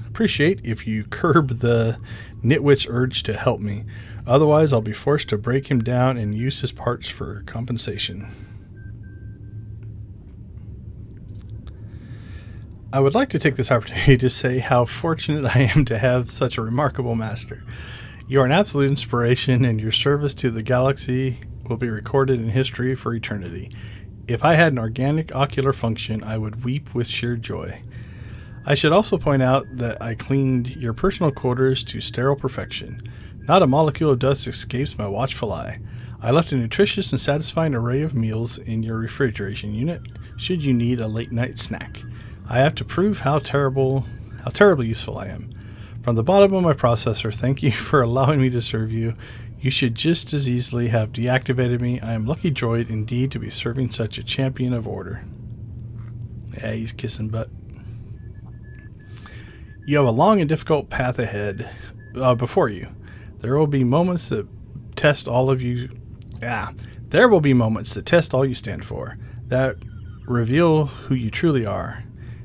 appreciate if you curb the nitwit's urge to help me. Otherwise, I'll be forced to break him down and use his parts for compensation. I would like to take this opportunity to say how fortunate I am to have such a remarkable master. You are an absolute inspiration, and your service to the galaxy will be recorded in history for eternity. If I had an organic ocular function, I would weep with sheer joy. I should also point out that I cleaned your personal quarters to sterile perfection. Not a molecule of dust escapes my watchful eye. I left a nutritious and satisfying array of meals in your refrigeration unit, should you need a late-night snack. I have to prove how terribly useful I am. From the bottom of my processor, thank you for allowing me to serve you. You should just as easily have deactivated me. I am lucky droid indeed to be serving such a champion of order. Yeah, he's kissing butt. You have a long and difficult path ahead before you. There will be moments that test all you stand for, that reveal who you truly are.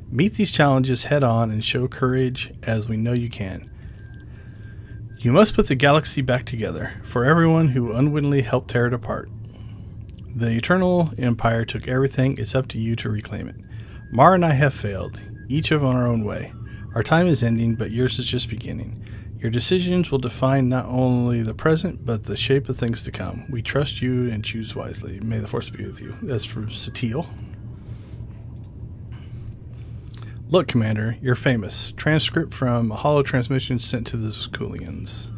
Meet these challenges head on and show courage as we know you can. You must put the galaxy back together for everyone who unwittingly helped tear it apart. The Eternal Empire took everything. It's up to you to reclaim it. Mara and I have failed, each of our own way. Our time is ending, but yours is just beginning. Your decisions will define not only the present, but the shape of things to come. We trust you and choose wisely. May the Force be with you. That's from SWTOR. Look, Commander, you're famous. Transcript from a holo transmission sent to the Zakuulians.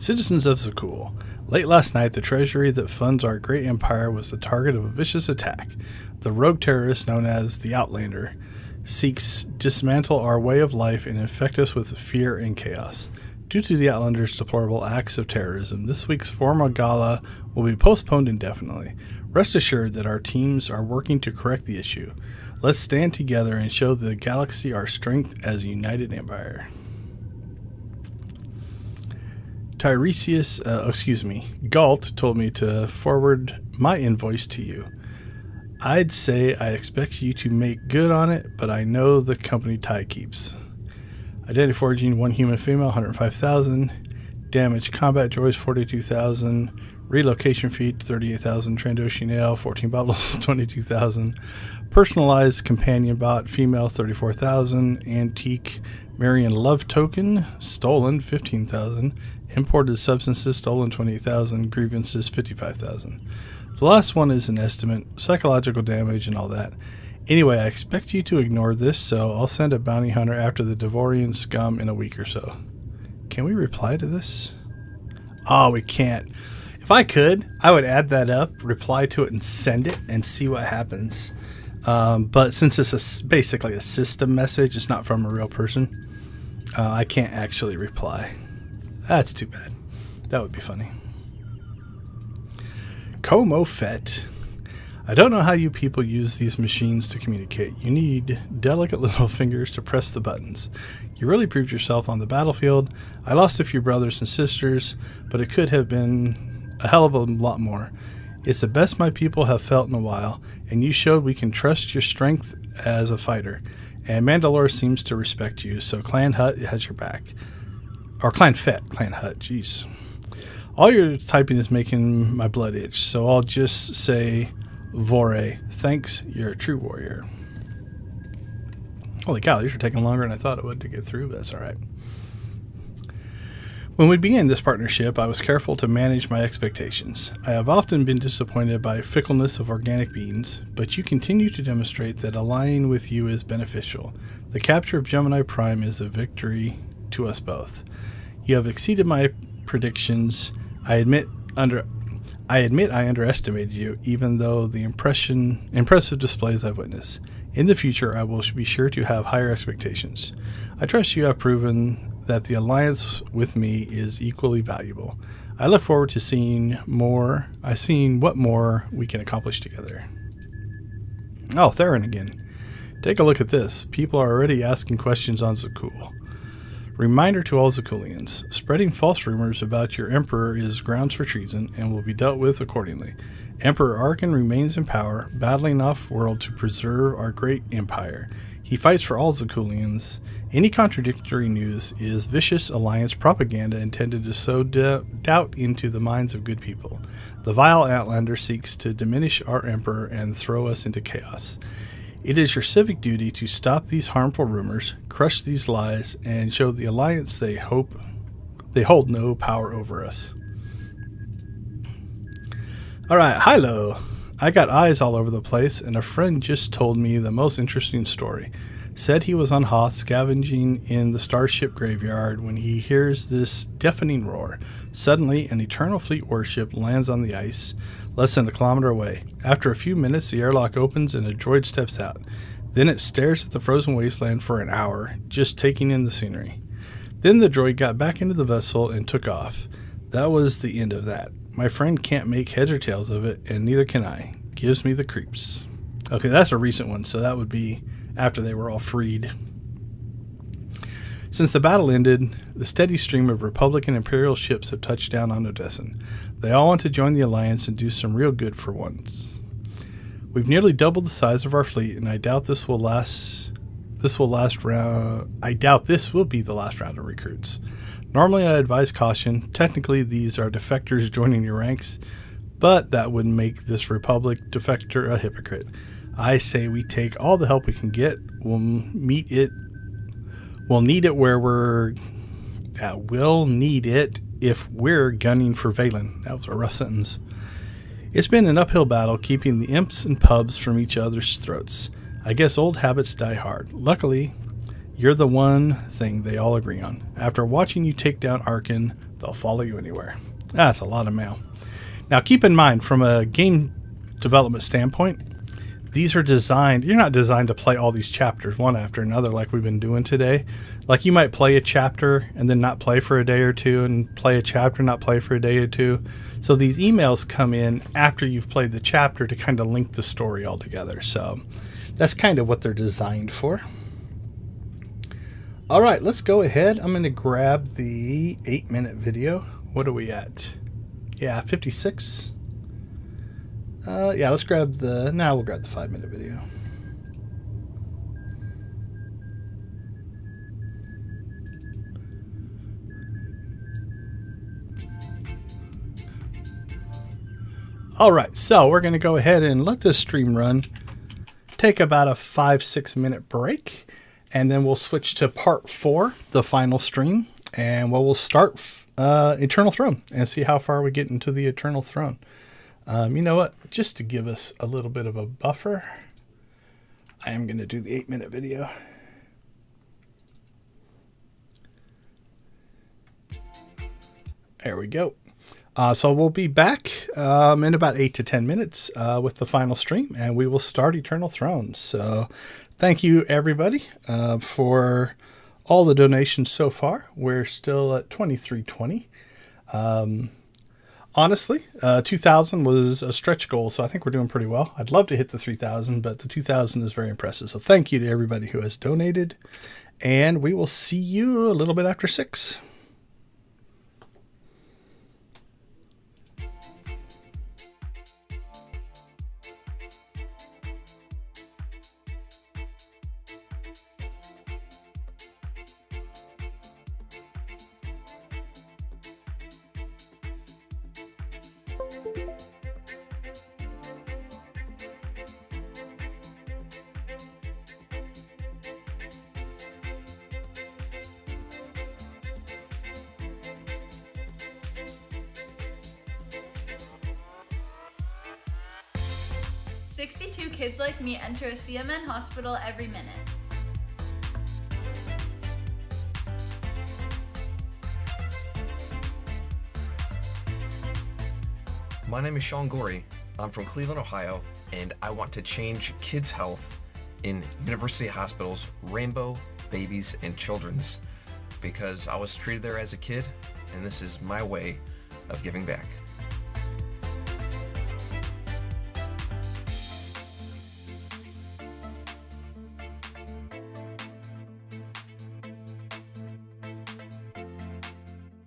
Citizens of Zakuul. Late last night, the treasury that funds our great empire was the target of a vicious attack. The rogue terrorist known as the Outlander seeks to dismantle our way of life and infect us with fear and chaos. Due to the Outlander's deplorable acts of terrorism, this week's formal gala will be postponed indefinitely. Rest assured that our teams are working to correct the issue. Let's stand together and show the galaxy our strength as a united empire. Galt told me to forward my invoice to you. I'd say I expect you to make good on it, but I know the company tie keeps. Identity forging, 1 human female, 105,000. Damaged combat droids, 42,000. Relocation feed, 38,000. Trandoshan ale, 14 bottles, 22,000. Personalized companion bot, female, 34,000. Antique Marian love token, stolen, 15,000. Imported substances, stolen, 28,000. Grievances, 55,000. The last one is an estimate, psychological damage and all that. Anyway, I expect you to ignore this, so I'll send a bounty hunter after the Devorian scum in a week or so. Can we reply to this? Oh, we can't. If I could, I would add that up, reply to it, and send it and see what happens. But since it's basically a system message, it's not from a real person, I can't actually reply. That's too bad. That would be funny. KOTFE. I don't know how you people use these machines to communicate. You need delicate little fingers to press the buttons. You really proved yourself on the battlefield. I lost a few brothers and sisters, but it could have been a hell of a lot more. It's the best my people have felt in a while, and you showed we can trust your strength as a fighter. And Mandalore seems to respect you, so Clan Hut has your back. Or Clan Hut, jeez. All your typing is making my blood itch, so I'll just say, Vore, thanks, you're a true warrior. Holy cow, these are taking longer than I thought it would to get through, but that's alright. When we began this partnership, I was careful to manage my expectations. I have often been disappointed by fickleness of organic beings, but you continue to demonstrate that aligning with you is beneficial. The capture of Gemini Prime is a victory to us both. You have exceeded my predictions. I admit I underestimated you, even though the impressive displays I've witnessed. In the future, I will be sure to have higher expectations. I trust you have proven that the alliance with me is equally valuable. I look forward to seeing what more we can accomplish together. Oh, Theron again. Take a look at this. People are already asking questions on Zakuul. Reminder to all Zakuulians, spreading false rumors about your Emperor is grounds for treason and will be dealt with accordingly. Emperor Arkin remains in power, battling off-world to preserve our great empire. He fights for all Zakuulians. Any contradictory news is vicious alliance propaganda intended to sow doubt into the minds of good people. The vile Outlander seeks to diminish our Emperor and throw us into chaos. It is your civic duty to stop these harmful rumors, crush these lies, and show the alliance they hold no power over us. Alright, Hilo. I got eyes all over the place, and a friend just told me the most interesting story. said he was on Hoth scavenging in the starship graveyard when he hears this deafening roar. Suddenly, an Eternal Fleet warship lands on the ice less than a kilometer away. After a few minutes, the airlock opens and a droid steps out. Then it stares at the frozen wasteland for an hour, just taking in the scenery. Then the droid got back into the vessel and took off. That was the end of that. My friend can't make heads or tails of it, and neither can I. Gives me the creeps. Okay, that's a recent one, so that would be after they were all freed. Since the battle ended, the steady stream of Republic and Imperial ships have touched down on Odessen. They all want to join the Alliance and do some real good for once. We've nearly doubled the size of our fleet, and I doubt this will be the last round of recruits. Normally I advise caution. Technically these are defectors joining your ranks, but that would make this Republic defector a hypocrite. I say we take all the help we can get. We'll need it if we're gunning for Valen. That was a rough sentence. It's been an uphill battle keeping the imps and pubs from each other's throats. I guess old habits die hard. Luckily, you're the one thing they all agree on. After watching you take down Arkin, they'll follow you anywhere. That's a lot of mail. Now keep in mind, from a game development standpoint, these are designed, you're not designed to play all these chapters one after another like we've been doing today. Like you might play a chapter and then not play for a day or two, and play a chapter, not play for a day or two. So these emails come in after you've played the chapter to kind of link the story all together. So that's kind of what they're designed for. All right, let's go ahead. I'm going to grab the 8-minute video. What are we at? Yeah, 56. Yeah, let's grab the... Now we'll grab the 5-minute video. All right, so we're going to go ahead and let this stream run. Take about a 5-6 minute break, and then we'll switch to part 4, the final stream, and we'll start Eternal Throne and see how far we get into the Eternal Throne. You know what? Just to give us a little bit of a buffer, I am going to do the 8-minute video. There we go. So we'll be back in about 8 to 10 minutes with the final stream, and we will start Eternal Throne. So thank you, everybody, for all the donations so far. We're still at 2320. Honestly, 2,000 was a stretch goal, so I think we're doing pretty well. I'd love to hit the 3,000, but the 2,000 is very impressive. So thank you to everybody who has donated, and we will see you a little bit after 6. Kids like me enter a CMN hospital every minute. My name is Sean Gorey. I'm from Cleveland, Ohio, and I want to change kids' health in university hospitals, Rainbow, Babies, and Children's, because I was treated there as a kid, and this is my way of giving back.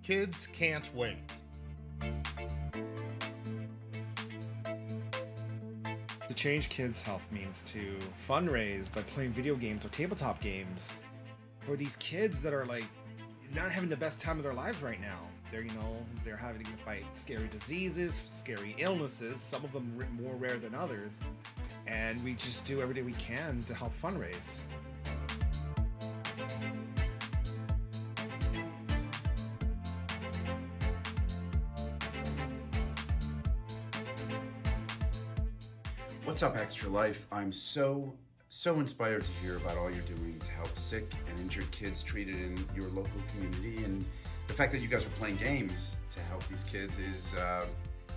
Kids can't wait. To change kids' health means to fundraise by playing video games or tabletop games for these kids that are like not having the best time of their lives right now. They're having to fight scary diseases, scary illnesses, some of them more rare than others, and we just do everything we can to help fundraise. What's up, Extra Life? I'm so so inspired to hear about all you're doing to help sick and injured kids treated in your local community, and the fact that you guys are playing games to help these kids is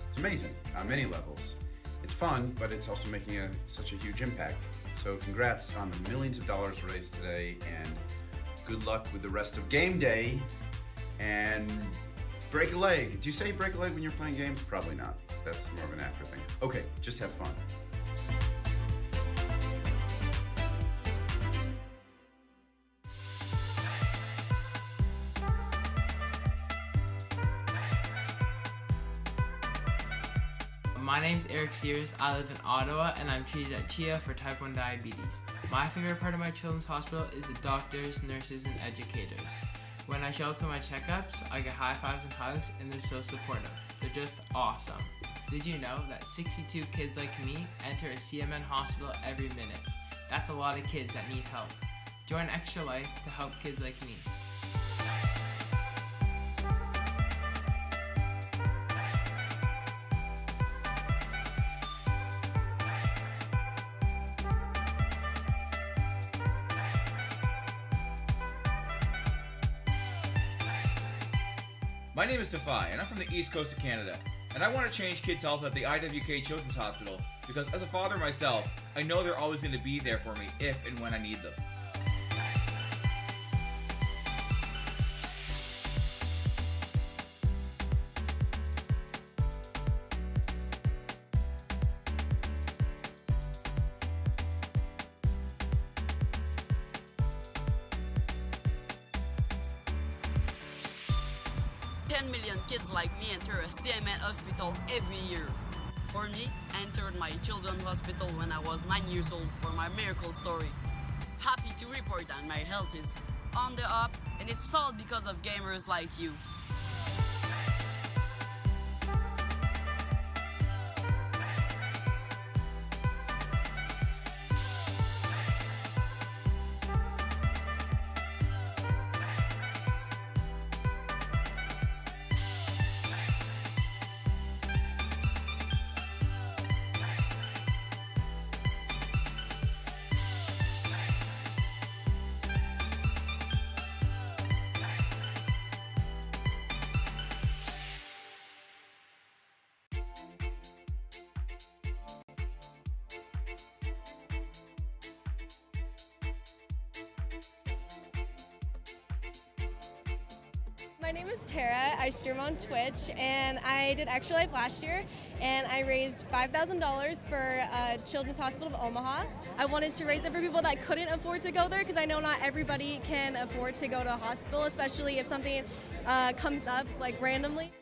it's amazing on many levels. It's fun, but it's also making such a huge impact. So congrats on the millions of dollars raised today, and good luck with the rest of game day. And break a leg. Do you say break a leg when you're playing games? Probably not. That's more of an actor thing. Okay, just have fun. My name's Eric Sears. I live in Ottawa and I'm treated at CHIA for type 1 diabetes. My favorite part of my children's hospital is the doctors, nurses, and educators. When I show up to my checkups, I get high fives and hugs, and they're so supportive. They're just awesome. Did you know that 62 kids like me enter a CMN hospital every minute? That's a lot of kids that need help. Join Extra Life to help kids like me. My name is Defy, and I'm from the East Coast of Canada, and I want to change kids' health at the IWK Children's Hospital because as a father myself, I know they're always going to be there for me if and when I need them. Kids like me enter a CMN hospital every year. For me, I entered my children's hospital when I was 9 years old for my miracle story. Happy to report that my health is on the up, and it's all because of gamers like you. My name is Tara. I stream on Twitch, and I did Extra Life last year, and I raised $5,000 for Children's Hospital of Omaha. I wanted to raise it for people that couldn't afford to go there, because I know not everybody can afford to go to a hospital, especially if something comes up like randomly.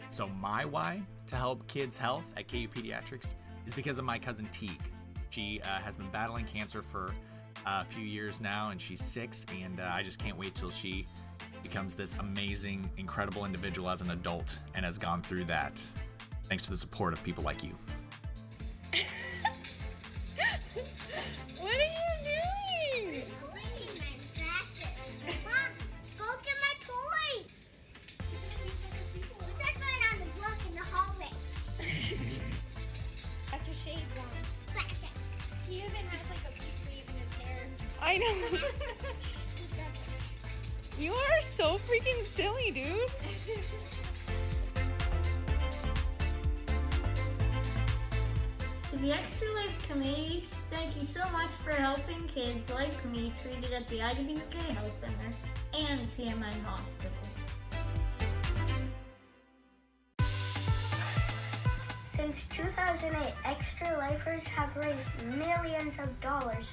So my why to help kids' health at KU Pediatrics is because of my cousin Teague. She has been battling cancer for a few years now, and she's 6, and I just can't wait till she becomes this amazing, incredible individual as an adult and has gone through that thanks to the support of people like you. What are you doing? Mom, go get my toy. We're just going on the block in the hallway. Got your shades on. He even has like a big wave in his hair. I know. You are so freaking silly, dude. To the Extra Life community, thank you so much for helping kids like me treated at the IWK Health Center and CMN hospitals. Since 2008, Extra Lifers have raised millions of dollars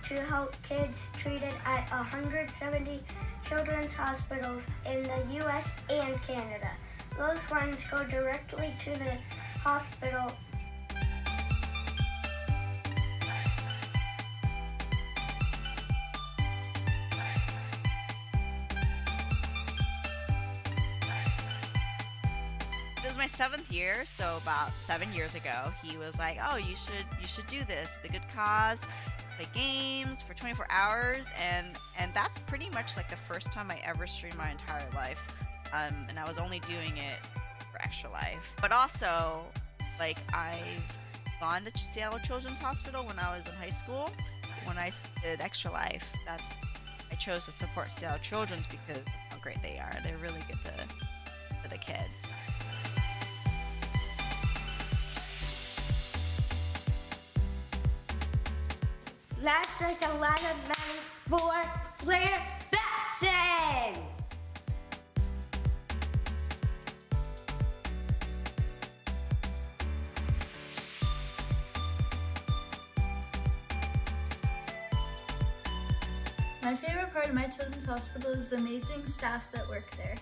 to help kids treated at 170 children's hospitals in the US and Canada. Those funds go directly to the hospital. This is my 7th year, so about 7 years ago, he was like, "Oh, you should do this. The good cause, play games for 24 hours," and that's pretty much like the first time I ever streamed my entire life, and I was only doing it for Extra Life. But also, like, I've gone to Seattle Children's Hospital when I was in high school. When I did Extra Life, I chose to support Seattle Children's because of how great they are. They're really good for the kids. Let's raise a lot of money for Blair Batson! My favorite part of my children's hospital is the amazing staff that work there.